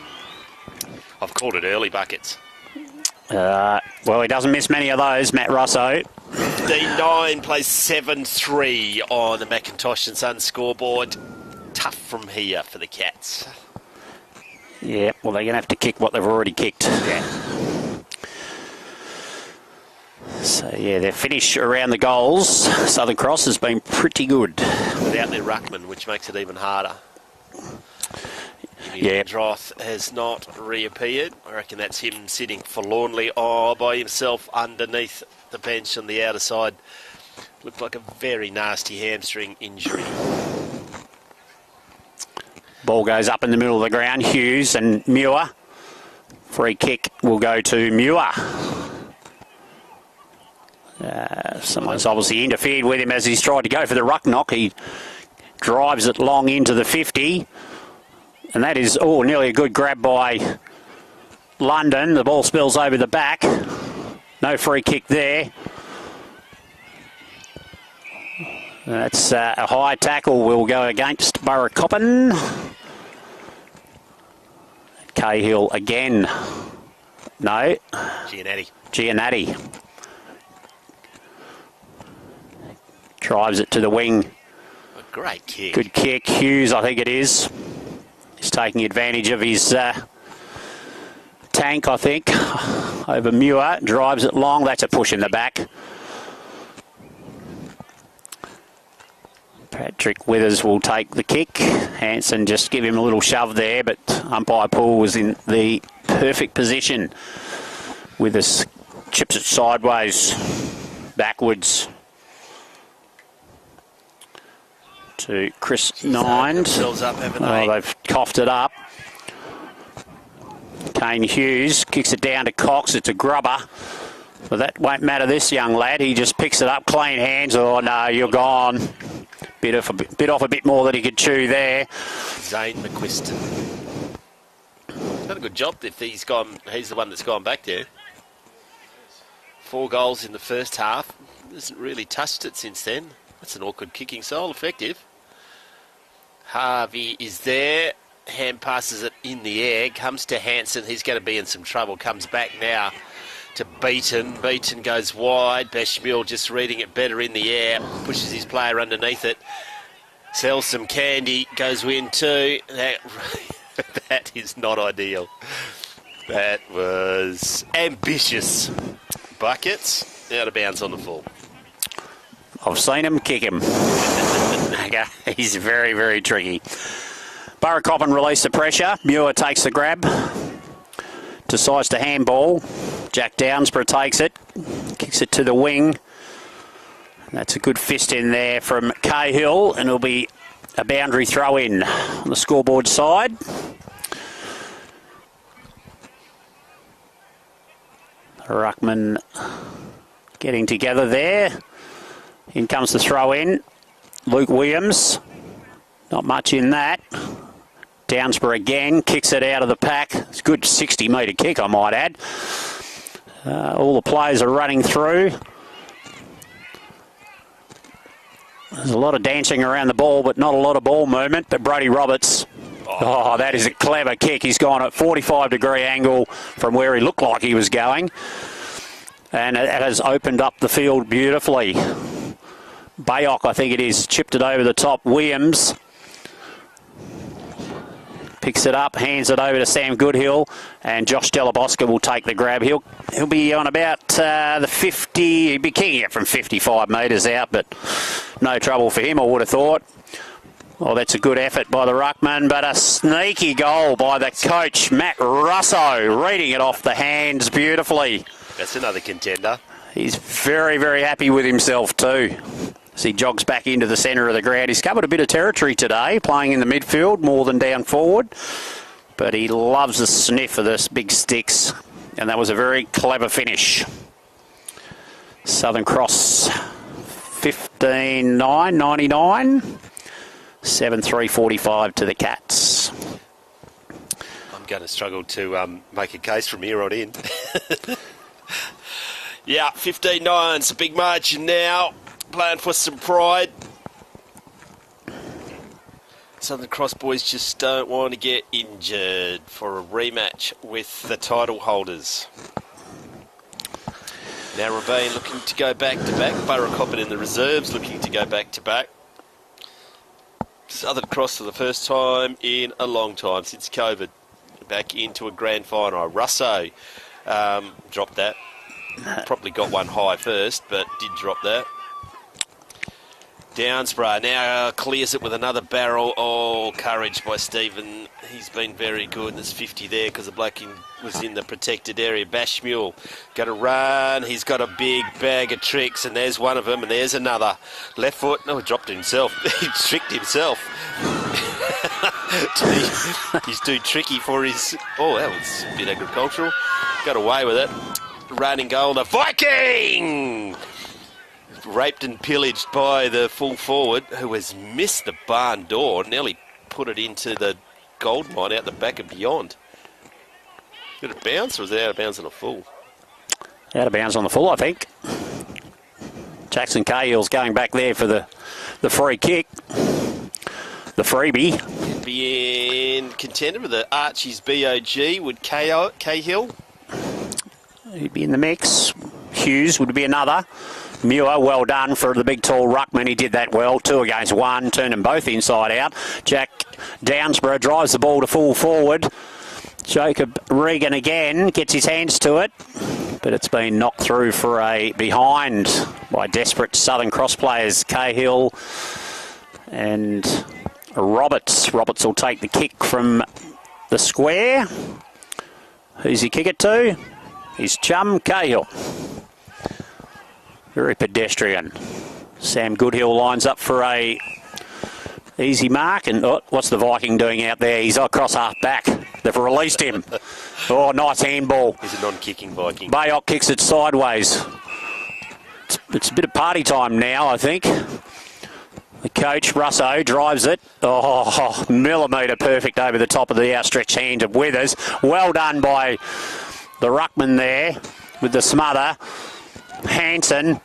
I've called it early buckets. Well, he doesn't miss many of those, Matt Russo. D9 plays 7-3 on the McIntosh and Sons scoreboard. Tough from here for the Cats. Yeah, well, they're going to have to kick what they've already kicked. Yeah. So, yeah, their finish around the goals, Southern Cross, has been pretty good. Without their ruckman, which makes it even harder. Yeah. Droth has not reappeared. I reckon that's him sitting forlornly by himself underneath the bench on the outer side. Looked like a very nasty hamstring injury. Ball goes up in the middle of the ground. Hughes and Muir. Free kick will go to Muir. Someone's obviously interfered with him as he's tried to go for the ruck knock. He drives it long into the 50. And that is, nearly a good grab by London. The ball spills over the back. No free kick there. That's a high tackle will go against Burracoppin. Cahill again. No. Gianatti. Drives it to the wing. A great kick. Good kick. Hughes, I think it is. He's taking advantage of his tank, I think, over Muir. Drives it long. That's a push in the back. Patrick Withers will take the kick. Hanson just give him a little shove there, but umpire Paul was in the perfect position. Withers chips it sideways, backwards to Chris Nine. They've coughed it up. Kane Hughes kicks it down to Cox. It's a grubber. But that won't matter this young lad. He just picks it up, clean hands. Oh, no, you're gone. Bit off a bit more than he could chew there. Zane McQuiston. He's done a good job if he's the one that's gone back there. 4 goals in the first half. Hasn't really touched it since then. That's an awkward kicking style, effective. Harvey is there. Hand passes it in the air. Comes to Hansen. He's going to be in some trouble. Comes back now to Beaton. Beaton goes wide. Bashmule just reading it better in the air. Pushes his player underneath it. Sells some candy. Goes in too. That is not ideal. That was ambitious. Buckets out of bounds on the full. I've seen him kick him. He's very, very tricky. Burracoppin release the pressure. Muir takes the grab. Decides to handball. Jack Downsborough takes it. Kicks it to the wing. That's a good fist in there from Cahill, and it'll be a boundary throw in on the scoreboard side. Ruckman getting together there. In comes the throw in. Luke Williams. Not much in that. Downsborough again. Kicks it out of the pack. It's a good 60-metre kick, I might add. All the players are running through. There's a lot of dancing around the ball, but not a lot of ball movement. But Brodie Roberts, oh, that is a clever kick. He's gone at 45-degree angle from where he looked like he was going. And it has opened up the field beautifully. Bayok, I think it is, chipped it over the top. Williams picks it up, hands it over to Sam Goodhill, and Josh Delabosca will take the grab. He'll be on about the 50. He'll be kicking it from 55 metres out, but no trouble for him, I would have thought. Well, that's a good effort by the ruckman, but a sneaky goal by the coach, Matt Russo, reading it off the hands beautifully. That's another contender. He's very, very happy with himself too. As he jogs back into the centre of the ground. He's covered a bit of territory today, playing in the midfield more than down forward. But he loves the sniff of this big sticks. And that was a very clever finish. Southern Cross 15-9, 99. 7-3-45 to the Cats. I'm going to struggle to make a case from here on in. Yeah, 15-9. It's a big margin now. Playing for some pride. Southern Cross boys just don't want to get injured for a rematch with the title holders. Now Ravine looking to go back-to-back. Burracoppin in the reserves looking to go back-to-back. Southern Cross for the first time in a long time since COVID. Back into a grand final. Russo dropped that. Probably got one high first, but did drop that. Downsborough now clears it with another barrel. Oh, courage by Stephen. He's been very good. And there's 50 there because the bloke was in the protected area. Bashmule got to run. He's got a big bag of tricks, and there's one of them, and there's another. Left foot. No, he dropped it himself. He tricked himself. He's too tricky for his... Oh, that was a bit agricultural. Got away with it. Running goal, the Viking! Raped and pillaged by the full forward, who has missed the barn door, nearly put it into the gold mine out the back and beyond. Did it bounce, or was it out of bounds on a full? Out of bounds on the full, I think. Jackson Cahill's going back there for the free kick. The freebie. He'd be in contender with the Archie's BOG. Would Cahill? He'd be in the mix. Hughes would be another. Muir, well done for the big tall ruckman. He did that well. 2 against 1, turned them both inside out. Jack Downsborough drives the ball to full forward. Jacob Regan again gets his hands to it, but it's been knocked through for a behind by desperate Southern Cross players. Cahill and Roberts. Roberts will take the kick from the square. Who's he kick it to? His chum Cahill. Very pedestrian. Sam Goodhill lines up for a easy mark. And what's the Viking doing out there? He's across half back. They've released him. Oh, nice handball. He's a non-kicking Viking. Bayok kicks it sideways. It's a bit of party time now, I think. The coach, Russo, drives it. Oh, millimetre perfect over the top of the outstretched hand of Withers. Well done by the ruckman there with the smother. Hansen,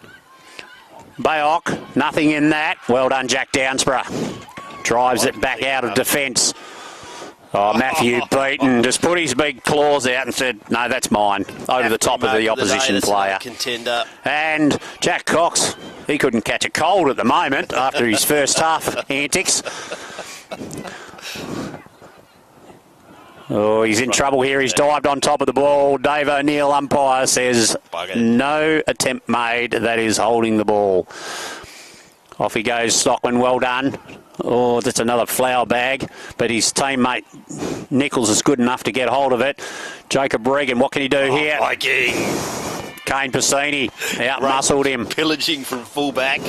Bayok, nothing in that. Well done, Jack Downsborough. Drives it back out of defence. Oh, Matthew Beaton just put his big claws out and said, no, that's mine, over the top of the opposition player. Contender. And Jack Cox, he couldn't catch a cold at the moment after his first half antics. Oh, he's in trouble here. He's dived on top of the ball. Dave O'Neill, umpire, says no attempt made. That is holding the ball. Off he goes, Stockman. Well done. Oh, that's another flower bag. But his teammate Nichols is good enough to get hold of it. Jacob Regan, what can he do here? Viking. Kane Piscini out-muscled him. Pillaging from fullback.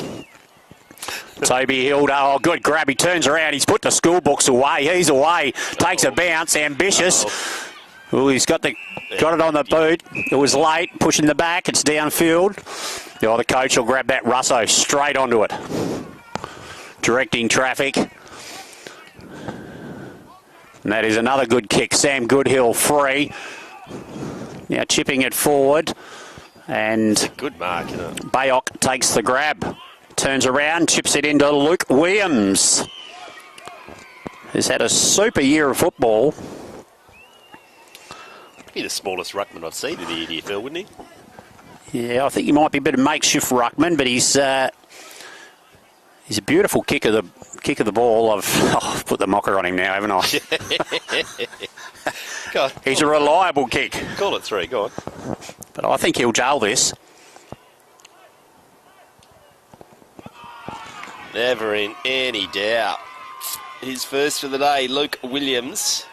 Toby Hilda, oh, good grab. He turns around. He's put the school books away. He's away. Takes a bounce. Ambitious. Oh, he's got it on the boot. It was late. Pushing the back. It's downfield. Oh, the coach will grab that Russo straight onto it. Directing traffic. And that is another good kick. Sam Goodhill free. Now chipping it forward. And good mark, isn't it? Bayok takes the grab. Turns around, chips it into Luke Williams. He's had a super year of football. Be the smallest ruckman I've seen in the EDFL, wouldn't he? Yeah, I think he might be a bit of makeshift ruckman, but he's a beautiful kick of the ball. I've put the mocker on him now, haven't I? Go on. He's a reliable kick. Call it 3, go on. But I think he'll jail this. Never in any doubt. His first for the day, Luke Williams.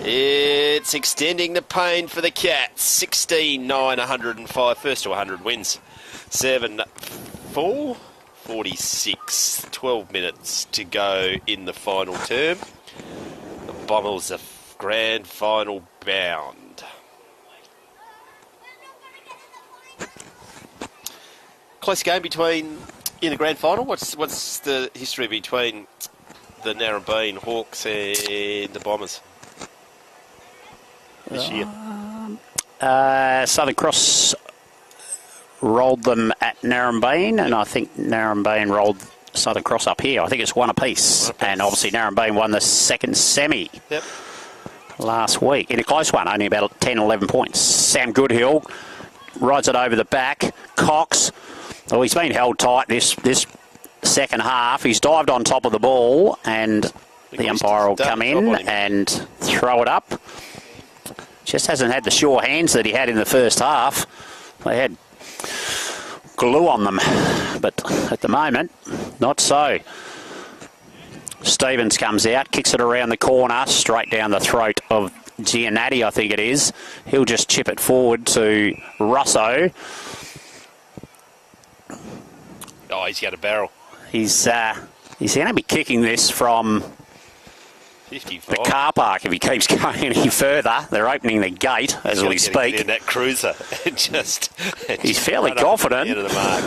It's extending the pain for the Cats. 16-9, 105. First to 100 wins. 7-4, 46. 12 minutes to go in the final term. The Bombers are grand final bound. Close game between... In the grand final, what's the history between the Narrabeen Hawks and the Bombers this year? Southern Cross rolled them at Narrabeen, and I think Narrabeen rolled Southern Cross up here. I think it's one apiece. And obviously Narrabeen won the second semi last week in a close one, only about 10, 11 points. Sam Goodhill rides it over the back. Cox. Oh, he's been held tight this second half. He's dived on top of the ball, and the umpire will come in and throw it up. Just hasn't had the sure hands that he had in the first half. They had glue on them, but at the moment, not so. Stevens comes out, kicks it around the corner, straight down the throat of Giannatti, I think it is. He'll just chip it forward to Russo. Oh, he's got a barrel. He's going to be kicking this from 55. The car park if he keeps going any further. They're opening the gate as we speak. In that cruiser. He's fairly confident. End of the mark.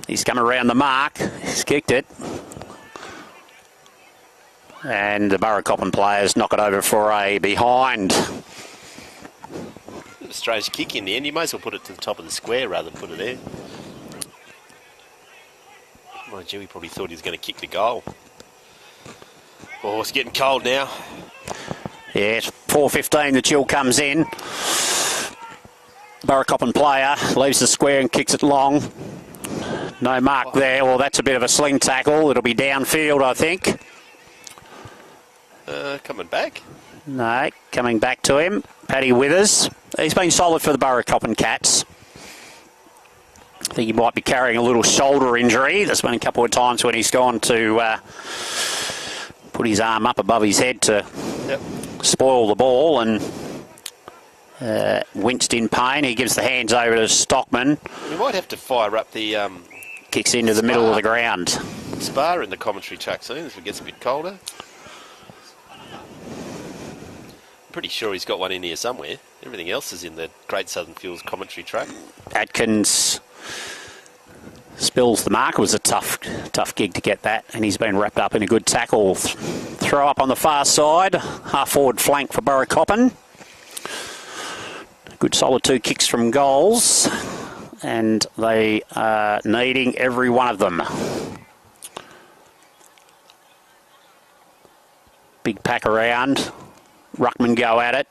He's come around the mark. He's kicked it. And the Burracoppin players knock it over for a behind. A strange kick in the end. You might as well put it to the top of the square rather than put it there. Mind you, he probably thought he was going to kick the goal. Oh, it's getting cold now. Yeah, it's 4:15. The chill comes in. Burracoppin player leaves the square and kicks it long. No mark there. Well, that's a bit of a sling tackle. It'll be downfield, I think. Coming back? No, coming back to him. Paddy Withers. He's been solid for the Burracoppin Cats. I think he might be carrying a little shoulder injury. There's been a couple of times when he's gone to put his arm up above his head to spoil the ball and winced in pain. He gives the hands over to Stockman. We might have to fire up the... kicks into the middle of the ground. Spar in the commentary track soon as it gets a bit colder. I'm pretty sure he's got one in here somewhere. Everything else is in the Great Southern Fuels commentary track. Atkins spills the mark. It was a tough gig to get that, and he's been wrapped up in a good tackle. Throw up on the far side. Half forward flank for Burracoppin. Good solid 2 kicks from goals, and they are needing every one of them. big pack around. Ruckman go at it.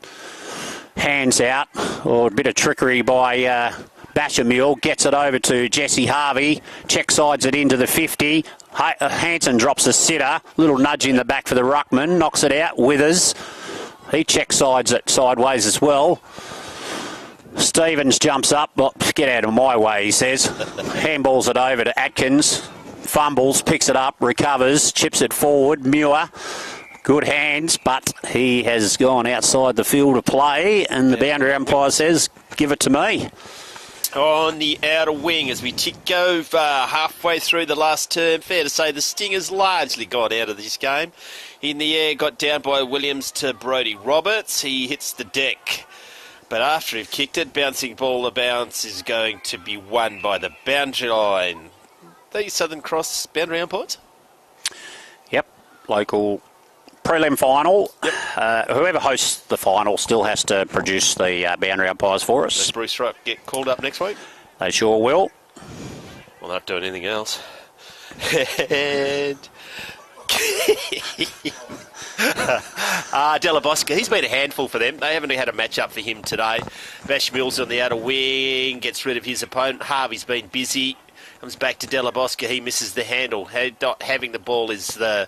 Hands out. Or a bit of trickery by Bashamule. Gets it over to Jesse Harvey. Check sides it into the 50. Hanson drops the sitter. Little nudge in the back for the Ruckman. Knocks it out. Withers. He check sides it sideways as well. Stevens jumps up. Well, get out of my way, he says. Handballs it over to Atkins. Fumbles, picks it up, recovers, chips it forward. Muir, good hands, but he has gone outside the field of play, and the boundary umpire says, give it to me. On the outer wing as we tick over halfway through the last term. Fair to say the Stingers largely got out of this game. In the air, got down by Williams to Brodie Roberts. He hits the deck. But after he've kicked it, bouncing ball, the bounce is going to be won by the boundary line. The Southern Cross boundary umpires? Yep, local prelim final. Yep. Whoever hosts the final still has to produce the boundary umpires for us. Does Bruce Ruck get called up next week? They sure will. Well, not doing anything else. And Delabosca, he's been a handful for them. They haven't had a match up for him today. Bash Mills on the outer wing, gets rid of his opponent. Harvey's been busy. Comes back to Delabosca, he misses the handle. Not having the ball is the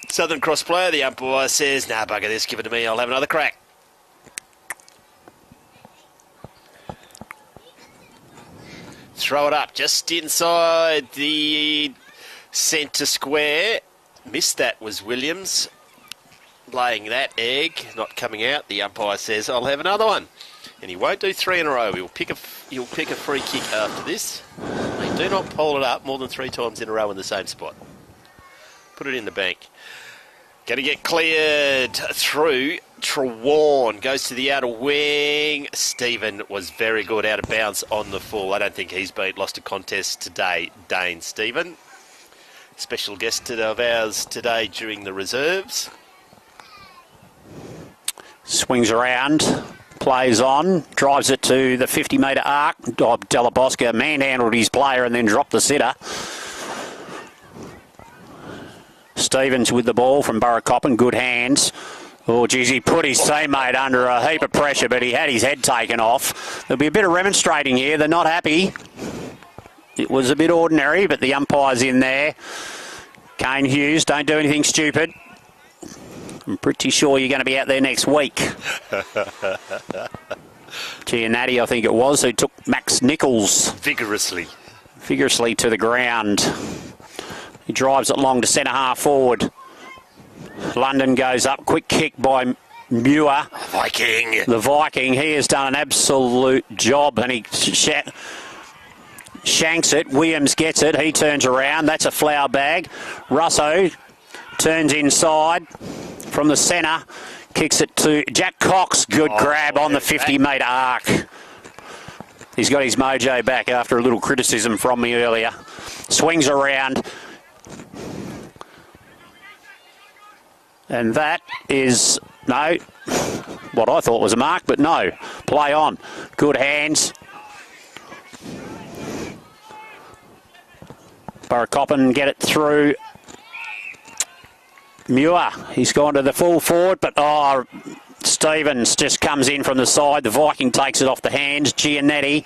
Southern Cross player. The umpire says, nah, bugger this, give it to me, I'll have another crack. Throw it up just inside the centre square. Missed that was Williams. Laying that egg, not coming out. The umpire says, I'll have another one. And he won't do 3 in a row. He'll pick a free kick after this. They do not pull it up more than 3 times in a row in the same spot. Put it in the bank. Going to get cleared through. Trewarn goes to the outer wing. Stephen was very good out of bounds on the full. I don't think he's lost a contest today, Dane Stephen. Special guest of ours today during the reserves. Swings around. Plays on, drives it to the 50-metre arc. Delabosca manhandled his player and then dropped the sitter. Stevens with the ball from Burracoppin, good hands. Oh, geez, he put his teammate under a heap of pressure, but he had his head taken off. There'll be a bit of remonstrating here. They're not happy. It was a bit ordinary, but the umpire's in there. Kane Hughes, don't do anything stupid. I'm pretty sure you're going to be out there next week. Giannatti, I think it was, who took Max Nichols vigorously to the ground. He drives it long to centre half forward. London goes up, quick kick by Muir. Viking. The Viking, he has done an absolute job, and he shanks it. Williams gets it, he turns around, that's a flower bag. Russo turns inside from the centre, kicks it to Jack Cox. Good grab on the 50-metre arc. He's got his mojo back after a little criticism from me earlier. Swings around. And that is, no, what I thought was a mark, but no. Play on. Good hands. Burracoppin get it through. Muir, he's gone to the full forward, but Stevens just comes in from the side. The Viking takes it off the hands. Giannatti.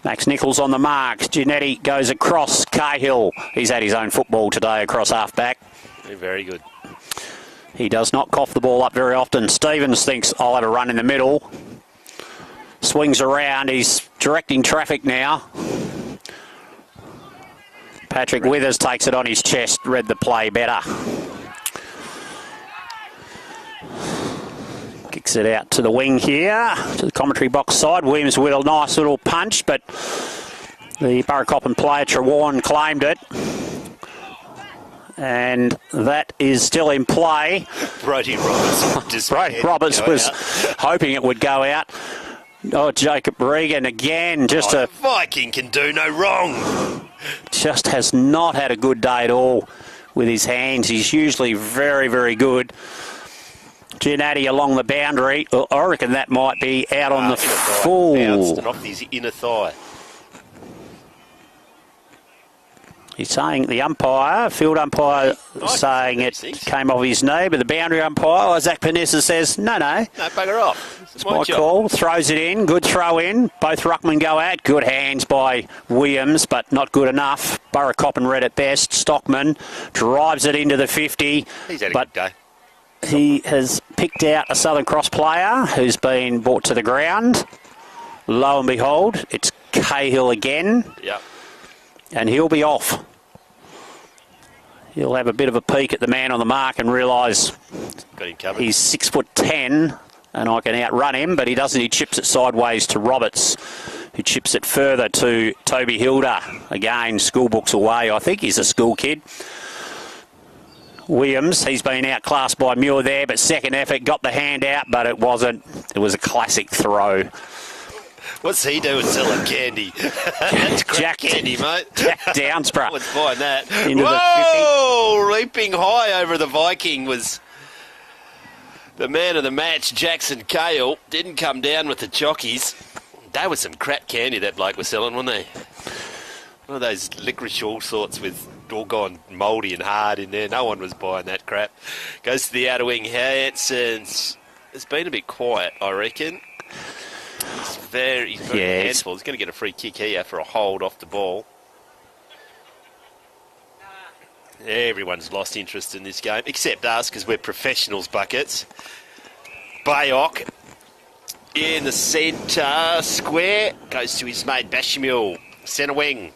Max Nichols on the mark. Giannatti goes across. Cahill, he's had his own football today across half-back. Very good. He does not cough the ball up very often. Stevens thinks, I'll have a run in the middle. Swings around. He's directing traffic now. Patrick Withers takes it on his chest, read the play better. Kicks it out to the wing here, to the commentary box side. Williams with a nice little punch, but the Burracoppin player, Trewarn, claimed it. And that is still in play. Brodie Roberts. Brodie Roberts was hoping it would go out. Oh, Jacob Regan again. Viking can do no wrong. Just has not had a good day at all with his hands. He's usually very, very good. Giannatti along the boundary. I reckon that might be out on the full. Bounced and off his inner thigh. He's saying the field umpire, saying it came off his knee, but the boundary umpire, Isaac Panessa, says, no. No, bugger off. It's my call. Throws it in. Good throw in. Both ruckmen go out. Good hands by Williams, but not good enough. Burracoppin read it best. Stockman drives it into the 50. He's had a good day. He has picked out a Southern Cross player who's been brought to the ground. Lo and behold, it's Cahill again. Yep. And he'll be off. He'll have a bit of a peek at the man on the mark and realise he's 6'10", and I can outrun him, but he doesn't. He chips it sideways to Roberts, who chips it further to Toby Hilda. Again, school books away. I think he's a school kid. Williams, he's been outclassed by Muir there, but second effort, got the hand out, but it wasn't. It was a classic throw. What's he doing selling candy? That's Jack candy, mate. Jack Downsborough. Let's find that. Whoa! Leaping high over the Viking was the man of the match, Jackson Cahill. Didn't come down with the jockeys. That was some crap candy that bloke was selling, wasn't they? One of those licorice all sorts with all gone mouldy and hard in there. No one was buying that crap. Goes to the outer wing. Hanson's. It's been a bit quiet, I reckon. He's very handful. He's going to get a free kick here for a hold off the ball. Everyone's lost interest in this game, except us, because we're professionals, buckets. Bayok in the centre square. Goes to his mate Bashamil. Centre wing.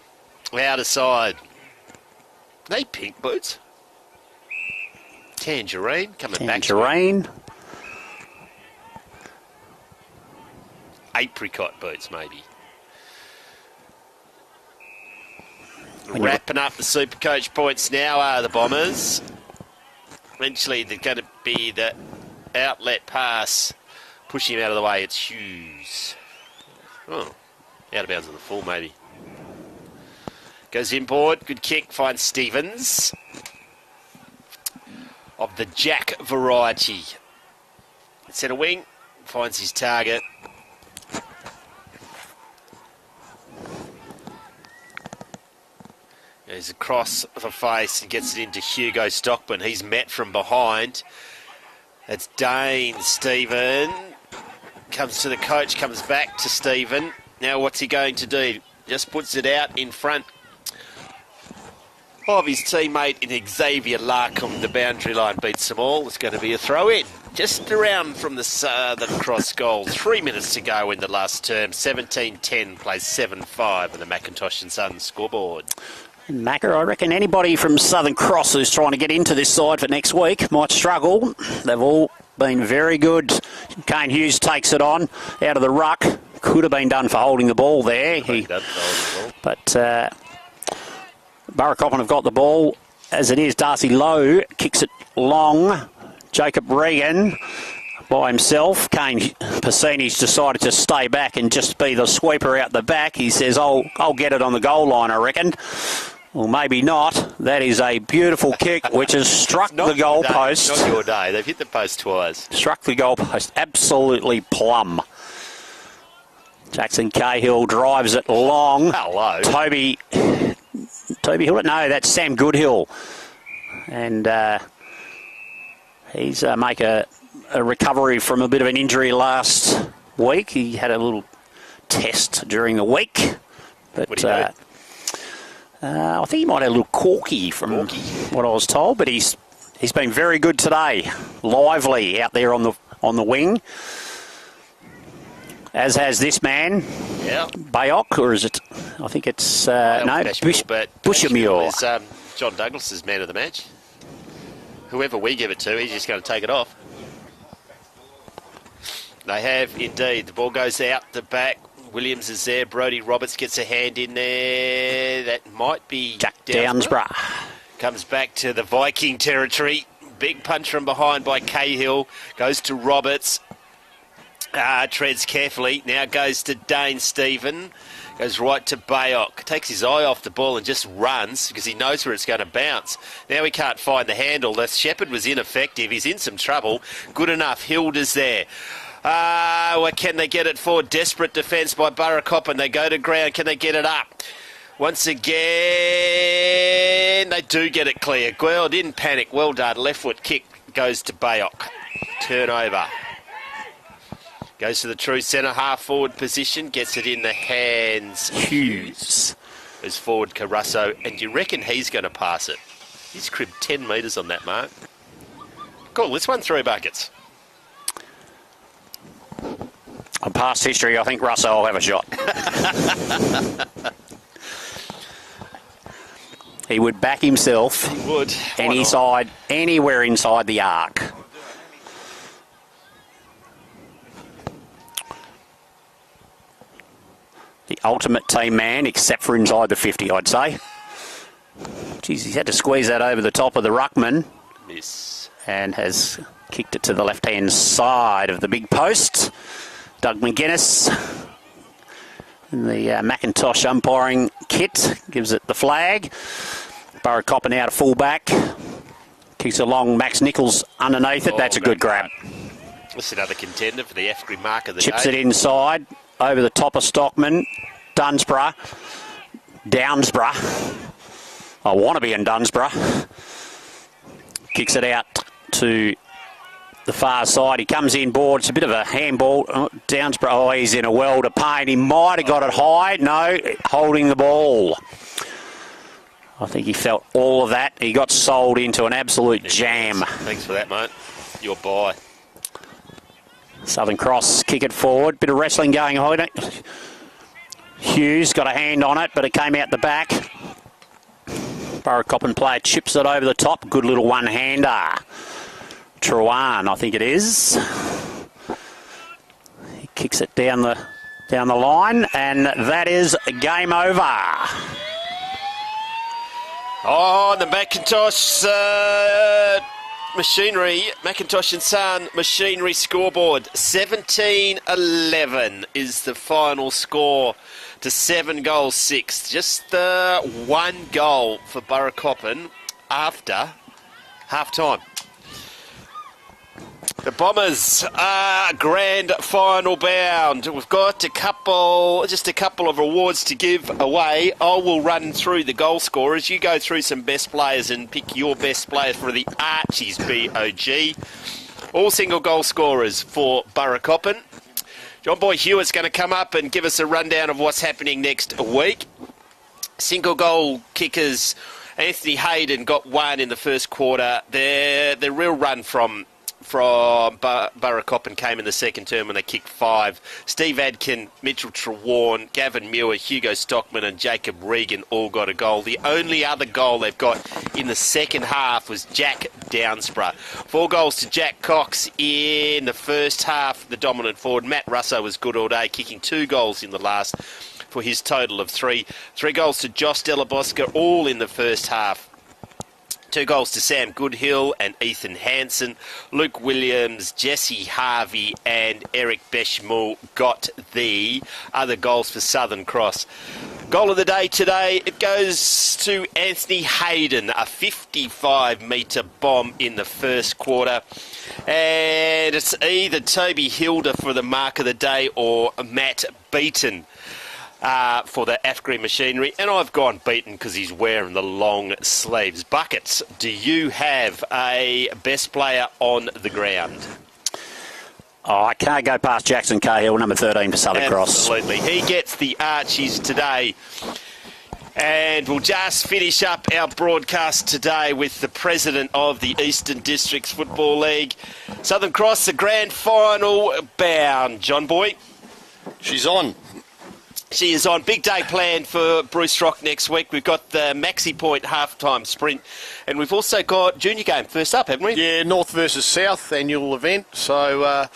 Outer side. Are they pink boots? Tangerine coming back. Tangerine. Apricot boots, maybe. Wrapping up the Supercoach points now are the Bombers. Eventually they're going to be the outlet pass. Push him out of the way. It's Hughes. Oh, out of bounds on the full, maybe. Goes inboard. Good kick. Finds Stevens. Of the Jack variety. Centre wing. Finds his target. Goes across the face and gets it into Hugo Stockman. He's met from behind. That's Dane Stephen. Comes to the coach, comes back to Stephen. Now what's he going to do? Just puts it out in front of his teammate in Xavier Larkham. The boundary line beats them all. It's going to be a throw in. Just around from the Southern Cross goal. 3 minutes to go in the last term. 17-10 plays 7-5 on the McIntosh and Sons scoreboard. Macca, I reckon anybody from Southern Cross who's trying to get into this side for next week might struggle. They've all been very good. Kane Hughes takes it on out of the ruck. Could have been done for holding the ball there. But Burracoppin have got the ball. As it is, Darcy Lowe kicks it long. Jacob Regan by himself. Kane Passini's decided to stay back and just be the sweeper out the back. He says, I'll get it on the goal line, I reckon. Well, maybe not. That is a beautiful kick which has struck the goal post. Not your day. They've hit the post twice. Struck the goal post absolutely plumb. Jackson Cahill drives it long. Hello. Toby Hill. No, that's Sam Goodhill. And he's make a recovery from a bit of an injury last week. He had a little test during the week. But what do you know? I think he might have a little corky from what I was told, but he's been very good today. Lively out there on the wing. As has this man, Bayok, or is it? I think it's Bushamure. Is John Douglas's man of the match. Whoever we give it to, he's just going to take it off. They have indeed. The ball goes out the back. Williams is there. Brodie Roberts gets a hand in there. That might be Jack Downsborough. Comes back to the Viking territory. Big punch from behind by Cahill. Goes to Roberts. Treads carefully. Now goes to Dane Stephen. Goes right to Bayok. Takes his eye off the ball and just runs because he knows where it's going to bounce. Now he can't find the handle. The Shepherd was ineffective. He's in some trouble. Good enough. Hilda's there. What can they get it for? Desperate defence by Burracoppin. They go to ground. Can they get it up? Once again, And they do get it clear. Well, didn't panic. Well done. Left foot kick goes to Bayok. Turnover. Goes to the true centre half forward position. Gets it in the hands. Hughes. As forward Caruso. And you reckon he's going to pass it? He's cribbed 10 metres on that mark. Cool, let's run through buckets. On past history, I think Russell will have a shot. He would back himself. He would. Anywhere inside the arc. The ultimate team man, except for inside the 50, I'd say. Geez, he's had to squeeze that over the top of the ruckman. Miss. And has kicked it to the left-hand side of the big post. Doug McGuinness in the McIntosh umpiring kit gives it the flag. Burracoppin out of full-back. Kicks along Max Nichols underneath it. That's a good grab. That's another contender for the F-grade mark of the Chips day. it inside, over the top of Stockman. Downsborough. I want to be in Dunsborough. Kicks it out to the far side. He comes in board. It's a bit of a handball. Downsborough, oh, he's in a world of pain. He might have got it high. No, holding the ball. I think he felt all of that. He got sold into an absolute jam. Thanks for that, mate. You're by. Southern Cross kick it forward. Bit of wrestling going on. Hughes got a hand on it, but it came out the back. Burracoppin player chips it over the top. Good little one-hander. Truan, I think it is. He kicks it down the line, and that is game over. Oh, the McIntosh Machinery, McIntosh and Son Machinery scoreboard. 17-11 is the final score to 7-6. Just one goal for Burracoppin after half-time. The Bombers are grand final bound. We've got just a couple of awards to give away. I will run through the goal scorers. You go through some best players and pick your best players for the Archies BOG. All single goal scorers for Burracoppin. John Boy Hewitt's going to come up and give us a rundown of what's happening next week. Single goal kickers, Anthony Hayden got one in the first quarter. The real run from Burracoppin came in the second term when they kicked 5. Steve Adkin, Mitchell Trewarn, Gavin Muir, Hugo Stockman and Jacob Regan all got a goal. The only other goal they've got in the second half was Jack Downsborough. 4 goals to Jack Cox in the first half, the dominant forward. Matt Russo was good all day, kicking 2 goals in the last for his total of 3. 3 goals to Josh Delabosca, all in the first half. 2 goals to Sam Goodhill and Ethan Hansen. Luke Williams, Jesse Harvey and Eric Beshmul got the other goals for Southern Cross. Goal of the day today, it goes to Anthony Hayden, a 55-metre bomb in the first quarter. And it's either Toby Hilda for the mark of the day or Matt Beaton for the Afgri Machinery, and I've gone Beaton because he's wearing the long sleeves. Buckets, do you have a best player on the ground? Oh, I can't go past Jackson Cahill, number 13 for Southern Cross. Absolutely. He gets the Archies today. And we'll just finish up our broadcast today with the president of the Eastern Districts Football League. Southern Cross, the grand final bound. John Boy? She's on. She is on. Big day planned for Bruce Rock next week. We've got the Maxi Point halftime sprint, and we've also got junior game first up, haven't we? Yeah, North versus South annual event. So,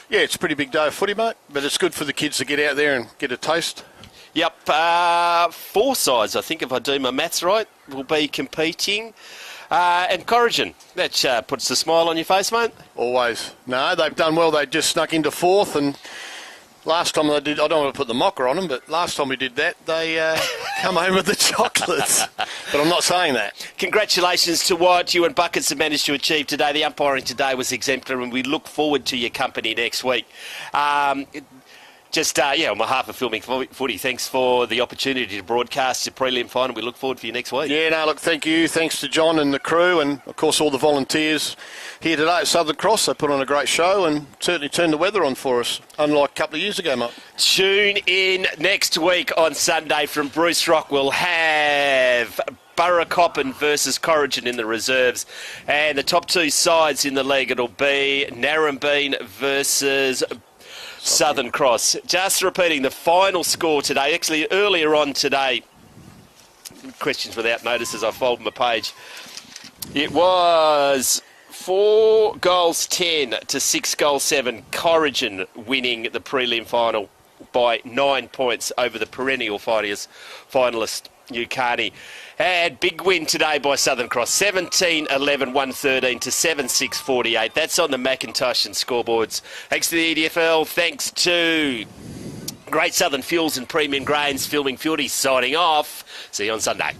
yeah, it's a pretty big day of footy, mate. But it's good for the kids to get out there and get a taste. Yep. 4 sides, I think, if I do my maths right, will be competing. And Corrigan, that puts a smile on your face, mate. Always. No, they've done well. They just snuck into 4th and... Last time they did, I don't want to put the mocker on them, but last time we did that, they come home with the chocolates. But I'm not saying that. Congratulations to what you and Buckets have managed to achieve today. The umpiring today was exemplary, and we look forward to your company next week. Just, on behalf of Filming Footy, thanks for the opportunity to broadcast your prelim final. We look forward for you next week. Yeah, no, look, thank you. Thanks to John and the crew and, of course, all the volunteers here today at Southern Cross. They put on a great show and certainly turned the weather on for us, unlike a couple of years ago, mate. Tune in next week on Sunday from Bruce Rock. We'll have Burracoppin versus Corrigan in the reserves. And the top two sides in the league, it'll be Narrabeen versus Southern Cross. Just repeating the final score today, actually earlier on today, questions without notice as I fold my page. It was 4 goals 10 to 6 goals 7. Corrigan winning the prelim final by 9 points over the perennial finalist Newcarney. And big win today by Southern Cross, 17-11-113 to 7-6-48. That's on the McIntosh and scoreboards. Thanks to the EDFL. Thanks to Great Southern Fuels and Premium Grains. Filming Footy signing off. See you on Sunday.